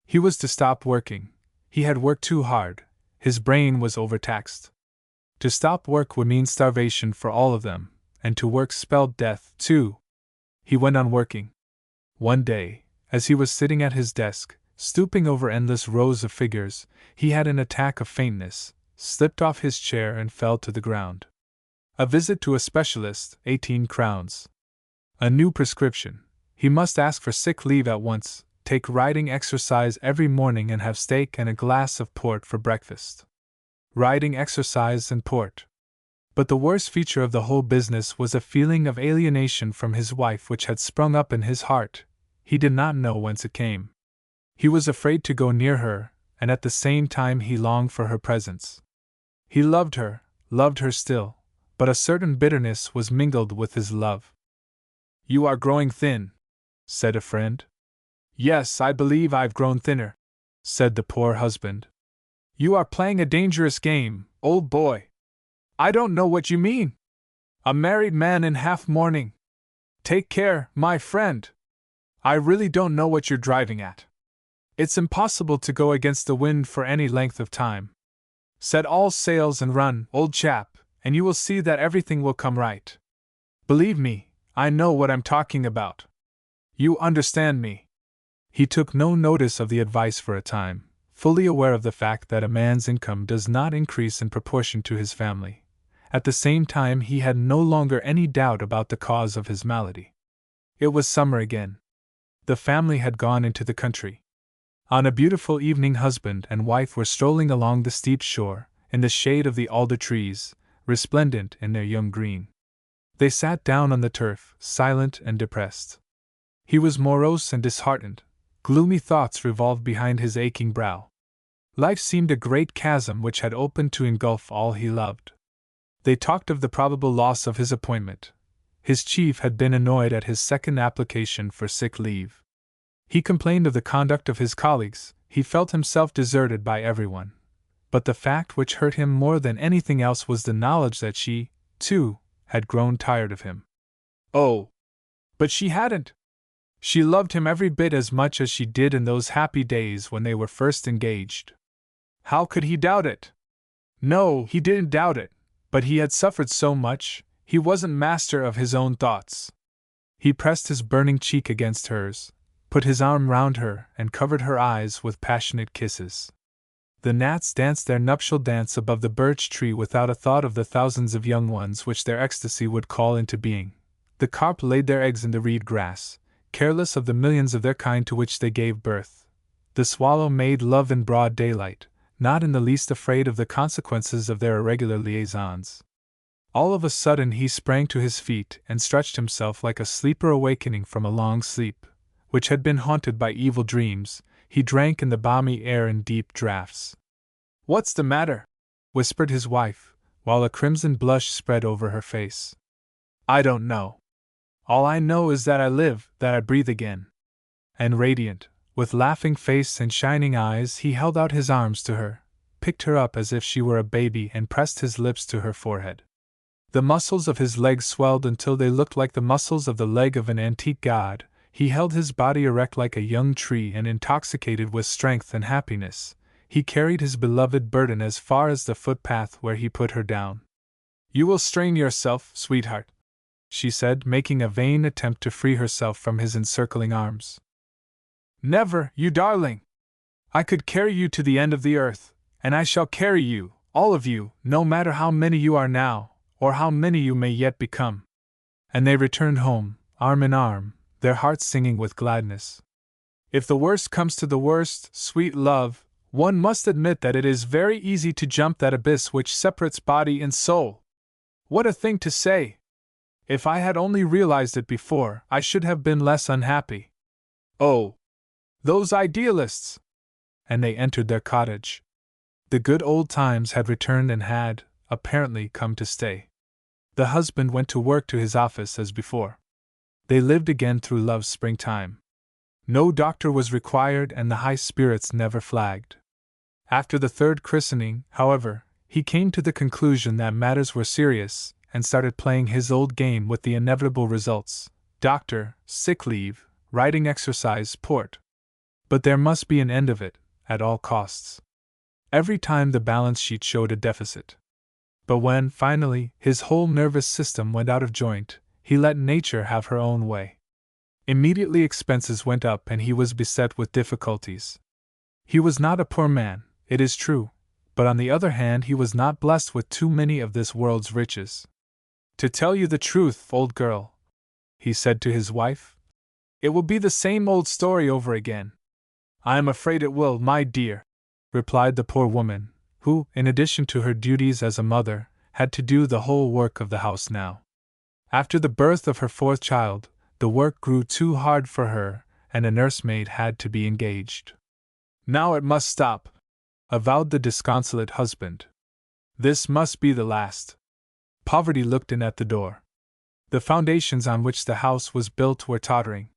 He was to stop working. He had worked too hard, his brain was overtaxed. To stop work would mean starvation for all of them, and to work spelled death, too. He went on working. One day, as he was sitting at his desk, stooping over endless rows of figures, he had an attack of faintness, slipped off his chair and fell to the ground. A visit to a specialist, 18 crowns. A new prescription. He must ask for sick leave at once, take riding exercise every morning and have steak and a glass of port for breakfast. Riding exercise and port. But the worst feature of the whole business was a feeling of alienation from his wife which had sprung up in his heart. He did not know whence it came. He was afraid to go near her, and at the same time he longed for her presence. He loved her still, but a certain bitterness was mingled with his love. You are growing thin, said a friend. Yes, I believe I've grown thinner, said the poor husband. You are playing a dangerous game, old boy. I don't know what you mean. A married man in half-mourning. Take care, my friend. I really don't know what you're driving at. It's impossible to go against the wind for any length of time. Set all sails and run, old chap, and you will see that everything will come right. Believe me, I know what I'm talking about. You understand me. He took no notice of the advice for a time, fully aware of the fact that a man's income does not increase in proportion to his family. At the same time, he had no longer any doubt about the cause of his malady. It was summer again. The family had gone into the country. On a beautiful evening, husband and wife were strolling along the steep shore, in the shade of the alder trees, resplendent in their young green. They sat down on the turf, silent and depressed. He was morose and disheartened. Gloomy thoughts revolved behind his aching brow. Life seemed a great chasm which had opened to engulf all he loved. They talked of the probable loss of his appointment. His chief had been annoyed at his second application for sick leave. He complained of the conduct of his colleagues. He felt himself deserted by everyone. But the fact which hurt him more than anything else was the knowledge that she, too, had grown tired of him. Oh! But she hadn't! She loved him every bit as much as she did in those happy days when they were first engaged. How could he doubt it? No, he didn't doubt it, but he had suffered so much, he wasn't master of his own thoughts. He pressed his burning cheek against hers, put his arm round her, and covered her eyes with passionate kisses. The gnats danced their nuptial dance above the birch tree without a thought of the thousands of young ones which their ecstasy would call into being. The carp laid their eggs in the reed grass, careless of the millions of their kind to which they gave birth. The swallow made love in broad daylight, not in the least afraid of the consequences of their irregular liaisons. All of a sudden he sprang to his feet and stretched himself like a sleeper awakening from a long sleep, which had been haunted by evil dreams. He drank in the balmy air in deep draughts. "What's the matter?" whispered his wife, while a crimson blush spread over her face. "I don't know. All I know is that I live, that I breathe again." And radiant, with laughing face and shining eyes, he held out his arms to her, picked her up as if she were a baby, and pressed his lips to her forehead. The muscles of his legs swelled until they looked like the muscles of the leg of an antique god. He held his body erect like a young tree, and intoxicated with strength and happiness, he carried his beloved burden as far as the footpath where he put her down. "You will strain yourself, sweetheart," she said, making a vain attempt to free herself from his encircling arms. "Never, you darling! I could carry you to the end of the earth, and I shall carry you, all of you, no matter how many you are now, or how many you may yet become." And they returned home, arm in arm, their hearts singing with gladness. If the worst comes to the worst, sweet love, one must admit that it is very easy to jump that abyss which separates body and soul. What a thing to say! If I had only realized it before, I should have been less unhappy. Oh! Those idealists! And they entered their cottage. The good old times had returned and had, apparently, come to stay. The husband went to work to his office as before. They lived again through love's springtime. No doctor was required, and the high spirits never flagged. After the third christening, however, he came to the conclusion that matters were serious, and started playing his old game with the inevitable results: doctor, sick leave, riding exercise, port. But there must be an end of it, at all costs. Every time the balance sheet showed a deficit. But when, finally, his whole nervous system went out of joint, he let nature have her own way. Immediately expenses went up and he was beset with difficulties. He was not a poor man, it is true, but on the other hand he was not blessed with too many of this world's riches. "To tell you the truth, old girl," he said to his wife, "it will be the same old story over again." "I am afraid it will, my dear," replied the poor woman, who, in addition to her duties as a mother, had to do the whole work of the house now. After the birth of her fourth child, the work grew too hard for her, and a nursemaid had to be engaged. "Now it must stop," avowed the disconsolate husband. "This must be the last." Poverty looked in at the door. The foundations on which the house was built were tottering.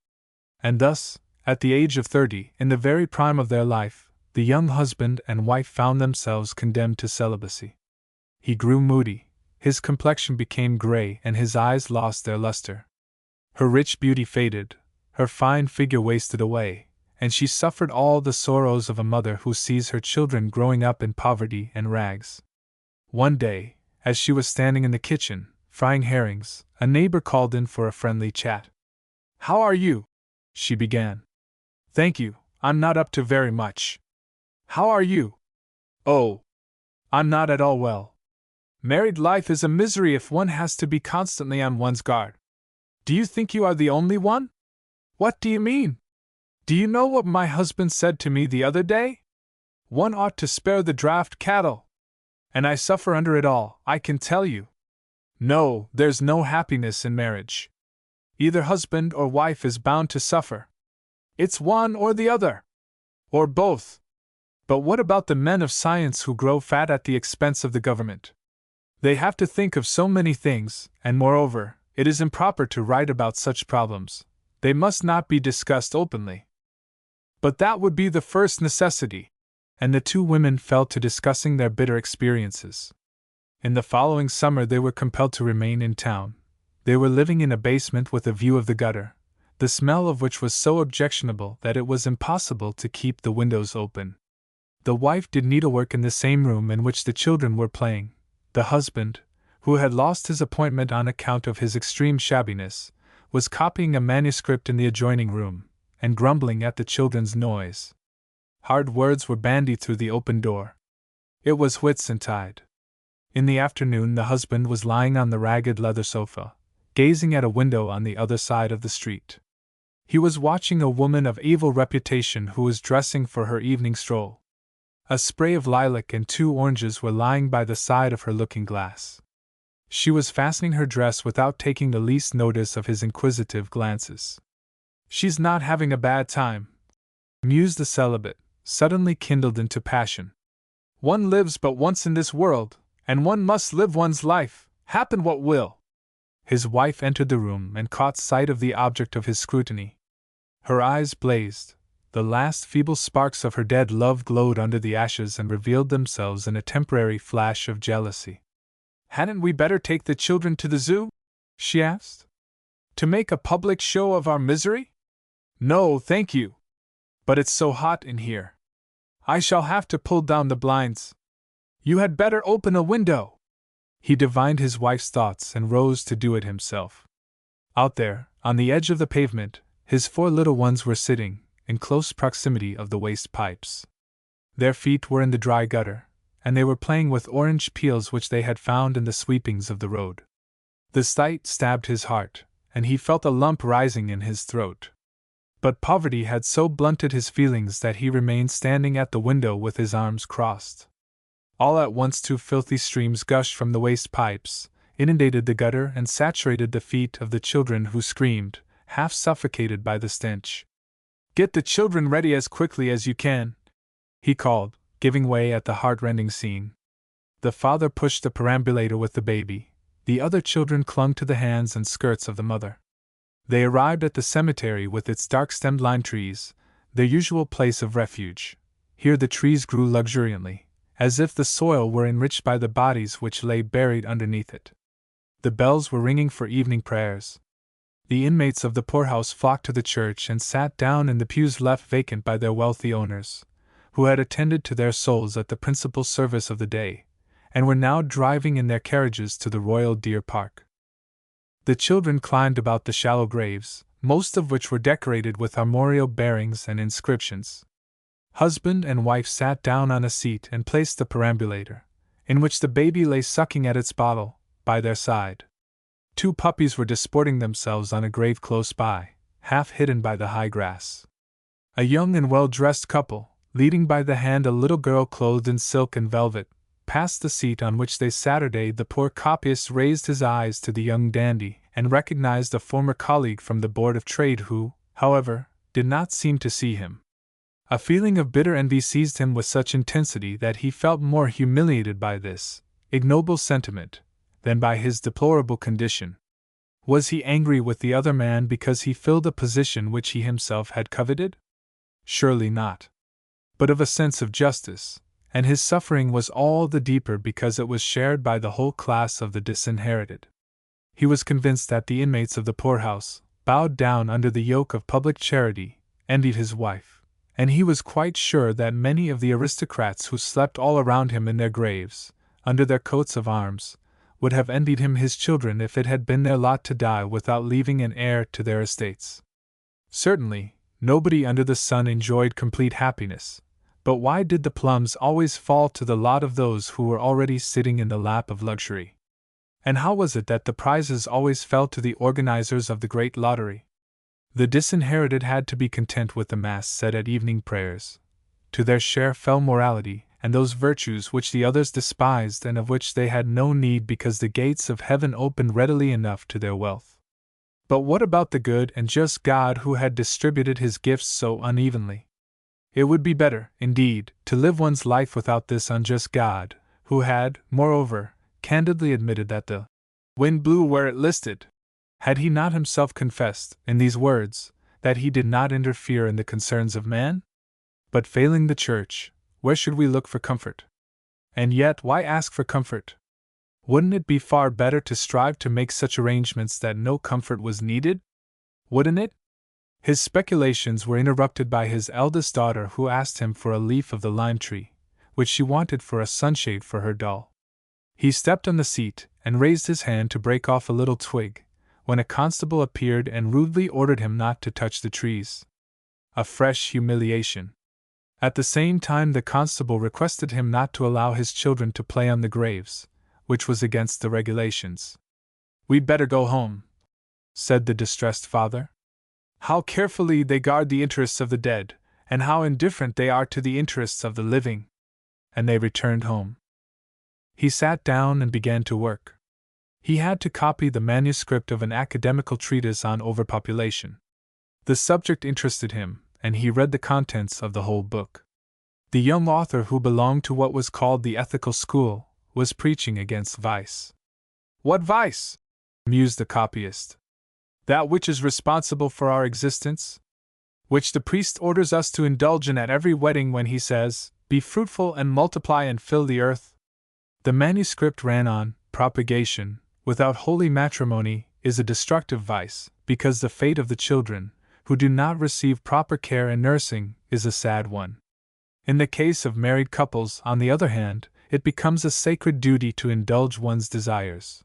And thus, at the age of 30, in the very prime of their life, the young husband and wife found themselves condemned to celibacy. He grew moody, his complexion became gray, and his eyes lost their luster. Her rich beauty faded, her fine figure wasted away, and she suffered all the sorrows of a mother who sees her children growing up in poverty and rags. One day, as she was standing in the kitchen, frying herrings, a neighbor called in for a friendly chat. "How are you?" she began. "Thank you, I'm not up to very much." "How are you?" "Oh, I'm not at all well. Married life is a misery if one has to be constantly on one's guard." "Do you think you are the only one?" "What do you mean?" Do you know what my husband said to me the other day? One ought to spare the draft cattle. And I suffer under it all, I can tell you. No, there's no happiness in marriage. Either husband or wife is bound to suffer. It's one or the other. Or both. But what about the men of science who grow fat at the expense of the government? They have to think of so many things, and moreover, it is improper to write about such problems. They must not be discussed openly. But that would be the first necessity. And the two women fell to discussing their bitter experiences. In the following summer they were compelled to remain in town. They were living in a basement with a view of the gutter, the smell of which was so objectionable that it was impossible to keep the windows open. The wife did needlework in the same room in which the children were playing. The husband, who had lost his appointment on account of his extreme shabbiness, was copying a manuscript in the adjoining room, and grumbling at the children's noise. Hard words were bandied through the open door. It was Whitsuntide. In the afternoon the husband was lying on the ragged leather sofa, gazing at a window on the other side of the street. He was watching a woman of evil reputation who was dressing for her evening stroll. A spray of lilac and 2 oranges were lying by the side of her looking-glass. She was fastening her dress without taking the least notice of his inquisitive glances. "She's not having a bad time," mused the celibate, suddenly kindled into passion. "One lives but once in this world, and one must live one's life, happen what will." His wife entered the room and caught sight of the object of his scrutiny. Her eyes blazed. The last feeble sparks of her dead love glowed under the ashes and revealed themselves in a temporary flash of jealousy. "Hadn't we better take the children to the zoo?" she asked. "To make a public show of our misery?" "No, thank you. But it's so hot in here. I shall have to pull down the blinds. You had better open a window." He divined his wife's thoughts and rose to do it himself. Out there, on the edge of the pavement, his 4 little ones were sitting, in close proximity of the waste pipes. Their feet were in the dry gutter, and they were playing with orange peels which they had found in the sweepings of the road. The sight stabbed his heart, and he felt a lump rising in his throat. But poverty had so blunted his feelings that he remained standing at the window with his arms crossed. All at once 2 filthy streams gushed from the waste pipes, inundated the gutter and saturated the feet of the children who screamed, half suffocated by the stench. "Get the children ready as quickly as you can," he called, giving way at the heart-rending scene. The father pushed the perambulator with the baby. The other children clung to the hands and skirts of the mother. They arrived at the cemetery with its dark-stemmed lime trees, their usual place of refuge. Here the trees grew luxuriantly, as if the soil were enriched by the bodies which lay buried underneath it. The bells were ringing for evening prayers. The inmates of the poorhouse flocked to the church and sat down in the pews left vacant by their wealthy owners, who had attended to their souls at the principal service of the day, and were now driving in their carriages to the Royal Deer Park. The children climbed about the shallow graves, most of which were decorated with armorial bearings and inscriptions. Husband and wife sat down on a seat and placed the perambulator, in which the baby lay sucking at its bottle, by their side. 2 puppies were disporting themselves on a grave close by, half hidden by the high grass. A young and well-dressed couple, leading by the hand a little girl clothed in silk and velvet, passed the seat on which they Saturday. The poor copyist raised his eyes to the young dandy and recognized a former colleague from the Board of Trade who, however, did not seem to see him. A feeling of bitter envy seized him with such intensity that he felt more humiliated by this ignoble sentiment than by his deplorable condition. Was he angry with the other man because he filled a position which he himself had coveted? Surely not. But of a sense of justice, and his suffering was all the deeper because it was shared by the whole class of the disinherited. He was convinced that the inmates of the poorhouse, bowed down under the yoke of public charity, envied his wife, and he was quite sure that many of the aristocrats who slept all around him in their graves, under their coats of arms, would have envied him his children if it had been their lot to die without leaving an heir to their estates. Certainly, nobody under the sun enjoyed complete happiness, but why did the plums always fall to the lot of those who were already sitting in the lap of luxury? And how was it that the prizes always fell to the organizers of the great lottery? The disinherited had to be content with the Mass said at evening prayers. To their share fell morality, and those virtues which the others despised and of which they had no need because the gates of heaven opened readily enough to their wealth. But what about the good and just God who had distributed his gifts so unevenly? It would be better, indeed, to live one's life without this unjust God, who had, moreover, candidly admitted that the wind blew where it listed. Had he not himself confessed, in these words, that he did not interfere in the concerns of man? But failing the Church, where should we look for comfort? And yet, why ask for comfort? Wouldn't it be far better to strive to make such arrangements that no comfort was needed? Wouldn't it? His speculations were interrupted by his eldest daughter, who asked him for a leaf of the lime tree, which she wanted for a sunshade for her doll. He stepped on the seat and raised his hand to break off a little twig, when a constable appeared and rudely ordered him not to touch the trees. A fresh humiliation. At the same time, the constable requested him not to allow his children to play on the graves, which was against the regulations. "We'd better go home," said the distressed father. "How carefully they guard the interests of the dead, and how indifferent they are to the interests of the living." And they returned home. He sat down and began to work. He had to copy the manuscript of an academical treatise on overpopulation. The subject interested him, and he read the contents of the whole book. The young author, who belonged to what was called the ethical school, was preaching against vice. "What vice?" mused the copyist. "That which is responsible for our existence? Which the priest orders us to indulge in at every wedding when he says, 'Be fruitful and multiply and fill the earth'?" The manuscript ran on: "Propagation, without holy matrimony, is a destructive vice, because the fate of the children, who do not receive proper care and nursing, is a sad one. In the case of married couples, on the other hand, it becomes a sacred duty to indulge one's desires.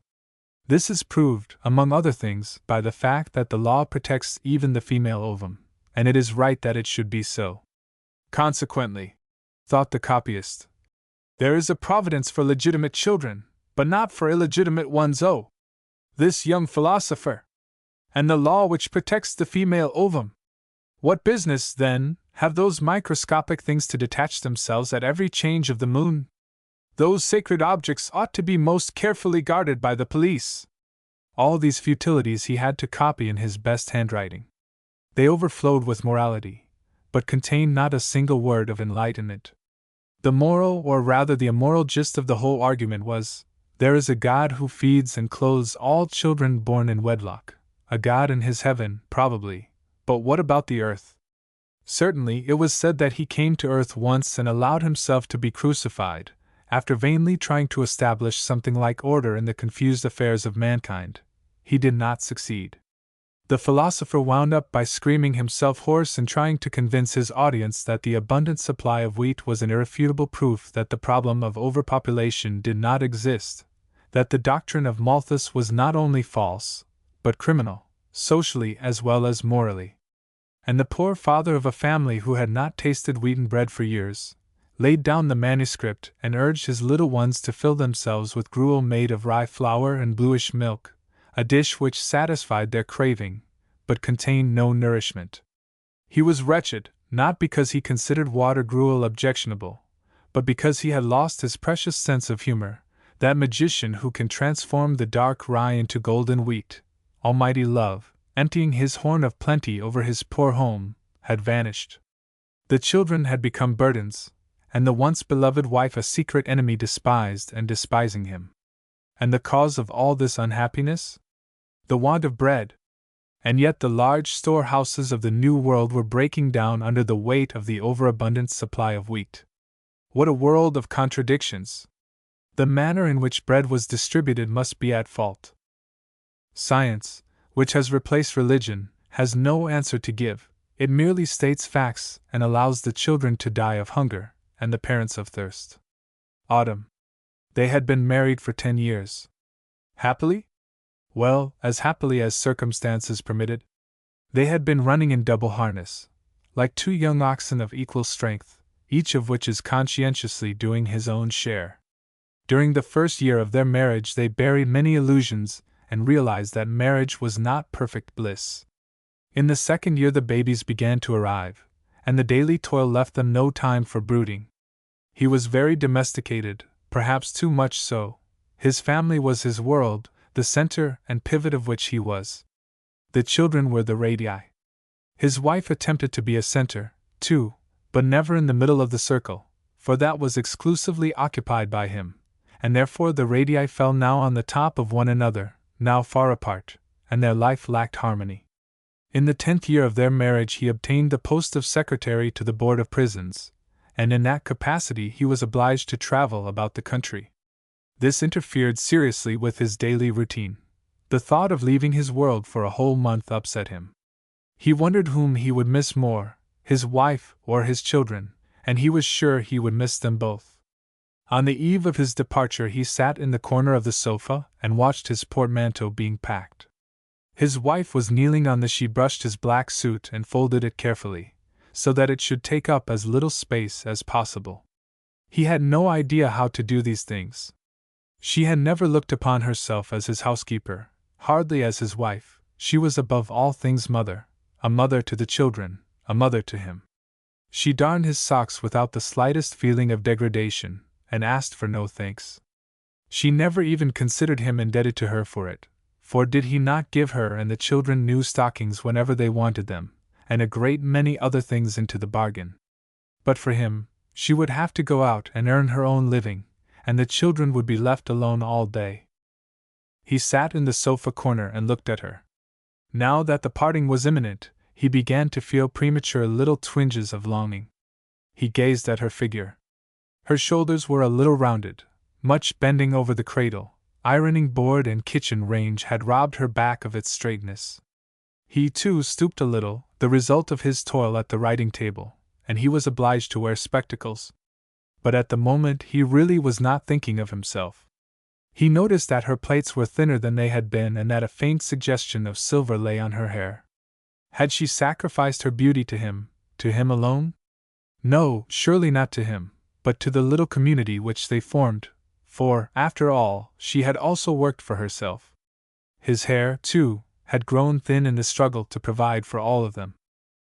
This is proved, among other things, by the fact that the law protects even the female ovum, and it is right that it should be so. Consequently, thought the copyist, there is a providence for legitimate children, but not for illegitimate ones. Oh, this young philosopher! And the law which protects the female ovum! What business, then, have those microscopic things to detach themselves at every change of the moon? Those sacred objects ought to be most carefully guarded by the police." All these futilities he had to copy in his best handwriting. They overflowed with morality, but contained not a single word of enlightenment. The moral, or rather the immoral gist of the whole argument was, there is a God who feeds and clothes all children born in wedlock, a God in his heaven, probably, but what about the earth? Certainly it was said that he came to earth once and allowed himself to be crucified, after vainly trying to establish something like order in the confused affairs of mankind. He did not succeed. The philosopher wound up by screaming himself hoarse and trying to convince his audience that the abundant supply of wheat was an irrefutable proof that the problem of overpopulation did not exist, that the doctrine of Malthus was not only false, but criminal, socially as well as morally. And the poor father of a family who had not tasted wheaten bread for years, laid down the manuscript and urged his little ones to fill themselves with gruel made of rye flour and bluish milk, a dish which satisfied their craving, but contained no nourishment. He was wretched, not because he considered water gruel objectionable, but because he had lost his precious sense of humor. That magician who can transform the dark rye into golden wheat, Almighty Love, emptying his horn of plenty over his poor home, had vanished. The children had become burdens, and the once beloved wife a secret enemy despised and despising him. And the cause of all this unhappiness? The want of bread. And yet the large storehouses of the New World were breaking down under the weight of the overabundant supply of wheat. What a world of contradictions! The manner in which bread was distributed must be at fault. Science, which has replaced religion, has no answer to give. It merely states facts and allows the children to die of hunger, and the parents of thirst. Autumn. They had been married for 10 years. Happily? Well, as happily as circumstances permitted. They had been running in double harness, like two young oxen of equal strength, each of which is conscientiously doing his own share. During the first year of their marriage they buried many illusions and realized that marriage was not perfect bliss. In the second year the babies began to arrive, and the daily toil left them no time for brooding. He was very domesticated, perhaps too much so. His family was his world, the center and pivot of which he was. The children were the radii. His wife attempted to be a center, too, but never in the middle of the circle, for that was exclusively occupied by him, and therefore the radii fell now on the top of one another, now far apart, and their life lacked harmony. In the 10th year of their marriage he obtained the post of secretary to the Board of Prisons, and in that capacity he was obliged to travel about the country. This interfered seriously with his daily routine. The thought of leaving his world for a whole month upset him. He wondered whom he would miss more, his wife or his children, and he was sure he would miss them both. On the eve of his departure he sat in the corner of the sofa and watched his portmanteau being packed. His wife was kneeling on she brushed his black suit and folded it carefully, so that it should take up as little space as possible. He had no idea how to do these things. She had never looked upon herself as his housekeeper, hardly as his wife. She was above all things mother, a mother to the children, a mother to him. She darned his socks without the slightest feeling of degradation, and asked for no thanks. She never even considered him indebted to her for it, for did he not give her and the children new stockings whenever they wanted them, and a great many other things into the bargain? But for him, she would have to go out and earn her own living, and the children would be left alone all day. He sat in the sofa corner and looked at her. Now that the parting was imminent, he began to feel premature little twinges of longing. He gazed at her figure. Her shoulders were a little rounded, much bending over the cradle. Ironing board and kitchen range had robbed her back of its straightness. He too stooped a little, the result of his toil at the writing table, and he was obliged to wear spectacles. But at the moment he really was not thinking of himself. He noticed that her plaits were thinner than they had been and that a faint suggestion of silver lay on her hair. Had she sacrificed her beauty to him alone? No, surely not to him, but to the little community which they formed, for, after all, she had also worked for herself. His hair, too, had grown thin in the struggle to provide for all of them.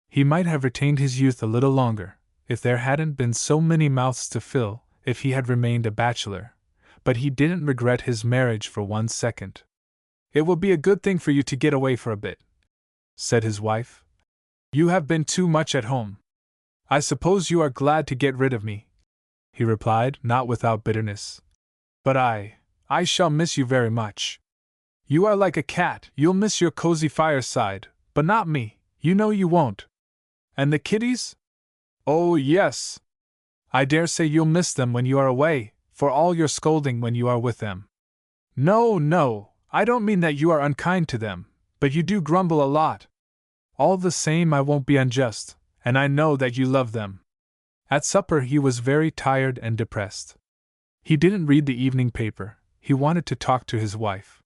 He might have retained his youth a little longer, if there hadn't been so many mouths to fill, if he had remained a bachelor, but he didn't regret his marriage for 1 second. "It will be a good thing for you to get away for a bit," said his wife. "You have been too much at home." "I suppose you are glad to get rid of me," he replied, not without bitterness. "But I shall miss you very much. You are like a cat, you'll miss your cozy fireside, but not me, you know you won't. And the kiddies? Oh, yes. I dare say you'll miss them when you are away, for all your scolding when you are with them. No, I don't mean that you are unkind to them, but you do grumble a lot. All the same, I won't be unjust, and I know that you love them." At supper he was very tired and depressed. He didn't read the evening paper, he wanted to talk to his wife.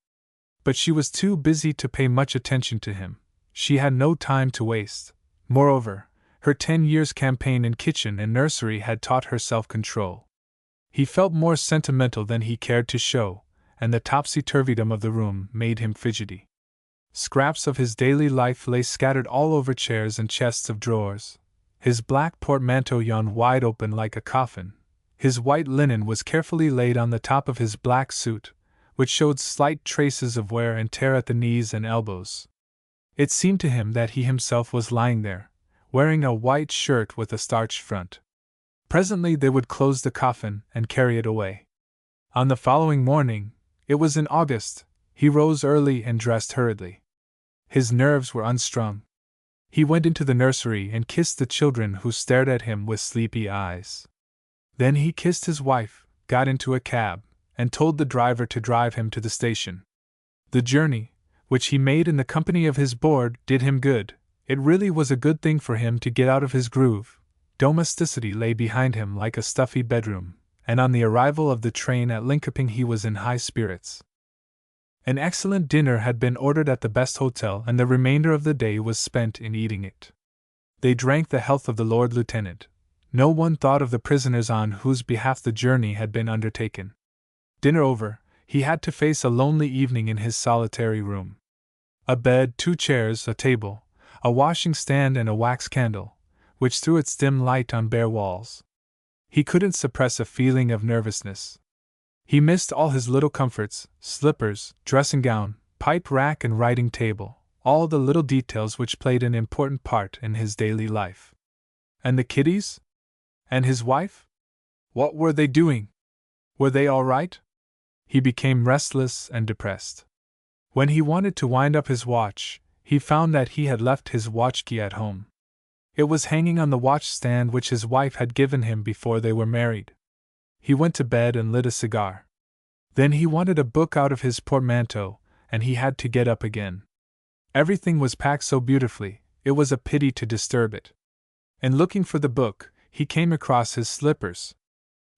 But she was too busy to pay much attention to him. She had no time to waste. Moreover, her 10 years' campaign in kitchen and nursery had taught her self-control. He felt more sentimental than he cared to show, and the topsy-turvydom of the room made him fidgety. Scraps of his daily life lay scattered all over chairs and chests of drawers. His black portmanteau yawned wide open like a coffin. His white linen was carefully laid on the top of his black suit, which showed slight traces of wear and tear at the knees and elbows. It seemed to him that he himself was lying there, wearing a white shirt with a starched front. Presently they would close the coffin and carry it away. On the following morning, it was in August, he rose early and dressed hurriedly. His nerves were unstrung. He went into the nursery and kissed the children who stared at him with sleepy eyes. Then he kissed his wife, got into a cab, and told the driver to drive him to the station. The journey, which he made in the company of his board, did him good. It really was a good thing for him to get out of his groove. Domesticity lay behind him like a stuffy bedroom, and on the arrival of the train at Linkoping he was in high spirits. An excellent dinner had been ordered at the best hotel, and the remainder of the day was spent in eating it. They drank the health of the Lord Lieutenant. No one thought of the prisoners on whose behalf the journey had been undertaken. Dinner over, he had to face a lonely evening in his solitary room. A bed, 2 chairs, a table, a washing stand and a wax candle, which threw its dim light on bare walls. He couldn't suppress a feeling of nervousness. He missed all his little comforts, slippers, dressing gown, pipe rack and writing table, all the little details which played an important part in his daily life. And the kiddies? And his wife? What were they doing? Were they all right? He became restless and depressed. When he wanted to wind up his watch, he found that he had left his watch key at home. It was hanging on the watch stand which his wife had given him before they were married. He went to bed and lit a cigar. Then he wanted a book out of his portmanteau, and he had to get up again. Everything was packed so beautifully, it was a pity to disturb it. In looking for the book, he came across his slippers.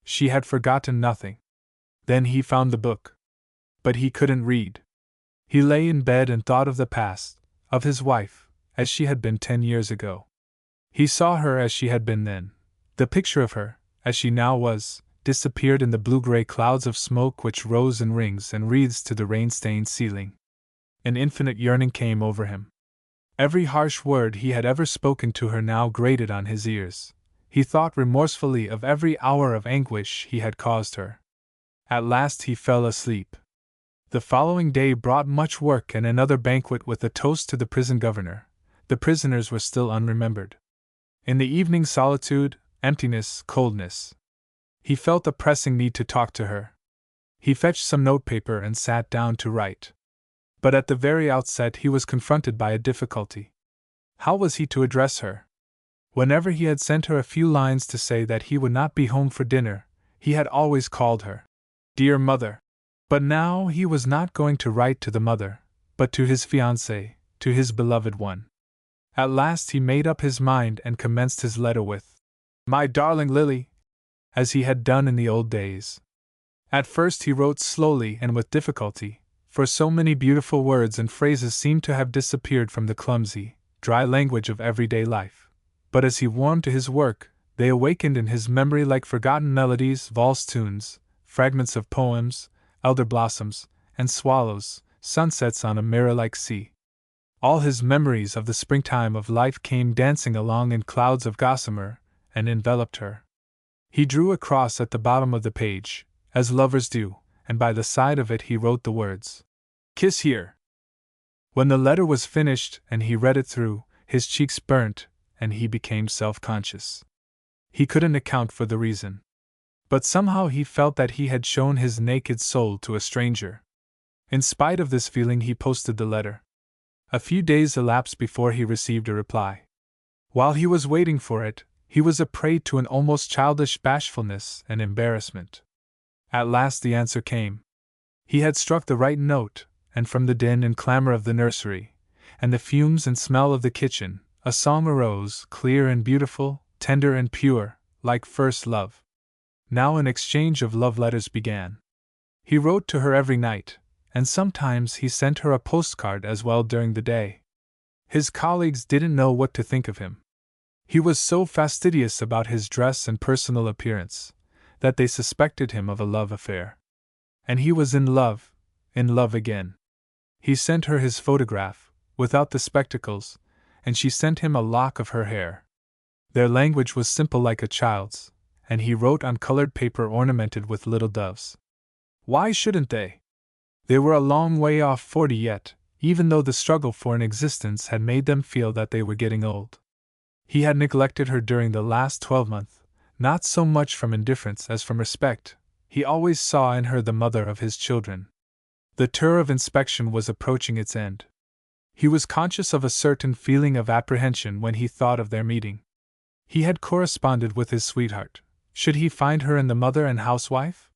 She had forgotten nothing. Then he found the book. But he couldn't read. He lay in bed and thought of the past, of his wife, as she had been 10 years ago. He saw her as she had been then. The picture of her, as she now was, disappeared in the blue-gray clouds of smoke which rose in rings and wreaths to the rain-stained ceiling. An infinite yearning came over him. Every harsh word he had ever spoken to her now grated on his ears. He thought remorsefully of every hour of anguish he had caused her. At last he fell asleep. The following day brought much work and another banquet with a toast to the prison governor. The prisoners were still unremembered. In the evening, solitude, emptiness, coldness. He felt a pressing need to talk to her. He fetched some notepaper and sat down to write. But at the very outset he was confronted by a difficulty. How was he to address her? Whenever he had sent her a few lines to say that he would not be home for dinner, he had always called her "Dear Mother." But now he was not going to write to the mother, but to his fiancée, to his beloved one. At last he made up his mind and commenced his letter with "My darling Lily," as he had done in the old days. At first he wrote slowly and with difficulty, for so many beautiful words and phrases seemed to have disappeared from the clumsy, dry language of everyday life. But as he warmed to his work, they awakened in his memory like forgotten melodies, valse tunes, fragments of poems, elder blossoms, and swallows, sunsets on a mirror-like sea. All his memories of the springtime of life came dancing along in clouds of gossamer, and enveloped her. He drew a cross at the bottom of the page, as lovers do, and by the side of it he wrote the words, "Kiss here." When the letter was finished and he read it through, his cheeks burnt, and he became self-conscious. He couldn't account for the reason. But somehow he felt that he had shown his naked soul to a stranger. In spite of this feeling he posted the letter. A few days elapsed before he received a reply. While he was waiting for it, he was a prey to an almost childish bashfulness and embarrassment. At last the answer came. He had struck the right note, and from the din and clamor of the nursery, and the fumes and smell of the kitchen, a song arose, clear and beautiful, tender and pure, like first love. Now an exchange of love letters began. He wrote to her every night, and sometimes he sent her a postcard as well during the day. His colleagues didn't know what to think of him. He was so fastidious about his dress and personal appearance, that they suspected him of a love affair. And he was in love again. He sent her his photograph, without the spectacles, and she sent him a lock of her hair. Their language was simple like a child's, and he wrote on colored paper ornamented with little doves. Why shouldn't they? They were a long way off 40 yet, even though the struggle for an existence had made them feel that they were getting old. He had neglected her during the last 12 months, not so much from indifference as from respect. He always saw in her the mother of his children. The tour of inspection was approaching its end. He was conscious of a certain feeling of apprehension when he thought of their meeting. He had corresponded with his sweetheart. Should he find her in the mother and housewife?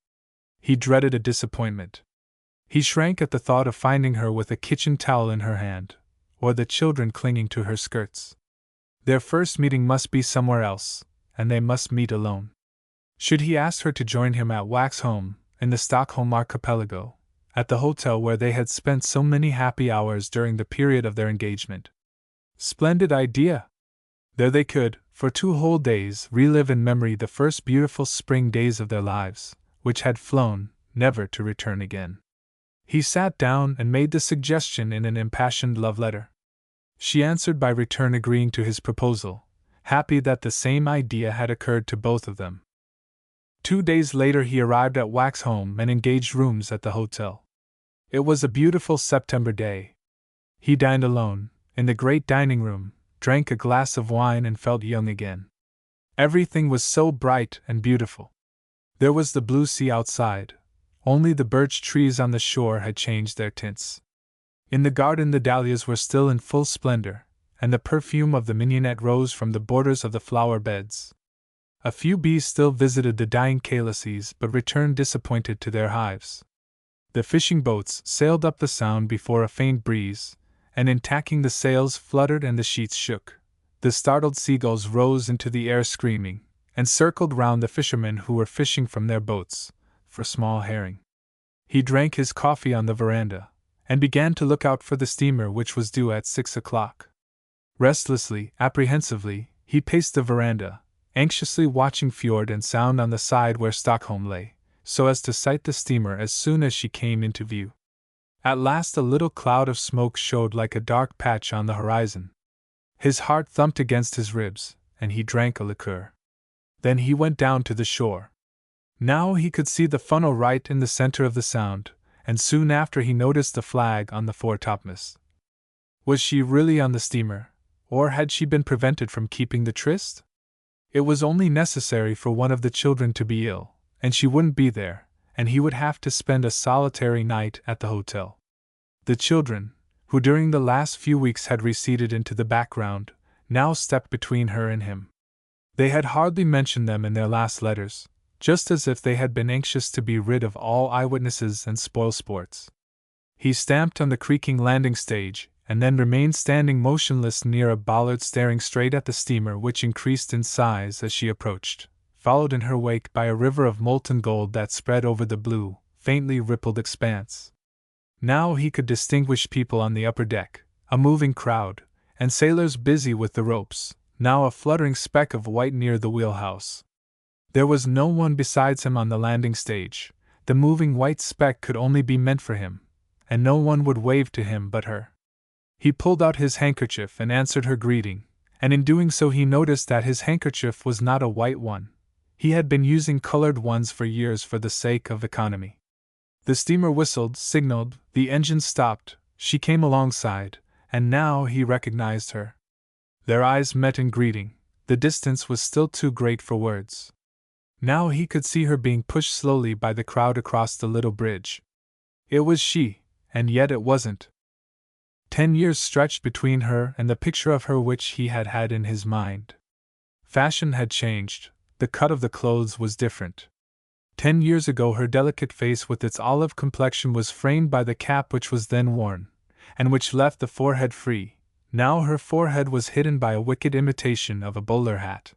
He dreaded a disappointment. He shrank at the thought of finding her with a kitchen towel in her hand, or the children clinging to her skirts. Their first meeting must be somewhere else, and they must meet alone. Should he ask her to join him at Waxholm, in the Stockholm archipelago, at the hotel where they had spent so many happy hours during the period of their engagement? Splendid idea! There they could, for 2 whole days, relive in memory the first beautiful spring days of their lives, which had flown, never to return again. He sat down and made the suggestion in an impassioned love letter. She answered by return, agreeing to his proposal, happy that the same idea had occurred to both of them. 2 days later he arrived at Wax home and engaged rooms at the hotel. It was a beautiful September day. He dined alone, in the great dining room, drank a glass of wine and felt young again. Everything was so bright and beautiful. There was the blue sea outside, only the birch trees on the shore had changed their tints. In the garden the dahlias were still in full splendor, and the perfume of the mignonette rose from the borders of the flower beds. A few bees still visited the dying calices but returned disappointed to their hives. The fishing boats sailed up the Sound before a faint breeze, and in tacking the sails fluttered and the sheets shook. The startled seagulls rose into the air screaming, and circled round the fishermen who were fishing from their boats, for small herring. He drank his coffee on the veranda, and began to look out for the steamer which was due at 6 o'clock. Restlessly, apprehensively, he paced the veranda, anxiously watching fjord and sound on the side where Stockholm lay, so as to sight the steamer as soon as she came into view. At last a little cloud of smoke showed like a dark patch on the horizon. His heart thumped against his ribs, and he drank a liqueur. Then he went down to the shore. Now he could see the funnel right in the center of the Sound, and soon after he noticed the flag on the foretopmast. Was she really on the steamer, or had she been prevented from keeping the tryst? It was only necessary for one of the children to be ill, and she wouldn't be there, and he would have to spend a solitary night at the hotel. The children, who during the last few weeks had receded into the background, now stepped between her and him. They had hardly mentioned them in their last letters, just as if they had been anxious to be rid of all eyewitnesses and spoil sports. He stamped on the creaking landing stage, and then remained standing motionless near a bollard, staring straight at the steamer, which increased in size as she approached, followed in her wake by a river of molten gold that spread over the blue, faintly rippled expanse. Now he could distinguish people on the upper deck, a moving crowd, and sailors busy with the ropes, now a fluttering speck of white near the wheelhouse. There was no one besides him on the landing stage. The moving white speck could only be meant for him, and no one would wave to him but her. He pulled out his handkerchief and answered her greeting, and in doing so he noticed that his handkerchief was not a white one. He had been using colored ones for years for the sake of economy. The steamer whistled, signaled, the engine stopped, she came alongside, and now he recognized her. Their eyes met in greeting. The distance was still too great for words. Now he could see her being pushed slowly by the crowd across the little bridge. It was she, and yet it wasn't. 10 years stretched between her and the picture of her which he had had in his mind. Fashion had changed, the cut of the clothes was different. 10 years ago her delicate face with its olive complexion was framed by the cap which was then worn, and which left the forehead free. Now her forehead was hidden by a wicked imitation of a bowler hat.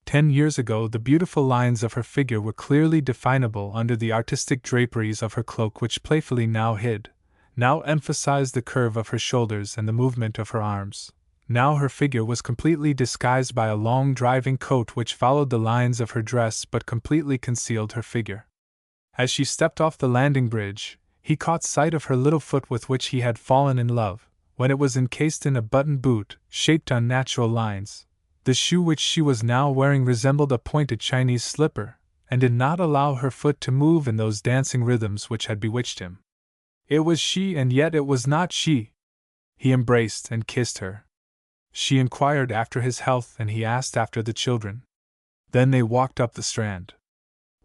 10 years ago the beautiful lines of her figure were clearly definable under the artistic draperies of her cloak, which playfully now hid, now emphasized the curve of her shoulders and the movement of her arms. Now her figure was completely disguised by a long driving coat which followed the lines of her dress but completely concealed her figure. As she stepped off the landing bridge, he caught sight of her little foot with which he had fallen in love, when it was encased in a button boot, shaped on natural lines. The shoe which she was now wearing resembled a pointed Chinese slipper, and did not allow her foot to move in those dancing rhythms which had bewitched him. It was she, and yet it was not she. He embraced and kissed her. She inquired after his health and he asked after the children. Then they walked up the Strand.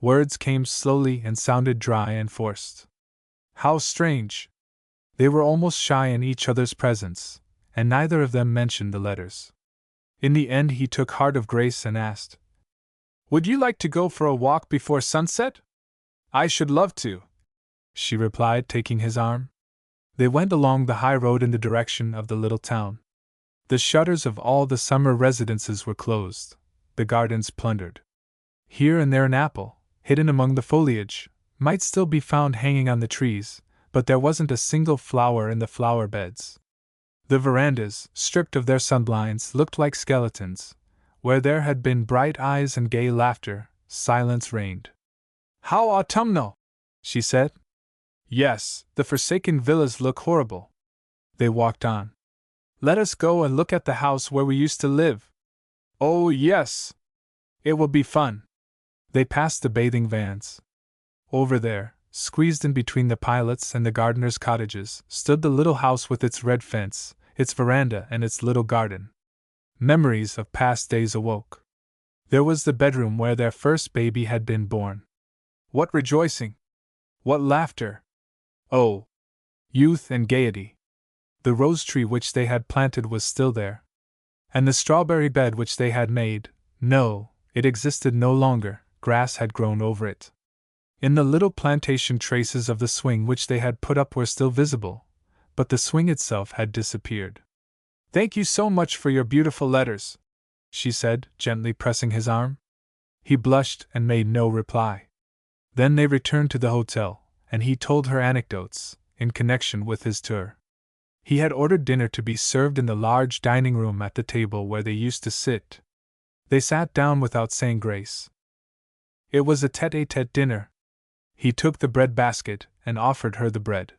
Words came slowly and sounded dry and forced. How strange! They were almost shy in each other's presence, and neither of them mentioned the letters. In the end he took heart of grace and asked, "Would you like to go for a walk before sunset?" "I should love to," she replied, taking his arm. They went along the high road in the direction of the little town. The shutters of all the summer residences were closed, the gardens plundered. Here and there an apple, hidden among the foliage, might still be found hanging on the trees, but there wasn't a single flower in the flower beds. The verandas, stripped of their sunblinds, looked like skeletons. Where there had been bright eyes and gay laughter, silence reigned. "How autumnal!" she said. "Yes, the forsaken villas look horrible." They walked on. Let us go and look at the house where we used to live. Oh, yes! It will be fun. They passed the bathing vans. Over there, squeezed in between the pilots and the gardeners' cottages, stood the little house with its red fence, its veranda, and its little garden. Memories of past days awoke. There was the bedroom where their first baby had been born. What rejoicing! What laughter! Oh! Youth and gaiety! The rose tree which they had planted was still there. And the strawberry bed which they had made, no, it existed no longer, grass had grown over it. In the little plantation, traces of the swing which they had put up were still visible, but the swing itself had disappeared. "Thank you so much for your beautiful letters," she said, gently pressing his arm. He blushed and made no reply. Then they returned to the hotel, and he told her anecdotes, in connection with his tour. He had ordered dinner to be served in the large dining room at the table where they used to sit. They sat down without saying grace. It was a tete-a-tete dinner. He took the bread basket and offered her the bread.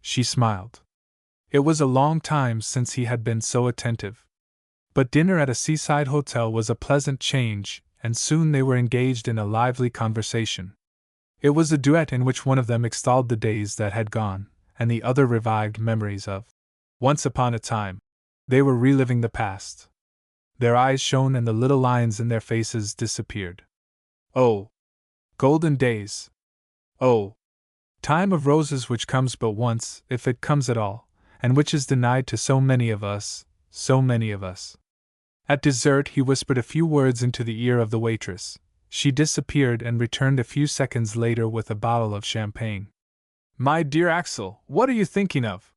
She smiled. It was a long time since he had been so attentive. But dinner at a seaside hotel was a pleasant change, and soon they were engaged in a lively conversation. It was a duet in which one of them extolled the days that had gone, and the other revived memories of once upon a time. They were reliving the past. Their eyes shone and the little lines in their faces disappeared. Oh! Golden days! Oh! Time of roses which comes but once, if it comes at all, and which is denied to so many of us, so many of us. At dessert he whispered a few words into the ear of the waitress. She disappeared and returned a few seconds later with a bottle of champagne. "My dear Axel, what are you thinking of?"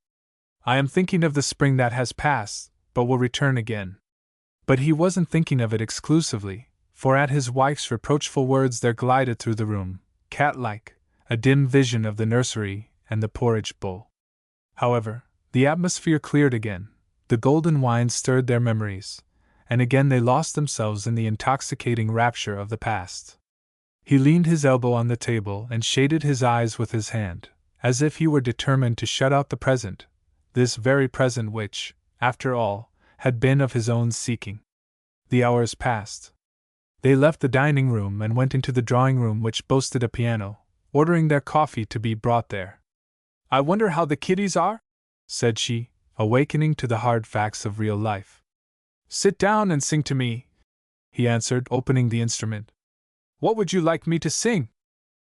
"I am thinking of the spring that has passed, but will return again." But he wasn't thinking of it exclusively, for at his wife's reproachful words there glided through the room, cat-like, a dim vision of the nursery and the porridge bowl. However, the atmosphere cleared again, the golden wine stirred their memories, and again they lost themselves in the intoxicating rapture of the past. He leaned his elbow on the table and shaded his eyes with his hand, as if he were determined to shut out the present, this very present which, after all, had been of his own seeking. The hours passed. They left the dining room and went into the drawing room, which boasted a piano, ordering their coffee to be brought there. "I wonder how the kiddies are?" said she, awakening to the hard facts of real life. "Sit down and sing to me," he answered, opening the instrument. "What would you like me to sing?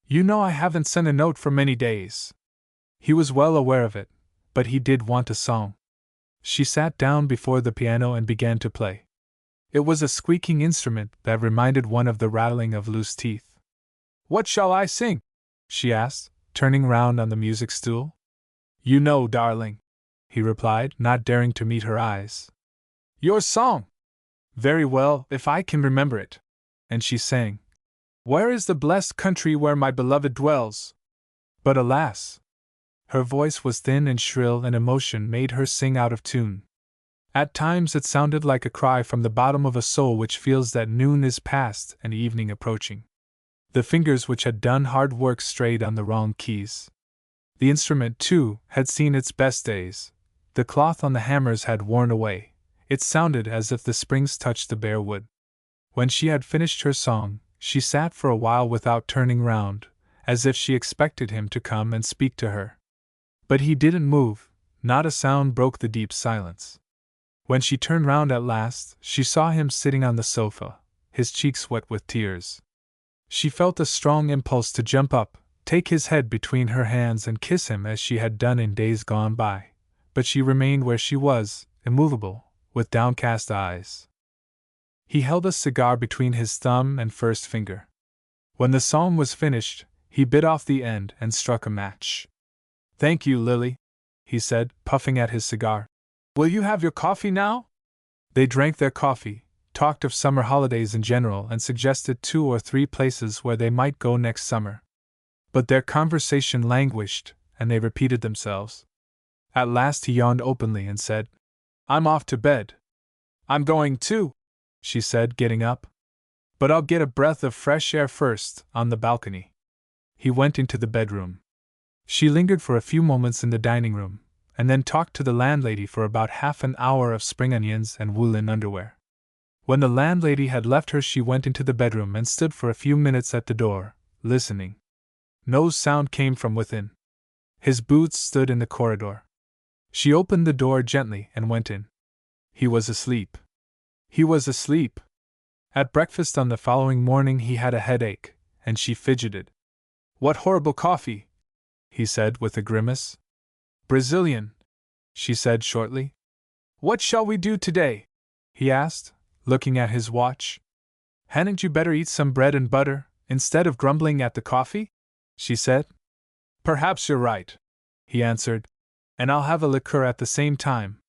You know I haven't sent a note for many days." He was well aware of it, but he did want a song. She sat down before the piano and began to play. It was a squeaking instrument that reminded one of the rattling of loose teeth. "What shall I sing?" she asked, turning round on the music stool. "You know, darling," he replied, not daring to meet her eyes. "Your song." "Very well, if I can remember it." And she sang, "Where is the blessed country where my beloved dwells?" But alas! Her voice was thin and shrill, and emotion made her sing out of tune. At times it sounded like a cry from the bottom of a soul which feels that noon is past and evening approaching. The fingers which had done hard work strayed on the wrong keys. The instrument, too, had seen its best days. The cloth on the hammers had worn away. It sounded as if the springs touched the bare wood. When she had finished her song, she sat for a while without turning round, as if she expected him to come and speak to her. But he didn't move, not a sound broke the deep silence. When she turned round at last, she saw him sitting on the sofa, his cheeks wet with tears. She felt a strong impulse to jump up, take his head between her hands and kiss him as she had done in days gone by, but she remained where she was, immovable, with downcast eyes. He held a cigar between his thumb and first finger. When the song was finished, he bit off the end and struck a match. "Thank you, Lily," he said, puffing at his cigar. "Will you have your coffee now?" They drank their coffee, talked of summer holidays in general, and suggested 2 or 3 places where they might go next summer. But their conversation languished, and they repeated themselves. At last he yawned openly and said, "I'm off to bed." "I'm going too," she said, getting up. "But I'll get a breath of fresh air first, on the balcony." He went into the bedroom. She lingered for a few moments in the dining room, and then talked to the landlady for about half an hour of spring onions and woolen underwear. When the landlady had left her, she went into the bedroom and stood for a few minutes at the door, listening. No sound came from within. His boots stood in the corridor. She opened the door gently and went in. He was asleep. He was asleep. At breakfast on the following morning he had a headache, and she fidgeted. "What horrible coffee!" he said with a grimace. "Brazilian," she said shortly. "What shall we do today?" he asked, looking at his watch. "Hadn't you better eat some bread and butter, instead of grumbling at the coffee?" she said. "Perhaps you're right," he answered, "and I'll have a liqueur at the same time.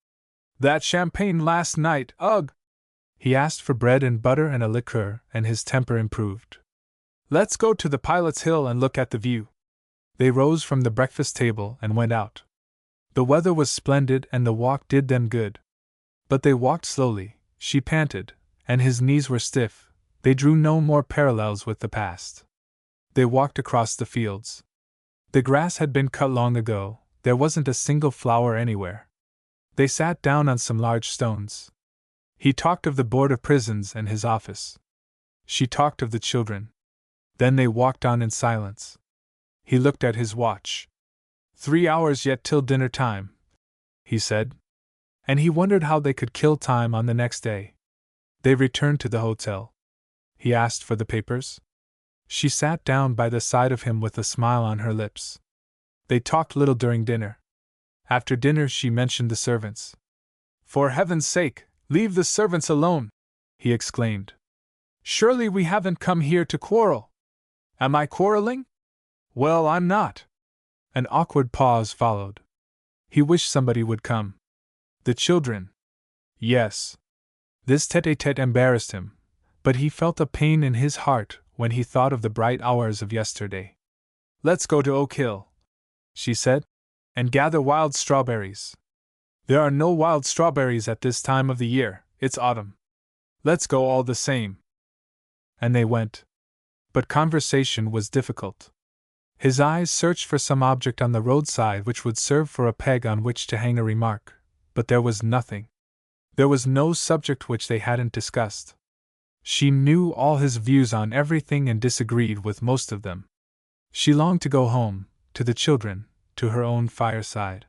That champagne last night, ugh!" He asked for bread and butter and a liqueur, and his temper improved. "Let's go to the Pilot's Hill and look at the view." They rose from the breakfast table and went out. The weather was splendid and the walk did them good. But they walked slowly, she panted, and his knees were stiff. They drew no more parallels with the past. They walked across the fields. The grass had been cut long ago, there wasn't a single flower anywhere. They sat down on some large stones. He talked of the Board of Prisons and his office. She talked of the children. Then they walked on in silence. He looked at his watch. 3 hours yet till dinner time, he said. And he wondered how they could kill time on the next day. They returned to the hotel. He asked for the papers. She sat down by the side of him with a smile on her lips. They talked little during dinner. After dinner she mentioned the servants. "For heaven's sake, leave the servants alone!" he exclaimed. "Surely we haven't come here to quarrel." "Am I quarreling?" "Well, I'm not." An awkward pause followed. He wished somebody would come. The children. Yes. This tete-a-tete embarrassed him, but he felt a pain in his heart when he thought of the bright hours of yesterday. "Let's go to Oak Hill," she said, "and gather wild strawberries. There are no wild strawberries at this time of the year, it's autumn. Let's go all the same." And they went. But conversation was difficult. His eyes searched for some object on the roadside which would serve for a peg on which to hang a remark, but there was nothing. There was no subject which they hadn't discussed. She knew all his views on everything and disagreed with most of them. She longed to go home, to the children, to her own fireside.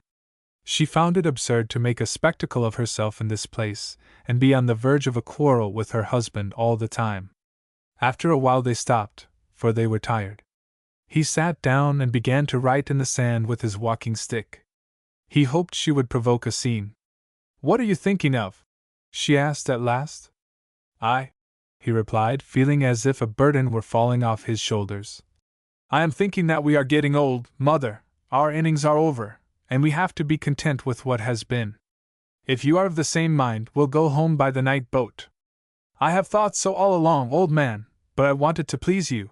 She found it absurd to make a spectacle of herself in this place, and be on the verge of a quarrel with her husband all the time. After a while they stopped, for they were tired. He sat down and began to write in the sand with his walking stick. He hoped she would provoke a scene. "What are you thinking of?" she asked at last. He replied, feeling as if a burden were falling off his shoulders. "I am thinking that we are getting old, Mother. Our innings are over, and we have to be content with what has been. If you are of the same mind, we'll go home by the night boat." "I have thought so all along, old man, but I wanted to please you."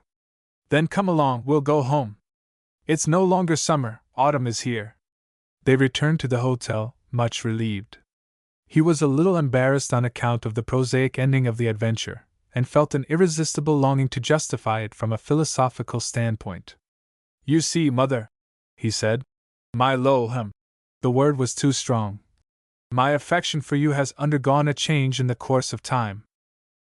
"Then come along, we'll go home. It's no longer summer, autumn is here." They returned to the hotel, much relieved. He was a little embarrassed on account of the prosaic ending of the adventure, and felt an irresistible longing to justify it from a philosophical standpoint. "You see, Mother," he said, the word was too strong. "My affection for you has undergone a change in the course of time.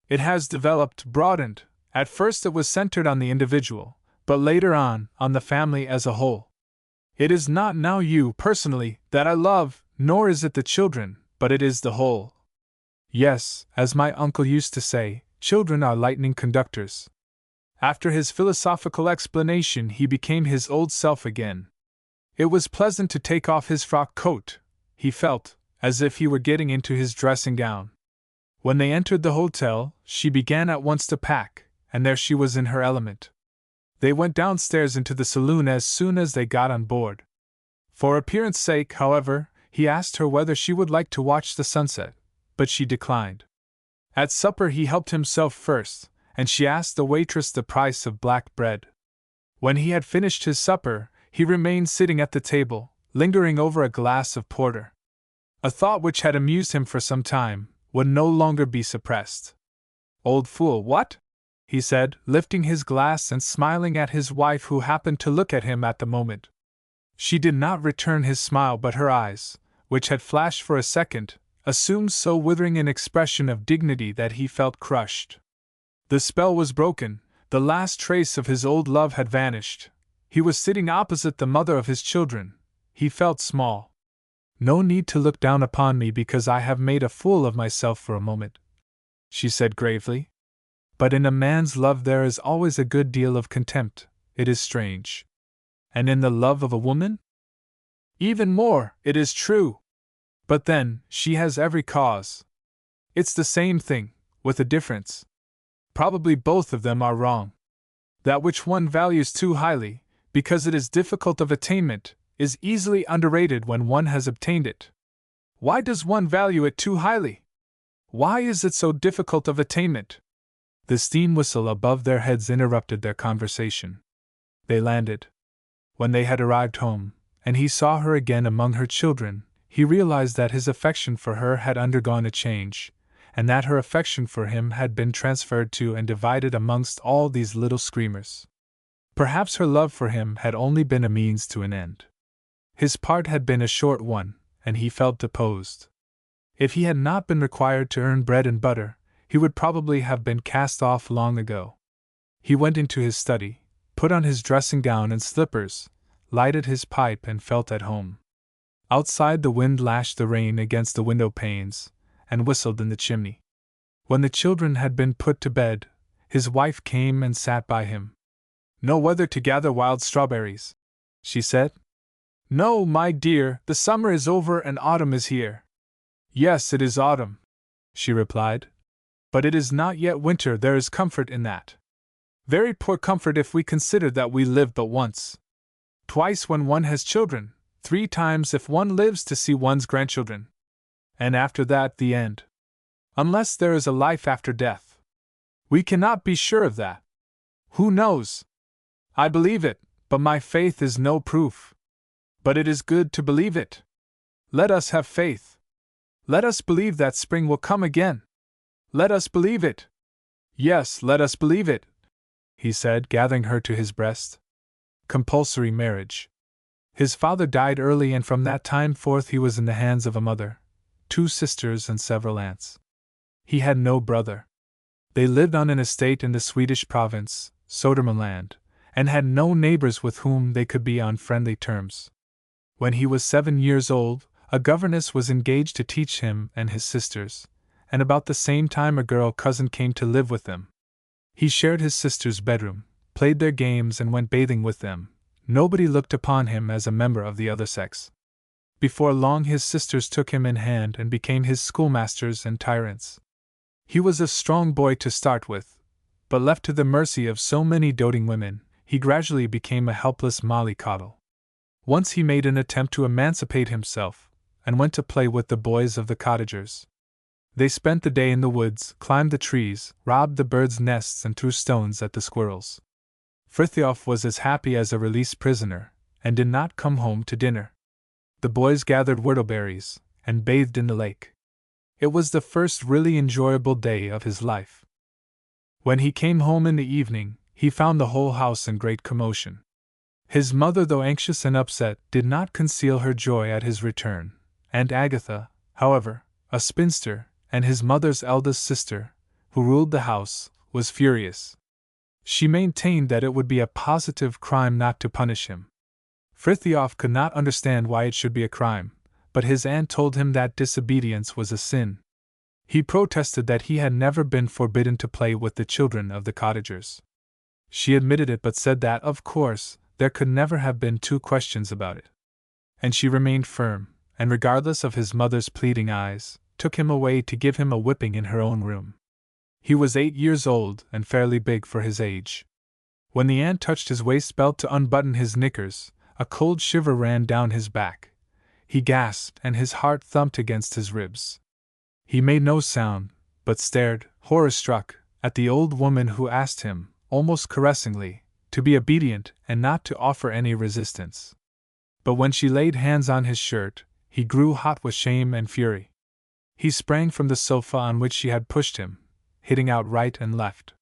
It has developed, broadened. At first it was centered on the individual, but later on the family as a whole. It is not now you, personally, that I love, nor is it the children, but it is the whole. Yes, as my uncle used to say, children are lightning conductors." After his philosophical explanation he became his old self again. It was pleasant to take off his frock coat. He felt as if he were getting into his dressing gown. When they entered the hotel, she began at once to pack, and there she was in her element. They went downstairs into the saloon as soon as they got on board. For appearance sake, however, he asked her whether she would like to watch the sunset, but she declined. At supper he helped himself first, and she asked the waitress the price of black bread. When he had finished his supper, he remained sitting at the table, lingering over a glass of porter. A thought which had amused him for some time would no longer be suppressed. "Old fool, what?" he said, lifting his glass and smiling at his wife, who happened to look at him at the moment. She did not return his smile, but her eyes, which had flashed for a second, assumed so withering an expression of dignity that he felt crushed. The spell was broken, the last trace of his old love had vanished. He was sitting opposite the mother of his children. He felt small. "No need to look down upon me because I have made a fool of myself for a moment," she said gravely. "But in a man's love there is always a good deal of contempt, it is strange. And in the love of a woman? Even more, it is true. But then, she has every cause. It's the same thing, with a difference. Probably both of them are wrong. That which one values too highly, because it is difficult of attainment, is easily underrated when one has obtained it. Why does one value it too highly? Why is it so difficult of attainment?" The steam whistle above their heads interrupted their conversation. They landed. When they had arrived home, and he saw her again among her children, he realized that his affection for her had undergone a change, and that her affection for him had been transferred to and divided amongst all these little screamers. Perhaps her love for him had only been a means to an end. His part had been a short one, and he felt deposed. If he had not been required to earn bread and butter, he would probably have been cast off long ago. He went into his study, put on his dressing gown and slippers, lighted his pipe and felt at home. Outside the wind lashed the rain against the window panes, and whistled in the chimney. When the children had been put to bed, his wife came and sat by him. "No weather to gather wild strawberries," she said. "No, my dear, the summer is over and autumn is here." "Yes, it is autumn," she replied. "But it is not yet winter, there is comfort in that. Very poor comfort if we consider that we live but once. Twice when one has children, 3 times if one lives to see one's grandchildren. And after that, the end. Unless there is a life after death. We cannot be sure of that. Who knows? I believe it, but my faith is no proof. But it is good to believe it. Let us have faith. Let us believe that spring will come again. Let us believe it. Yes, let us believe it," he said, gathering her to his breast. Compulsory marriage. His father died early, and from that time forth he was in the hands of a mother, 2 sisters and several aunts. He had no brother. They lived on an estate in the Swedish province, Södermanland, and had no neighbors with whom they could be on friendly terms. When he was 7 years old, a governess was engaged to teach him and his sisters, and about the same time a girl cousin came to live with them. He shared his sisters' bedroom, played their games and went bathing with them. Nobody looked upon him as a member of the other sex. Before long his sisters took him in hand and became his schoolmasters and tyrants. He was a strong boy to start with, but left to the mercy of so many doting women, he gradually became a helpless mollycoddle. Once he made an attempt to emancipate himself, and went to play with the boys of the cottagers. They spent the day in the woods, climbed the trees, robbed the birds' nests and threw stones at the squirrels. Frithjof was as happy as a released prisoner, and did not come home to dinner. The boys gathered whortleberries, and bathed in the lake. It was the first really enjoyable day of his life. When he came home in the evening, he found the whole house in great commotion. His mother, though anxious and upset, did not conceal her joy at his return, and Agatha, however, a spinster, and his mother's eldest sister, who ruled the house, was furious. She maintained that it would be a positive crime not to punish him. Frithjof could not understand why it should be a crime, but his aunt told him that disobedience was a sin. He protested that he had never been forbidden to play with the children of the cottagers. She admitted it, but said that, of course, there could never have been 2 questions about it. And she remained firm, and regardless of his mother's pleading eyes, took him away to give him a whipping in her own room. He was 8 years old and fairly big for his age. When the aunt touched his waist belt to unbutton his knickers, a cold shiver ran down his back. He gasped and his heart thumped against his ribs. He made no sound, but stared, horror-struck, at the old woman who asked him, almost caressingly, to be obedient and not to offer any resistance. But when she laid hands on his shirt, he grew hot with shame and fury. He sprang from the sofa on which she had pushed him, hitting out right and left.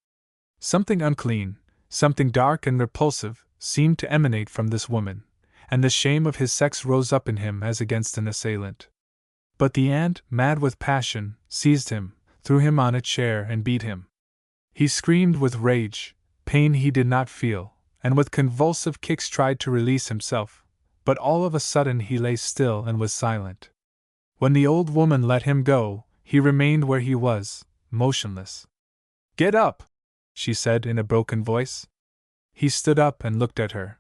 Something unclean, something dark and repulsive, seemed to emanate from this woman, and the shame of his sex rose up in him as against an assailant. But the aunt, mad with passion, seized him, threw him on a chair, and beat him. He screamed with rage, pain he did not feel, and with convulsive kicks tried to release himself, but all of a sudden he lay still and was silent. When the old woman let him go, he remained where he was, motionless. "Get up!" she said in a broken voice. He stood up and looked at her.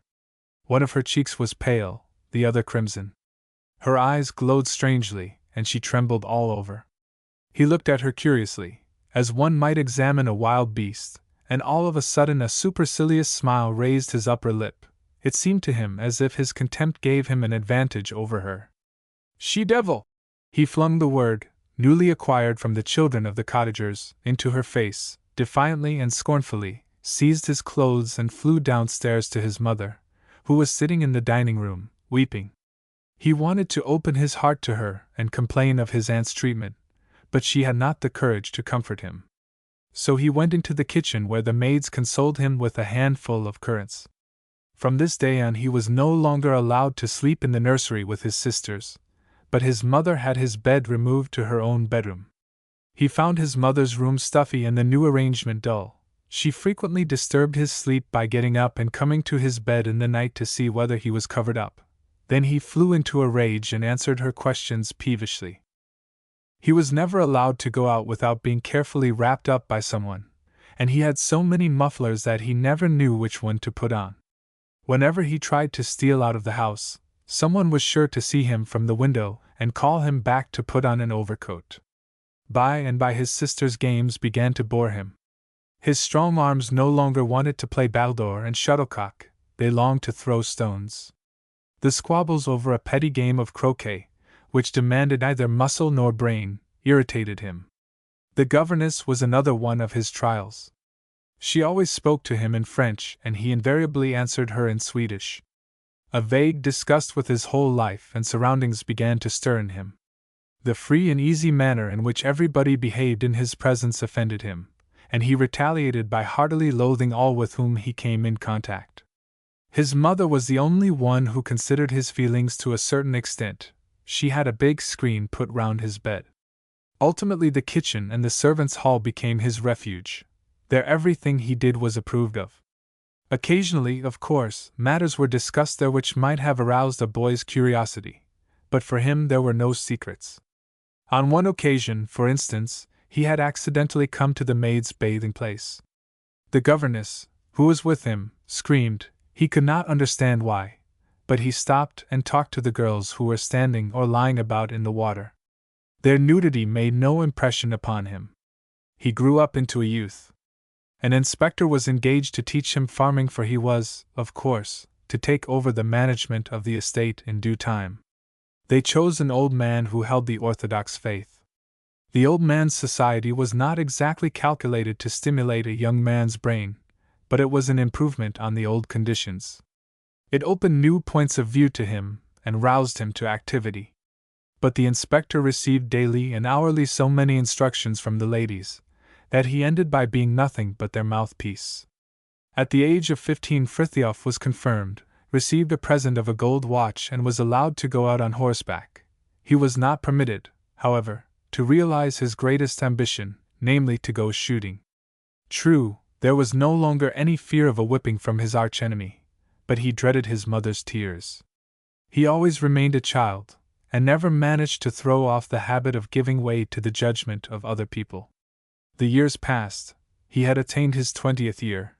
One of her cheeks was pale, the other crimson. Her eyes glowed strangely, and she trembled all over. He looked at her curiously, as one might examine a wild beast, and all of a sudden a supercilious smile raised his upper lip. It seemed to him as if his contempt gave him an advantage over her. "She-devil!" He flung the word, newly acquired from the children of the cottagers, into her face, defiantly and scornfully, seized his clothes and flew downstairs to his mother, who was sitting in the dining room, weeping. He wanted to open his heart to her and complain of his aunt's treatment, but she had not the courage to comfort him. So he went into the kitchen where the maids consoled him with a handful of currants. From this day on he was no longer allowed to sleep in the nursery with his sisters, but his mother had his bed removed to her own bedroom. He found his mother's room stuffy and the new arrangement dull. She frequently disturbed his sleep by getting up and coming to his bed in the night to see whether he was covered up. Then he flew into a rage and answered her questions peevishly. He was never allowed to go out without being carefully wrapped up by someone, and he had so many mufflers that he never knew which one to put on. Whenever he tried to steal out of the house, someone was sure to see him from the window and call him back to put on an overcoat. By and by his sisters' games began to bore him. His strong arms no longer wanted to play battledore and shuttlecock, they longed to throw stones. The squabbles over a petty game of croquet, which demanded neither muscle nor brain, irritated him. The governess was another one of his trials. She always spoke to him in French, and he invariably answered her in Swedish. A vague disgust with his whole life and surroundings began to stir in him. The free and easy manner in which everybody behaved in his presence offended him, and he retaliated by heartily loathing all with whom he came in contact. His mother was the only one who considered his feelings to a certain extent. She had a big screen put round his bed. Ultimately the kitchen and the servants' hall became his refuge. There everything he did was approved of. Occasionally, of course, matters were discussed there which might have aroused a boy's curiosity, but for him there were no secrets. On one occasion, for instance, he had accidentally come to the maids' bathing place. The governess, who was with him, screamed. He could not understand why, but he stopped and talked to the girls who were standing or lying about in the water. Their nudity made no impression upon him. He grew up into a youth. An inspector was engaged to teach him farming, for he was, of course, to take over the management of the estate in due time. They chose an old man who held the orthodox faith. The old man's society was not exactly calculated to stimulate a young man's brain, but it was an improvement on the old conditions. It opened new points of view to him and roused him to activity. But the inspector received daily and hourly so many instructions from the ladies that he ended by being nothing but their mouthpiece. At the age of 15 Frithiof was confirmed, received a present of a gold watch, and was allowed to go out on horseback. He was not permitted, however, to realize his greatest ambition, namely to go shooting. True, there was no longer any fear of a whipping from his archenemy, but he dreaded his mother's tears. He always remained a child, and never managed to throw off the habit of giving way to the judgment of other people. The years passed. He had attained his 20th year.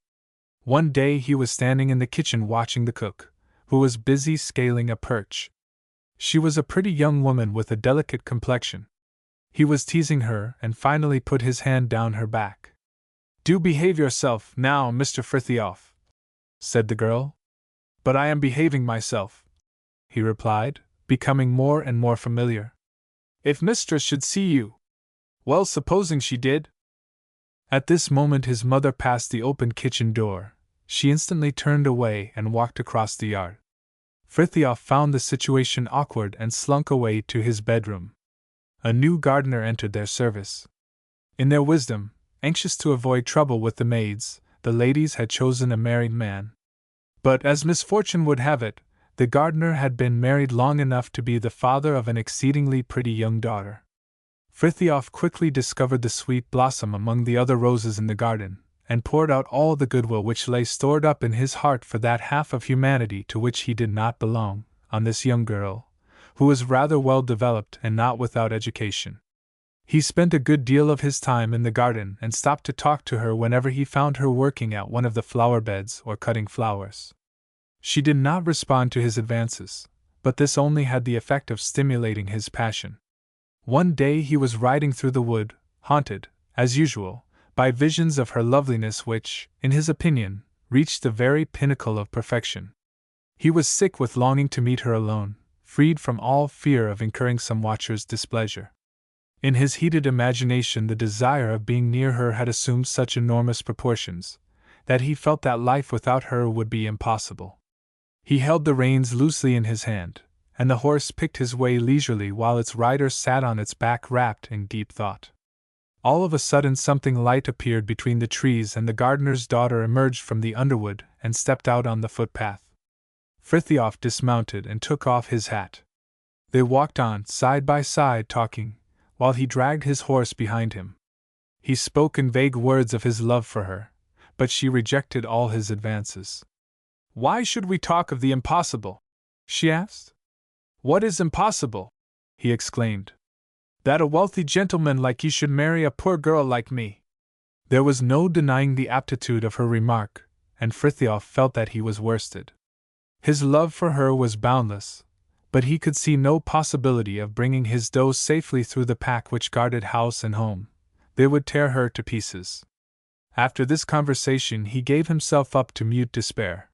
One day he was standing in the kitchen watching the cook, who was busy scaling a perch. She was a pretty young woman with a delicate complexion. He was teasing her and finally put his hand down her back. "Do behave yourself, now, Mr. Frithiof," said the girl. "But I am behaving myself," he replied, becoming more and more familiar. "If mistress should see you—" "Well, supposing she did?" At this moment his mother passed the open kitchen door. She instantly turned away and walked across the yard. Frithiof found the situation awkward and slunk away to his bedroom. A new gardener entered their service. In their wisdom, anxious to avoid trouble with the maids, the ladies had chosen a married man. But, as misfortune would have it, The gardener had been married long enough to be the father of an exceedingly pretty young daughter. Frithiof quickly discovered the sweet blossom among the other roses in the garden, and poured out all the goodwill which lay stored up in his heart for that half of humanity to which he did not belong, on this young girl, who was rather well developed and not without education. He spent a good deal of his time in the garden and stopped to talk to her whenever he found her working at one of the flower beds or cutting flowers. She did not respond to his advances, but this only had the effect of stimulating his passion. One day he was riding through the wood, haunted, as usual, by visions of her loveliness which, in his opinion, reached the very pinnacle of perfection. He was sick with longing to meet her alone, freed from all fear of incurring some watcher's displeasure. In his heated imagination the desire of being near her had assumed such enormous proportions, that he felt that life without her would be impossible. He held the reins loosely in his hand, and the horse picked his way leisurely while its rider sat on its back wrapped in deep thought. All of a sudden something light appeared between the trees and the gardener's daughter emerged from the underwood and stepped out on the footpath. Frithiof dismounted and took off his hat. They walked on, side by side, talking, while he dragged his horse behind him. He spoke in vague words of his love for her, but she rejected all his advances. "Why should we talk of the impossible?" she asked. "What is impossible?" he exclaimed. "That a wealthy gentleman like you should marry a poor girl like me." There was no denying the aptitude of her remark, and Frithiof felt that he was worsted. His love for her was boundless, but he could see no possibility of bringing his doe safely through the pack which guarded house and home. They would tear her to pieces. After this conversation he gave himself up to mute despair.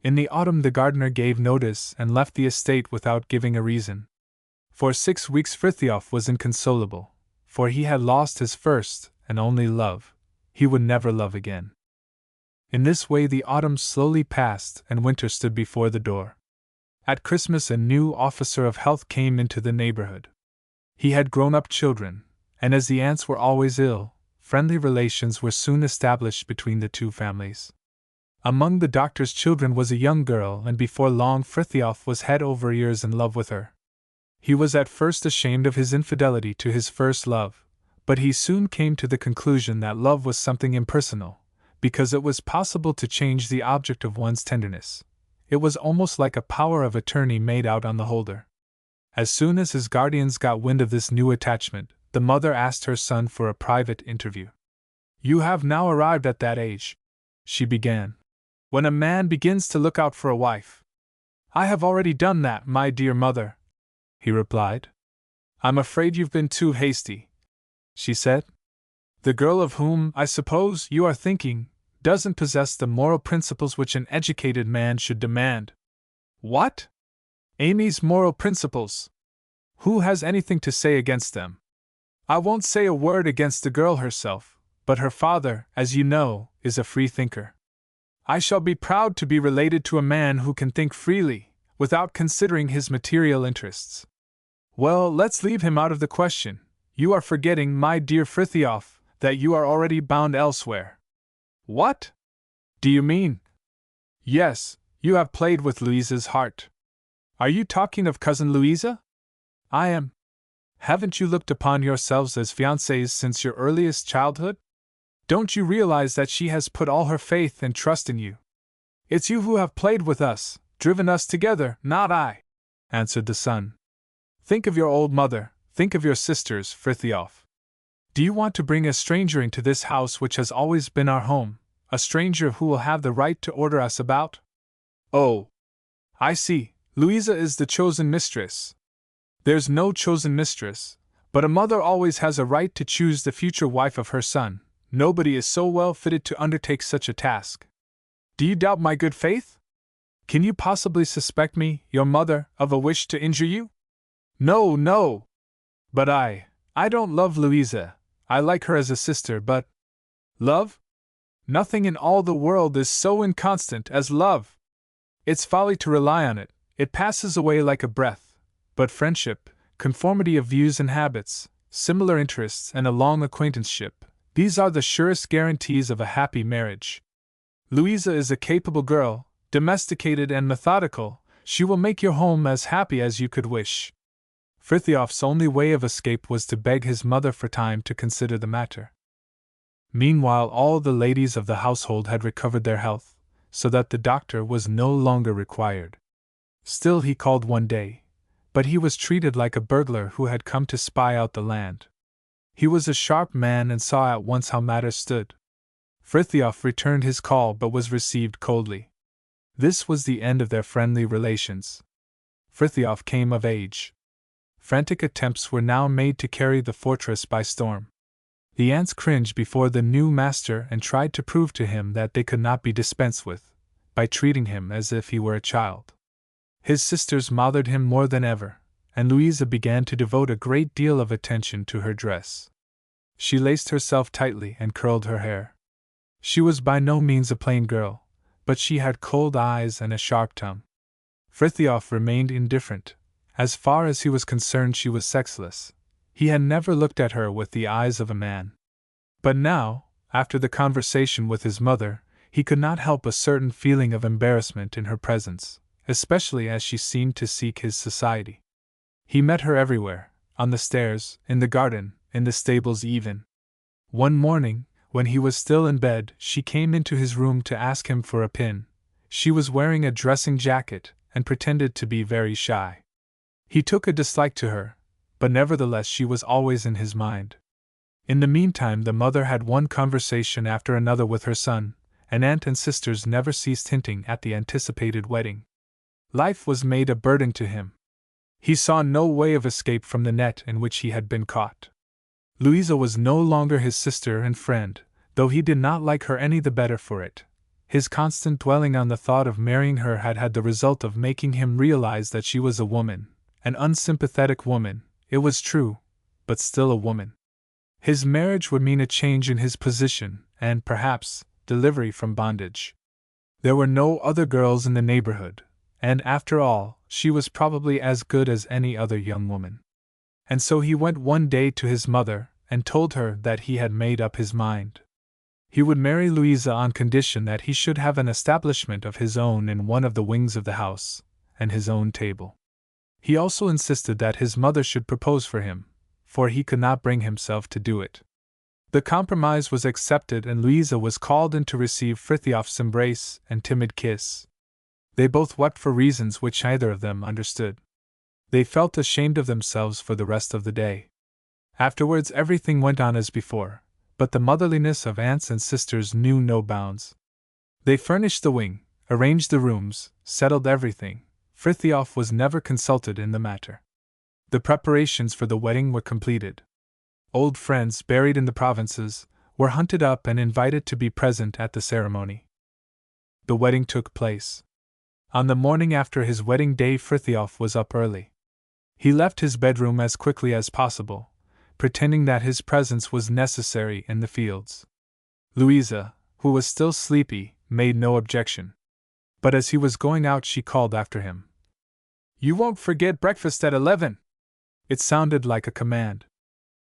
In the autumn the gardener gave notice and left the estate without giving a reason. For 6 weeks Frithiof was inconsolable, for he had lost his first and only love. He would never love again. In this way the autumn slowly passed and winter stood before the door. At Christmas a new officer of health came into the neighborhood. He had grown-up children, and as the aunts were always ill, friendly relations were soon established between the two families. Among the doctor's children was a young girl, and before long Frithiof was head over ears in love with her. He was at first ashamed of his infidelity to his first love, but he soon came to the conclusion that love was something impersonal, because it was possible to change the object of one's tenderness. It was almost like a power of attorney made out on the holder. As soon as his guardians got wind of this new attachment, the mother asked her son for a private interview. "You have now arrived at that age," she began, "when a man begins to look out for a wife." "I have already done that, my dear mother," he replied. "I'm afraid you've been too hasty," she said. "The girl of whom, I suppose, you are thinking, doesn't possess the moral principles which an educated man should demand." "What? Amy's moral principles? Who has anything to say against them? I won't say a word against the girl herself, but her father, as you know, is a free thinker. I shall be proud to be related to a man who can think freely, without considering his material interests." "Well, let's leave him out of the question. You are forgetting, my dear Frithiof, that you are already bound elsewhere." "What? Do you mean?" "Yes, you have played with Louisa's heart." "Are you talking of Cousin Louisa?" "I am." "Haven't you looked upon yourselves as fiancés since your earliest childhood? Don't you realize that she has put all her faith and trust in you?" "It's you who have played with us, driven us together, not I," answered the son. "Think of your old mother, think of your sisters, Frithiof. Do you want to bring a stranger into this house which has always been our home, a stranger who will have the right to order us about?" "Oh, I see, Louisa is the chosen mistress." "There's no chosen mistress, but a mother always has a right to choose the future wife of her son. Nobody is so well fitted to undertake such a task. Do you doubt my good faith? Can you possibly suspect me, your mother, of a wish to injure you?" "No, no. But I don't love Louisa. I like her as a sister, but love? Nothing in all the world is so inconstant as love. It's folly to rely on it, it passes away like a breath, but friendship, conformity of views and habits, similar interests, and a long acquaintanceship, these are the surest guarantees of a happy marriage. Louisa is a capable girl, domesticated and methodical. She will make your home as happy as you could wish." Frithiof's only way of escape was to beg his mother for time to consider the matter. Meanwhile, all the ladies of the household had recovered their health, so that the doctor was no longer required. Still, he called one day, but he was treated like a burglar who had come to spy out the land. He was a sharp man and saw at once how matters stood. Frithiof returned his call but was received coldly. This was the end of their friendly relations. Frithiof came of age. Frantic attempts were now made to carry the fortress by storm. The aunts cringed before the new master and tried to prove to him that they could not be dispensed with, by treating him as if he were a child. His sisters mothered him more than ever, and Louisa began to devote a great deal of attention to her dress. She laced herself tightly and curled her hair. She was by no means a plain girl, but she had cold eyes and a sharp tongue. Frithiof remained indifferent. As far as he was concerned, she was sexless. He had never looked at her with the eyes of a man. But now, after the conversation with his mother, he could not help a certain feeling of embarrassment in her presence, especially as she seemed to seek his society. He met her everywhere, on the stairs, in the garden, in the stables even. One morning, when he was still in bed, she came into his room to ask him for a pin. She was wearing a dressing jacket, and pretended to be very shy. He took a dislike to her, but nevertheless she was always in his mind. In the meantime, the mother had one conversation after another with her son, and aunt and sisters never ceased hinting at the anticipated wedding. Life was made a burden to him. He saw no way of escape from the net in which he had been caught. Louisa was no longer his sister and friend, though he did not like her any the better for it. His constant dwelling on the thought of marrying her had had the result of making him realize that she was a woman, an unsympathetic woman, it was true, but still a woman. His marriage would mean a change in his position, and, perhaps, delivery from bondage. There were no other girls in the neighborhood, and after all, she was probably as good as any other young woman. And so he went one day to his mother, and told her that he had made up his mind. He would marry Louisa on condition that he should have an establishment of his own in one of the wings of the house, and his own table. He also insisted that his mother should propose for him, for he could not bring himself to do it. The compromise was accepted, and Louisa was called in to receive Frithiof's embrace and timid kiss. They both wept for reasons which neither of them understood. They felt ashamed of themselves for the rest of the day. Afterwards everything went on as before, but the motherliness of aunts and sisters knew no bounds. They furnished the wing, arranged the rooms, settled everything. Frithiof was never consulted in the matter. The preparations for the wedding were completed. Old friends buried in the provinces were hunted up and invited to be present at the ceremony. The wedding took place. On the morning after his wedding day, Frithiof was up early. He left his bedroom as quickly as possible, pretending that his presence was necessary in the fields. Louisa, who was still sleepy, made no objection. But as he was going out, she called after him, "You won't forget breakfast at 11!" It sounded like a command.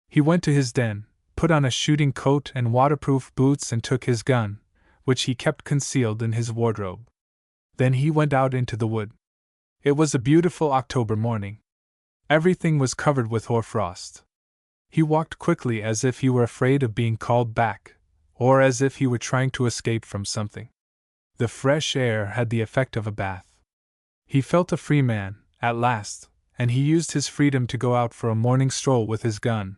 He went to his den, put on a shooting coat and waterproof boots, and took his gun, which he kept concealed in his wardrobe. Then he went out into the wood. It was a beautiful October morning. Everything was covered with hoarfrost. He walked quickly as if he were afraid of being called back, or as if he were trying to escape from something. The fresh air had the effect of a bath. He felt a free man, at last, and he used his freedom to go out for a morning stroll with his gun.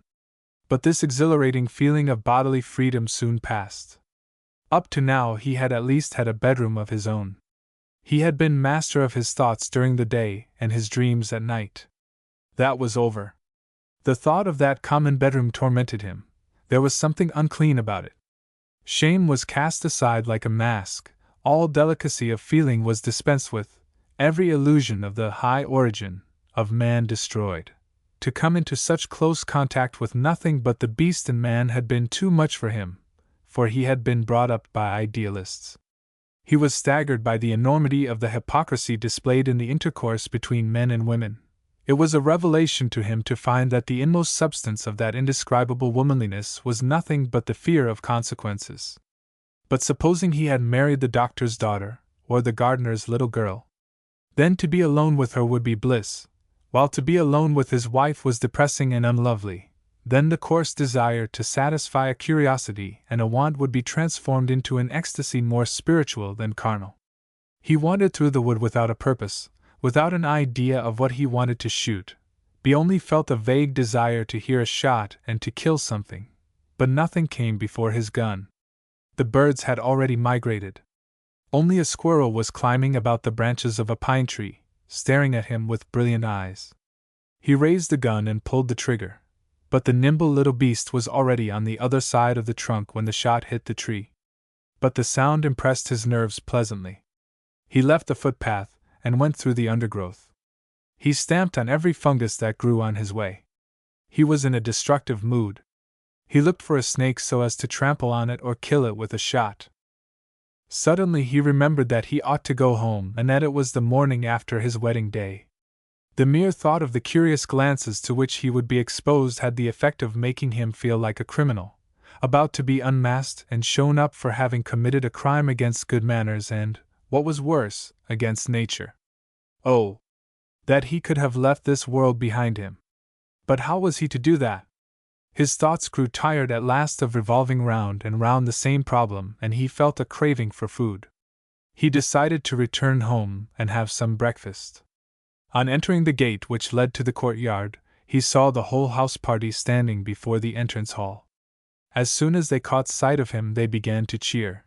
But this exhilarating feeling of bodily freedom soon passed. Up to now he had at least had a bedroom of his own. He had been master of his thoughts during the day and his dreams at night. That was over. The thought of that common bedroom tormented him. There was something unclean about it. Shame was cast aside like a mask, all delicacy of feeling was dispensed with, every illusion of the high origin of man destroyed. To come into such close contact with nothing but the beast in man had been too much for him, for he had been brought up by idealists. He was staggered by the enormity of the hypocrisy displayed in the intercourse between men and women. It was a revelation to him to find that the inmost substance of that indescribable womanliness was nothing but the fear of consequences. But supposing he had married the doctor's daughter, or the gardener's little girl? Then to be alone with her would be bliss, while to be alone with his wife was depressing and unlovely. Then the coarse desire to satisfy a curiosity and a want would be transformed into an ecstasy more spiritual than carnal. He wandered through the wood without a purpose, without an idea of what he wanted to shoot. He only felt a vague desire to hear a shot and to kill something, but nothing came before his gun. The birds had already migrated. Only a squirrel was climbing about the branches of a pine tree, staring at him with brilliant eyes. He raised the gun and pulled the trigger, but the nimble little beast was already on the other side of the trunk when the shot hit the tree. But the sound impressed his nerves pleasantly. He left the footpath and went through the undergrowth. He stamped on every fungus that grew on his way. He was in a destructive mood. He looked for a snake so as to trample on it or kill it with a shot. Suddenly he remembered that he ought to go home and that it was the morning after his wedding day. The mere thought of the curious glances to which he would be exposed had the effect of making him feel like a criminal, about to be unmasked and shown up for having committed a crime against good manners and, what was worse, against nature. Oh, that he could have left this world behind him! But how was he to do that? His thoughts grew tired at last of revolving round and round the same problem, and he felt a craving for food. He decided to return home and have some breakfast. On entering the gate which led to the courtyard, he saw the whole house party standing before the entrance hall. As soon as they caught sight of him, they began to cheer.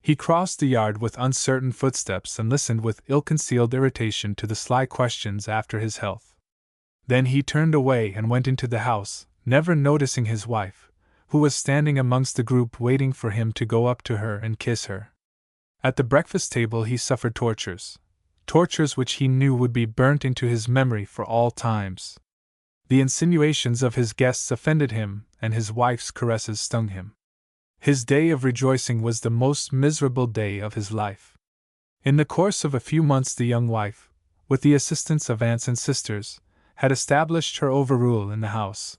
He crossed the yard with uncertain footsteps and listened with ill-concealed irritation to the sly questions after his health. Then he turned away and went into the house, never noticing his wife, who was standing amongst the group waiting for him to go up to her and kiss her. At the breakfast table he suffered tortures which he knew would be burnt into his memory for all times. The insinuations of his guests offended him, and his wife's caresses stung him. His day of rejoicing was the most miserable day of his life. In the course of a few months the young wife, with the assistance of aunts and sisters, had established her overrule in the house.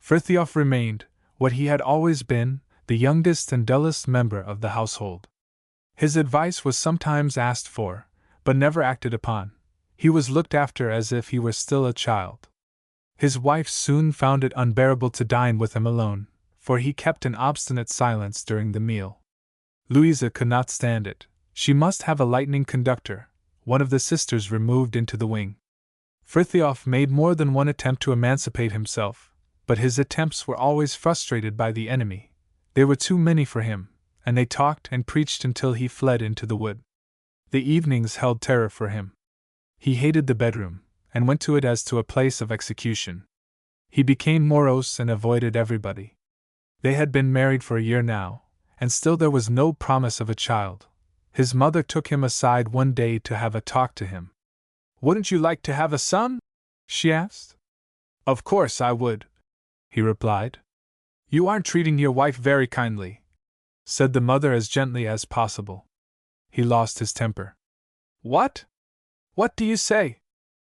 Frithiof remained, what he had always been, the youngest and dullest member of the household. His advice was sometimes asked for, but never acted upon. He was looked after as if he were still a child. His wife soon found it unbearable to dine with him alone, for he kept an obstinate silence during the meal. Louisa could not stand it. She must have a lightning conductor. One of the sisters removed into the wing. Frithiof made more than one attempt to emancipate himself, but his attempts were always frustrated by the enemy. They were too many for him, and they talked and preached until he fled into the wood. The evenings held terror for him. He hated the bedroom, and went to it as to a place of execution. He became morose and avoided everybody. They had been married for a year now, and still there was no promise of a child. His mother took him aside one day to have a talk to him. "Wouldn't you like to have a son?" she asked. "Of course I would," he replied. "You aren't treating your wife very kindly," said the mother as gently as possible. He lost his temper. "What? What do you say?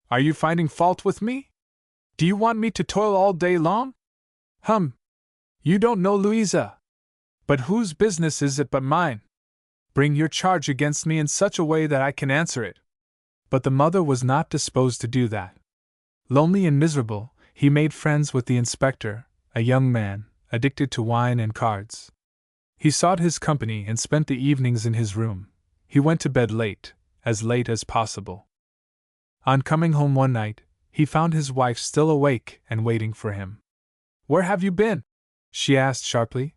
Are you finding fault with me? Do you want me to toil all day long? You don't know Louisa. But whose business is it but mine? Bring your charge against me in such a way that I can answer it." But the mother was not disposed to do that. Lonely and miserable, he made friends with the inspector, a young man, addicted to wine and cards. He sought his company and spent the evenings in his room. He went to bed late as possible. On coming home one night, he found his wife still awake and waiting for him. "Where have you been?" she asked sharply.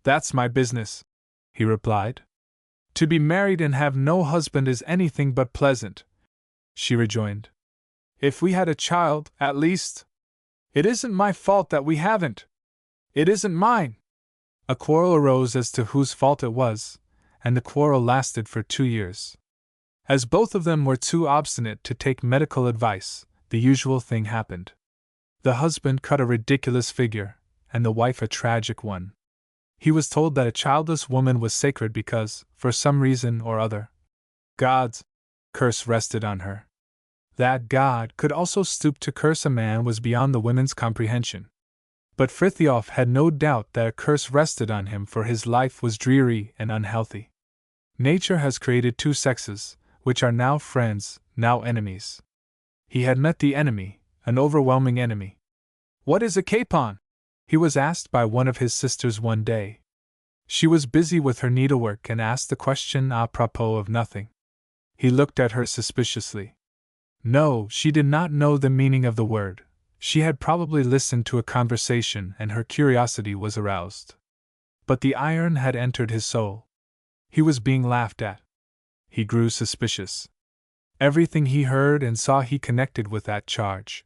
"That's my business," he replied. "To be married and have no husband is anything but pleasant," she rejoined. "If we had a child, at least." "It isn't my fault that we haven't." "It isn't mine." A quarrel arose as to whose fault it was, and the quarrel lasted for 2 years. As both of them were too obstinate to take medical advice, the usual thing happened. The husband cut a ridiculous figure, and the wife a tragic one. He was told that a childless woman was sacred because, for some reason or other, God's curse rested on her. That God could also stoop to curse a man was beyond the women's comprehension. But Frithiof had no doubt that a curse rested on him, for his life was dreary and unhealthy. Nature has created 2 sexes, which are now friends, now enemies. He had met the enemy, an overwhelming enemy. "What is a capon?" he was asked by one of his sisters one day. She was busy with her needlework and asked the question à propos of nothing. He looked at her suspiciously. No, she did not know the meaning of the word. She had probably listened to a conversation and her curiosity was aroused. But the iron had entered his soul. He was being laughed at. He grew suspicious. Everything he heard and saw he connected with that charge.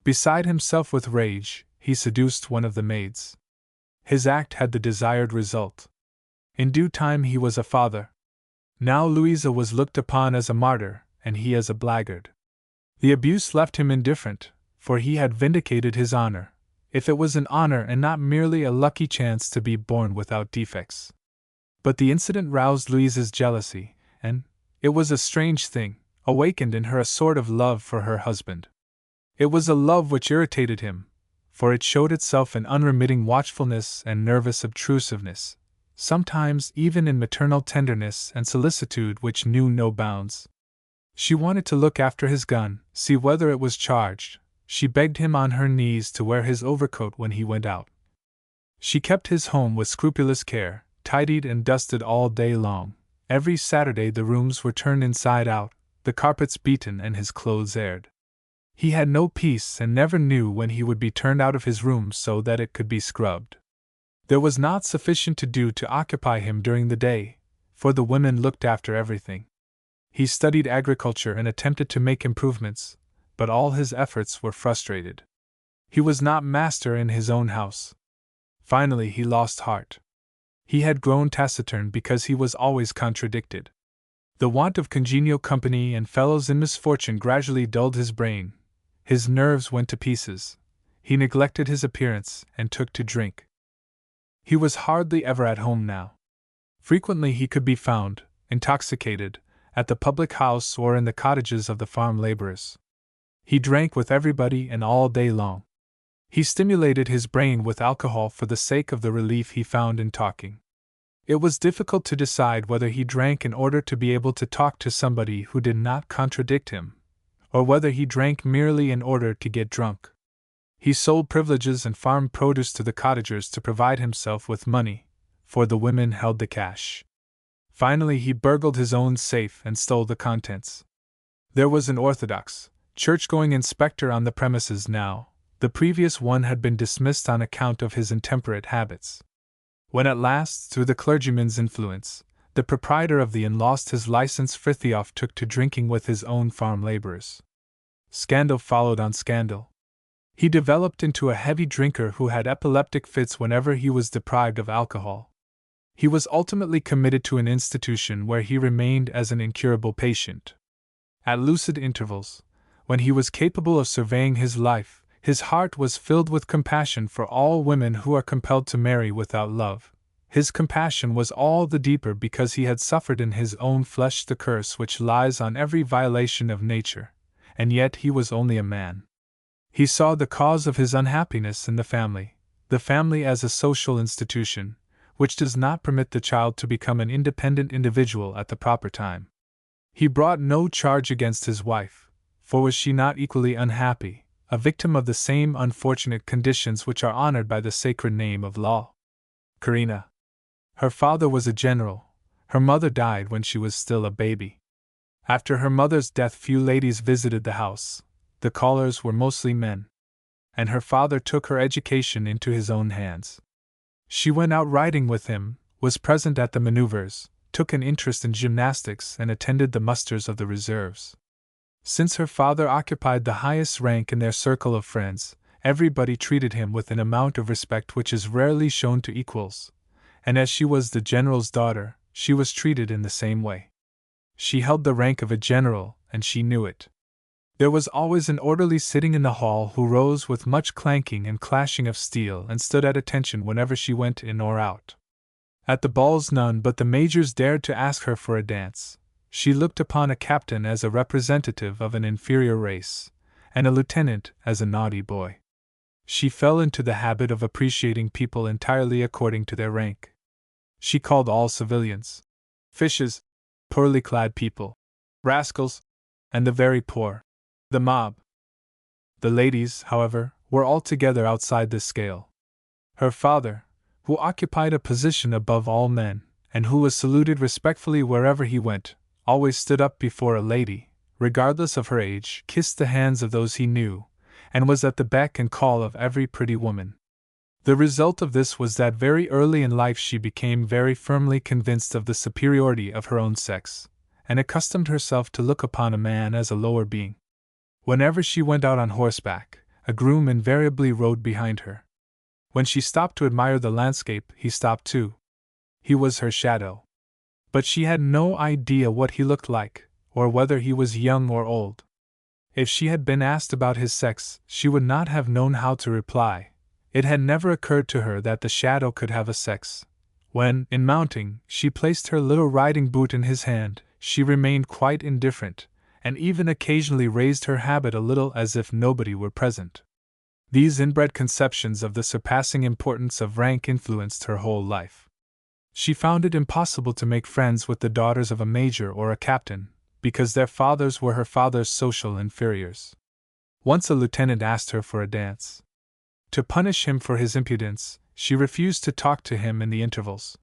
Beside himself with rage, he seduced one of the maids. His act had the desired result. In due time he was a father. Now Louisa was looked upon as a martyr, and he as a blackguard. The abuse left him indifferent, for he had vindicated his honor, if it was an honor and not merely a lucky chance to be born without defects. But the incident roused Louisa's jealousy, and, it was a strange thing, awakened in her a sort of love for her husband. It was a love which irritated him, for it showed itself in unremitting watchfulness and nervous obtrusiveness, sometimes even in maternal tenderness and solicitude which knew no bounds. She wanted to look after his gun, see whether it was charged. She begged him on her knees to wear his overcoat when he went out. She kept his home with scrupulous care, tidied and dusted all day long. Every Saturday the rooms were turned inside out, the carpets beaten and his clothes aired. He had no peace and never knew when he would be turned out of his room so that it could be scrubbed. There was not sufficient to do to occupy him during the day, for the women looked after everything. He studied agriculture and attempted to make improvements, but all his efforts were frustrated. He was not master in his own house. Finally he lost heart. He had grown taciturn because he was always contradicted. The want of congenial company and fellows in misfortune gradually dulled his brain. His nerves went to pieces. He neglected his appearance and took to drink. He was hardly ever at home now. Frequently he could be found, intoxicated, at the public house or in the cottages of the farm laborers. He drank with everybody and all day long. He stimulated his brain with alcohol for the sake of the relief he found in talking. It was difficult to decide whether he drank in order to be able to talk to somebody who did not contradict him, or whether he drank merely in order to get drunk. He sold privileges and farm produce to the cottagers to provide himself with money, for the women held the cash. Finally he burgled his own safe and stole the contents. There was an orthodox, church-going inspector on the premises now. The previous one had been dismissed on account of his intemperate habits. When at last, through the clergyman's influence, the proprietor of the inn lost his license, Frithiof took to drinking with his own farm laborers. Scandal followed on scandal. He developed into a heavy drinker who had epileptic fits whenever he was deprived of alcohol. He was ultimately committed to an institution where he remained as an incurable patient. At lucid intervals, when he was capable of surveying his life, his heart was filled with compassion for all women who are compelled to marry without love. His compassion was all the deeper because he had suffered in his own flesh the curse which lies on every violation of nature, and yet he was only a man. He saw the cause of his unhappiness in the family as a social institution, which does not permit the child to become an independent individual at the proper time. He brought no charge against his wife, for was she not equally unhappy, a victim of the same unfortunate conditions which are honored by the sacred name of law? Karina. Her father was a general. Her mother died when she was still a baby. After her mother's death few ladies visited the house. The callers were mostly men. And her father took her education into his own hands. She went out riding with him, was present at the maneuvers, took an interest in gymnastics and attended the musters of the reserves. Since her father occupied the highest rank in their circle of friends, everybody treated him with an amount of respect which is rarely shown to equals, and as she was the general's daughter, she was treated in the same way. She held the rank of a general, and she knew it. There was always an orderly sitting in the hall who rose with much clanking and clashing of steel and stood at attention whenever she went in or out. At the balls none but the majors dared to ask her for a dance. She looked upon a captain as a representative of an inferior race, and a lieutenant as a naughty boy. She fell into the habit of appreciating people entirely according to their rank. She called all civilians fishes, poorly clad people, rascals, and the very poor. The mob. The ladies, however, were altogether outside this scale. Her father, who occupied a position above all men, and who was saluted respectfully wherever he went, always stood up before a lady, regardless of her age, kissed the hands of those he knew, and was at the beck and call of every pretty woman. The result of this was that very early in life she became very firmly convinced of the superiority of her own sex, and accustomed herself to look upon a man as a lower being. Whenever she went out on horseback, a groom invariably rode behind her. When she stopped to admire the landscape, he stopped too. He was her shadow. But she had no idea what he looked like, or whether he was young or old. If she had been asked about his sex, she would not have known how to reply. It had never occurred to her that the shadow could have a sex. When, in mounting, she placed her little riding boot in his hand, she remained quite indifferent, and even occasionally raised her habit a little as if nobody were present. These inbred conceptions of the surpassing importance of rank influenced her whole life. She found it impossible to make friends with the daughters of a major or a captain, because their fathers were her father's social inferiors. Once a lieutenant asked her for a dance. To punish him for his impudence, she refused to talk to him in the intervals.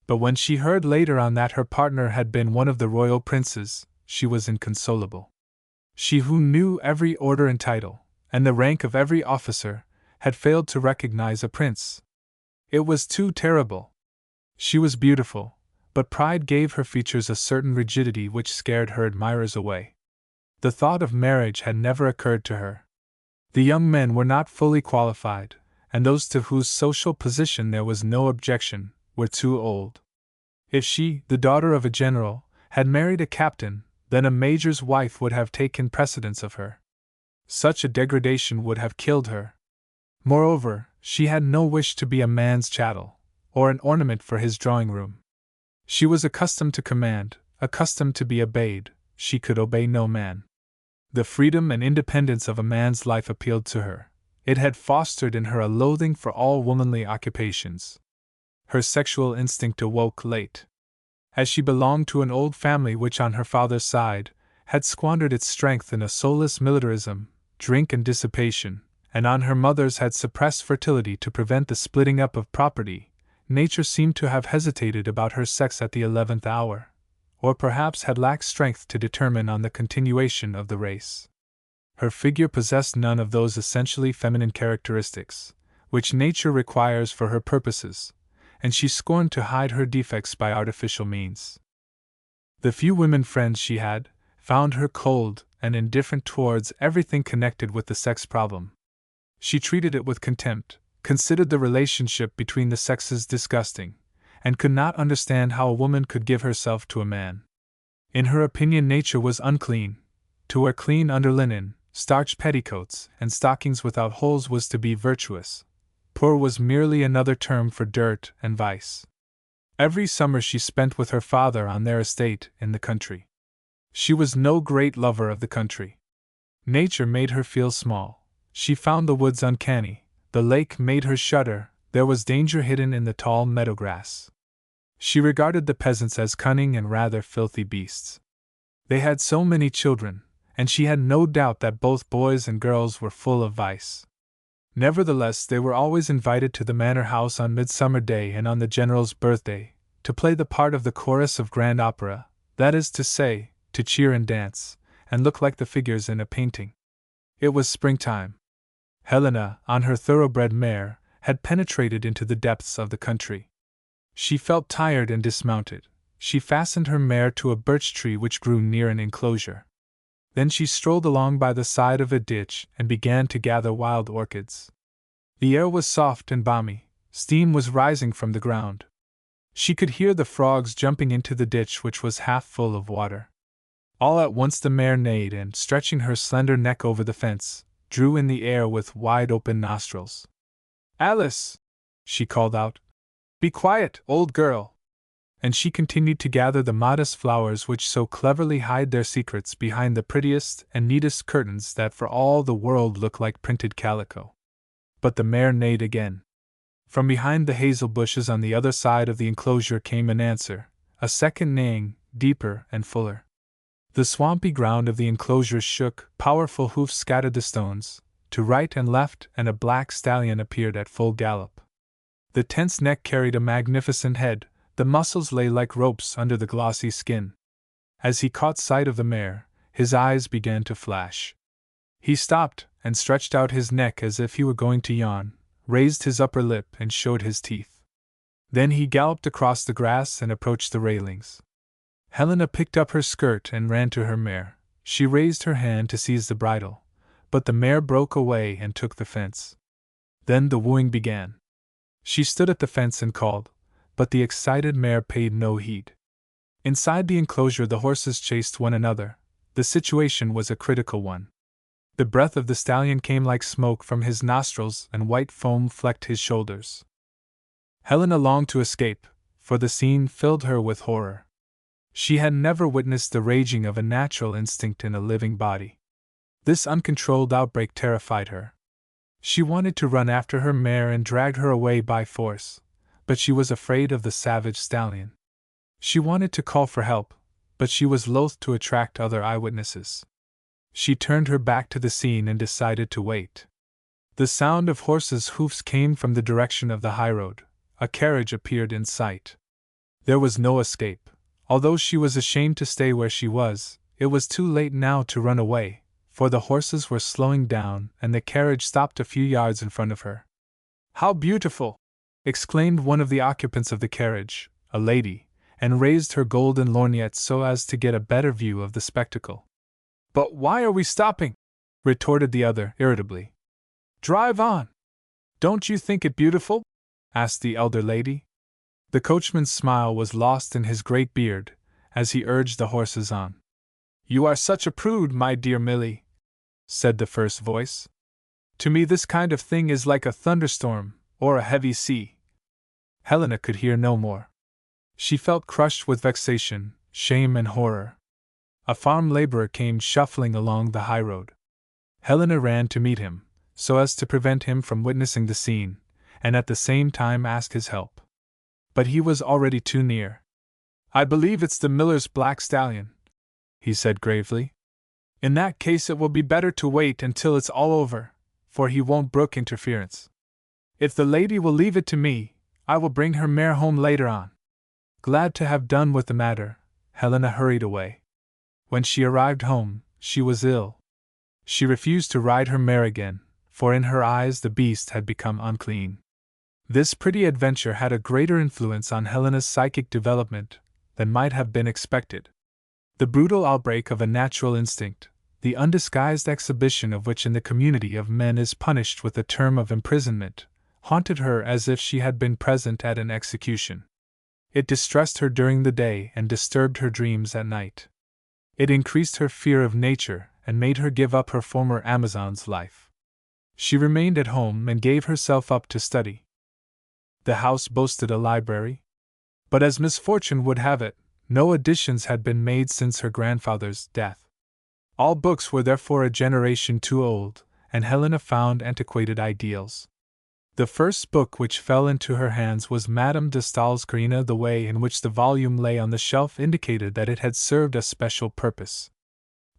But when she heard later on that her partner had been one of the royal princes, she was inconsolable. She who knew every order and title, and the rank of every officer, had failed to recognize a prince. It was too terrible. She was beautiful, but pride gave her features a certain rigidity which scared her admirers away. The thought of marriage had never occurred to her. The young men were not fully qualified, and those to whose social position there was no objection were too old. If she, the daughter of a general, had married a captain, then a major's wife would have taken precedence of her. Such a degradation would have killed her. Moreover, she had no wish to be a man's chattel, or an ornament for his drawing-room. She was accustomed to command, accustomed to be obeyed. She could obey no man. The freedom and independence of a man's life appealed to her. It had fostered in her a loathing for all womanly occupations. Her sexual instinct awoke late. As she belonged to an old family which on her father's side had squandered its strength in a soulless militarism, drink and dissipation, and on her mother's had suppressed fertility to prevent the splitting up of property, nature seemed to have hesitated about her sex at the 11th hour, or perhaps had lacked strength to determine on the continuation of the race. Her figure possessed none of those essentially feminine characteristics which nature requires for her purposes, and she scorned to hide her defects by artificial means. The few women friends she had found her cold and indifferent towards everything connected with the sex problem. She treated it with contempt, considered the relationship between the sexes disgusting, and could not understand how a woman could give herself to a man. In her opinion, nature was unclean. To wear clean underlinen, starched petticoats, and stockings without holes was to be virtuous. Poor was merely another term for dirt and vice. Every summer she spent with her father on their estate in the country. She was no great lover of the country. Nature made her feel small. She found the woods uncanny. The lake made her shudder. There was danger hidden in the tall meadow grass. She regarded the peasants as cunning and rather filthy beasts. They had so many children, and she had no doubt that both boys and girls were full of vice. Nevertheless, they were always invited to the manor house on Midsummer Day and on the general's birthday, to play the part of the chorus of grand opera, that is to say, to cheer and dance, and look like the figures in a painting. It was springtime. Helena, on her thoroughbred mare, had penetrated into the depths of the country. She felt tired and dismounted. She fastened her mare to a birch tree which grew near an enclosure. Then she strolled along by the side of a ditch and began to gather wild orchids. The air was soft and balmy. Steam was rising from the ground. She could hear the frogs jumping into the ditch which was half full of water. All at once the mare neighed and, stretching her slender neck over the fence, drew in the air with wide-open nostrils. "Alice!" she called out. "Be quiet, old girl!" And she continued to gather the modest flowers which so cleverly hide their secrets behind the prettiest and neatest curtains that for all the world look like printed calico. But the mare neighed again. From behind the hazel bushes on the other side of the enclosure came an answer, a second neighing, deeper and fuller. The swampy ground of the enclosure shook, powerful hoofs scattered the stones, to right and left, and a black stallion appeared at full gallop. The tense neck carried a magnificent head, the muscles lay like ropes under the glossy skin. As he caught sight of the mare, his eyes began to flash. He stopped, and stretched out his neck as if he were going to yawn, raised his upper lip and showed his teeth. Then he galloped across the grass and approached the railings. Helena picked up her skirt and ran to her mare. She raised her hand to seize the bridle, but the mare broke away and took the fence. Then the wooing began. She stood at the fence and called, but the excited mare paid no heed. Inside the enclosure the horses chased one another. The situation was a critical one. The breath of the stallion came like smoke from his nostrils and white foam flecked his shoulders. Helena longed to escape, for the scene filled her with horror. She had never witnessed the raging of a natural instinct in a living body. This uncontrolled outbreak terrified her. She wanted to run after her mare and drag her away by force, but she was afraid of the savage stallion. She wanted to call for help, but she was loath to attract other eyewitnesses. She turned her back to the scene and decided to wait. The sound of horses' hoofs came from the direction of the highroad. A carriage appeared in sight. There was no escape. Although she was ashamed to stay where she was, it was too late now to run away, for the horses were slowing down and the carriage stopped a few yards in front of her. "How beautiful!" exclaimed one of the occupants of the carriage, a lady, and raised her golden lorgnette so as to get a better view of the spectacle. "But why are we stopping?" retorted the other, irritably. "Drive on!" "Don't you think it beautiful?" asked the elder lady. The coachman's smile was lost in his great beard, as he urged the horses on. "You are such a prude, my dear Milly," said the first voice. "To me this kind of thing is like a thunderstorm, or a heavy sea." Helena could hear no more. She felt crushed with vexation, shame and horror. A farm laborer came shuffling along the highroad. Helena ran to meet him, so as to prevent him from witnessing the scene, and at the same time ask his help. But he was already too near. "I believe it's the miller's black stallion," he said gravely. "In that case it will be better to wait until it's all over, for he won't brook interference. If the lady will leave it to me, I will bring her mare home later on." Glad to have done with the matter, Helena hurried away. When she arrived home, she was ill. She refused to ride her mare again, for in her eyes the beast had become unclean. This pretty adventure had a greater influence on Helena's psychic development than might have been expected. The brutal outbreak of a natural instinct, the undisguised exhibition of which in the community of men is punished with a term of imprisonment, haunted her as if she had been present at an execution. It distressed her during the day and disturbed her dreams at night. It increased her fear of nature and made her give up her former Amazon's life. She remained at home and gave herself up to study. The house boasted a library, but as misfortune would have it, no additions had been made since her grandfather's death. All books were therefore a generation too old, and Helena found antiquated ideals. The first book which fell into her hands was Madame de Staël's Carina. The way in which the volume lay on the shelf indicated that it had served a special purpose.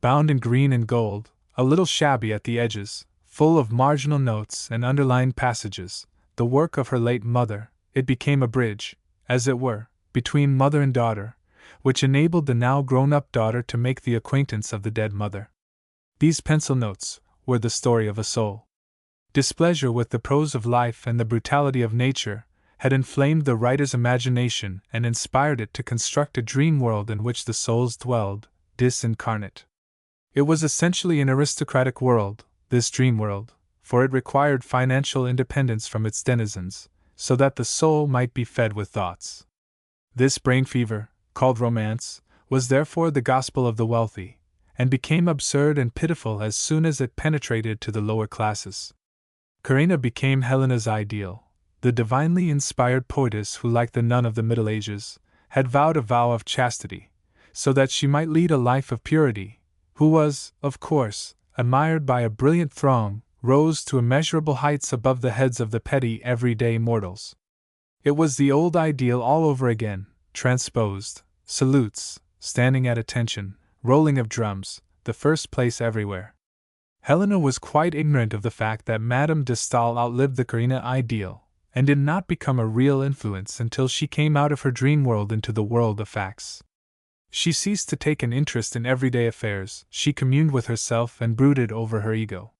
Bound in green and gold, a little shabby at the edges, full of marginal notes and underlined passages, the work of her late mother, it became a bridge, as it were, between mother and daughter, which enabled the now grown-up daughter to make the acquaintance of the dead mother. These pencil notes were the story of a soul. Displeasure with the prose of life and the brutality of nature had inflamed the writer's imagination and inspired it to construct a dream world in which the souls dwelled, disincarnate. It was essentially an aristocratic world, this dream world, for it required financial independence from its denizens, so that the soul might be fed with thoughts. This brain fever, called romance, was therefore the gospel of the wealthy, and became absurd and pitiful as soon as it penetrated to the lower classes. Carina became Helena's ideal, the divinely inspired poetess who, like the nun of the Middle Ages, had vowed a vow of chastity, so that she might lead a life of purity, who was, of course, admired by a brilliant throng, rose to immeasurable heights above the heads of the petty everyday mortals. It was the old ideal all over again, transposed, salutes, standing at attention, rolling of drums, the first place everywhere. Helena was quite ignorant of the fact that Madame de Staël outlived the Carina ideal, and did not become a real influence until she came out of her dream world into the world of facts. She ceased to take an interest in everyday affairs, she communed with herself and brooded over her ego.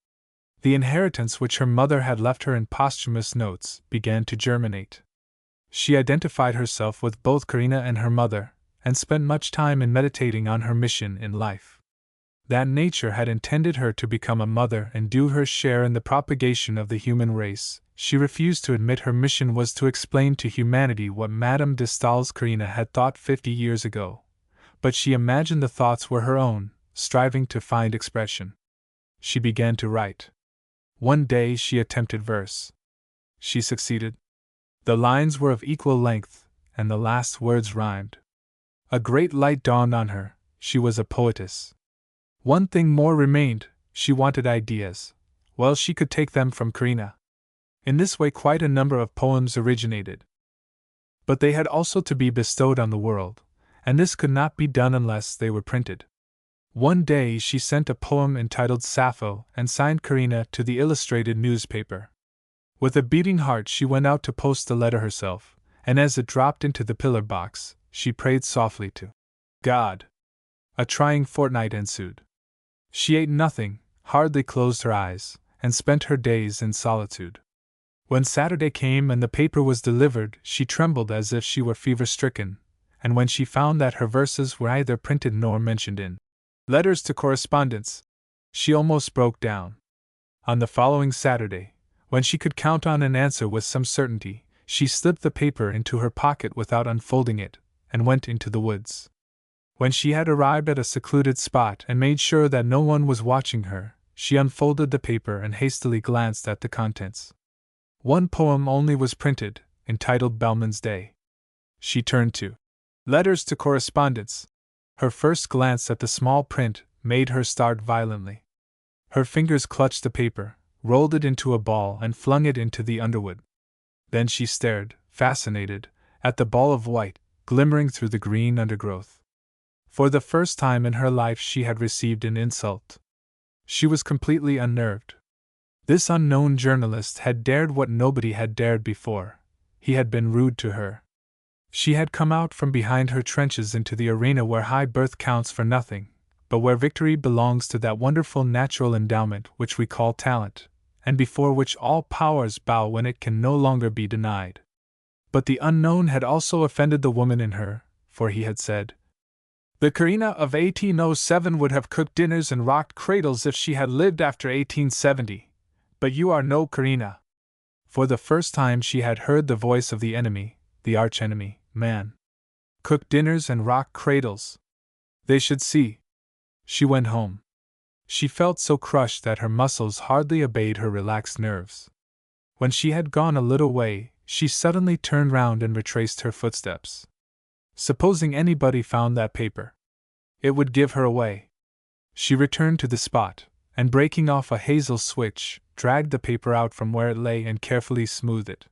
The inheritance which her mother had left her in posthumous notes began to germinate. She identified herself with both Carina and her mother, and spent much time in meditating on her mission in life. That nature had intended her to become a mother and do her share in the propagation of the human race, she refused to admit her mission was to explain to humanity what Madame de Staël's Carina had thought 50 years ago. But she imagined the thoughts were her own, striving to find expression. She began to write. One day she attempted verse. She succeeded. The lines were of equal length, and the last words rhymed. A great light dawned on her, she was a poetess. One thing more remained, she wanted ideas. Well, she could take them from Carina. In this way quite a number of poems originated. But they had also to be bestowed on the world, and this could not be done unless they were printed. One day she sent a poem entitled Sappho and signed Carina to the illustrated newspaper. With a beating heart she went out to post the letter herself, and as it dropped into the pillar box, she prayed softly to God. A trying fortnight ensued. She ate nothing, hardly closed her eyes, and spent her days in solitude. When Saturday came and the paper was delivered, she trembled as if she were fever-stricken, and when she found that her verses were neither printed nor mentioned in letters to correspondents, she almost broke down. On the following Saturday, when she could count on an answer with some certainty, she slipped the paper into her pocket without unfolding it, and went into the woods. When she had arrived at a secluded spot and made sure that no one was watching her, she unfolded the paper and hastily glanced at the contents. One poem only was printed, entitled Bellman's Day. She turned to Letters to Correspondents. Her first glance at the small print made her start violently. Her fingers clutched the paper, rolled it into a ball and flung it into the underwood. Then she stared, fascinated, at the ball of white, glimmering through the green undergrowth. For the first time in her life she had received an insult. She was completely unnerved. This unknown journalist had dared what nobody had dared before. He had been rude to her. She had come out from behind her trenches into the arena where high birth counts for nothing, but where victory belongs to that wonderful natural endowment which we call talent, and before which all powers bow when it can no longer be denied. But the unknown had also offended the woman in her, for he had said, "The Carina of 1807 would have cooked dinners and rocked cradles if she had lived after 1870, but you are no Carina." For the first time she had heard the voice of the enemy, the archenemy, man. Cook dinners and rock cradles. They should see. She went home. She felt so crushed that her muscles hardly obeyed her relaxed nerves. When she had gone a little way, she suddenly turned round and retraced her footsteps. Supposing anybody found that paper? It would give her away. She returned to the spot, and breaking off a hazel switch, dragged the paper out from where it lay and carefully smoothed it.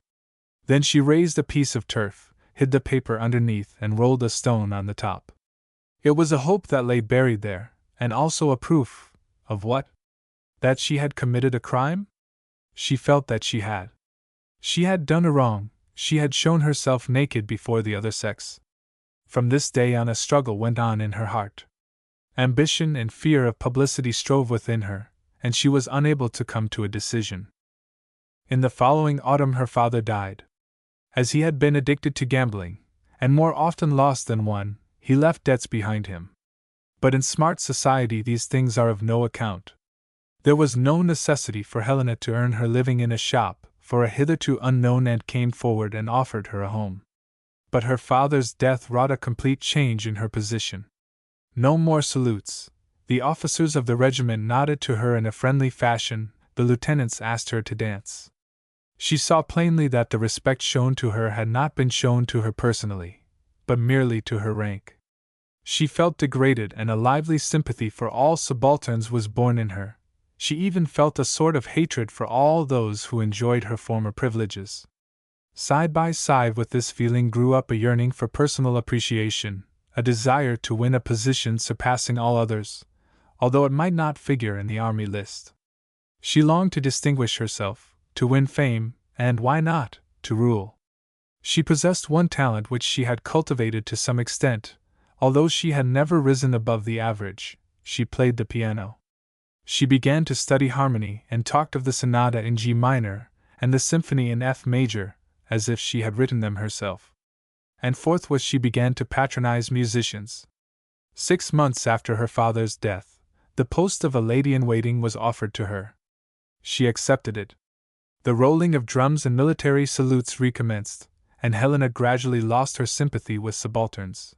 Then she raised a piece of turf, hid the paper underneath and rolled a stone on the top. It was a hope that lay buried there, and also a proof of what? That she had committed a crime? She felt that she had. She had done a wrong, she had shown herself naked before the other sex. From this day on a struggle went on in her heart. Ambition and fear of publicity strove within her, and she was unable to come to a decision. In the following autumn her father died. As he had been addicted to gambling, and more often lost than won, he left debts behind him. But in smart society these things are of no account. There was no necessity for Helena to earn her living in a shop, for a hitherto unknown aunt came forward and offered her a home. But her father's death wrought a complete change in her position. No more salutes. The officers of the regiment nodded to her in a friendly fashion, the lieutenants asked her to dance. She saw plainly that the respect shown to her had not been shown to her personally, but merely to her rank. She felt degraded, and a lively sympathy for all subalterns was born in her. She even felt a sort of hatred for all those who enjoyed her former privileges. Side by side with this feeling grew up a yearning for personal appreciation, a desire to win a position surpassing all others, although it might not figure in the army list. She longed to distinguish herself, to win fame, and, why not, to rule. She possessed one talent which she had cultivated to some extent, although she had never risen above the average: she played the piano. She began to study harmony and talked of the sonata in G minor and the symphony in F major as if she had written them herself. And forthwith she began to patronize musicians. 6 months after her father's death, the post of a lady-in-waiting was offered to her. She accepted it. The rolling of drums and military salutes recommenced, and Helena gradually lost her sympathy with subalterns.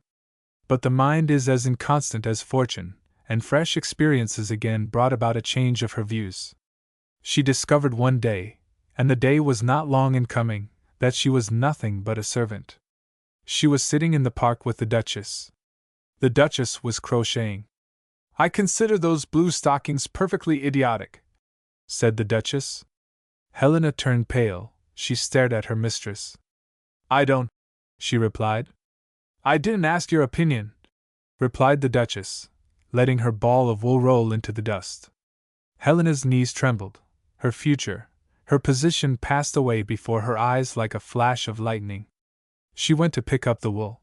But the mind is as inconstant as fortune, and fresh experiences again brought about a change of her views. She discovered one day, and the day was not long in coming, that she was nothing but a servant. She was sitting in the park with the Duchess. The Duchess was crocheting. "I consider those blue stockings perfectly idiotic," said the Duchess. Helena turned pale. She stared at her mistress. "I don't," she replied. "I didn't ask your opinion," replied the Duchess, letting her ball of wool roll into the dust. Helena's knees trembled. Her future, her position passed away before her eyes like a flash of lightning. She went to pick up the wool.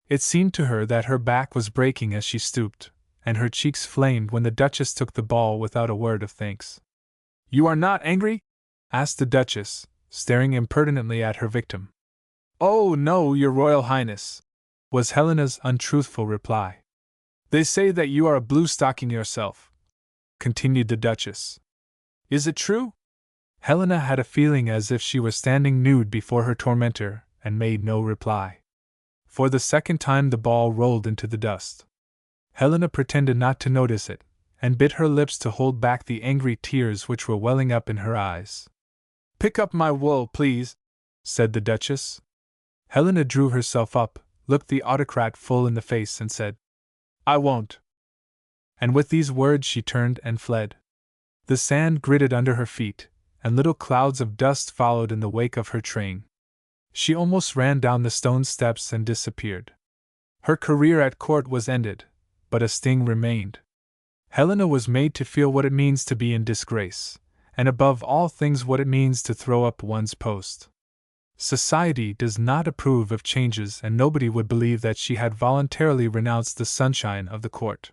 It seemed to her that her back was breaking as she stooped, and her cheeks flamed when the Duchess took the ball without a word of thanks. "You are not angry?" asked the Duchess, staring impertinently at her victim. "Oh, no, Your Royal Highness," was Helena's untruthful reply. "They say that you are a blue stocking yourself," continued the Duchess. "Is it true?" Helena had a feeling as if she were standing nude before her tormentor, and made no reply. For the second time the ball rolled into the dust. Helena pretended not to notice it, and bit her lips to hold back the angry tears which were welling up in her eyes. "Pick up my wool, please," said the Duchess. Helena drew herself up, looked the autocrat full in the face, and said, "I won't." And with these words she turned and fled. The sand gritted under her feet, and little clouds of dust followed in the wake of her train. She almost ran down the stone steps and disappeared. Her career at court was ended, but a sting remained. Helena was made to feel what it means to be in disgrace, and above all things what it means to throw up one's post. Society does not approve of changes, and nobody would believe that she had voluntarily renounced the sunshine of the court.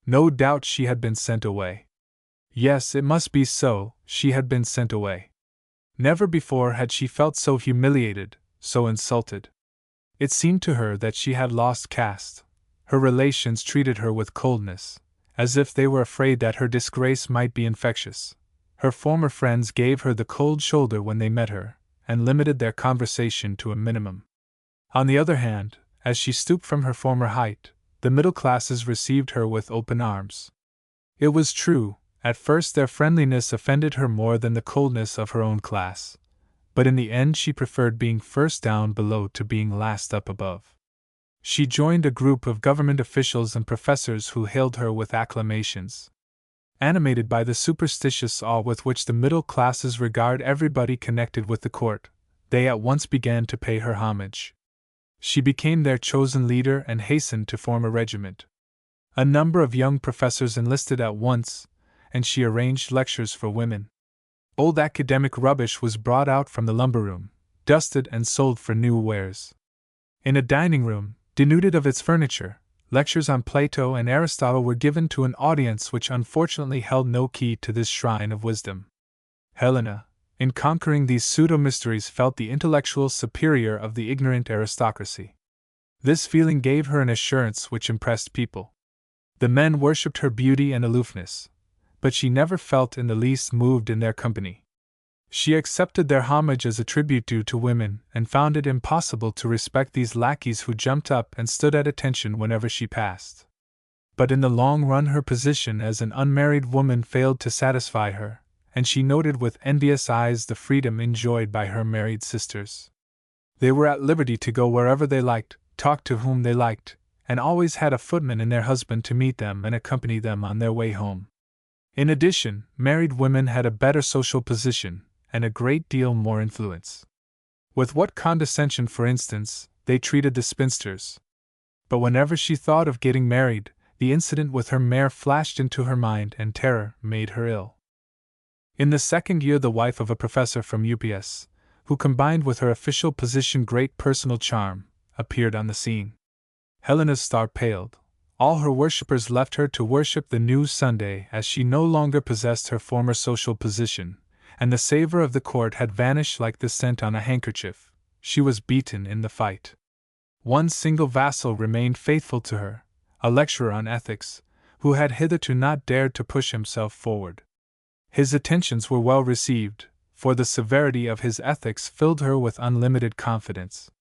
No doubt she had been sent away. Yes, it must be so, she had been sent away. Never before had she felt so humiliated, so insulted. It seemed to her that she had lost caste. Her relations treated her with coldness, as if they were afraid that her disgrace might be infectious. Her former friends gave her the cold shoulder when they met her, and limited their conversation to a minimum. On the other hand, as she stooped from her former height, the middle classes received her with open arms. It was true, at first their friendliness offended her more than the coldness of her own class, but in the end she preferred being first down below to being last up above. She joined a group of government officials and professors who hailed her with acclamations. Animated by the superstitious awe with which the middle classes regard everybody connected with the court, they at once began to pay her homage. She became their chosen leader and hastened to form a regiment. A number of young professors enlisted at once, and she arranged lectures for women. Old academic rubbish was brought out from the lumber room, dusted and sold for new wares. In a dining room, denuded of its furniture, lectures on Plato and Aristotle were given to an audience which unfortunately held no key to this shrine of wisdom. Helena, in conquering these pseudo-mysteries, felt the intellectual superior of the ignorant aristocracy. This feeling gave her an assurance which impressed people. The men worshipped her beauty and aloofness, but she never felt in the least moved in their company. She accepted their homage as a tribute due to women, and found it impossible to respect these lackeys who jumped up and stood at attention whenever she passed. But in the long run her position as an unmarried woman failed to satisfy her, and she noted with envious eyes the freedom enjoyed by her married sisters. They were at liberty to go wherever they liked, talk to whom they liked, and always had a footman and their husband to meet them and accompany them on their way home. In addition, married women had a better social position, and a great deal more influence. With what condescension, for instance, they treated the spinsters. but whenever she thought of getting married, the incident with her mare flashed into her mind and terror made her ill. In the second year, the wife of a professor from UPS, who combined with her official position great personal charm, appeared on the scene. Helena's star paled. All her worshippers left her to worship the new Sunday, as she no longer possessed her former social position, and the savor of the court had vanished like the scent on a handkerchief. She was beaten in the fight. One single vassal remained faithful to her, a lecturer on ethics, who had hitherto not dared to push himself forward. His attentions were well received, for the severity of his ethics filled her with unlimited confidence.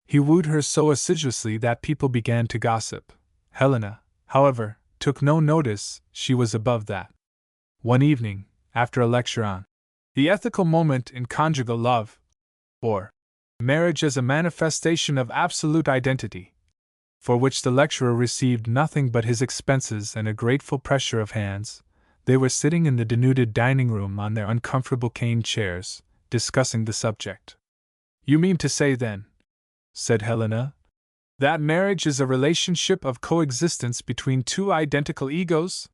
He wooed her so assiduously that people began to gossip. Helena, however, took no notice. She was above that. One evening, after a lecture on the ethical moment in conjugal love, or marriage as a manifestation of absolute identity, for which the lecturer received nothing but his expenses and a grateful pressure of hands, they were sitting in the denuded dining room on their uncomfortable cane chairs, discussing the subject. "You mean to say, then," said Helena, "that marriage is a relationship of coexistence between two identical egos?"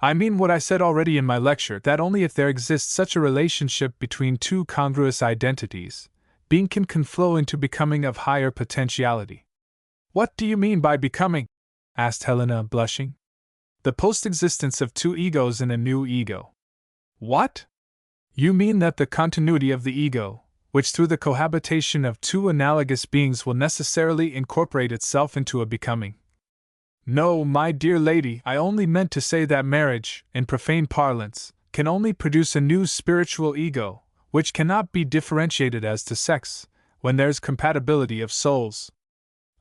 "I mean what I said already in my lecture, that only if there exists such a relationship between two congruous identities, being can flow into becoming of higher potentiality." "What do you mean by becoming?" asked Helena, blushing. "The post-existence of two egos in a new ego." "What?" "You mean that the continuity of the ego, which through the cohabitation of two analogous beings will necessarily incorporate itself into a becoming." "No, my dear lady, I only meant to say that marriage, in profane parlance, can only produce a new spiritual ego, which cannot be differentiated as to sex, when there's compatibility of souls.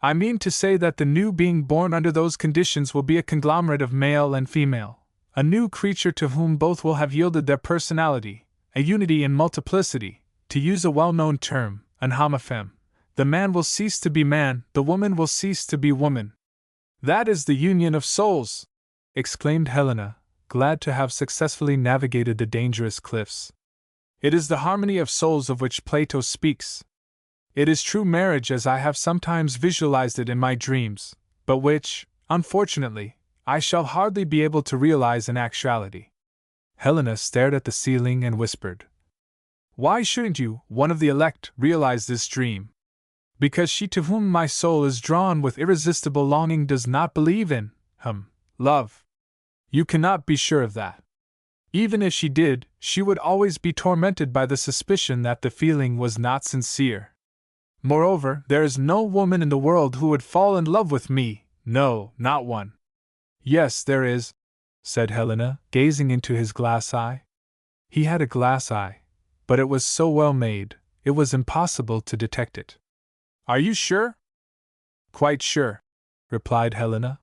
I mean to say that the new being born under those conditions will be a conglomerate of male and female, a new creature to whom both will have yielded their personality, a unity in multiplicity, to use a well-known term, an homofem. The man will cease to be man, the woman will cease to be woman." "That is the union of souls!" exclaimed Helena, glad to have successfully navigated the dangerous cliffs. "It is the harmony of souls of which Plato speaks. It is true marriage as I have sometimes visualized it in my dreams, but which, unfortunately, I shall hardly be able to realize in actuality." Helena stared at the ceiling and whispered, "Why shouldn't you, one of the elect, realize this dream?" "Because she to whom my soul is drawn with irresistible longing does not believe in, love. You cannot be sure of that. Even if she did, she would always be tormented by the suspicion that the feeling was not sincere. Moreover, there is no woman in the world who would fall in love with me, no, not one." "Yes, there is," said Helena, gazing into his glass eye. He had a glass eye, but it was so well made, it was impossible to detect it. "Are you sure?" "Quite sure," replied Helena.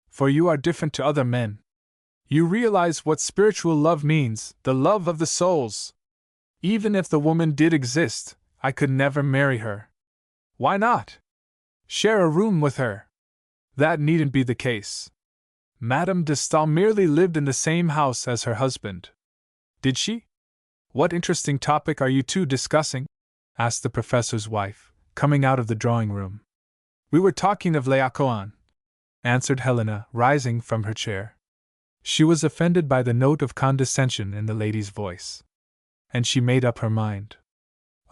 "For you are different to other men. You realize what spiritual love means, the love of the souls. Even if the woman did exist, I could never marry her." "Why not?" "Share a room with her." "That needn't be the case. Madame de Staël merely lived in the same house as her husband." "Did she? What interesting topic are you two discussing?" asked the professor's wife, coming out of the drawing-room. "We were talking of Laocoon," answered Helena, rising from her chair. She was offended by the note of condescension in the lady's voice, and she made up her mind.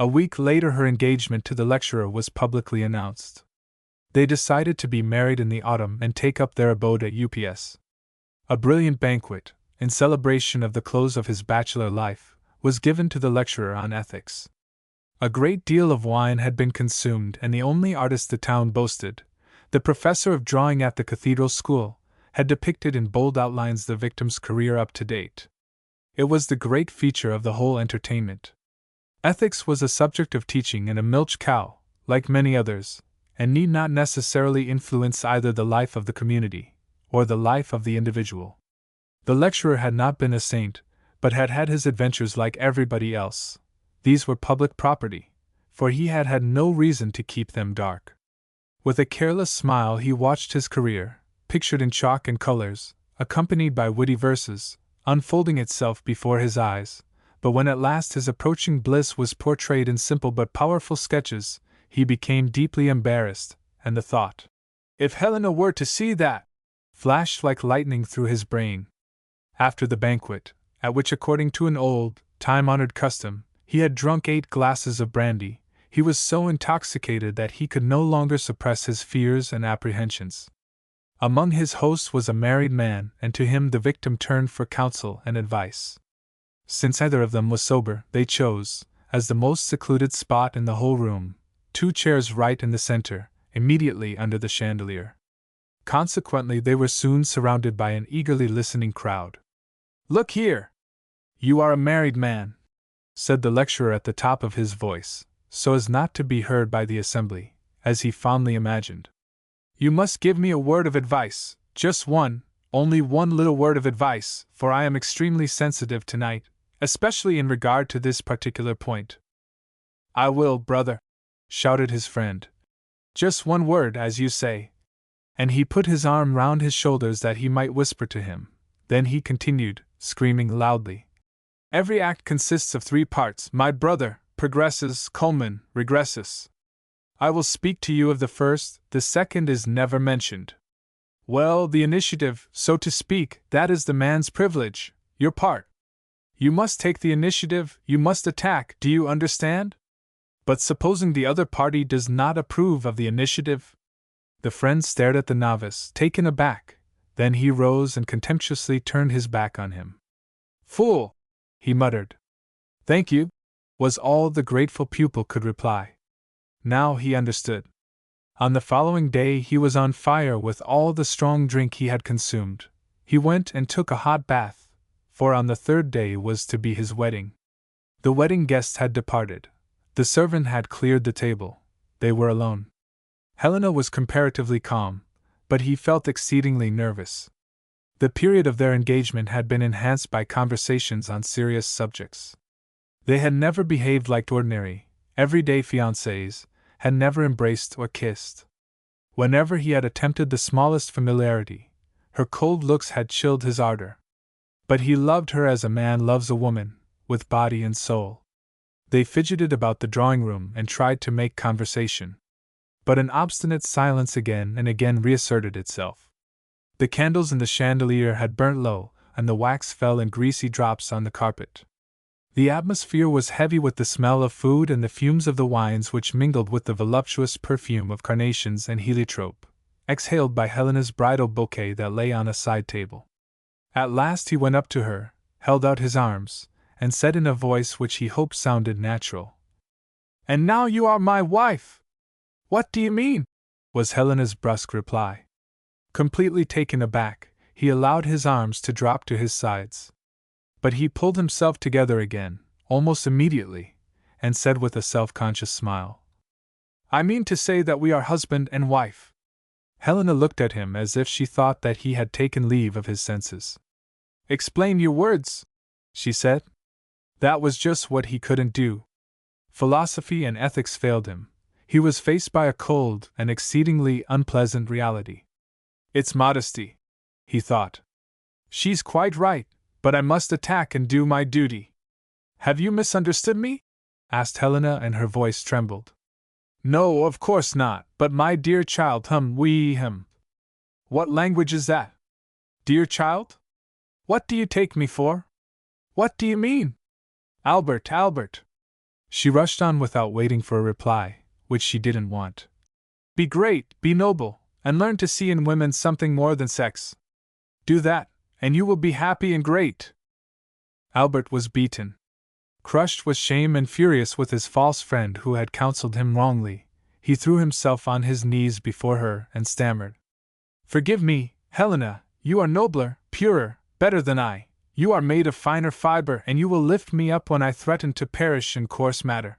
A week later her engagement to the lecturer was publicly announced. They decided to be married in the autumn and take up their abode at UPS. A brilliant banquet, in celebration of the close of his bachelor life, was given to the lecturer on ethics. A great deal of wine had been consumed, and the only artist the town boasted, the professor of drawing at the cathedral school, had depicted in bold outlines the victim's career up to date. It was the great feature of the whole entertainment. Ethics was a subject of teaching in a milch cow, like many others, and need not necessarily influence either the life of the community or the life of the individual. The lecturer had not been a saint, but had had his adventures like everybody else. These were public property, for he had had no reason to keep them dark. With a careless smile he watched his career, pictured in chalk and colors, accompanied by witty verses, unfolding itself before his eyes, but when at last his approaching bliss was portrayed in simple but powerful sketches, he became deeply embarrassed, and the thought If Helena were to see that! Flashed like lightning through his brain. After the banquet, at which according to an old, time-honored custom, he had drunk 8 glasses of brandy, he was so intoxicated that he could no longer suppress his fears and apprehensions. Among his hosts was a married man, and to him the victim turned for counsel and advice. Since either of them was sober, they chose, as the most secluded spot in the whole room, 2 chairs right in the center, immediately under the chandelier. Consequently, they were soon surrounded by an eagerly listening crowd. "Look here! You are a married man," said the lecturer at the top of his voice, so as not to be heard by the assembly, as he fondly imagined. "You must give me a word of advice, just one, only one little word of advice, for I am extremely sensitive tonight, especially in regard to this particular point." "I will, brother," shouted his friend. "Just one word, as you say." And he put his arm round his shoulders that he might whisper to him. Then he continued, screaming loudly. "Every act consists of 3 parts, my brother, progressus, culmen, regressus. I will speak to you of the first, the second is never mentioned. Well, the initiative, so to speak, that is the man's privilege, your part. You must take the initiative, you must attack, do you understand? But supposing the other party does not approve of the initiative?" The friend stared at the novice, taken aback. Then he rose and contemptuously turned his back on him. "Fool!" he muttered. "Thank you," was all the grateful pupil could reply. Now he understood. On the following day he was on fire with all the strong drink he had consumed. He went and took a hot bath, for on the 3rd day was to be his wedding. The wedding guests had departed. The servant had cleared the table. They were alone. Helena was comparatively calm, but he felt exceedingly nervous. The period of their engagement had been enhanced by conversations on serious subjects. They had never behaved like ordinary, everyday fiancés, had never embraced or kissed. Whenever he had attempted the smallest familiarity, her cold looks had chilled his ardor. But he loved her as a man loves a woman, with body and soul. They fidgeted about the drawing-room and tried to make conversation. But an obstinate silence again and again reasserted itself. The candles in the chandelier had burnt low, and the wax fell in greasy drops on the carpet. The atmosphere was heavy with the smell of food and the fumes of the wines which mingled with the voluptuous perfume of carnations and heliotrope, exhaled by Helena's bridal bouquet that lay on a side table. At last he went up to her, held out his arms, and said in a voice which he hoped sounded natural, "And now you are my wife!" "What do you mean?" was Helena's brusque reply. Completely taken aback, he allowed his arms to drop to his sides. But he pulled himself together again, almost immediately, and said with a self-conscious smile, "I mean to say that we are husband and wife." Helena looked at him as if she thought that he had taken leave of his senses. "Explain your words," she said. That was just what he couldn't do. Philosophy and ethics failed him. He was faced by a cold and exceedingly unpleasant reality. "It's modesty," he thought. "She's quite right, but I must attack and do my duty." "Have you misunderstood me?" asked Helena, and her voice trembled. "No, of course not, but my dear child, What language is that? Dear child? What do you take me for? What do you mean? Albert. She rushed on without waiting for a reply, which she didn't want. "Be great, be noble, and learn to see in women something more than sex. Do that, and you will be happy and great." Albert was beaten. Crushed with shame and furious with his false friend who had counseled him wrongly, he threw himself on his knees before her and stammered, "Forgive me, Helena, you are nobler, purer, better than I. You are made of finer fiber, and you will lift me up when I threaten to perish in coarse matter."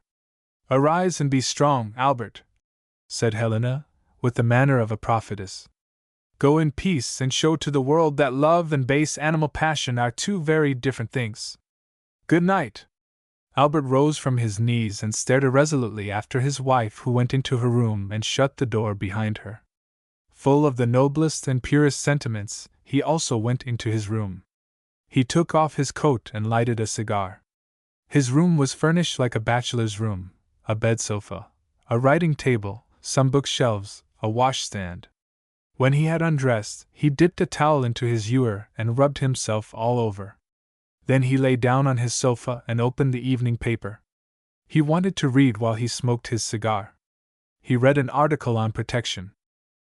"Arise and be strong, Albert," said Helena, with the manner of a prophetess. "Go in peace and show to the world that love and base animal passion are 2 very different things. Good night." Albert rose from his knees and stared irresolutely after his wife, who went into her room and shut the door behind her. Full of the noblest and purest sentiments, he also went into his room. He took off his coat and lighted a cigar. His room was furnished like a bachelor's room: a bed sofa, a writing table, some bookshelves, a washstand. When he had undressed, he dipped a towel into his ewer and rubbed himself all over. Then he lay down on his sofa and opened the evening paper. He wanted to read while he smoked his cigar. He read an article on protection.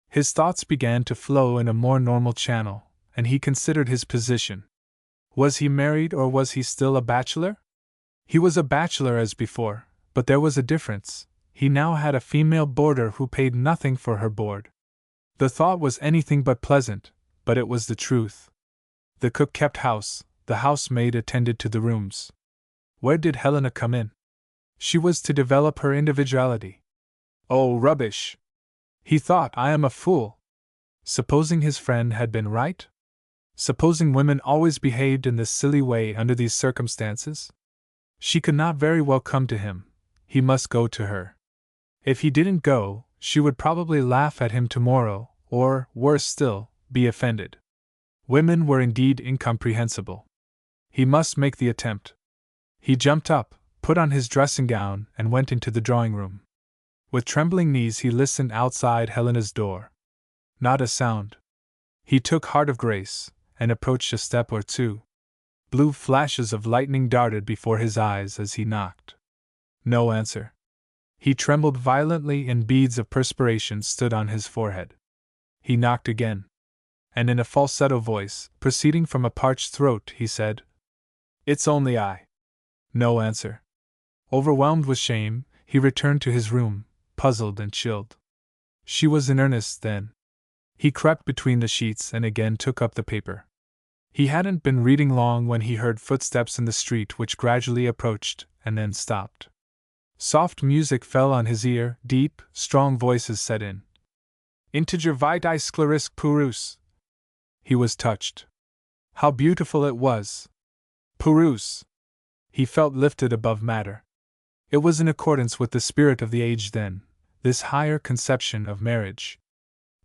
His thoughts began to flow in a more normal channel, and he considered his position. Was he married or was he still a bachelor? He was a bachelor as before, but there was a difference. He now had a female boarder who paid nothing for her board. The thought was anything but pleasant, but it was the truth. The cook kept house, the housemaid attended to the rooms. Where did Helena come in? She was to develop her individuality. Oh, rubbish! He thought, I am a fool. Supposing his friend had been right? Supposing women always behaved in this silly way under these circumstances? She could not very well come to him. He must go to her. If he didn't go, she would probably laugh at him tomorrow, or, worse still, be offended. Women were indeed incomprehensible. He must make the attempt. He jumped up, put on his dressing gown, and went into the drawing room. With trembling knees he listened outside Helena's door. Not a sound. He took heart of grace, and approached a step or two. Blue flashes of lightning darted before his eyes as he knocked. No answer. He trembled violently and beads of perspiration stood on his forehead. He knocked again. And in a falsetto voice, proceeding from a parched throat, he said, "It's only I." No answer. Overwhelmed with shame, he returned to his room, puzzled and chilled. She was in earnest, then. He crept between the sheets and again took up the paper. He hadn't been reading long when he heard footsteps in the street which gradually approached and then stopped. Soft music fell on his ear, deep, strong voices set in. Integer vitae sclerisque purus. He was touched. How beautiful it was! Purus! He felt lifted above matter. It was in accordance with the spirit of the age then, this higher conception of marriage.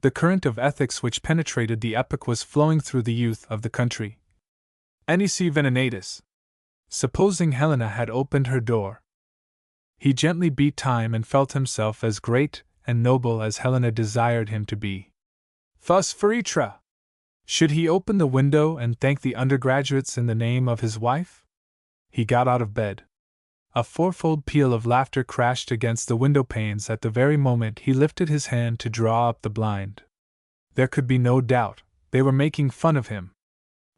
The current of ethics which penetrated the epoch was flowing through the youth of the country. Anici venenatus. Supposing Helena had opened her door. He gently beat time and felt himself as great and noble as Helena desired him to be. Thus feritra. Should he open the window and thank the undergraduates in the name of his wife? He got out of bed. A fourfold peal of laughter crashed against the window panes at the very moment he lifted his hand to draw up the blind. There could be no doubt, they were making fun of him.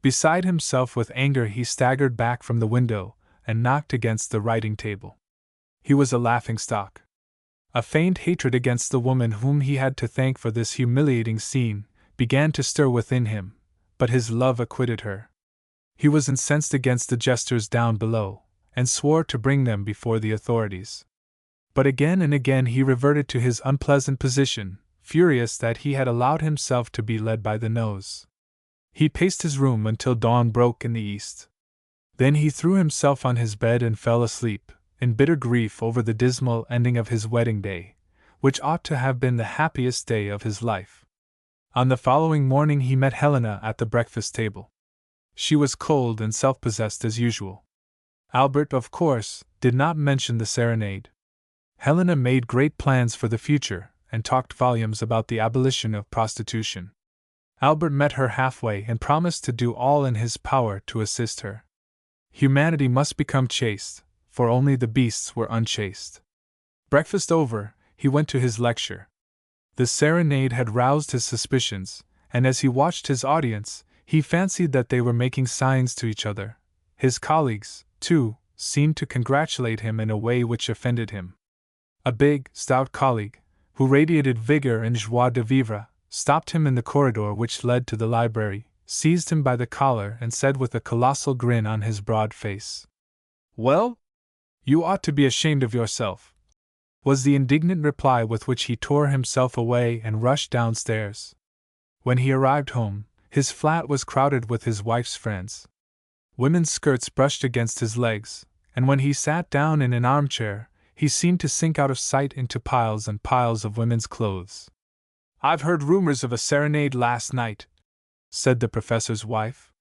Beside himself with anger, he staggered back from the window and knocked against the writing table. He was a laughingstock. A faint hatred against the woman whom he had to thank for this humiliating scene began to stir within him, but his love acquitted her. He was incensed against the jesters down below, and swore to bring them before the authorities. But again and again he reverted to his unpleasant position, furious that he had allowed himself to be led by the nose. He paced his room until dawn broke in the east. Then he threw himself on his bed and fell asleep, in bitter grief over the dismal ending of his wedding day, which ought to have been the happiest day of his life. On the following morning he met Helena at the breakfast table. She was cold and self-possessed as usual. Albert, of course, did not mention the serenade. Helena made great plans for the future, and talked volumes about the abolition of prostitution. Albert met her halfway and promised to do all in his power to assist her. Humanity must become chaste, for only the beasts were unchaste. Breakfast over, he went to his lecture. The serenade had roused his suspicions, and as he watched his audience, he fancied that they were making signs to each other. His colleagues, too, seemed to congratulate him in a way which offended him. A big, stout colleague, who radiated vigor and joie de vivre, stopped him in the corridor which led to the library, seized him by the collar and said with a colossal grin on his broad face, "Well? You ought to be ashamed of yourself," was the indignant reply with which he tore himself away and rushed downstairs. When he arrived home, his flat was crowded with his wife's friends. Women's skirts brushed against his legs, and when he sat down in an armchair, he seemed to sink out of sight into piles and piles of women's clothes. "I've heard rumors of a serenade last night," said the professor's wife.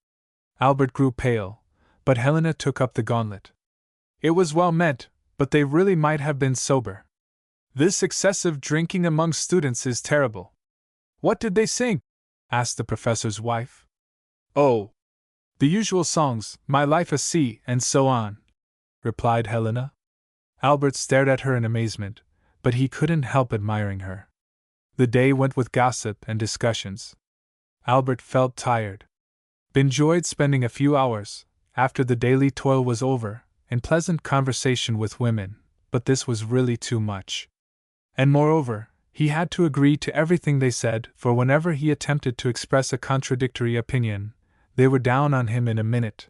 Albert grew pale, but Helena took up the gauntlet. "It was well meant, but they really might have been sober. This excessive drinking among students is terrible." What did they sing? Asked the professor's wife. Oh, the usual songs, My Life a Sea, and so on, replied Helena. Albert stared at her in amazement, but he couldn't help admiring her. The day went with gossip and discussions. Albert felt tired, but enjoyed spending a few hours, after the daily toil was over, in pleasant conversation with women, but this was really too much. And moreover, he had to agree to everything they said, for whenever he attempted to express a contradictory opinion, they were down on him in a minute.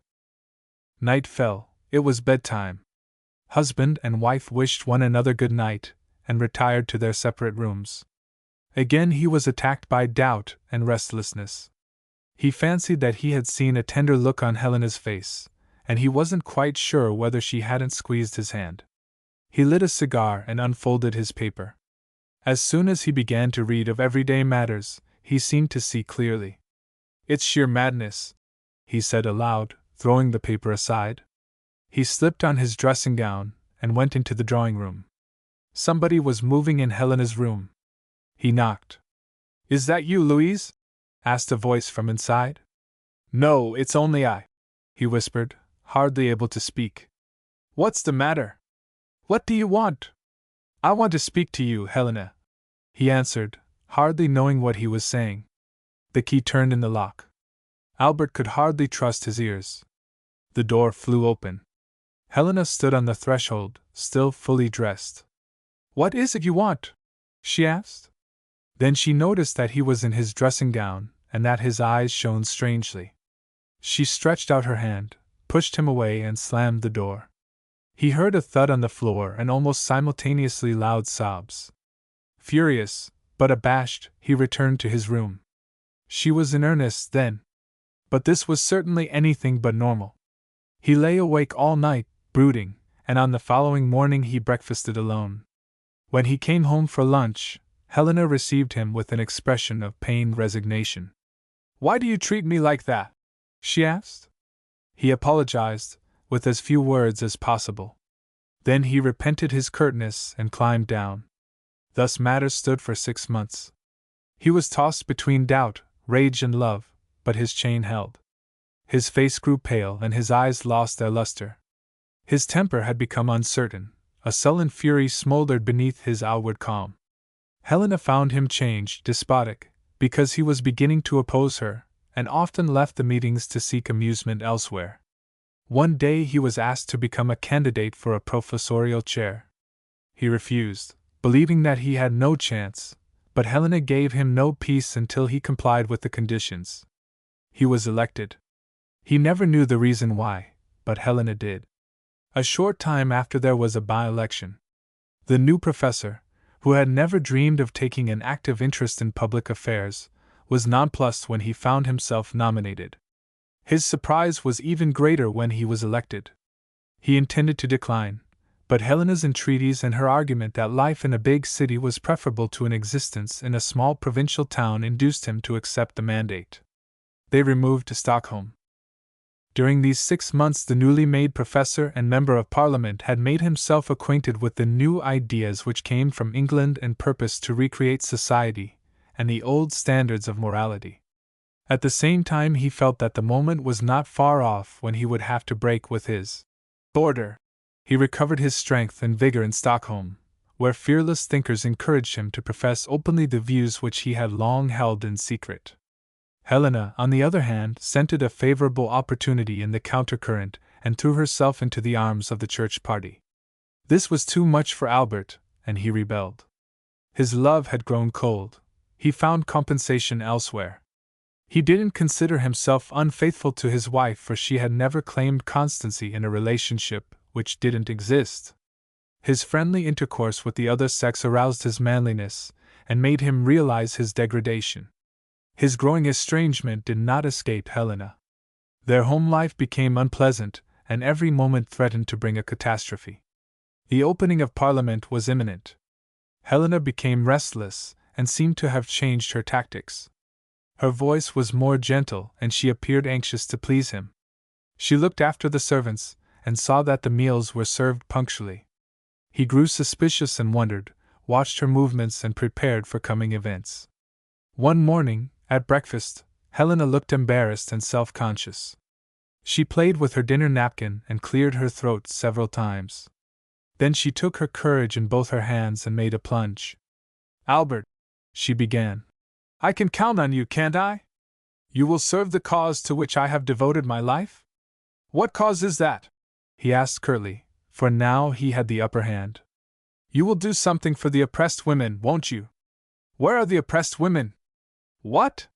Night fell, it was bedtime. Husband and wife wished one another good night, and retired to their separate rooms. Again he was attacked by doubt and restlessness. He fancied that he had seen a tender look on Helena's face, and he wasn't quite sure whether she hadn't squeezed his hand. He lit a cigar and unfolded his paper. As soon as he began to read of everyday matters, he seemed to see clearly. It's sheer madness, he said aloud, throwing the paper aside. He slipped on his dressing gown and went into the drawing room. Somebody was moving in Helena's room. He knocked. Is that you, Louise? Asked a voice from inside. No, it's only I, he whispered, hardly able to speak. What's the matter? What do you want? I want to speak to you, Helena, he answered, hardly knowing what he was saying. The key turned in the lock. Albert could hardly trust his ears. The door flew open. Helena stood on the threshold, still fully dressed. What is it you want? She asked. Then she noticed that he was in his dressing gown, and that his eyes shone strangely. She stretched out her hand, pushed him away, and slammed the door. He heard a thud on the floor and almost simultaneously loud sobs. Furious, but abashed, he returned to his room. She was in earnest then. But this was certainly anything but normal. He lay awake all night, brooding, and on the following morning he breakfasted alone. When he came home for lunch, Helena received him with an expression of pained resignation. Why do you treat me like that? She asked. He apologized, with as few words as possible. Then he repented his curtness and climbed down. Thus matters stood for 6 months. He was tossed between doubt, rage, and love, but his chain held. His face grew pale and his eyes lost their luster. His temper had become uncertain, a sullen fury smoldered beneath his outward calm. Helena found him changed, despotic, because he was beginning to oppose her, and often left the meetings to seek amusement elsewhere. One day he was asked to become a candidate for a professorial chair. He refused, believing that he had no chance, but Helena gave him no peace until he complied with the conditions. He was elected. He never knew the reason why, but Helena did. A short time after there was a by-election. The new professor, who had never dreamed of taking an active interest in public affairs, was nonplussed when he found himself nominated. His surprise was even greater when he was elected. He intended to decline, but Helena's entreaties and her argument that life in a big city was preferable to an existence in a small provincial town induced him to accept the mandate. They removed to Stockholm. During these 6 months the newly made professor and member of Parliament had made himself acquainted with the new ideas which came from England and purposed to recreate society and the old standards of morality. At the same time he felt that the moment was not far off when he would have to break with his order. He recovered his strength and vigor in Stockholm, where fearless thinkers encouraged him to profess openly the views which he had long held in secret. Helena, on the other hand, scented a favorable opportunity in the countercurrent and threw herself into the arms of the church party. This was too much for Albert, and he rebelled. His love had grown cold. He found compensation elsewhere. He didn't consider himself unfaithful to his wife, for she had never claimed constancy in a relationship which didn't exist. His friendly intercourse with the other sex aroused his manliness and made him realize his degradation. His growing estrangement did not escape Helena. Their home life became unpleasant, and every moment threatened to bring a catastrophe. The opening of Parliament was imminent. Helena became restless, and seemed to have changed her tactics. Her voice was more gentle, and she appeared anxious to please him. She looked after the servants, and saw that the meals were served punctually. He grew suspicious and wondered, watched her movements and prepared for coming events. One morning, at breakfast, Helena looked embarrassed and self-conscious. She played with her dinner napkin and cleared her throat several times. Then she took her courage in both her hands and made a plunge. "Albert," she began, "I can count on you, can't I? You will serve the cause to which I have devoted my life?" "What cause is that?" he asked curtly, for now he had the upper hand. "You will do something for the oppressed women, won't you?" "Where are the oppressed women?" "What?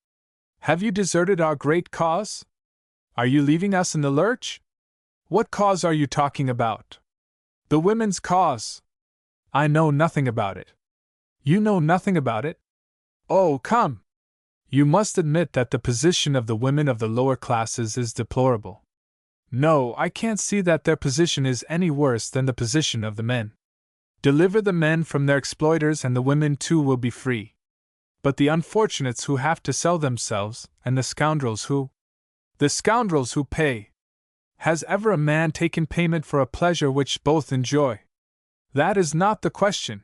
Have you deserted our great cause? Are you leaving us in the lurch? What cause are you talking about?" "The women's cause." "I know nothing about it." "You know nothing about it? Oh, come! You must admit that the position of the women of the lower classes is deplorable." "No, I can't see that their position is any worse than the position of the men. Deliver the men from their exploiters and the women too will be free. But the unfortunates who have to sell themselves, and the scoundrels who... The scoundrels who pay. Has ever a man taken payment for a pleasure which both enjoy? That is not the question.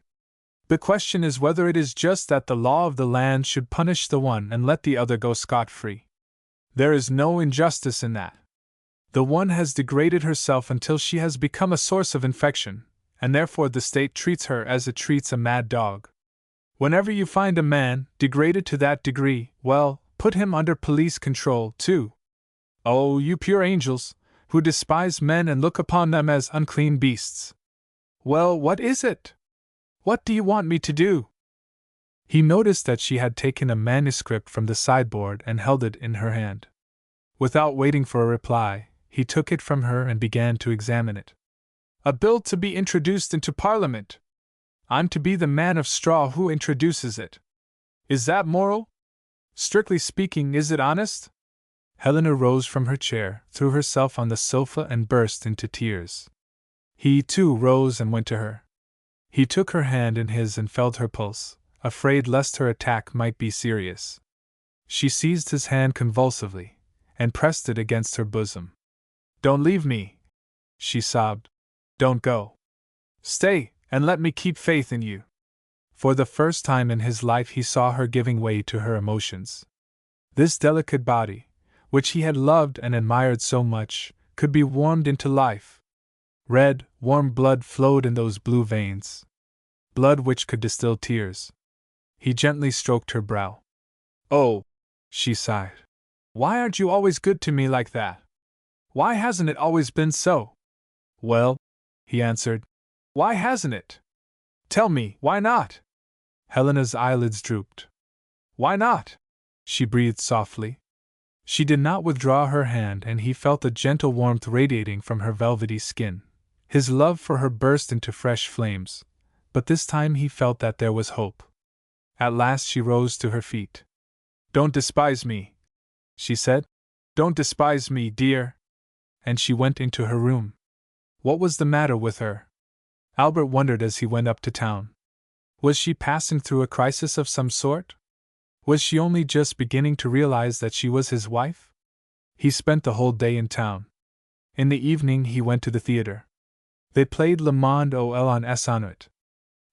The question is whether it is just that the law of the land should punish the one and let the other go scot-free. There is no injustice in that. The one has degraded herself until she has become a source of infection, and therefore the state treats her as it treats a mad dog. Whenever you find a man degraded to that degree, well, put him under police control, too. Oh, you pure angels, who despise men and look upon them as unclean beasts. Well, what is it? What do you want me to do?" He noticed that she had taken a manuscript from the sideboard and held it in her hand. Without waiting for a reply, he took it from her and began to examine it. "A bill to be introduced into Parliament. I'm to be the man of straw who introduces it. Is that moral? Strictly speaking, is it honest?" Helena rose from her chair, threw herself on the sofa and burst into tears. He, too, rose and went to her. He took her hand in his and felt her pulse, afraid lest her attack might be serious. She seized his hand convulsively, and pressed it against her bosom. "Don't leave me," she sobbed. "Don't go. Stay, and let me keep faith in you." For the first time in his life he saw her giving way to her emotions. This delicate body, which he had loved and admired so much, could be warmed into life. Red, warm blood flowed in those blue veins. Blood which could distill tears. He gently stroked her brow. "Oh," she sighed. "Why aren't you always good to me like that? Why hasn't it always been so?" "Well," he answered, "why hasn't it? Tell me, why not?" Helena's eyelids drooped. "Why not?" she breathed softly. She did not withdraw her hand, and he felt a gentle warmth radiating from her velvety skin. His love for her burst into fresh flames, but this time he felt that there was hope. At last she rose to her feet. "Don't despise me," she said. "Don't despise me, dear." And she went into her room. What was the matter with her? Albert wondered as he went up to town. Was she passing through a crisis of some sort? Was she only just beginning to realize that she was his wife? He spent the whole day in town. In the evening he went to the theater. They played Le Monde au on Essanut.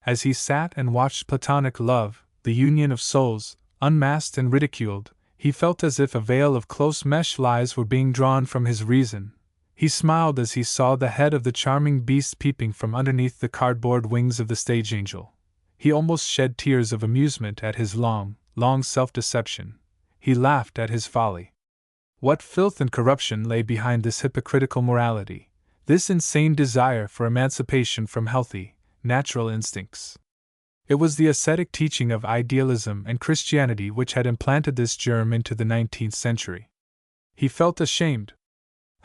As he sat and watched platonic love, the union of souls, unmasked and ridiculed, he felt as if a veil of close mesh lies were being drawn from his reason. He smiled as he saw the head of the charming beast peeping from underneath the cardboard wings of the stage angel. He almost shed tears of amusement at his long self-deception. He laughed at his folly. What filth and corruption lay behind this hypocritical morality, this insane desire for emancipation from healthy, natural instincts? It was the ascetic teaching of idealism and Christianity which had implanted this germ into the 19th century. He felt ashamed.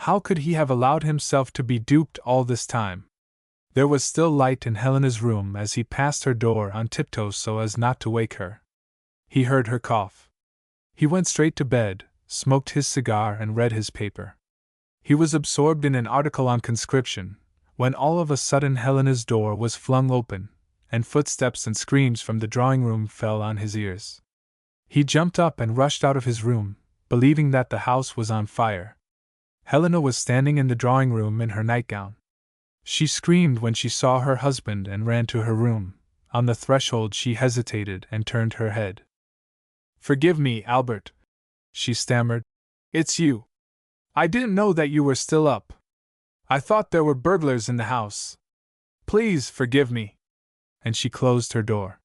How could he have allowed himself to be duped all this time? There was still light in Helena's room as he passed her door on tiptoe so as not to wake her. He heard her cough. He went straight to bed, smoked his cigar and read his paper. He was absorbed in an article on conscription, when all of a sudden Helena's door was flung open, and footsteps and screams from the drawing-room fell on his ears. He jumped up and rushed out of his room, believing that the house was on fire. Helena was standing in the drawing-room in her nightgown. She screamed when she saw her husband and ran to her room. On the threshold she hesitated and turned her head. "Forgive me, Albert," she stammered. "It's you. I didn't know that you were still up. I thought there were burglars in the house. Please forgive me." And she closed her door.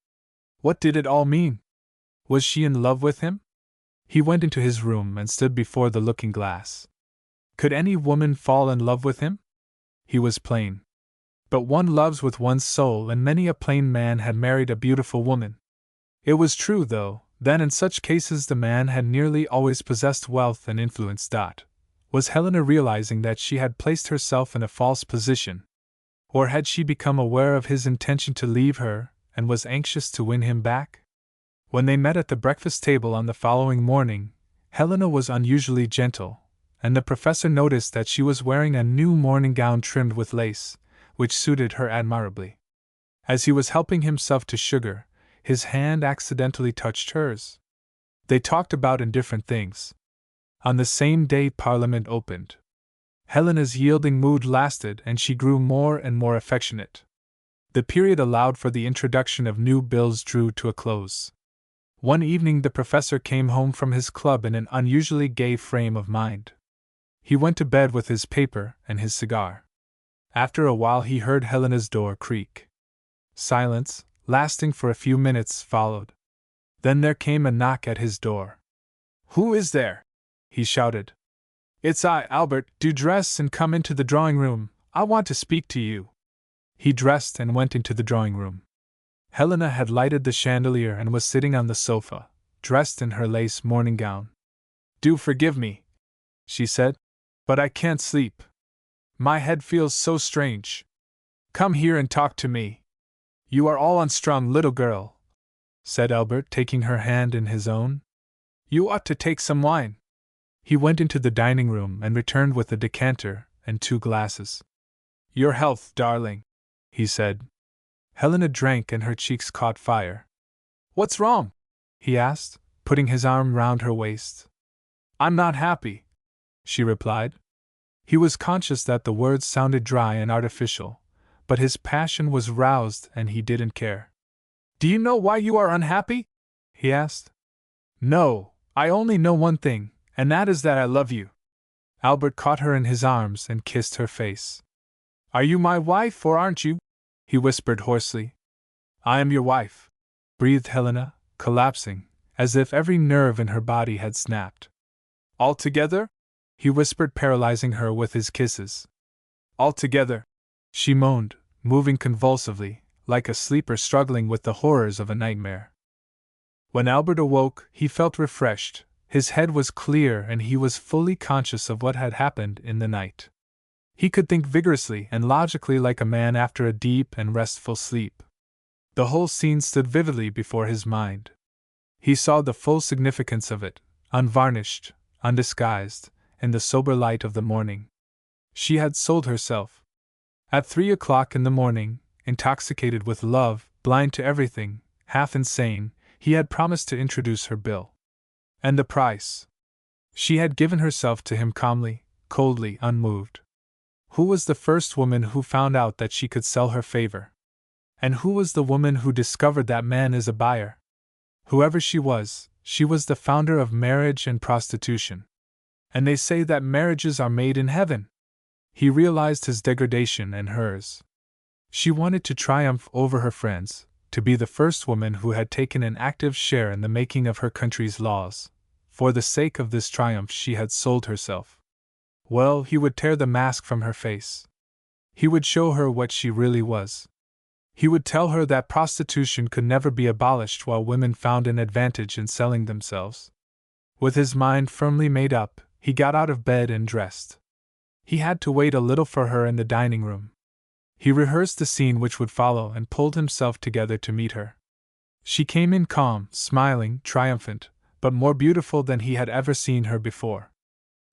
What did it all mean? Was she in love with him? He went into his room and stood before the looking glass. Could any woman fall in love with him? He was plain. But one loves with one's soul, and many a plain man had married a beautiful woman. It was true, though, that in such cases the man had nearly always possessed wealth and influence. Was Helena realizing that she had placed herself in a false position? Or had she become aware of his intention to leave her, and was anxious to win him back? When they met at the breakfast table on the following morning, Helena was unusually gentle, and the professor noticed that she was wearing a new morning gown trimmed with lace, which suited her admirably. As he was helping himself to sugar, his hand accidentally touched hers. They talked about indifferent things. On the same day Parliament opened. Helena's yielding mood lasted, and she grew more and more affectionate. The period allowed for the introduction of new bills drew to a close. One evening the professor came home from his club in an unusually gay frame of mind. He went to bed with his paper and his cigar. After a while he heard Helena's door creak. Silence, lasting for a few minutes, followed. Then there came a knock at his door. "Who is there?" he shouted. "It's I, Albert. Do dress and come into the drawing room. I want to speak to you." He dressed and went into the drawing room. Helena had lighted the chandelier and was sitting on the sofa, dressed in her lace morning gown. "Do forgive me," she said, "but I can't sleep. My head feels so strange. Come here and talk to me." "You are all unstrung, little girl," said Albert, taking her hand in his own. "You ought to take some wine." He went into the dining room and returned with a decanter and 2 glasses. "Your health, darling," he said. Helena drank and her cheeks caught fire. "What's wrong?" he asked, putting his arm round her waist. "I'm not happy," she replied. He was conscious that the words sounded dry and artificial, but his passion was roused and he didn't care. "Do you know why you are unhappy?" he asked. "No, I only know one thing, and that is that I love you." Albert caught her in his arms and kissed her face. "Are you my wife or aren't you?" he whispered hoarsely. "I am your wife," breathed Helena, collapsing, as if every nerve in her body had snapped. "Altogether?" he whispered, paralyzing her with his kisses. "Altogether," she moaned, moving convulsively, like a sleeper struggling with the horrors of a nightmare. When Albert awoke, he felt refreshed, his head was clear, and he was fully conscious of what had happened in the night. He could think vigorously and logically like a man after a deep and restful sleep. The whole scene stood vividly before his mind. He saw the full significance of it, unvarnished, undisguised, in the sober light of the morning. She had sold herself. At 3 o'clock in the morning, intoxicated with love, blind to everything, half insane, he had promised to introduce her bill. And the price? She had given herself to him calmly, coldly, unmoved. Who was the first woman who found out that she could sell her favor? And who was the woman who discovered that man is a buyer? Whoever she was the founder of marriage and prostitution. And they say that marriages are made in heaven. He realized his degradation and hers. She wanted to triumph over her friends, to be the first woman who had taken an active share in the making of her country's laws. For the sake of this triumph she had sold herself. Well, he would tear the mask from her face. He would show her what she really was. He would tell her that prostitution could never be abolished while women found an advantage in selling themselves. With his mind firmly made up, he got out of bed and dressed. He had to wait a little for her in the dining room. He rehearsed the scene which would follow and pulled himself together to meet her. She came in calm, smiling, triumphant, but more beautiful than he had ever seen her before.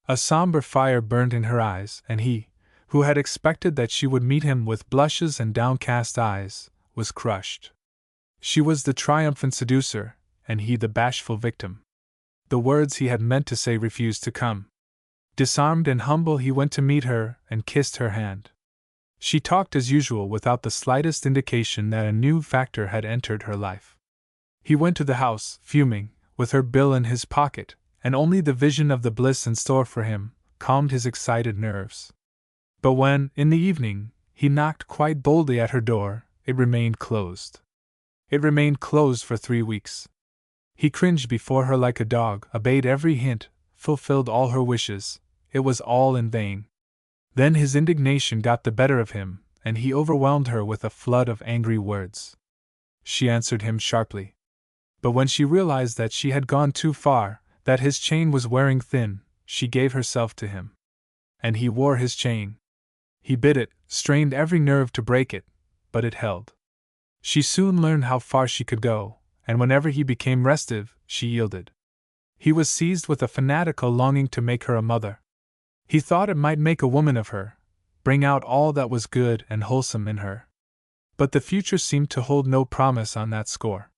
A somber fire burned in her eyes, and he, who had expected that she would meet him with blushes and downcast eyes, was crushed. She was the triumphant seducer, and he the bashful victim. The words he had meant to say refused to come. Disarmed and humble, he went to meet her and kissed her hand. She talked as usual without the slightest indication that a new factor had entered her life. He went to the house, fuming, with her bill in his pocket, and only the vision of the bliss in store for him calmed his excited nerves. But when, in the evening, he knocked quite boldly at her door, it remained closed. It remained closed for 3 weeks. He cringed before her like a dog, obeyed every hint, fulfilled all her wishes. It was all in vain. Then his indignation got the better of him, and he overwhelmed her with a flood of angry words. She answered him sharply. But when she realized that she had gone too far, that his chain was wearing thin, she gave herself to him. And he wore his chain. He bit it, strained every nerve to break it, but it held. She soon learned how far she could go, and whenever he became restive, she yielded. He was seized with a fanatical longing to make her a mother. He thought it might make a woman of her, bring out all that was good and wholesome in her. But the future seemed to hold no promise on that score.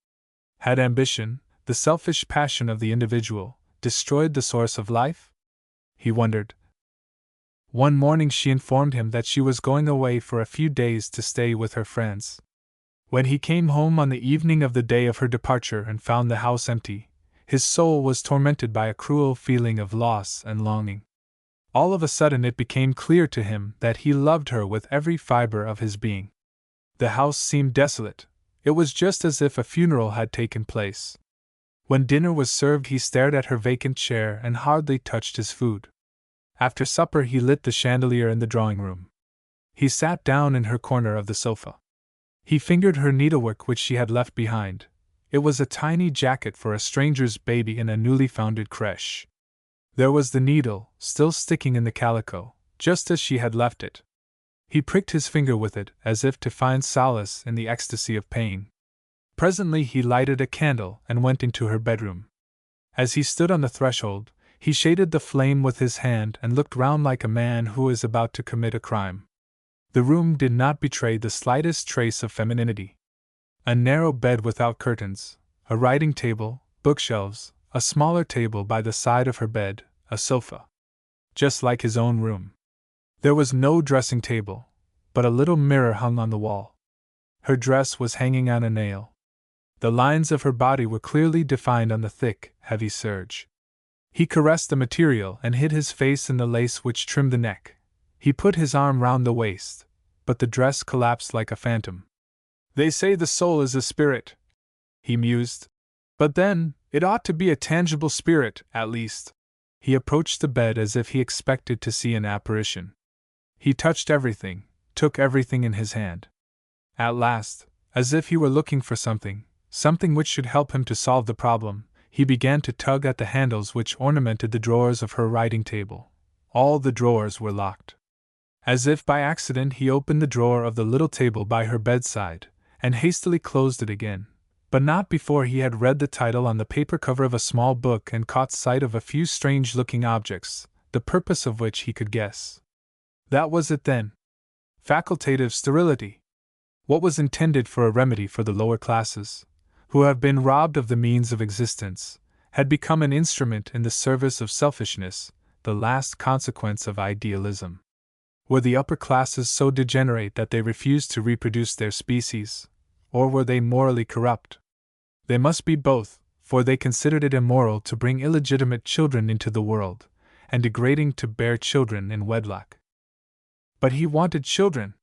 Had ambition, the selfish passion of the individual, destroyed the source of life? He wondered. One morning she informed him that she was going away for a few days to stay with her friends. When he came home on the evening of the day of her departure and found the house empty, his soul was tormented by a cruel feeling of loss and longing. All of a sudden it became clear to him that he loved her with every fiber of his being. The house seemed desolate. It was just as if a funeral had taken place. When dinner was served he stared at her vacant chair and hardly touched his food. After supper he lit the chandelier in the drawing-room. He sat down in her corner of the sofa. He fingered her needlework which she had left behind. It was a tiny jacket for a stranger's baby in a newly founded crèche. There was the needle, still sticking in the calico, just as she had left it. He pricked his finger with it, as if to find solace in the ecstasy of pain. Presently he lighted a candle and went into her bedroom. As he stood on the threshold, he shaded the flame with his hand and looked round like a man who is about to commit a crime. The room did not betray the slightest trace of femininity. A narrow bed without curtains, a writing table, bookshelves, a smaller table by the side of her bed, a sofa. Just like his own room. There was no dressing table, but a little mirror hung on the wall. Her dress was hanging on a nail. The lines of her body were clearly defined on the thick, heavy serge. He caressed the material and hid his face in the lace which trimmed the neck. He put his arm round the waist, but the dress collapsed like a phantom. They say the soul is a spirit, he mused. But then, it ought to be a tangible spirit, at least. He approached the bed as if he expected to see an apparition. He touched everything, took everything in his hand. At last, as if he were looking for something which should help him to solve the problem, he began to tug at the handles which ornamented the drawers of her writing table. All the drawers were locked. As if by accident he opened the drawer of the little table by her bedside, and hastily closed it again, but not before he had read the title on the paper cover of a small book and caught sight of a few strange-looking objects, the purpose of which he could guess. That was it then. Facultative sterility. What was intended for a remedy for the lower classes, who have been robbed of the means of existence, had become an instrument in the service of selfishness, the last consequence of idealism. Were the upper classes so degenerate that they refused to reproduce their species, or were they morally corrupt? They must be both, for they considered it immoral to bring illegitimate children into the world, and degrading to bear children in wedlock. But he wanted children.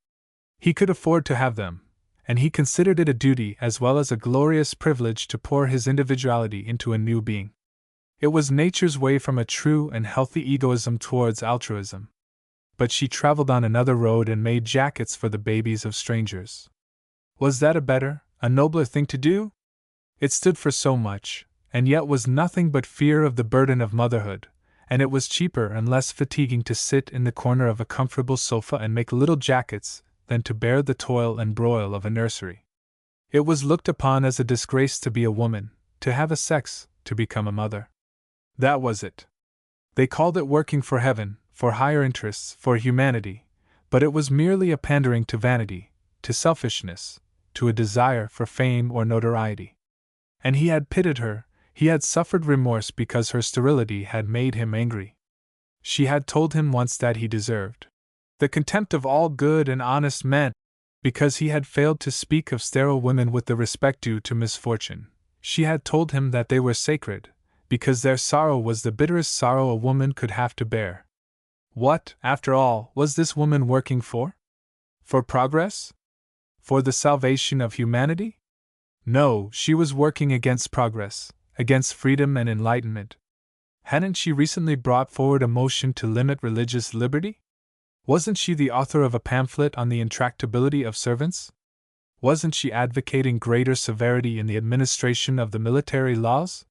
He could afford to have them, and he considered it a duty as well as a glorious privilege to pour his individuality into a new being. It was nature's way from a true and healthy egoism towards altruism. But she traveled on another road and made jackets for the babies of strangers. Was that a better, a nobler thing to do? It stood for so much, and yet was nothing but fear of the burden of motherhood, and it was cheaper and less fatiguing to sit in the corner of a comfortable sofa and make little jackets than to bear the toil and broil of a nursery. It was looked upon as a disgrace to be a woman, to have a sex, to become a mother. That was it. They called it working for heaven, for higher interests, for humanity, but it was merely a pandering to vanity, to selfishness, to a desire for fame or notoriety. And he had pitied her, he had suffered remorse because her sterility had made him angry. She had told him once that he deserved the contempt of all good and honest men, because he had failed to speak of sterile women with the respect due to misfortune. She had told him that they were sacred, because their sorrow was the bitterest sorrow a woman could have to bear. What, after all, was this woman working for? For progress? For the salvation of humanity? No, she was working against progress, against freedom and enlightenment. Hadn't she recently brought forward a motion to limit religious liberty? Wasn't she the author of a pamphlet on the intractability of servants? Wasn't she advocating greater severity in the administration of the military laws?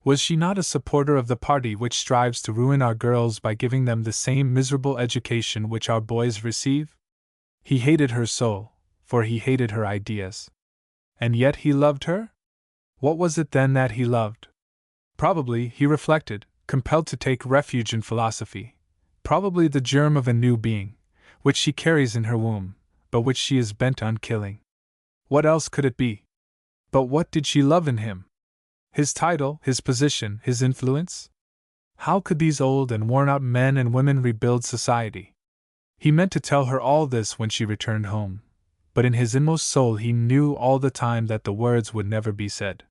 Was she not a supporter of the party which strives to ruin our girls by giving them the same miserable education which our boys receive? He hated her so, for he hated her ideas. And yet he loved her? What was it then that he loved? Probably, he reflected, compelled to take refuge in philosophy, probably the germ of a new being, which she carries in her womb, but which she is bent on killing. What else could it be? But what did she love in him? His title, his position, his influence? How could these old and worn-out men and women rebuild society? He meant to tell her all this when she returned home, but in his inmost soul he knew all the time that the words would never be said.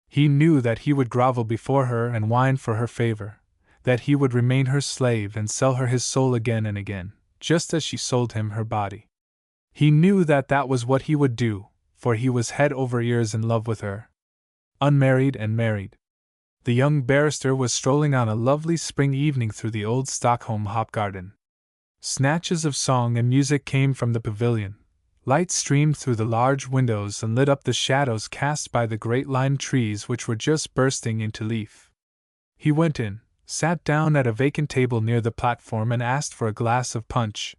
He knew that he would grovel before her and whine for her favor, that he would remain her slave and sell her his soul again and again, just as she sold him her body. He knew that that was what he would do, for he was head over ears in love with her. Unmarried and married. The young barrister was strolling on a lovely spring evening through the old Stockholm hop garden. Snatches of song and music came from the pavilion. Light streamed through the large windows and lit up the shadows cast by the great lime trees which were just bursting into leaf. He went in, sat down at a vacant table near the platform and asked for a glass of punch.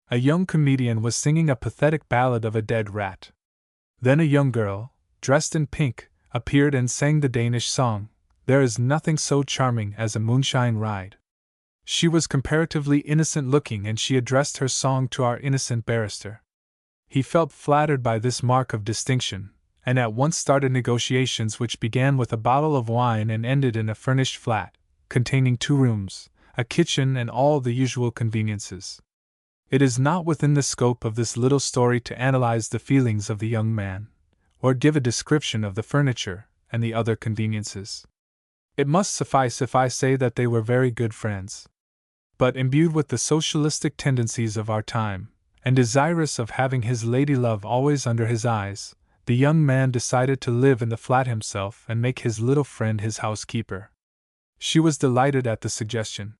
A young comedian was singing a pathetic ballad of a dead rat. Then a young girl, dressed in pink, appeared and sang the Danish song, "There is nothing so charming as a moonshine ride." She was comparatively innocent-looking and she addressed her song to our innocent barrister. He felt flattered by this mark of distinction, and at once started negotiations which began with a bottle of wine and ended in a furnished flat, containing 2 rooms, a kitchen and all the usual conveniences. It is not within the scope of this little story to analyze the feelings of the young man, or give a description of the furniture and the other conveniences. It must suffice if I say that they were very good friends. But imbued with the socialistic tendencies of our time, and desirous of having his lady-love always under his eyes, the young man decided to live in the flat himself and make his little friend his housekeeper. She was delighted at the suggestion.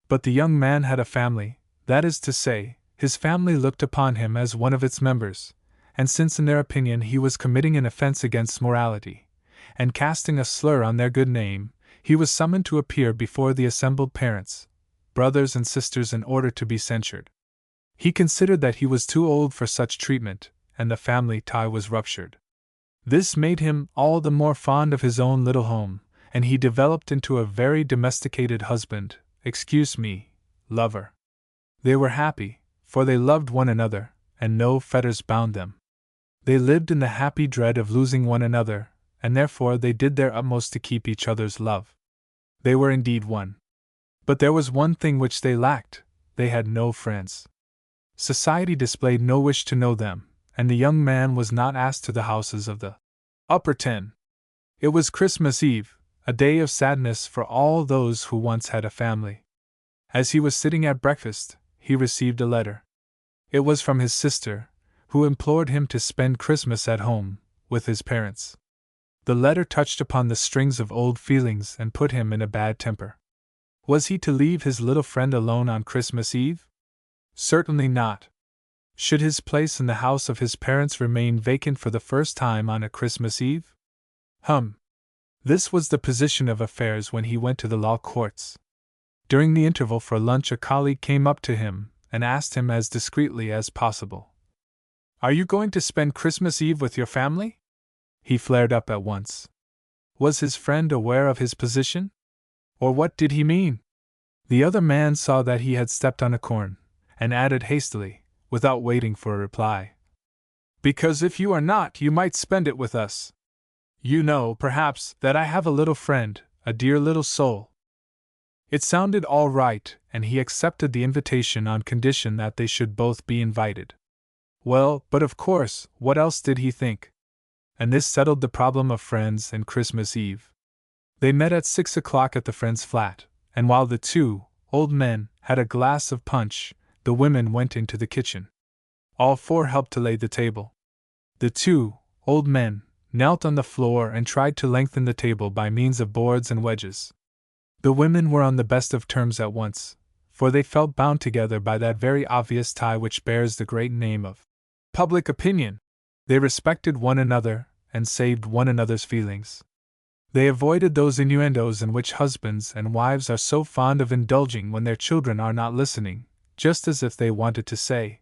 But the young man had a family, that is to say, his family looked upon him as one of its members, and since in their opinion he was committing an offense against morality, and casting a slur on their good name, he was summoned to appear before the assembled parents, brothers and sisters in order to be censured. He considered that he was too old for such treatment, and the family tie was ruptured. This made him all the more fond of his own little home, and he developed into a very domesticated husband, lover. They were happy, for they loved one another, and no fetters bound them. They lived in the happy dread of losing one another, and therefore they did their utmost to keep each other's love. They were indeed one. But there was one thing which they lacked: they had no friends. Society displayed no wish to know them, and the young man was not asked to the houses of the Upper Ten. It was Christmas Eve, a day of sadness for all those who once had a family. As he was sitting at breakfast, he received a letter. It was from his sister, who implored him to spend Christmas at home, with his parents. The letter touched upon the strings of old feelings and put him in a bad temper. Was he to leave his little friend alone on Christmas Eve? Certainly not. Should his place in the house of his parents remain vacant for the first time on a Christmas Eve? This was the position of affairs when he went to the law courts. During the interval for lunch a colleague came up to him and asked him as discreetly as possible, "Are you going to spend Christmas Eve with your family?" He flared up at once. Was his friend aware of his position? Or what did he mean? The other man saw that he had stepped on a corn, and added hastily, without waiting for a reply, "Because if you are not, you might spend it with us. You know, perhaps, that I have a little friend, a dear little soul." It sounded all right, and he accepted the invitation on condition that they should both be invited. Well, but of course, what else did he think? and this settled the problem of friends and Christmas Eve. They met at 6 o'clock at the friend's flat, and while the two old men had a glass of punch, the women went into the kitchen. All four helped to lay the table. The two old men knelt on the floor and tried to lengthen the table by means of boards and wedges. The women were on the best of terms at once, for they felt bound together by that very obvious tie which bears the great name of public opinion. They respected one another and saved one another's feelings. They avoided those innuendos in which husbands and wives are so fond of indulging when their children are not listening, just as if they wanted to say,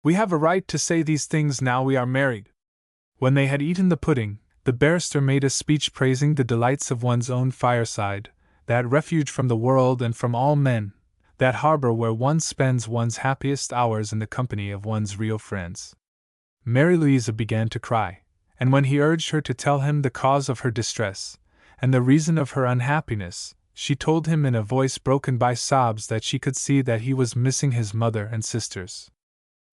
"We have a right to say these things now we are married." When they had eaten the pudding, the barrister made a speech praising the delights of one's own fireside, that refuge from the world and from all men, that harbor where one spends one's happiest hours in the company of one's real friends. Mary Louisa began to cry, and when he urged her to tell him the cause of her distress, and the reason of her unhappiness, she told him in a voice broken by sobs that she could see that he was missing his mother and sisters.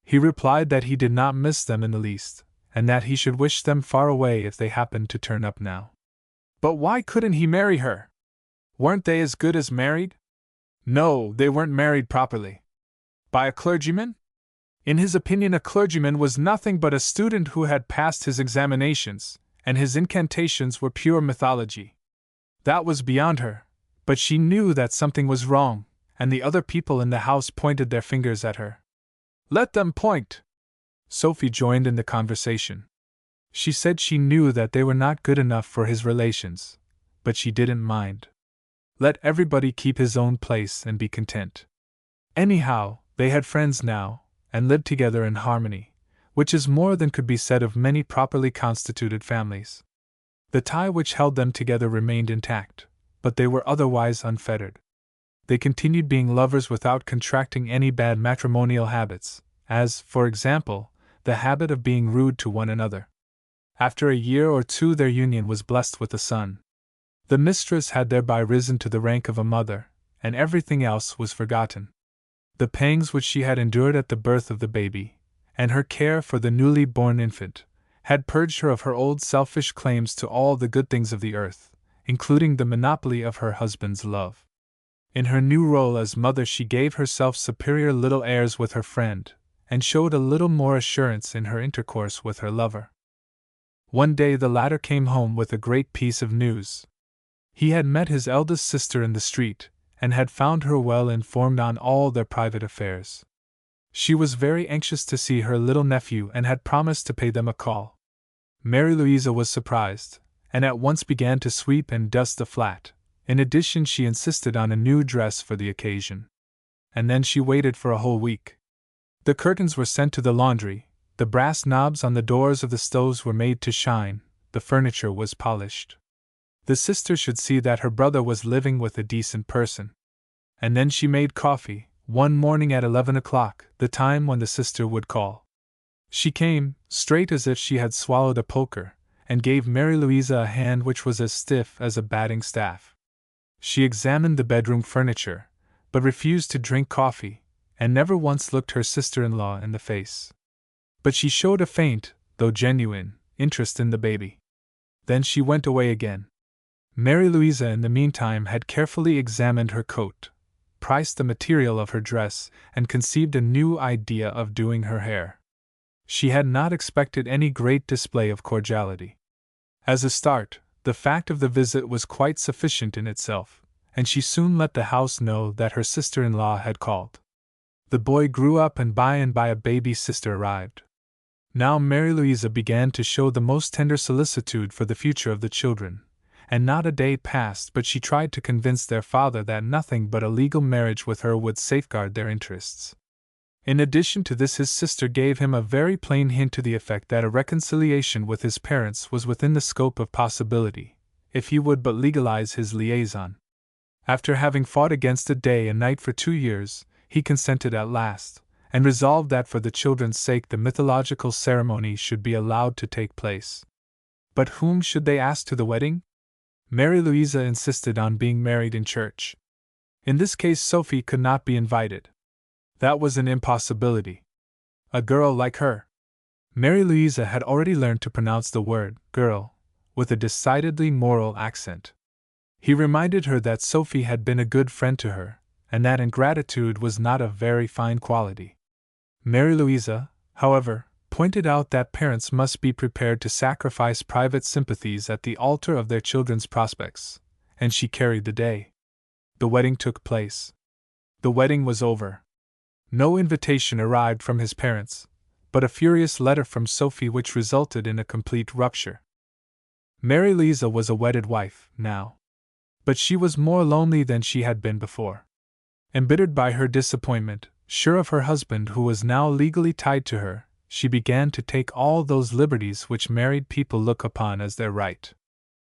He replied that he did not miss them in the least, and that he should wish them far away if they happened to turn up now. But why couldn't he marry her? Weren't they as good as married? No, they weren't married properly. By a clergyman? In his opinion, a clergyman was nothing but a student who had passed his examinations, and his incantations were pure mythology. That was beyond her, but she knew that something was wrong, and the other people in the house pointed their fingers at her. Let them point! Sophie joined in the conversation. She said she knew that they were not good enough for his relations, but she didn't mind. Let everybody keep his own place and be content. Anyhow, they had friends now, and lived together in harmony, which is more than could be said of many properly constituted families. The tie which held them together remained intact, but they were otherwise unfettered. They continued being lovers without contracting any bad matrimonial habits, as, for example, the habit of being rude to one another. After a year or two their union was blessed with a son. The mistress had thereby risen to the rank of a mother, and everything else was forgotten. The pangs which she had endured at the birth of the baby, and her care for the newly born infant, had purged her of her old selfish claims to all the good things of the earth, including the monopoly of her husband's love. In her new role as mother she gave herself superior little airs with her friend, and showed a little more assurance in her intercourse with her lover. One day the latter came home with a great piece of news. He had met his eldest sister in the street, and had found her well informed on all their private affairs. She was very anxious to see her little nephew and had promised to pay them a call. Mary Louisa was surprised, and at once began to sweep and dust the flat. In addition, she insisted on a new dress for the occasion. And then she waited for a whole week. The curtains were sent to the laundry, the brass knobs on the doors of the stoves were made to shine, the furniture was polished. The sister should see that her brother was living with a decent person. And then she made coffee, one morning at 11 o'clock, the time when the sister would call. She came, straight as if she had swallowed a poker, and gave Mary Louisa a hand which was as stiff as a batting staff. She examined the bedroom furniture, but refused to drink coffee, and never once looked her sister-in-law in the face. But she showed a faint, though genuine, interest in the baby. Then she went away again. Mary Louisa in the meantime had carefully examined her coat, priced the material of her dress, and conceived a new idea of doing her hair. She had not expected any great display of cordiality. As a start, the fact of the visit was quite sufficient in itself, and she soon let the house know that her sister-in-law had called. The boy grew up, and by a baby sister arrived. Now Mary Louisa began to show the most tender solicitude for the future of the children, and not a day passed but she tried to convince their father that nothing but a legal marriage with her would safeguard their interests. In addition to this, his sister gave him a very plain hint to the effect that a reconciliation with his parents was within the scope of possibility, if he would but legalize his liaison. After having fought against it day and night for 2 years, he consented at last, and resolved that for the children's sake the mythological ceremony should be allowed to take place. But whom should they ask to the wedding? Mary Louisa insisted on being married in church. In this case Sophie could not be invited. That was an impossibility. A girl like her. Mary Louisa had already learned to pronounce the word girl with a decidedly moral accent. He reminded her that Sophie had been a good friend to her, and that ingratitude was not a very fine quality. Mary Louisa, however, pointed out that parents must be prepared to sacrifice private sympathies at the altar of their children's prospects, and she carried the day. The wedding took place. The wedding was over. No invitation arrived from his parents, but a furious letter from Sophie which resulted in a complete rupture. Mary Louisa was a wedded wife, now. But she was more lonely than she had been before. Embittered by her disappointment, sure of her husband who was now legally tied to her, she began to take all those liberties which married people look upon as their right.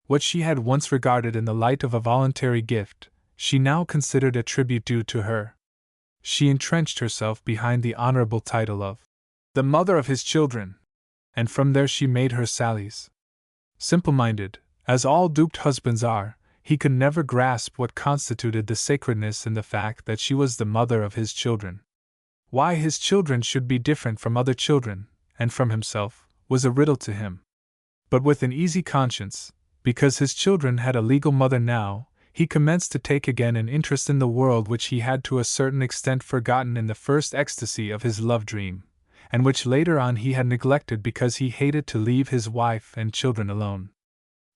What she had once regarded in the light of a voluntary gift, she now considered a tribute due to her. She entrenched herself behind the honorable title of the mother of his children, and from there she made her sallies. Simple-minded, as all duped husbands are, he could never grasp what constituted the sacredness in the fact that she was the mother of his children. Why his children should be different from other children, and from himself, was a riddle to him. But with an easy conscience, because his children had a legal mother now, he commenced to take again an interest in the world which he had to a certain extent forgotten in the first ecstasy of his love dream, and which later on he had neglected because he hated to leave his wife and children alone.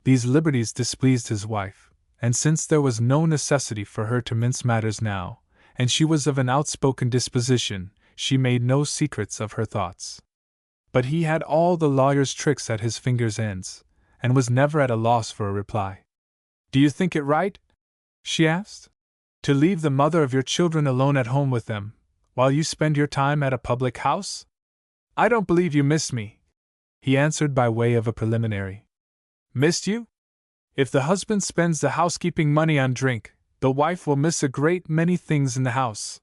These liberties displeased his wife, and since there was no necessity for her to mince matters now, and she was of an outspoken disposition, she made no secrets of her thoughts. But he had all the lawyer's tricks at his fingers' ends, and was never at a loss for a reply. "Do you think it right," she asked, "to leave the mother of your children alone at home with them, while you spend your time at a public house?" "I don't believe you miss me," he answered by way of a preliminary. "Missed you? If the husband spends the housekeeping money on drink, the wife will miss a great many things in the house.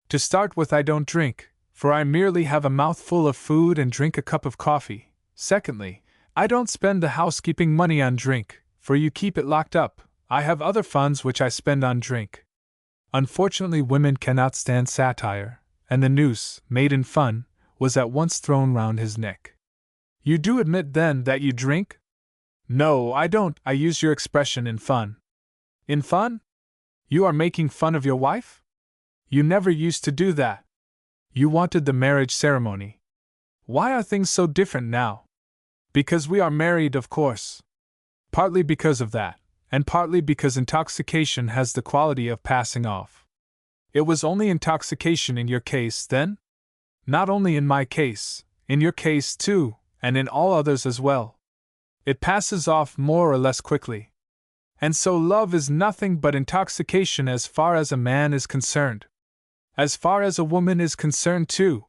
To start with, I don't drink, for I merely have a mouthful of food and drink a cup of coffee. Secondly, I don't spend the housekeeping money on drink, for you keep it locked up. I have other funds which I spend on drink." Unfortunately, women cannot stand satire, and the noose, made in fun, was at once thrown round his neck. "You do admit, then, that you drink?" "No, I don't. I use your expression in fun." "In fun? You are making fun of your wife? You never used to do that. You wanted the marriage ceremony. Why are things so different now?" "Because we are married, of course." "Partly because of that, and partly because intoxication has the quality of passing off." "It was only intoxication in your case, then?" "Not only in my case, in your case too, and in all others as well. It passes off more or less quickly. And so love is nothing but intoxication as far as a man is concerned. As far as a woman is concerned too.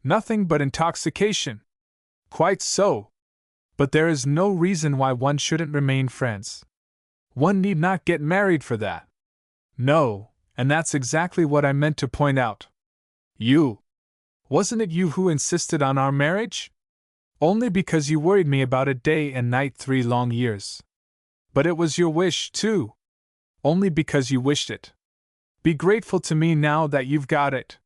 Nothing but intoxication." "Quite so. But there is no reason why one shouldn't remain friends. One need not get married for that." "No, and that's exactly what I meant to point out." Wasn't it you who insisted on our marriage?" "Only because you worried me about it day and night 3 long years." "But it was your wish, too." "Only because you wished it. Be grateful to me now that you've got it."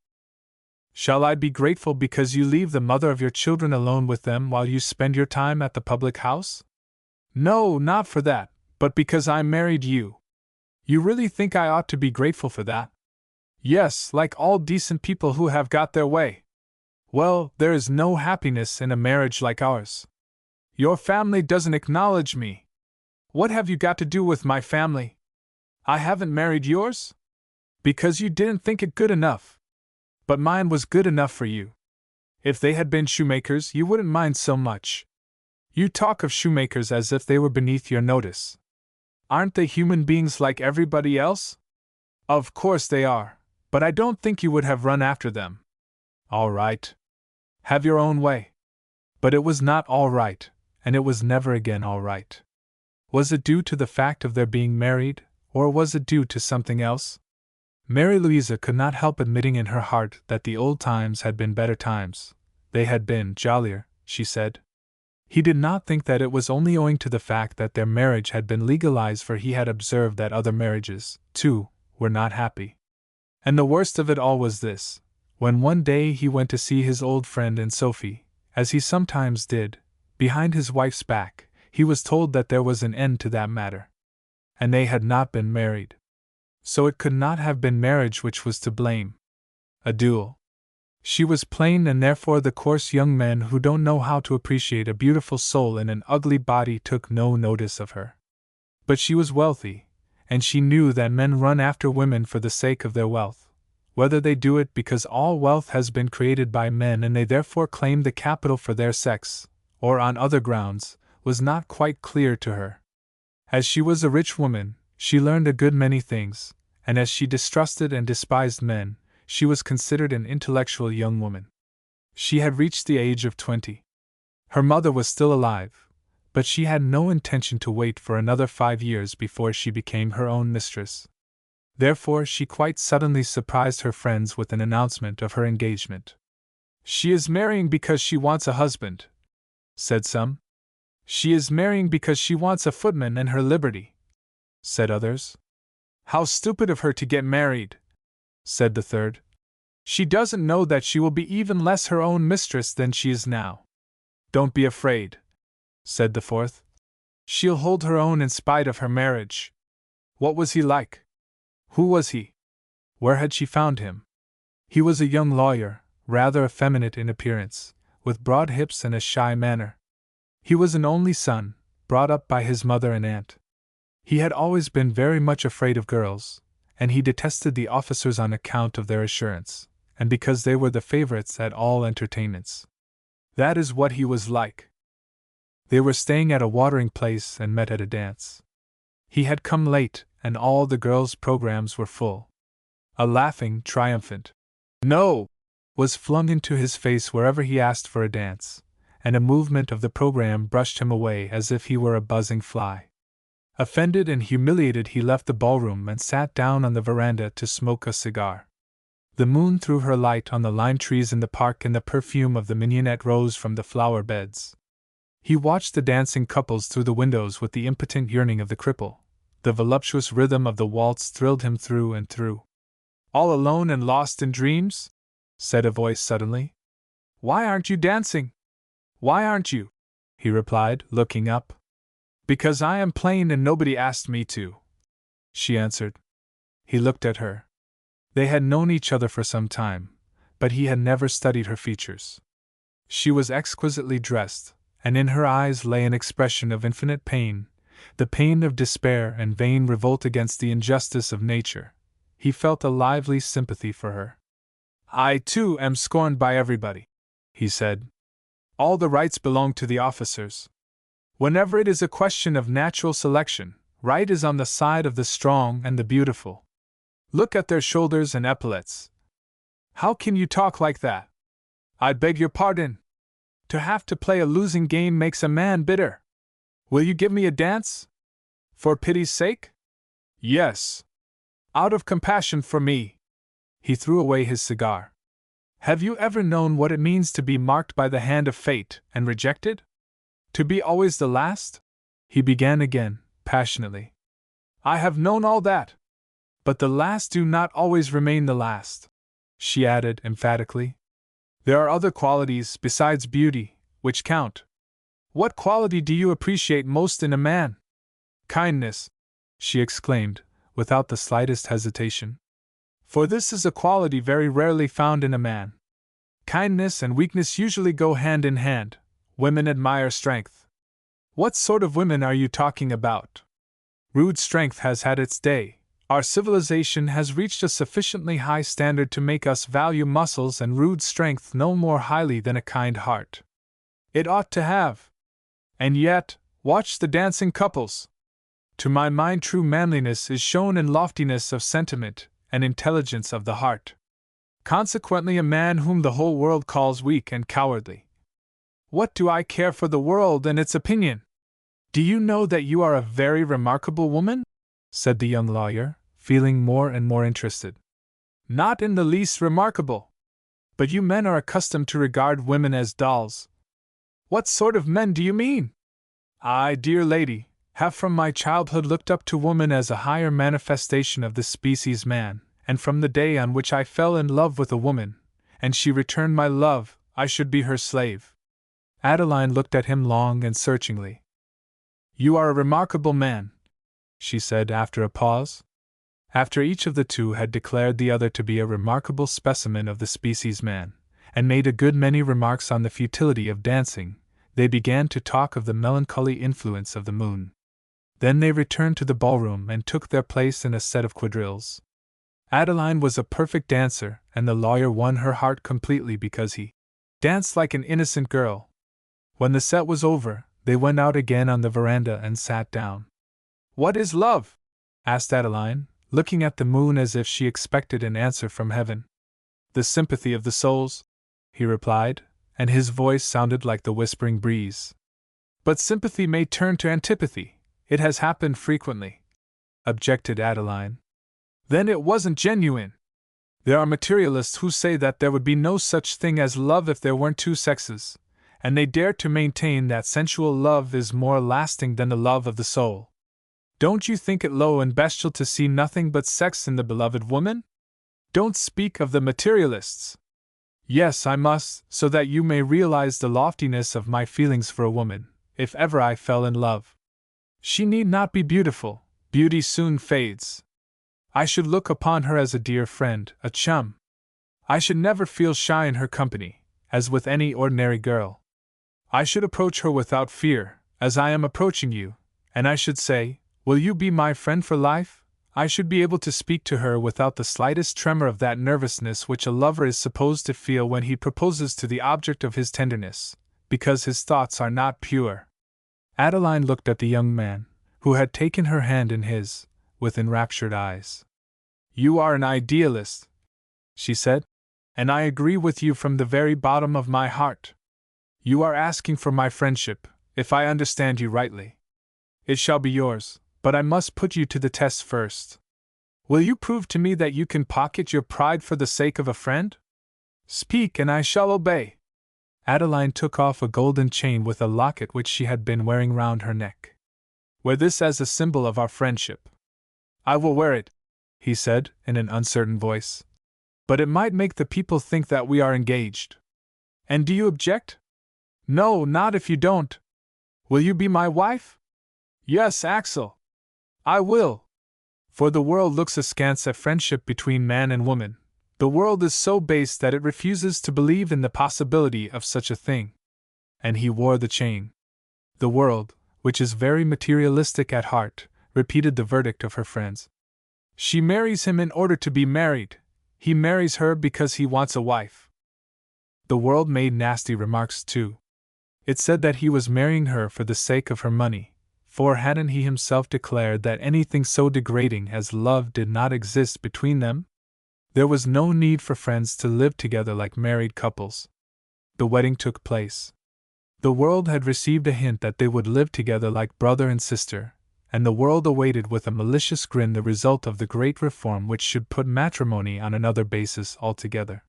"Shall I be grateful because you leave the mother of your children alone with them while you spend your time at the public house?" "No, not for that, but because I married you." "You really think I ought to be grateful for that?" "Yes, like all decent people who have got their way." "Well, there is no happiness in a marriage like ours." "Your family doesn't acknowledge me." "What have you got to do with my family?" "I haven't married yours?" "Because you didn't think it good enough." "But mine was good enough for you. If they had been shoemakers, you wouldn't mind so much." "You talk of shoemakers as if they were beneath your notice." "Aren't they human beings like everybody else?" "Of course they are, but I don't think you would have run after them." "All right. Have your own way." But it was not all right, and it was never again all right. Was it due to the fact of their being married, or was it due to something else? Mary Louisa could not help admitting in her heart that the old times had been better times. They had been jollier, she said. He did not think that it was only owing to the fact that their marriage had been legalized, for he had observed that other marriages, too, were not happy. And the worst of it all was this: when one day he went to see his old friend and Sophie, as he sometimes did, behind his wife's back, he was told that there was an end to that matter. And they had not been married. So it could not have been marriage which was to blame. A duel. She was plain, and therefore the coarse young men who don't know how to appreciate a beautiful soul in an ugly body took no notice of her. But she was wealthy, and she knew that men run after women for the sake of their wealth, whether they do it because all wealth has been created by men and they therefore claim the capital for their sex, or on other grounds, was not quite clear to her. As she was a rich woman, she learned a good many things, and as she distrusted and despised men, she was considered an intellectual young woman. She had reached the age of 20. Her mother was still alive, but she had no intention to wait for another 5 years before she became her own mistress. Therefore, she quite suddenly surprised her friends with an announcement of her engagement. "She is marrying because she wants a husband," said some. "She is marrying because she wants a footman and her liberty," said others. "How stupid of her to get married," said the third. "She doesn't know that she will be even less her own mistress than she is now." "Don't be afraid," said the fourth. "She'll hold her own in spite of her marriage." What was he like? Who was he? Where had she found him? He was a young lawyer, rather effeminate in appearance, with broad hips and a shy manner. He was an only son, brought up by his mother and aunt. He had always been very much afraid of girls, and he detested the officers on account of their assurance, and because they were the favorites at all entertainments. That is what he was like. They were staying at a watering place and met at a dance. He had come late, and all the girls' programs were full. A laughing, triumphant "No!" was flung into his face wherever he asked for a dance, and a movement of the program brushed him away as if he were a buzzing fly. Offended and humiliated, he left the ballroom and sat down on the veranda to smoke a cigar. The moon threw her light on the lime trees in the park, and the perfume of the mignonette rose from the flower beds. He watched the dancing couples through the windows with the impotent yearning of the cripple. The voluptuous rhythm of the waltz thrilled him through and through. "All alone and lost in dreams?" said a voice suddenly. "Why aren't you dancing? Why aren't you?" he replied, looking up. "Because I am plain and nobody asked me to," she answered. He looked at her. They had known each other for some time, but he had never studied her features. She was exquisitely dressed, and in her eyes lay an expression of infinite pain, the pain of despair and vain revolt against the injustice of nature. He felt a lively sympathy for her. "I, too, am scorned by everybody," he said. "All the rights belong to the officers. Whenever it is a question of natural selection, right is on the side of the strong and the beautiful. Look at their shoulders and epaulets. How can you talk like that? I beg your pardon. To have to play a losing game makes a man bitter. Will you give me a dance? For pity's sake? Yes. Out of compassion for me." He threw away his cigar. "Have you ever known what it means to be marked by the hand of fate and rejected? To be always the last?" He began again, passionately. "I have known all that. But the last do not always remain the last," she added emphatically. "There are other qualities, besides beauty, which count. What quality do you appreciate most in a man?" "Kindness," she exclaimed, without the slightest hesitation. "For this is a quality very rarely found in a man. Kindness and weakness usually go hand in hand. Women admire strength." "What sort of women are you talking about?" "Rude strength has had its day. Our civilization has reached a sufficiently high standard to make us value muscles and rude strength no more highly than a kind heart. It ought to have. And yet, watch the dancing couples. To my mind, true manliness is shown in loftiness of sentiment and intelligence of the heart. Consequently, a man whom the whole world calls weak and cowardly. What do I care for the world and its opinion? Do you know that you are a very remarkable woman?" said the young lawyer, feeling more and more interested. "Not in the least remarkable. But you men are accustomed to regard women as dolls." "What sort of men do you mean?" "I, dear lady, have from my childhood looked up to woman as a higher manifestation of the species man, and from the day on which I fell in love with a woman, and she returned my love, I should be her slave. Adeline looked at him long and searchingly. "You are a remarkable man," she said after a pause. After each of the two had declared the other to be a remarkable specimen of the species man, and made a good many remarks on the futility of dancing, they began to talk of the melancholy influence of the moon. Then they returned to the ballroom and took their place in a set of quadrilles. Adeline was a perfect dancer, and the lawyer won her heart completely because he danced like an innocent girl. When the set was over, they went out again on the veranda and sat down. "What is love?" asked Adeline, looking at the moon as if she expected an answer from heaven. "The sympathy of the souls," he replied, and his voice sounded like the whispering breeze. "But sympathy may turn to antipathy. It has happened frequently," objected Adeline. "Then it wasn't genuine. There are materialists who say that there would be no such thing as love if there weren't two sexes, and they dare to maintain that sensual love is more lasting than the love of the soul. Don't you think it low and bestial to see nothing but sex in the beloved woman? Don't speak of the materialists." "Yes, I must, so that you may realize the loftiness of my feelings for a woman, if ever I fell in love. She need not be beautiful, beauty soon fades. I should look upon her as a dear friend, a chum. I should never feel shy in her company, as with any ordinary girl. I should approach her without fear, as I am approaching you, and I should say, 'Will you be my friend for life?' I should be able to speak to her without the slightest tremor of that nervousness which a lover is supposed to feel when he proposes to the object of his tenderness, because his thoughts are not pure." Adeline looked at the young man, who had taken her hand in his, with enraptured eyes. "You are an idealist," she said, "and I agree with you from the very bottom of my heart. You are asking for my friendship, if I understand you rightly. It shall be yours, but I must put you to the test first. Will you prove to me that you can pocket your pride for the sake of a friend? Speak, and I shall obey." Adeline took off a golden chain with a locket which she had been wearing round her neck. "Wear this as a symbol of our friendship." "I will wear it," he said, in an uncertain voice. "But it might make the people think that we are engaged. And do you object?" "No, not if you don't. Will you be my wife?" "Yes, Axel. I will. For the world looks askance at friendship between man and woman. The world is so base that it refuses to believe in the possibility of such a thing." And he wore the chain. The world, which is very materialistic at heart, repeated the verdict of her friends. "She marries him in order to be married. He marries her because he wants a wife." The world made nasty remarks too. It said that he was marrying her for the sake of her money, for hadn't he himself declared that anything so degrading as love did not exist between them? There was no need for friends to live together like married couples. The wedding took place. The world had received a hint that they would live together like brother and sister, and the world awaited with a malicious grin the result of the great reform which should put matrimony on another basis altogether.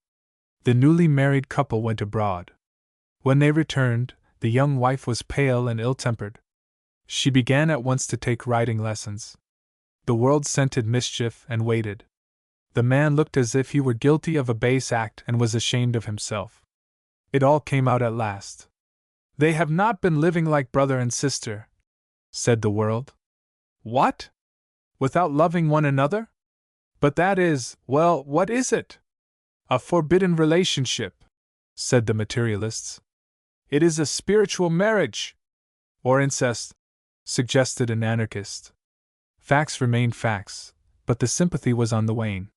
The newly married couple went abroad. When they returned, the young wife was pale and ill-tempered. She began at once to take riding lessons. The world scented mischief and waited. The man looked as if he were guilty of a base act and was ashamed of himself. It all came out at last. "They have not been living like brother and sister," said the world. "What? Without loving one another? But that is, well, what is it?" "A forbidden relationship," said the materialists. "It is a spiritual marriage." "Or incest," suggested an anarchist. Facts remained facts, but the sympathy was on the wane.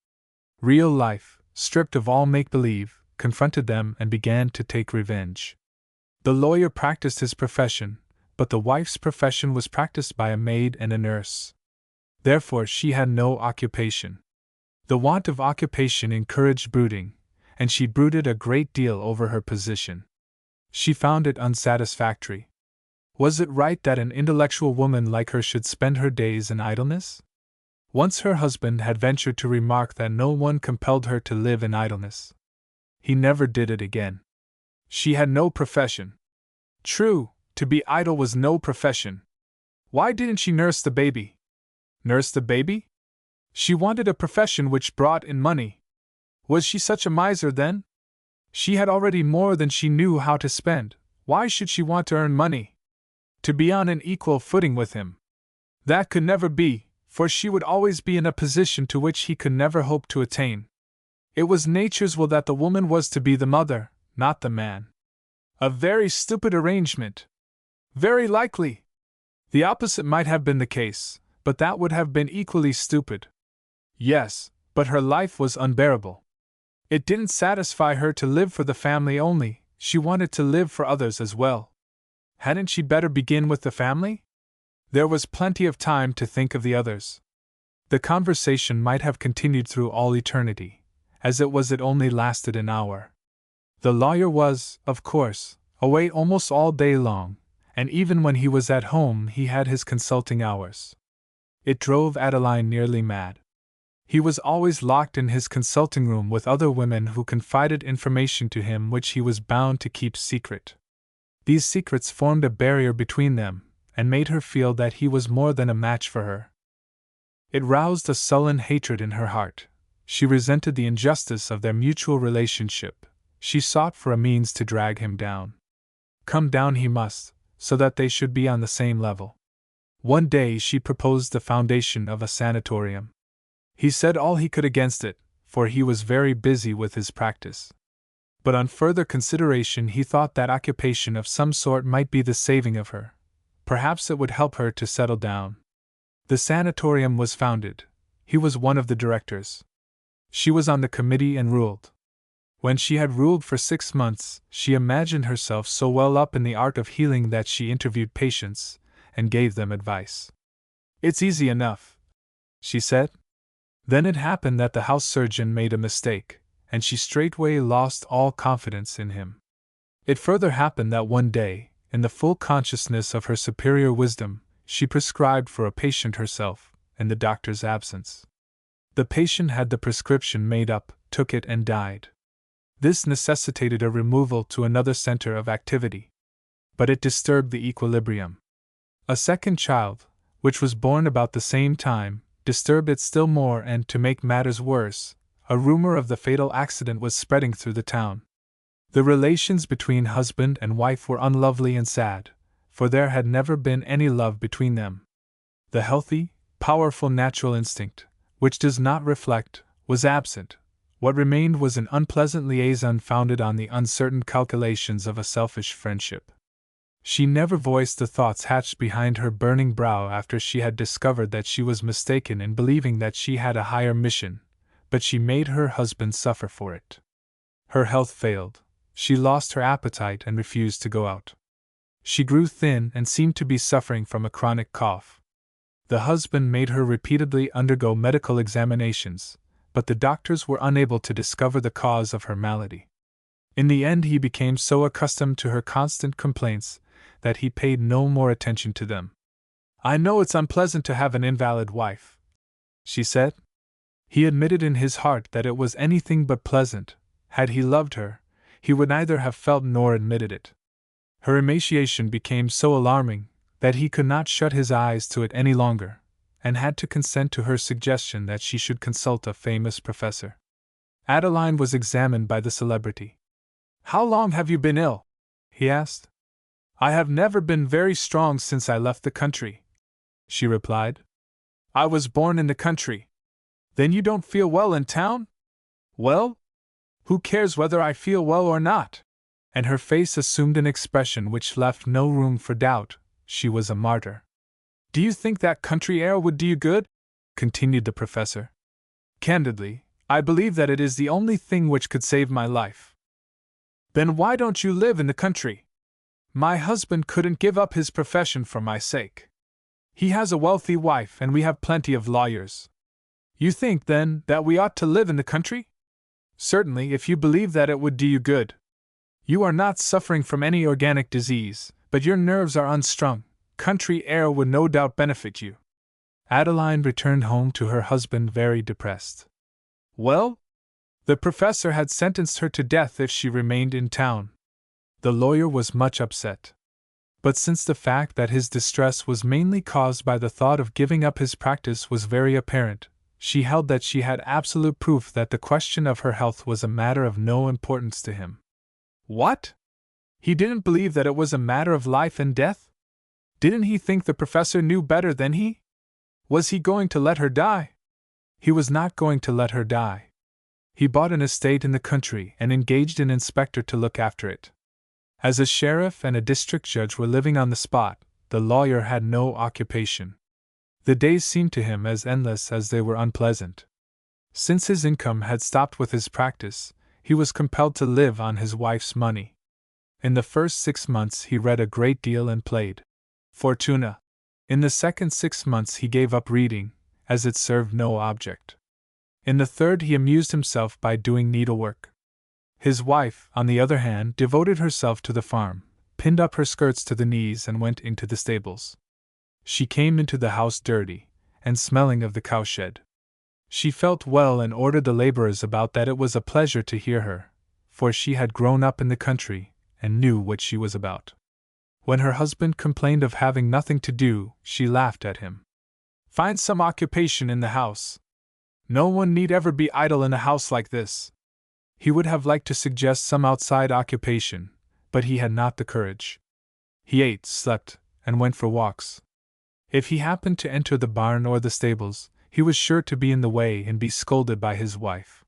Real life, stripped of all make-believe, confronted them and began to take revenge. The lawyer practiced his profession, but the wife's profession was practiced by a maid and a nurse. Therefore she had no occupation. The want of occupation encouraged brooding, and she brooded a great deal over her position. She found it unsatisfactory. Was it right that an intellectual woman like her should spend her days in idleness? Once her husband had ventured to remark that no one compelled her to live in idleness. He never did it again. She had no profession. True, to be idle was no profession. Why didn't she nurse the baby? Nurse the baby? She wanted a profession which brought in money. Was she such a miser then? She had already more than she knew how to spend, Why should she want to earn money? To be on an equal footing with him? That could never be, for she would always be in a position to which he could never hope to attain. It was nature's will that the woman was to be the mother, not the man. A very stupid arrangement. Very likely. The opposite might have been the case, but that would have been equally stupid. Yes, but her life was unbearable. It didn't satisfy her to live for the family only, she wanted to live for others as well. Hadn't she better begin with the family? There was plenty of time to think of the others. The conversation might have continued through all eternity, as it only lasted an hour. The lawyer was, of course, away almost all day long, and even when he was at home he had his consulting hours. It drove Adeline nearly mad. He was always locked in his consulting room with other women who confided information to him which he was bound to keep secret. These secrets formed a barrier between them, and made her feel that he was more than a match for her. It roused a sullen hatred in her heart. She resented the injustice of their mutual relationship. She sought for a means to drag him down. Come down he must, so that they should be on the same level. One day she proposed the foundation of a sanatorium. He said all he could against it, for he was very busy with his practice. But on further consideration he thought that occupation of some sort might be the saving of her. Perhaps it would help her to settle down. The sanatorium was founded. He was one of the directors. She was on the committee and ruled. When she had ruled for 6 months, she imagined herself so well up in the art of healing that she interviewed patients and gave them advice. "It's easy enough," she said. Then it happened that the house surgeon made a mistake, and she straightway lost all confidence in him. It further happened that one day, in the full consciousness of her superior wisdom, she prescribed for a patient herself, in the doctor's absence. The patient had the prescription made up, took it and died. This necessitated a removal to another center of activity. But it disturbed the equilibrium. A second child, which was born about the same time, disturbed it still more, and to make matters worse, a rumor of the fatal accident was spreading through the town. The relations between husband and wife were unlovely and sad, for there had never been any love between them. The healthy, powerful natural instinct, which does not reflect, was absent. What remained was an unpleasant liaison founded on the uncertain calculations of a selfish friendship. She never voiced the thoughts hatched behind her burning brow after she had discovered that she was mistaken in believing that she had a higher mission, but she made her husband suffer for it. Her health failed. She lost her appetite and refused to go out. She grew thin and seemed to be suffering from a chronic cough. The husband made her repeatedly undergo medical examinations, but the doctors were unable to discover the cause of her malady. In the end he became so accustomed to her constant complaints that he paid no more attention to them. "I know it's unpleasant to have an invalid wife," she said. He admitted in his heart that it was anything but pleasant. Had he loved her, he would neither have felt nor admitted it. Her emaciation became so alarming that he could not shut his eyes to it any longer, and had to consent to her suggestion that she should consult a famous professor. Adeline was examined by the celebrity. "How long have you been ill?" he asked. "I have never been very strong since I left the country," she replied. "I was born in the country." "Then you don't feel well in town?" "Well? Who cares whether I feel well or not?" And her face assumed an expression which left no room for doubt. She was a martyr. "Do you think that country air would do you good?" continued the professor. "Candidly, I believe that it is the only thing which could save my life." "Then why don't you live in the country?" "My husband couldn't give up his profession for my sake. He has a wealthy wife and we have plenty of lawyers." "You think, then, that we ought to live in the country?" "Certainly, if you believe that it would do you good. You are not suffering from any organic disease, but your nerves are unstrung. Country air would no doubt benefit you." Adeline returned home to her husband very depressed. Well? The professor had sentenced her to death if she remained in town. The lawyer was much upset. But since the fact that his distress was mainly caused by the thought of giving up his practice was very apparent, she held that she had absolute proof that the question of her health was a matter of no importance to him. "What?" He didn't believe that it was a matter of life and death? Didn't he think the professor knew better than he? Was he going to let her die? He was not going to let her die. He bought an estate in the country and engaged an inspector to look after it. As a sheriff and a district judge were living on the spot, the lawyer had no occupation. The days seemed to him as endless as they were unpleasant. Since his income had stopped with his practice, he was compelled to live on his wife's money. In the first 6 months he read a great deal and played Fortuna. In the second 6 months he gave up reading, as it served no object. In the third he amused himself by doing needlework. His wife, on the other hand, devoted herself to the farm, pinned up her skirts to the knees and went into the stables. She came into the house dirty, and smelling of the cowshed. She felt well and ordered the laborers about that it was a pleasure to hear her, for she had grown up in the country, and knew what she was about. When her husband complained of having nothing to do, she laughed at him. Find some occupation in the house. No one need ever be idle in a house like this. He would have liked to suggest some outside occupation, but he had not the courage. He ate, slept, and went for walks. If he happened to enter the barn or the stables, he was sure to be in the way and be scolded by his wife.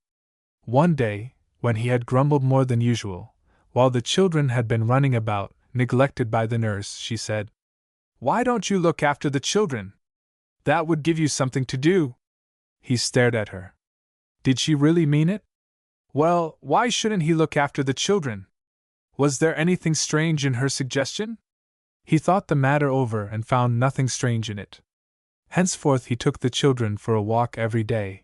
One day, when he had grumbled more than usual, while the children had been running about, neglected by the nurse, she said, "Why don't you look after the children? That would give you something to do." He stared at her. Did she really mean it? Well, why shouldn't he look after the children? Was there anything strange in her suggestion? He thought the matter over and found nothing strange in it. Henceforth he took the children for a walk every day.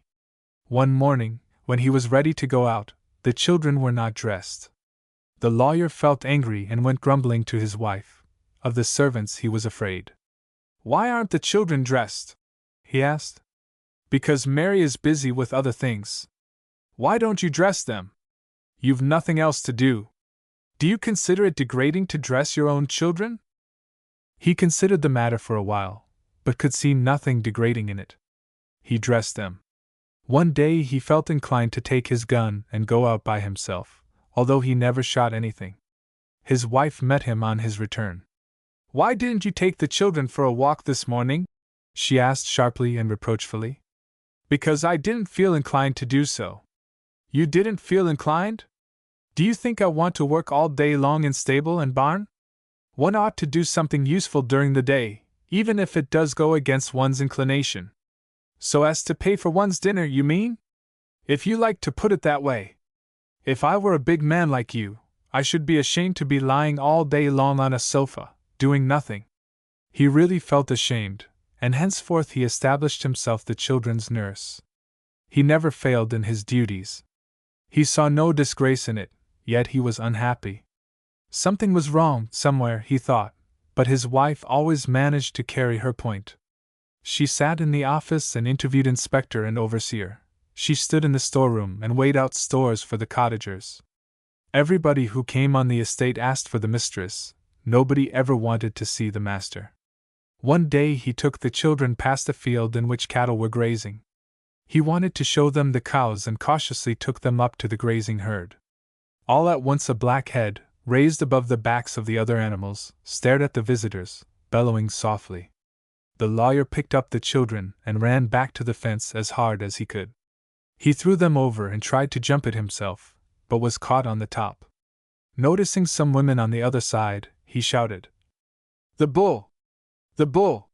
One morning, when he was ready to go out, the children were not dressed. The lawyer felt angry and went grumbling to his wife. Of the servants he was afraid. "Why aren't the children dressed?" he asked. "Because Mary is busy with other things." "Why don't you dress them? You've nothing else to do. Do you consider it degrading to dress your own children?" He considered the matter for a while, but could see nothing degrading in it. He dressed them. One day he felt inclined to take his gun and go out by himself, although he never shot anything. His wife met him on his return. "Why didn't you take the children for a walk this morning?" she asked sharply and reproachfully. "Because I didn't feel inclined to do so." "You didn't feel inclined? Do you think I want to work all day long in stable and barn? One ought to do something useful during the day, even if it does go against one's inclination." "So as to pay for one's dinner, you mean? If you like to put it that way. If I were a big man like you, I should be ashamed to be lying all day long on a sofa, doing nothing." He really felt ashamed, and henceforth he established himself the children's nurse. He never failed in his duties. He saw no disgrace in it, yet he was unhappy. Something was wrong somewhere, he thought, but his wife always managed to carry her point. She sat in the office and interviewed inspector and overseer. She stood in the storeroom and weighed out stores for the cottagers. Everybody who came on the estate asked for the mistress. Nobody ever wanted to see the master. One day he took the children past a field in which cattle were grazing. He wanted to show them the cows and cautiously took them up to the grazing herd. All at once a black head, raised above the backs of the other animals, stared at the visitors, bellowing softly. The lawyer picked up the children and ran back to the fence as hard as he could. He threw them over and tried to jump it himself, but was caught on the top. Noticing some women on the other side, he shouted, "The bull! The bull!"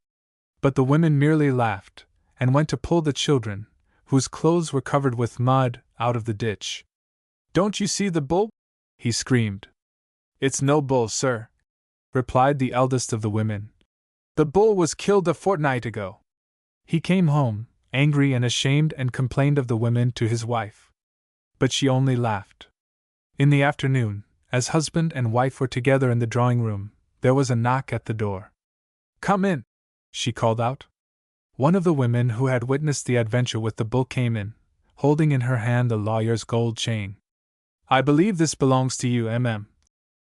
But the women merely laughed, and went to pull the children, whose clothes were covered with mud, out of the ditch. "Don't you see the bull?" he screamed. "It's no bull, sir," replied the eldest of the women. "The bull was killed a fortnight ago." He came home, angry and ashamed, and complained of the women to his wife. But she only laughed. In the afternoon, as husband and wife were together in the drawing-room, there was a knock at the door. "Come in," she called out. One of the women who had witnessed the adventure with the bull came in, holding in her hand the lawyer's gold chain. "I believe this belongs to you,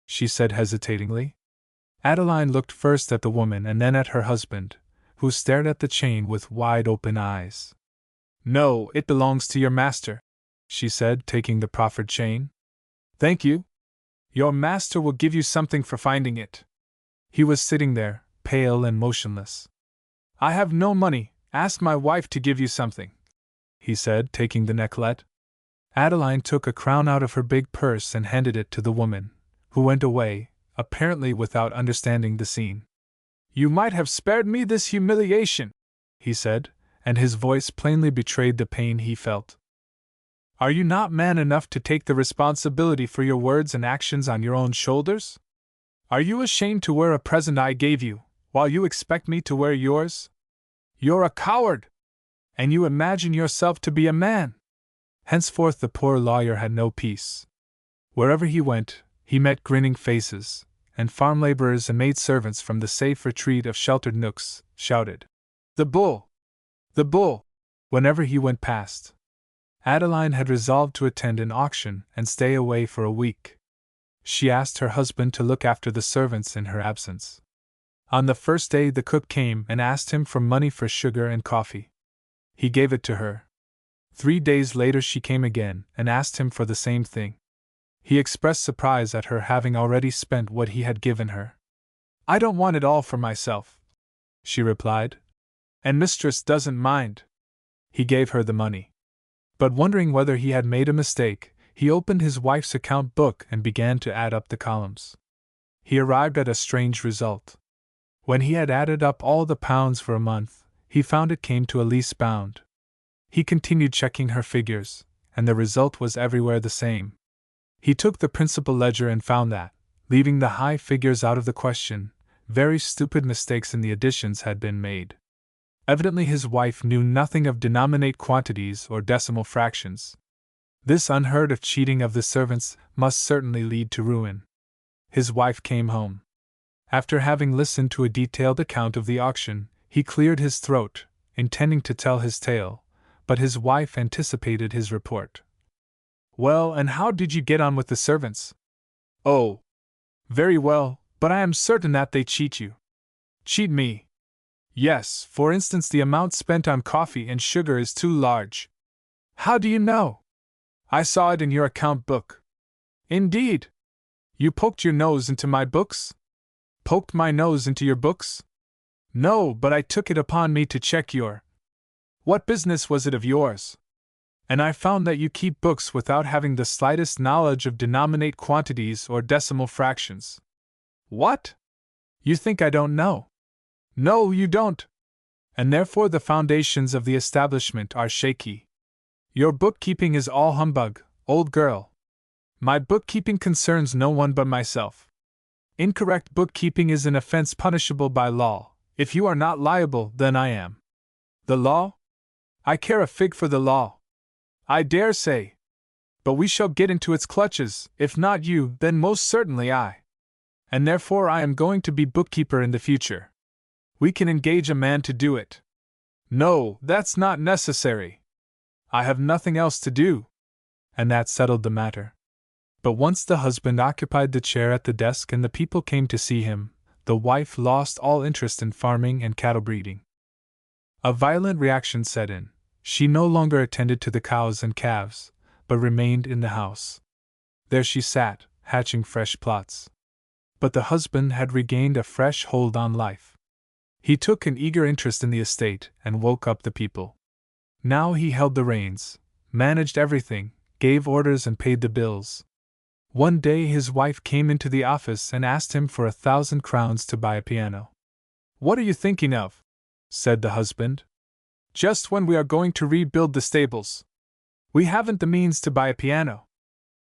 she said hesitatingly. Adeline looked first at the woman and then at her husband, who stared at the chain with wide-open eyes. "No, it belongs to your master," she said, taking the proffered chain. "Thank you. Your master will give you something for finding it. He was sitting there, pale and motionless. I have no money, ask my wife to give you something, he said, taking the necklet. Adeline took a crown out of her big purse and handed it to the woman, who went away, apparently without understanding the scene. You might have spared me this humiliation, he said, and his voice plainly betrayed the pain he felt. Are you not man enough to take the responsibility for your words and actions on your own shoulders? Are you ashamed to wear a present I gave you, while you expect me to wear yours? You're a coward! And you imagine yourself to be a man! Henceforth the poor lawyer had no peace. Wherever he went, he met grinning faces, and farm laborers and maidservants from the safe retreat of sheltered nooks shouted, "The bull! The bull!" whenever he went past. Adeline had resolved to attend an auction and stay away for a week. She asked her husband to look after the servants in her absence. On the first day the cook came and asked him for money for sugar and coffee. He gave it to her. 3 days later she came again and asked him for the same thing. He expressed surprise at her having already spent what he had given her. I don't want it all for myself, she replied. And mistress doesn't mind. He gave her the money. But wondering whether he had made a mistake, he opened his wife's account book and began to add up the columns. He arrived at a strange result. When he had added up all the pounds for a month, he found it came to a lease bound. He continued checking her figures, and the result was everywhere the same. He took the principal ledger and found that, leaving the high figures out of the question, very stupid mistakes in the additions had been made. Evidently his wife knew nothing of denominate quantities or decimal fractions. This unheard of cheating of the servants must certainly lead to ruin. His wife came home. After having listened to a detailed account of the auction, he cleared his throat, intending to tell his tale, but his wife anticipated his report. Well, and how did you get on with the servants? Oh, very well, but I am certain that they cheat you. Cheat me? Yes, for instance, the amount spent on coffee and sugar is too large. How do you know? I saw it in your account book. Indeed? You poked your nose into my books? Poked my nose into your books? No, but I took it upon me to check your. What business was it of yours? And I found that you keep books without having the slightest knowledge of denominate quantities or decimal fractions. What? You think I don't know? No, you don't. And therefore the foundations of the establishment are shaky. Your bookkeeping is all humbug, old girl. My bookkeeping concerns no one but myself. Incorrect bookkeeping is an offense punishable by law. If you are not liable, then I am. The law? I care a fig for the law. I dare say. But we shall get into its clutches, if not you, then most certainly I. And therefore I am going to be bookkeeper in the future. We can engage a man to do it. No, that's not necessary. I have nothing else to do. And that settled the matter. But once the husband occupied the chair at the desk and the people came to see him, the wife lost all interest in farming and cattle breeding. A violent reaction set in. She no longer attended to the cows and calves, but remained in the house. There she sat, hatching fresh plots. But the husband had regained a fresh hold on life. He took an eager interest in the estate and woke up the people. Now he held the reins, managed everything, gave orders and paid the bills. One day his wife came into the office and asked him for 1,000 crowns to buy a piano. What are you thinking of? Said the husband. Just when we are going to rebuild the stables. We haven't the means to buy a piano.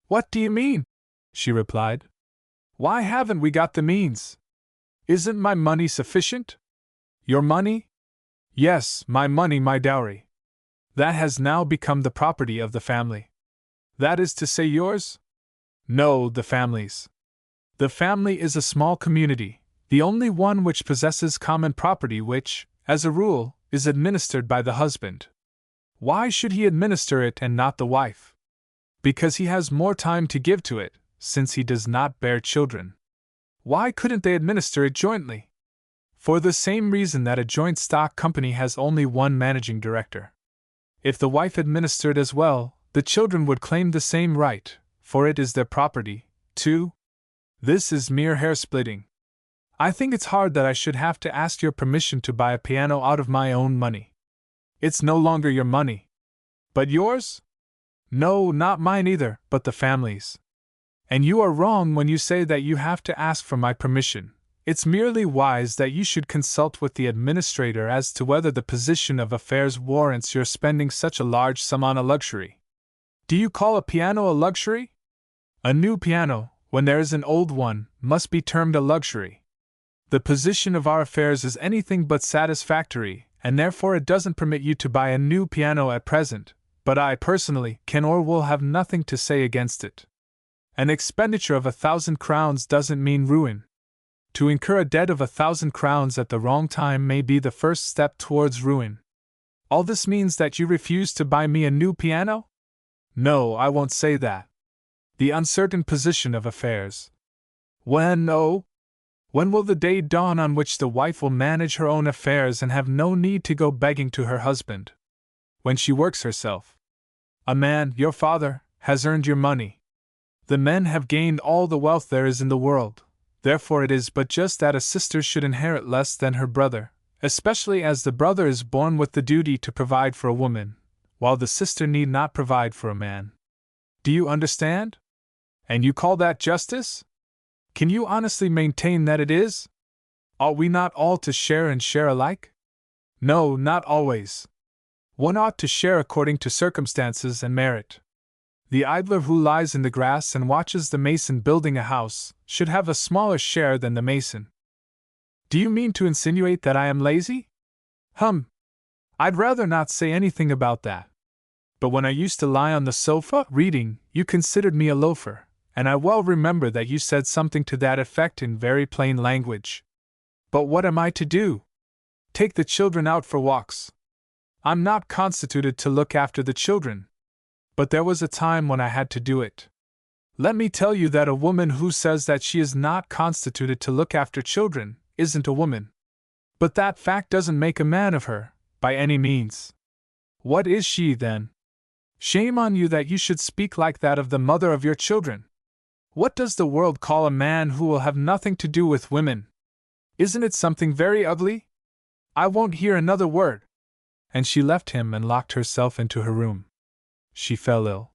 What do you mean? She replied. Why haven't we got the means? Isn't my money sufficient? Your money? Yes, my money, my dowry. That has now become the property of the family. That is to say yours? No, the family's. The family is a small community, the only one which possesses common property which, as a rule, is administered by the husband. Why should he administer it and not the wife? Because he has more time to give to it, since he does not bear children. Why couldn't they administer it jointly? For the same reason that a joint stock company has only one managing director. If the wife administered as well, the children would claim the same right, for it is their property, too. This is mere hair-splitting. I think it's hard that I should have to ask your permission to buy a piano out of my own money. It's no longer your money. But yours? No, not mine either, but the family's. And you are wrong when you say that you have to ask for my permission. It's merely wise that you should consult with the administrator as to whether the position of affairs warrants your spending such a large sum on a luxury. Do you call a piano a luxury? A new piano, when there is an old one, must be termed a luxury. The position of our affairs is anything but satisfactory, and therefore it doesn't permit you to buy a new piano at present, but I personally can or will have nothing to say against it. An expenditure of 1,000 crowns doesn't mean ruin. To incur a debt of 1,000 crowns at the wrong time may be the first step towards ruin. All this means that you refuse to buy me a new piano? No, I won't say that. The uncertain position of affairs. When will the day dawn on which the wife will manage her own affairs and have no need to go begging to her husband? When she works herself. A man, your father, has earned your money. The men have gained all the wealth there is in the world. Therefore it is but just that a sister should inherit less than her brother, especially as the brother is born with the duty to provide for a woman, while the sister need not provide for a man. Do you understand? And you call that justice? Can you honestly maintain that it is? Ought we not all to share and share alike? No, not always. One ought to share according to circumstances and merit. The idler who lies in the grass and watches the mason building a house should have a smaller share than the mason. Do you mean to insinuate that I am lazy? I'd rather not say anything about that. But when I used to lie on the sofa reading, you considered me a loafer, and I well remember that you said something to that effect in very plain language. But what am I to do? Take the children out for walks. I'm not constituted to look after the children. But there was a time when I had to do it. Let me tell you that a woman who says that she is not constituted to look after children isn't a woman. But that fact doesn't make a man of her, by any means. What is she, then? Shame on you that you should speak like that of the mother of your children. What does the world call a man who will have nothing to do with women? Isn't it something very ugly? I won't hear another word. And she left him and locked herself into her room. She fell ill.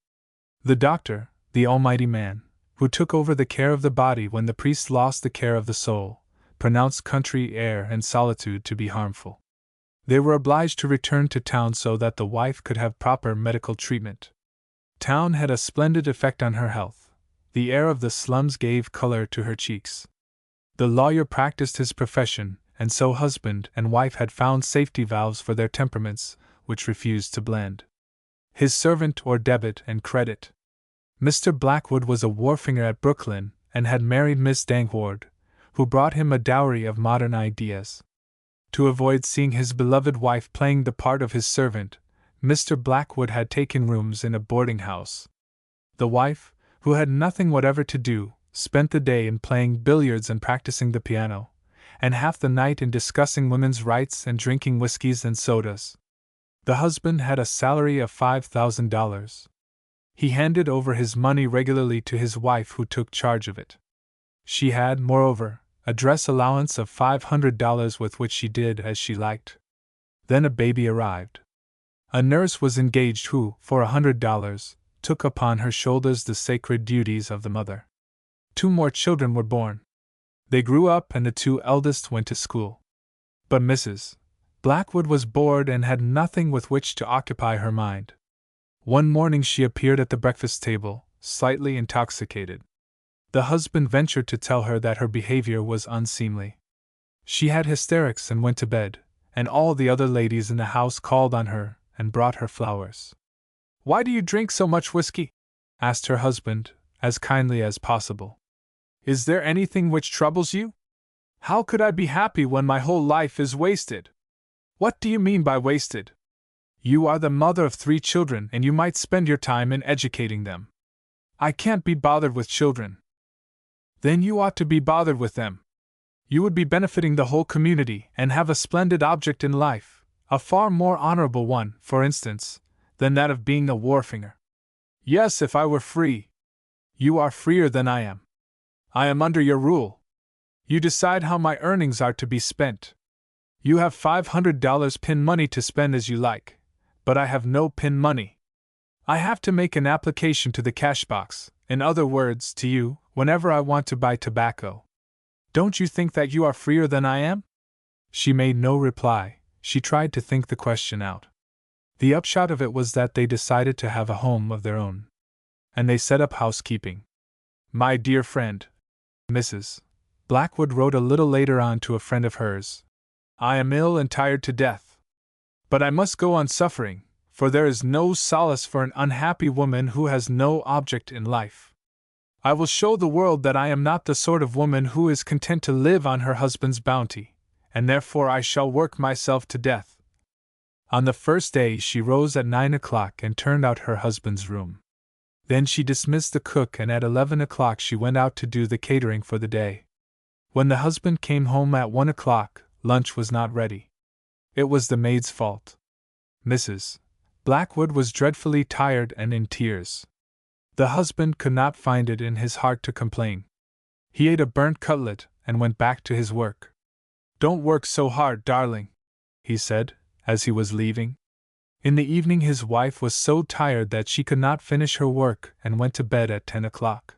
The doctor, the almighty man, who took over the care of the body when the priest lost the care of the soul, pronounced country air and solitude to be harmful. They were obliged to return to town so that the wife could have proper medical treatment. Town had a splendid effect on her health. The air of the slums gave color to her cheeks. The lawyer practiced his profession, and so husband and wife had found safety valves for their temperaments, which refused to blend. His servant or debit and credit. Mr. Blackwood was a wharfinger at Brooklyn, and had married Miss Dankward, who brought him a dowry of modern ideas. To avoid seeing his beloved wife playing the part of his servant, Mr. Blackwood had taken rooms in a boarding house. The wife, who had nothing whatever to do, spent the day in playing billiards and practicing the piano, and half the night in discussing women's rights and drinking whiskeys and sodas. The husband had a salary of $5,000. He handed over his money regularly to his wife, who took charge of it. She had, moreover, a dress allowance of $500 with which she did as she liked. Then a baby arrived. A nurse was engaged who, for $100, took upon her shoulders the sacred duties of the mother. 2 more children were born. They grew up and the 2 eldest went to school. But Mrs. Blackwood was bored and had nothing with which to occupy her mind. One morning she appeared at the breakfast table, slightly intoxicated. The husband ventured to tell her that her behavior was unseemly. She had hysterics and went to bed, and all the other ladies in the house called on her and brought her flowers. "Why do you drink so much whiskey?" asked her husband, as kindly as possible. "Is there anything which troubles you? How could I be happy when my whole life is wasted?" "What do you mean by wasted?" "You are the mother of 3 children and you might spend your time in educating them." "I can't be bothered with children." "Then you ought to be bothered with them. You would be benefiting the whole community and have a splendid object in life, a far more honorable one, for instance, than that of being a wharfinger." "Yes, if I were free." "You are freer than I am." I am under your rule. You decide how my earnings are to be spent. You have $500 pin money to spend as you like, but I have no pin money. I have to make an application to the cash box, in other words, to you, whenever I want to buy tobacco. Don't you think that you are freer than I am? She made no reply. She tried to think the question out. The upshot of it was that they decided to have a home of their own. And they set up housekeeping. My dear friend, Mrs. Blackwood wrote a little later on to a friend of hers, I am ill and tired to death. But I must go on suffering, for there is no solace for an unhappy woman who has no object in life. I will show the world that I am not the sort of woman who is content to live on her husband's bounty, and therefore I shall work myself to death. On the first day she rose at 9 o'clock and turned out her husband's room. Then she dismissed the cook, and at 11 o'clock she went out to do the catering for the day. When the husband came home at 1 o'clock, lunch was not ready. It was the maid's fault. Mrs. Blackwood was dreadfully tired and in tears. The husband could not find it in his heart to complain. He ate a burnt cutlet and went back to his work. Don't work so hard, darling, he said, as he was leaving. In the evening his wife was so tired that she could not finish her work and went to bed at 10 o'clock.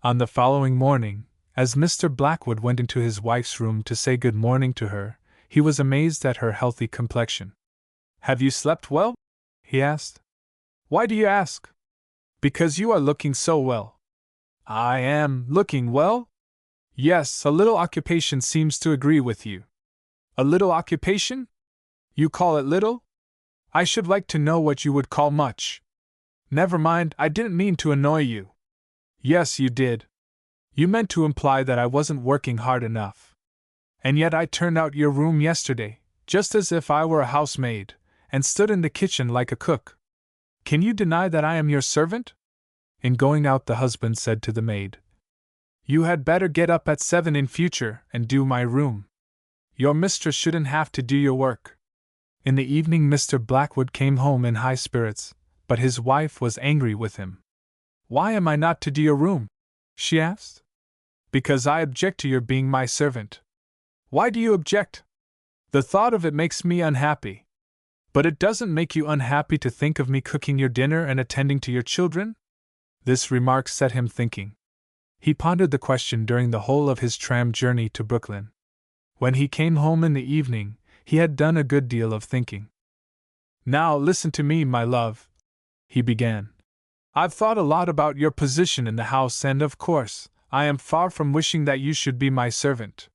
On the following morning, as Mr. Blackwood went into his wife's room to say good morning to her, he was amazed at her healthy complexion. Have you slept well? He asked. Why do you ask? Because you are looking so well. I am looking well? Yes, a little occupation seems to agree with you. A little occupation? You call it little? I should like to know what you would call much. Never mind, I didn't mean to annoy you. Yes, you did. You meant to imply that I wasn't working hard enough. And yet I turned out your room yesterday, just as if I were a housemaid, and stood in the kitchen like a cook. Can you deny that I am your servant? In going out, the husband said to the maid, You had better get up at 7 in future and do my room. Your mistress shouldn't have to do your work. In the evening Mr. Blackwood came home in high spirits, but his wife was angry with him. Why am I not to do your room? She asked. Because I object to your being my servant. Why do you object? The thought of it makes me unhappy. But it doesn't make you unhappy to think of me cooking your dinner and attending to your children? This remark set him thinking. He pondered the question during the whole of his tram journey to Brooklyn. When he came home in the evening, he had done a good deal of thinking. Now listen to me, my love, he began. I've thought a lot about your position in the house, and of course, I am far from wishing that you should be my servant.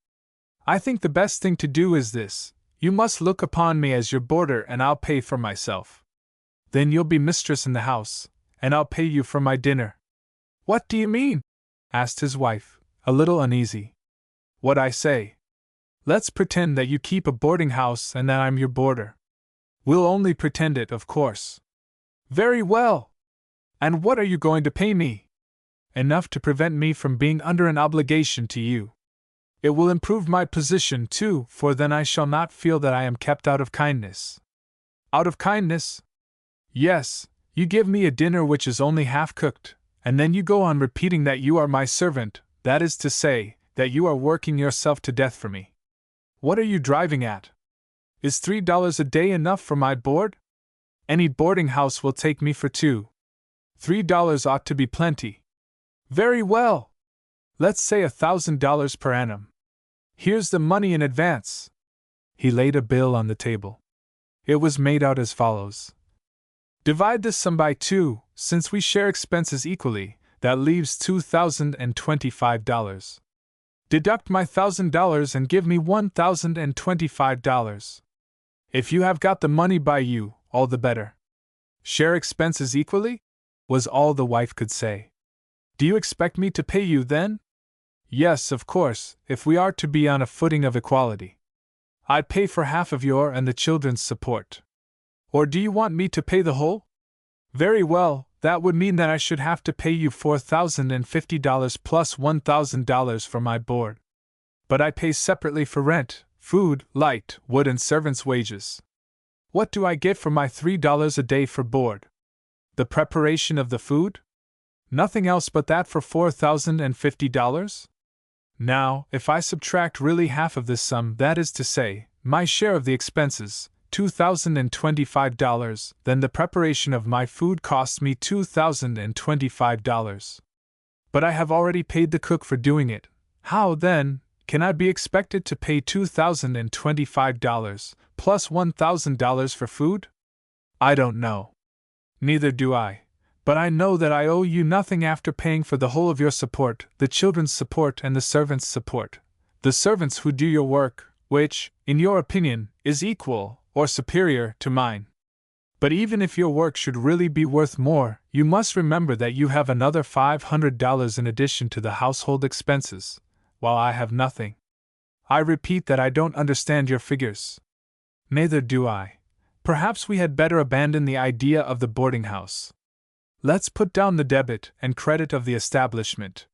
I think the best thing to do is this. You must look upon me as your boarder, and I'll pay for myself. Then you'll be mistress in the house, and I'll pay you for my dinner. What do you mean? Asked his wife, a little uneasy. What I say. Let's pretend that you keep a boarding house and that I'm your boarder. We'll only pretend it, of course. Very well. And what are you going to pay me? Enough to prevent me from being under an obligation to you. It will improve my position, too, for then I shall not feel that I am kept out of kindness. Out of kindness? Yes, you give me a dinner which is only half cooked, and then you go on repeating that you are my servant, that is to say, that you are working yourself to death for me. What are you driving at? Is $3 a day enough for my board? Any boarding house will take me for $2. $3 ought to be plenty. Very well. Let's say $1,000 per annum. Here's the money in advance. He laid a bill on the table. It was made out as follows. Divide this sum by 2, since we share expenses equally, that leaves $2,025. Deduct my $1,000 and give me $1,025. If you have got the money by you, all the better. Share expenses equally? Was all the wife could say. Do you expect me to pay you then? Yes, of course, if we are to be on a footing of equality. I'd pay for half of your and the children's support. Or do you want me to pay the whole? Very well, that would mean that I should have to pay you $4,050 plus $1,000 for my board. But I pay separately for rent, food, light, wood, and servants' wages. What do I get for my $3 a day for board? The preparation of the food? Nothing else but that for $4,050? Now, if I subtract really half of this sum, that is to say, my share of the expenses, $2,025, then the preparation of my food costs me $2,025. But I have already paid the cook for doing it. How, then, can I be expected to pay $2,025 plus $1,000 for food? I don't know. Neither do I. But I know that I owe you nothing after paying for the whole of your support, the children's support and the servants' support. The servants who do your work, which, in your opinion, is equal or superior to mine. But even if your work should really be worth more, you must remember that you have another $500 in addition to the household expenses, while I have nothing. I repeat that I don't understand your figures. Neither do I. Perhaps we had better abandon the idea of the boarding house. Let's put down the debit and credit of the establishment.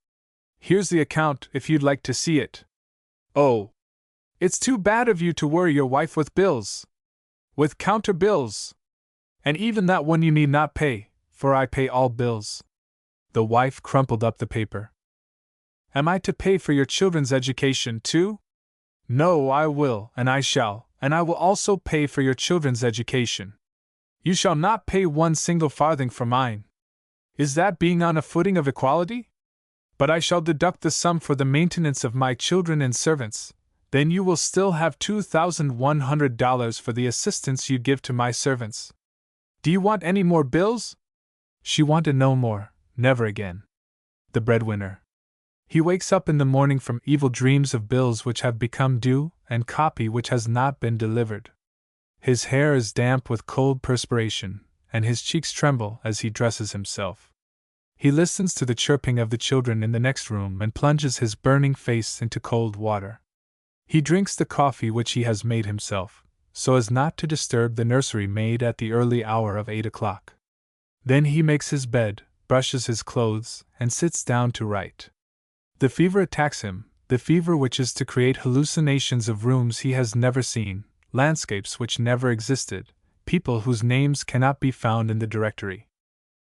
Here's the account if you'd like to see it. Oh, it's too bad of you to worry your wife with bills. With counter bills. And even that one you need not pay, for I pay all bills. The wife crumpled up the paper. Am I to pay for your children's education too? No, I will, and I shall, and I will also pay for your children's education. You shall not pay one single farthing for mine. Is that being on a footing of equality? But I shall deduct the sum for the maintenance of my children and servants. Then you will still have $2,100 for the assistance you give to my servants. Do you want any more bills? She wanted no more, never again. The breadwinner. He wakes up in the morning from evil dreams of bills which have become due and copy which has not been delivered. His hair is damp with cold perspiration, and his cheeks tremble as he dresses himself. He listens to the chirping of the children in the next room and plunges his burning face into cold water. He drinks the coffee which he has made himself, so as not to disturb the nursery maid at the early hour of 8 o'clock. Then he makes his bed, brushes his clothes, and sits down to write. The fever attacks him, the fever which is to create hallucinations of rooms he has never seen, landscapes which never existed, people whose names cannot be found in the directory.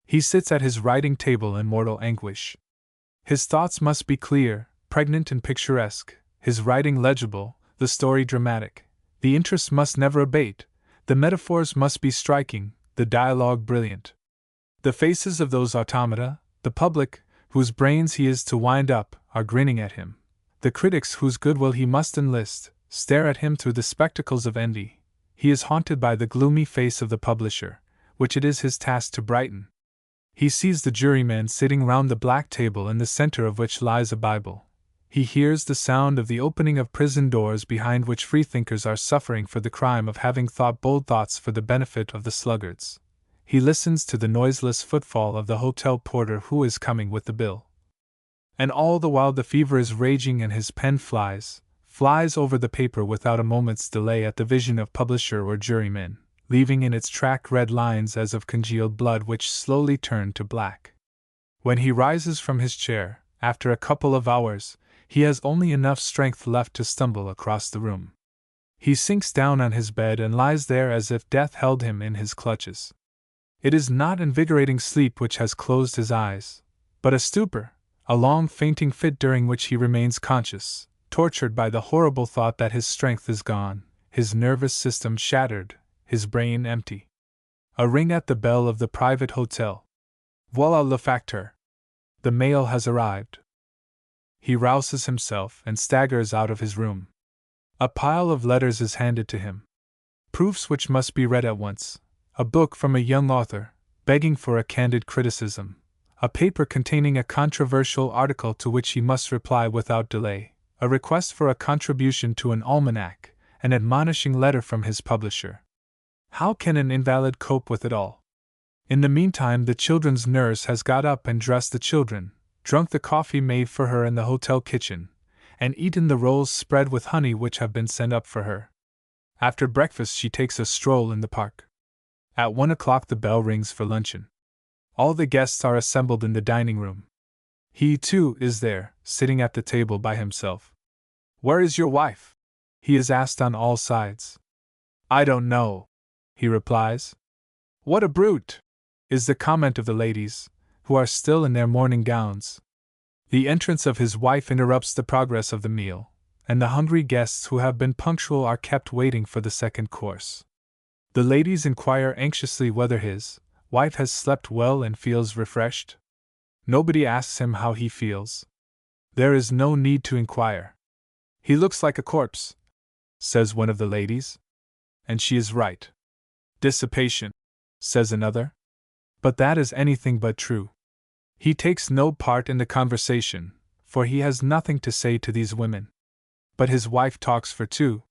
He sits at his writing table in mortal anguish. His thoughts must be clear, pregnant and picturesque, his writing legible, the story dramatic. The interest must never abate, the metaphors must be striking, the dialogue brilliant. The faces of those automata, the public, whose brains he is to wind up, are grinning at him. The critics whose goodwill he must enlist, stare at him through the spectacles of envy. He is haunted by the gloomy face of the publisher, which it is his task to brighten. He sees the jurymen sitting round the black table in the center of which lies a Bible. He hears the sound of the opening of prison doors behind which freethinkers are suffering for the crime of having thought bold thoughts for the benefit of the sluggards. He listens to the noiseless footfall of the hotel porter who is coming with the bill. And all the while the fever is raging and his pen flies over the paper without a moment's delay at the vision of publisher or juryman, leaving in its track red lines as of congealed blood which slowly turn to black. When he rises from his chair, after a couple of hours, he has only enough strength left to stumble across the room. He sinks down on his bed and lies there as if death held him in his clutches. It is not invigorating sleep which has closed his eyes, but a stupor, a long fainting fit during which he remains conscious, tortured by the horrible thought that his strength is gone, his nervous system shattered, his brain empty. A ring at the bell of the private hotel. Voila le facteur! The mail has arrived. He rouses himself and staggers out of his room. A pile of letters is handed to him. Proofs which must be read at once. A book from a young author, begging for a candid criticism. A paper containing a controversial article to which he must reply without delay. A request for a contribution to an almanac. An admonishing letter from his publisher. How can an invalid cope with it all? In the meantime, the children's nurse has got up and dressed the children, drunk the coffee made for her in the hotel kitchen, and eaten the rolls spread with honey which have been sent up for her. After breakfast, she takes a stroll in the park. At 1 o'clock, the bell rings for luncheon. All the guests are assembled in the dining room. He, too, is there, sitting at the table by himself. Where is your wife? He is asked on all sides. I don't know, he replies. What a brute! Is the comment of the ladies, who are still in their morning gowns. The entrance of his wife interrupts the progress of the meal, and the hungry guests who have been punctual are kept waiting for the second course. The ladies inquire anxiously whether his wife has slept well and feels refreshed. Nobody asks him how he feels. There is no need to inquire. He looks like a corpse, says one of the ladies. And she is right. Dissipation, says another. But that is anything but true. He takes no part in the conversation, for he has nothing to say to these women. But his wife talks for two.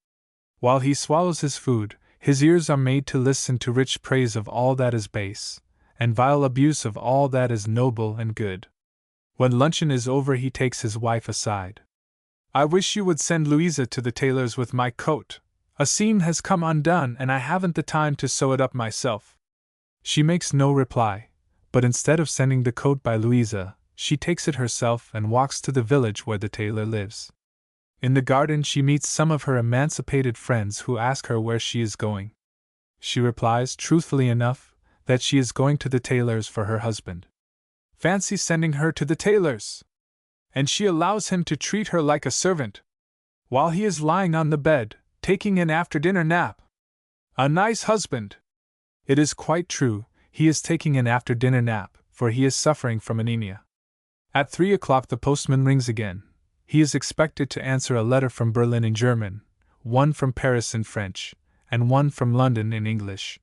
While he swallows his food, his ears are made to listen to rich praise of all that is base, and vile abuse of all that is noble and good. When luncheon is over, he takes his wife aside. "I wish you would send Louisa to the tailor's with my coat. A seam has come undone and I haven't the time to sew it up myself." She makes no reply, but instead of sending the coat by Louisa, she takes it herself and walks to the village where the tailor lives. In the garden she meets some of her emancipated friends who ask her where she is going. She replies, truthfully enough, that she is going to the tailor's for her husband. Fancy sending her to the tailor's! And she allows him to treat her like a servant, while he is lying on the bed, taking an after-dinner nap. A nice husband! It is quite true, he is taking an after-dinner nap, for he is suffering from anemia. At 3 o'clock the postman rings again. He is expected to answer a letter from Berlin in German, one from Paris in French, and one from London in English.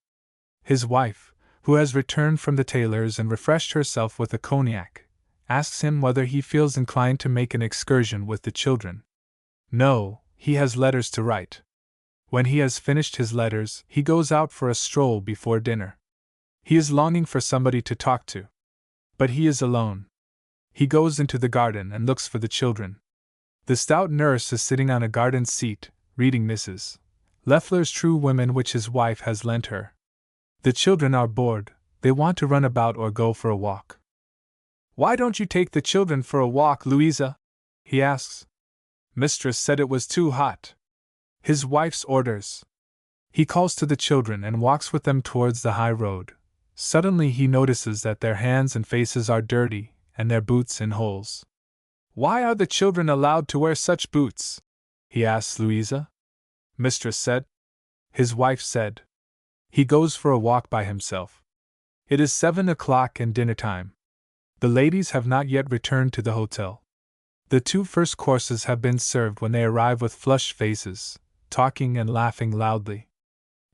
His wife, who has returned from the tailor's and refreshed herself with a cognac, asks him whether he feels inclined to make an excursion with the children. No, he has letters to write. When he has finished his letters, he goes out for a stroll before dinner. He is longing for somebody to talk to. But he is alone. He goes into the garden and looks for the children. The stout nurse is sitting on a garden seat, reading Mrs. Leffler's True Women, which his wife has lent her. The children are bored, they want to run about or go for a walk. "Why don't you take the children for a walk, Louisa?" he asks. "Mistress said it was too hot." His wife's orders. He calls to the children and walks with them towards the high road. Suddenly he notices that their hands and faces are dirty, and their boots in holes. "Why are the children allowed to wear such boots?" he asks Louisa. "Mistress said." His wife said. He goes for a walk by himself. It is 7 o'clock and dinner time. The ladies have not yet returned to the hotel. The 2 first courses have been served when they arrive with flushed faces, talking and laughing loudly.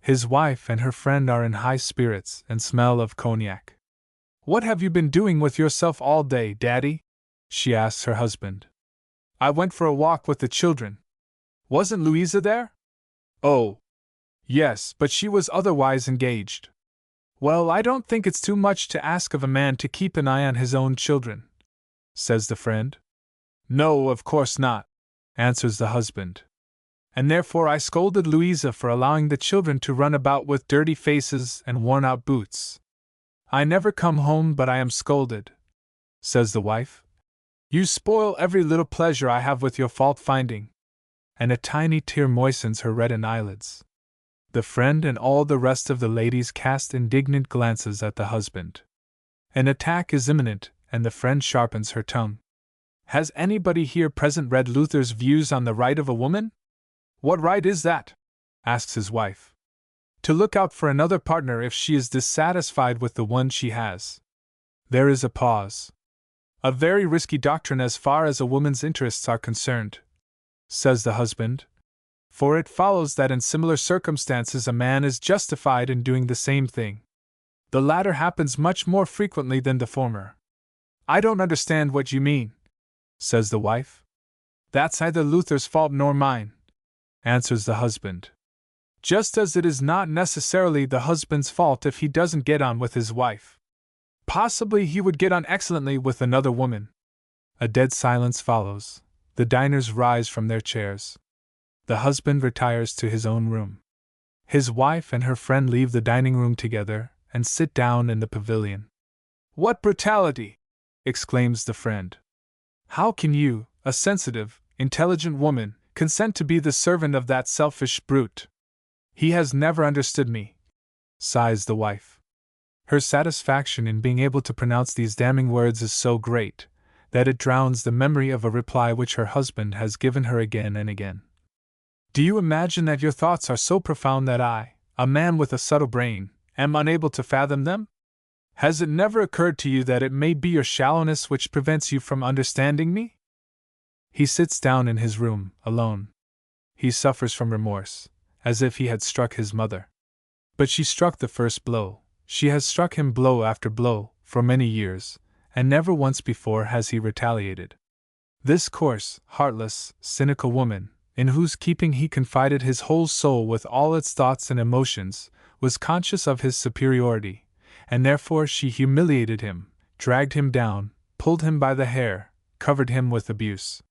His wife and her friend are in high spirits and smell of cognac. "What have you been doing with yourself all day, Daddy?" she asks her husband. "I went for a walk with the children." "Wasn't Louisa there?" "Oh, yes, but she was otherwise engaged." "Well, I don't think it's too much to ask of a man to keep an eye on his own children," says the friend. "No, of course not," answers the husband. "And therefore I scolded Louisa for allowing the children to run about with dirty faces and worn-out boots. I never come home but I am scolded," says the wife. "You spoil every little pleasure I have with your fault-finding." And a tiny tear moistens her reddened eyelids. The friend and all the rest of the ladies cast indignant glances at the husband. An attack is imminent, and the friend sharpens her tongue. "Has anybody here present read Luther's views on the right of a woman?" "What right is that?" asks his wife. "To look out for another partner if she is dissatisfied with the one she has." There is a pause. "A very risky doctrine as far as a woman's interests are concerned," says the husband. "For it follows that in similar circumstances a man is justified in doing the same thing. The latter happens much more frequently than the former." "I don't understand what you mean," says the wife. "That's neither Luther's fault nor mine," answers the husband. "Just as it is not necessarily the husband's fault if he doesn't get on with his wife. Possibly he would get on excellently with another woman." A dead silence follows. The diners rise from their chairs. The husband retires to his own room. His wife and her friend leave the dining room together and sit down in the pavilion. "What brutality!" exclaims the friend. "How can you, a sensitive, intelligent woman, consent to be the servant of that selfish brute? He has never understood me," sighs the wife. Her satisfaction in being able to pronounce these damning words is so great that it drowns the memory of a reply which her husband has given her again and again. Do you imagine that your thoughts are so profound that I, a man with a subtle brain, am unable to fathom them? Has it never occurred to you that it may be your shallowness which prevents you from understanding me? He sits down in his room, alone. He suffers from remorse, as if he had struck his mother. But she struck the first blow. She has struck him blow after blow, for many years, and never once before has he retaliated. This coarse, heartless, cynical woman, in whose keeping he confided his whole soul with all its thoughts and emotions, was conscious of his superiority, and therefore she humiliated him, dragged him down, pulled him by the hair, covered him with abuse.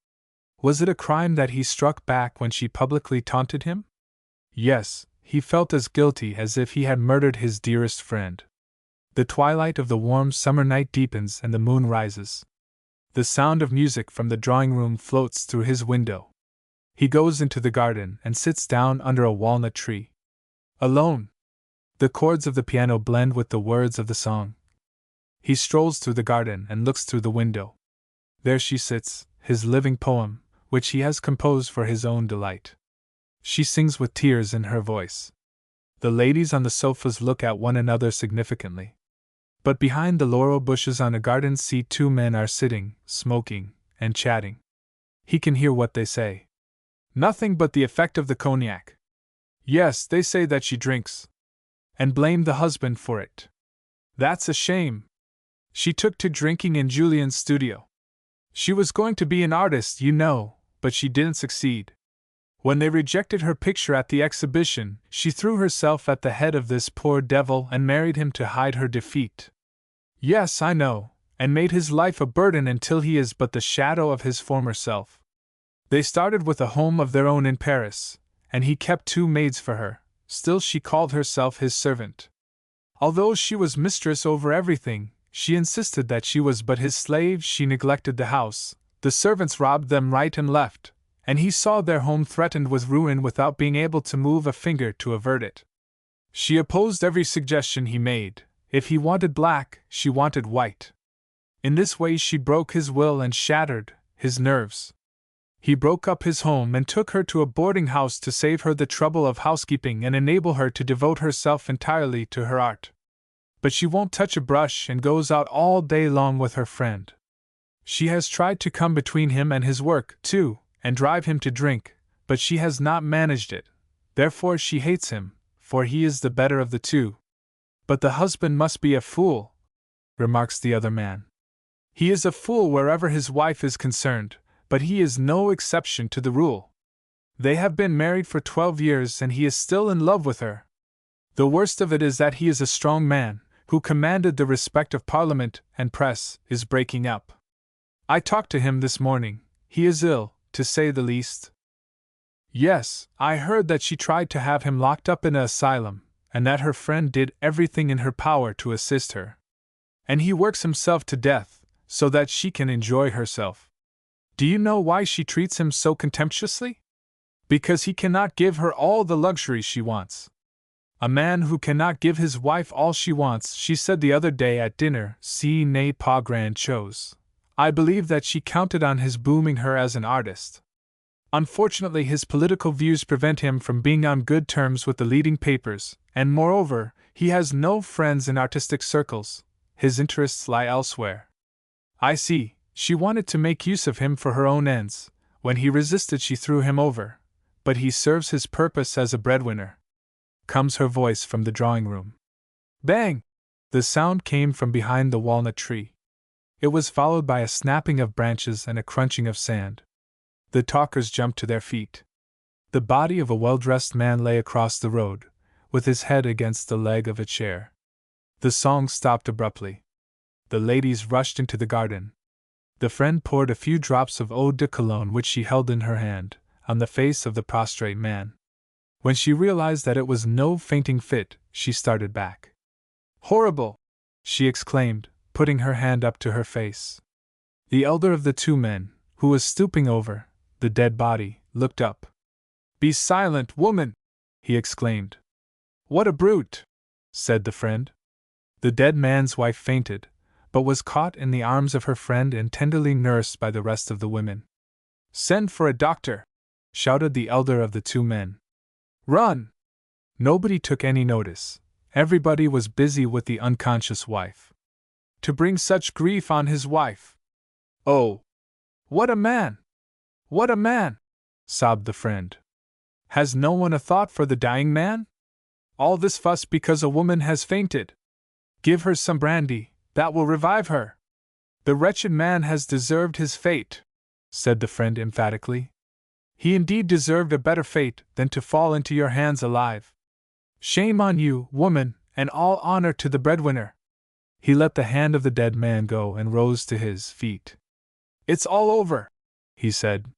Was it a crime that he struck back when she publicly taunted him? Yes, he felt as guilty as if he had murdered his dearest friend. The twilight of the warm summer night deepens and the moon rises. The sound of music from the drawing-room floats through his window. He goes into the garden and sits down under a walnut tree. Alone. The chords of the piano blend with the words of the song. He strolls through the garden and looks through the window. There she sits, his living poem, which he has composed for his own delight. She sings with tears in her voice. The ladies on the sofas look at one another significantly. But behind the laurel bushes on a garden seat 2 men are sitting, smoking, and chatting. He can hear what they say. Nothing but the effect of the cognac. Yes, they say that she drinks. And blame the husband for it. That's a shame. She took to drinking in Julian's studio. She was going to be an artist, you know, but she didn't succeed. When they rejected her picture at the exhibition, she threw herself at the head of this poor devil and married him to hide her defeat. Yes, I know, and made his life a burden until he is but the shadow of his former self. They started with a home of their own in Paris, and he kept 2 maids for her, still she called herself his servant. Although she was mistress over everything, she insisted that she was but his slave. She neglected the house, the servants robbed them right and left, and he saw their home threatened with ruin without being able to move a finger to avert it. She opposed every suggestion he made. If he wanted black, she wanted white. In this way she broke his will and shattered his nerves. He broke up his home and took her to a boarding house to save her the trouble of housekeeping and enable her to devote herself entirely to her art. But she won't touch a brush and goes out all day long with her friend. She has tried to come between him and his work, too, and drive him to drink, but she has not managed it. Therefore she hates him, for he is the better of the 2. But the husband must be a fool, remarks the other man. He is a fool wherever his wife is concerned, but he is no exception to the rule. They have been married for 12 years and he is still in love with her. The worst of it is that he is a strong man, who commanded the respect of Parliament and press, is breaking up. I talked to him this morning. He is ill, to say the least. Yes, I heard that she tried to have him locked up in an asylum, and that her friend did everything in her power to assist her. And he works himself to death, so that she can enjoy herself. Do you know why she treats him so contemptuously? Because he cannot give her all the luxuries she wants. A man who cannot give his wife all she wants, she said the other day at dinner, ce n'est pas grand chose. I believe that she counted on his booming her as an artist. Unfortunately, his political views prevent him from being on good terms with the leading papers, and moreover, he has no friends in artistic circles. His interests lie elsewhere. I see, she wanted to make use of him for her own ends. When he resisted, she threw him over. But he serves his purpose as a breadwinner. Comes her voice from the drawing-room. Bang! The sound came from behind the walnut tree. It was followed by a snapping of branches and a crunching of sand. The talkers jumped to their feet. The body of a well-dressed man lay across the road, with his head against the leg of a chair. The song stopped abruptly. The ladies rushed into the garden. The friend poured a few drops of eau de cologne which she held in her hand, on the face of the prostrate man. When she realized that it was no fainting fit, she started back. Horrible! She exclaimed, putting her hand up to her face. The elder of the 2 men, who was stooping over the dead body, looked up. Be silent, woman! He exclaimed. What a brute! Said the friend. The dead man's wife fainted, but was caught in the arms of her friend and tenderly nursed by the rest of the women. "Send for a doctor!" shouted the elder of the two men. "Run!" Nobody took any notice. Everybody was busy with the unconscious wife. To bring such grief on his wife! "Oh! What a man! What a man!" sobbed the friend. "Has no one a thought for the dying man? All this fuss because a woman has fainted! Give her some brandy, that will revive her! The wretched man has deserved his fate," said the friend emphatically. "He indeed deserved a better fate than to fall into your hands alive. Shame on you, woman, and all honor to the breadwinner." He let the hand of the dead man go and rose to his feet. "It's all over," he said.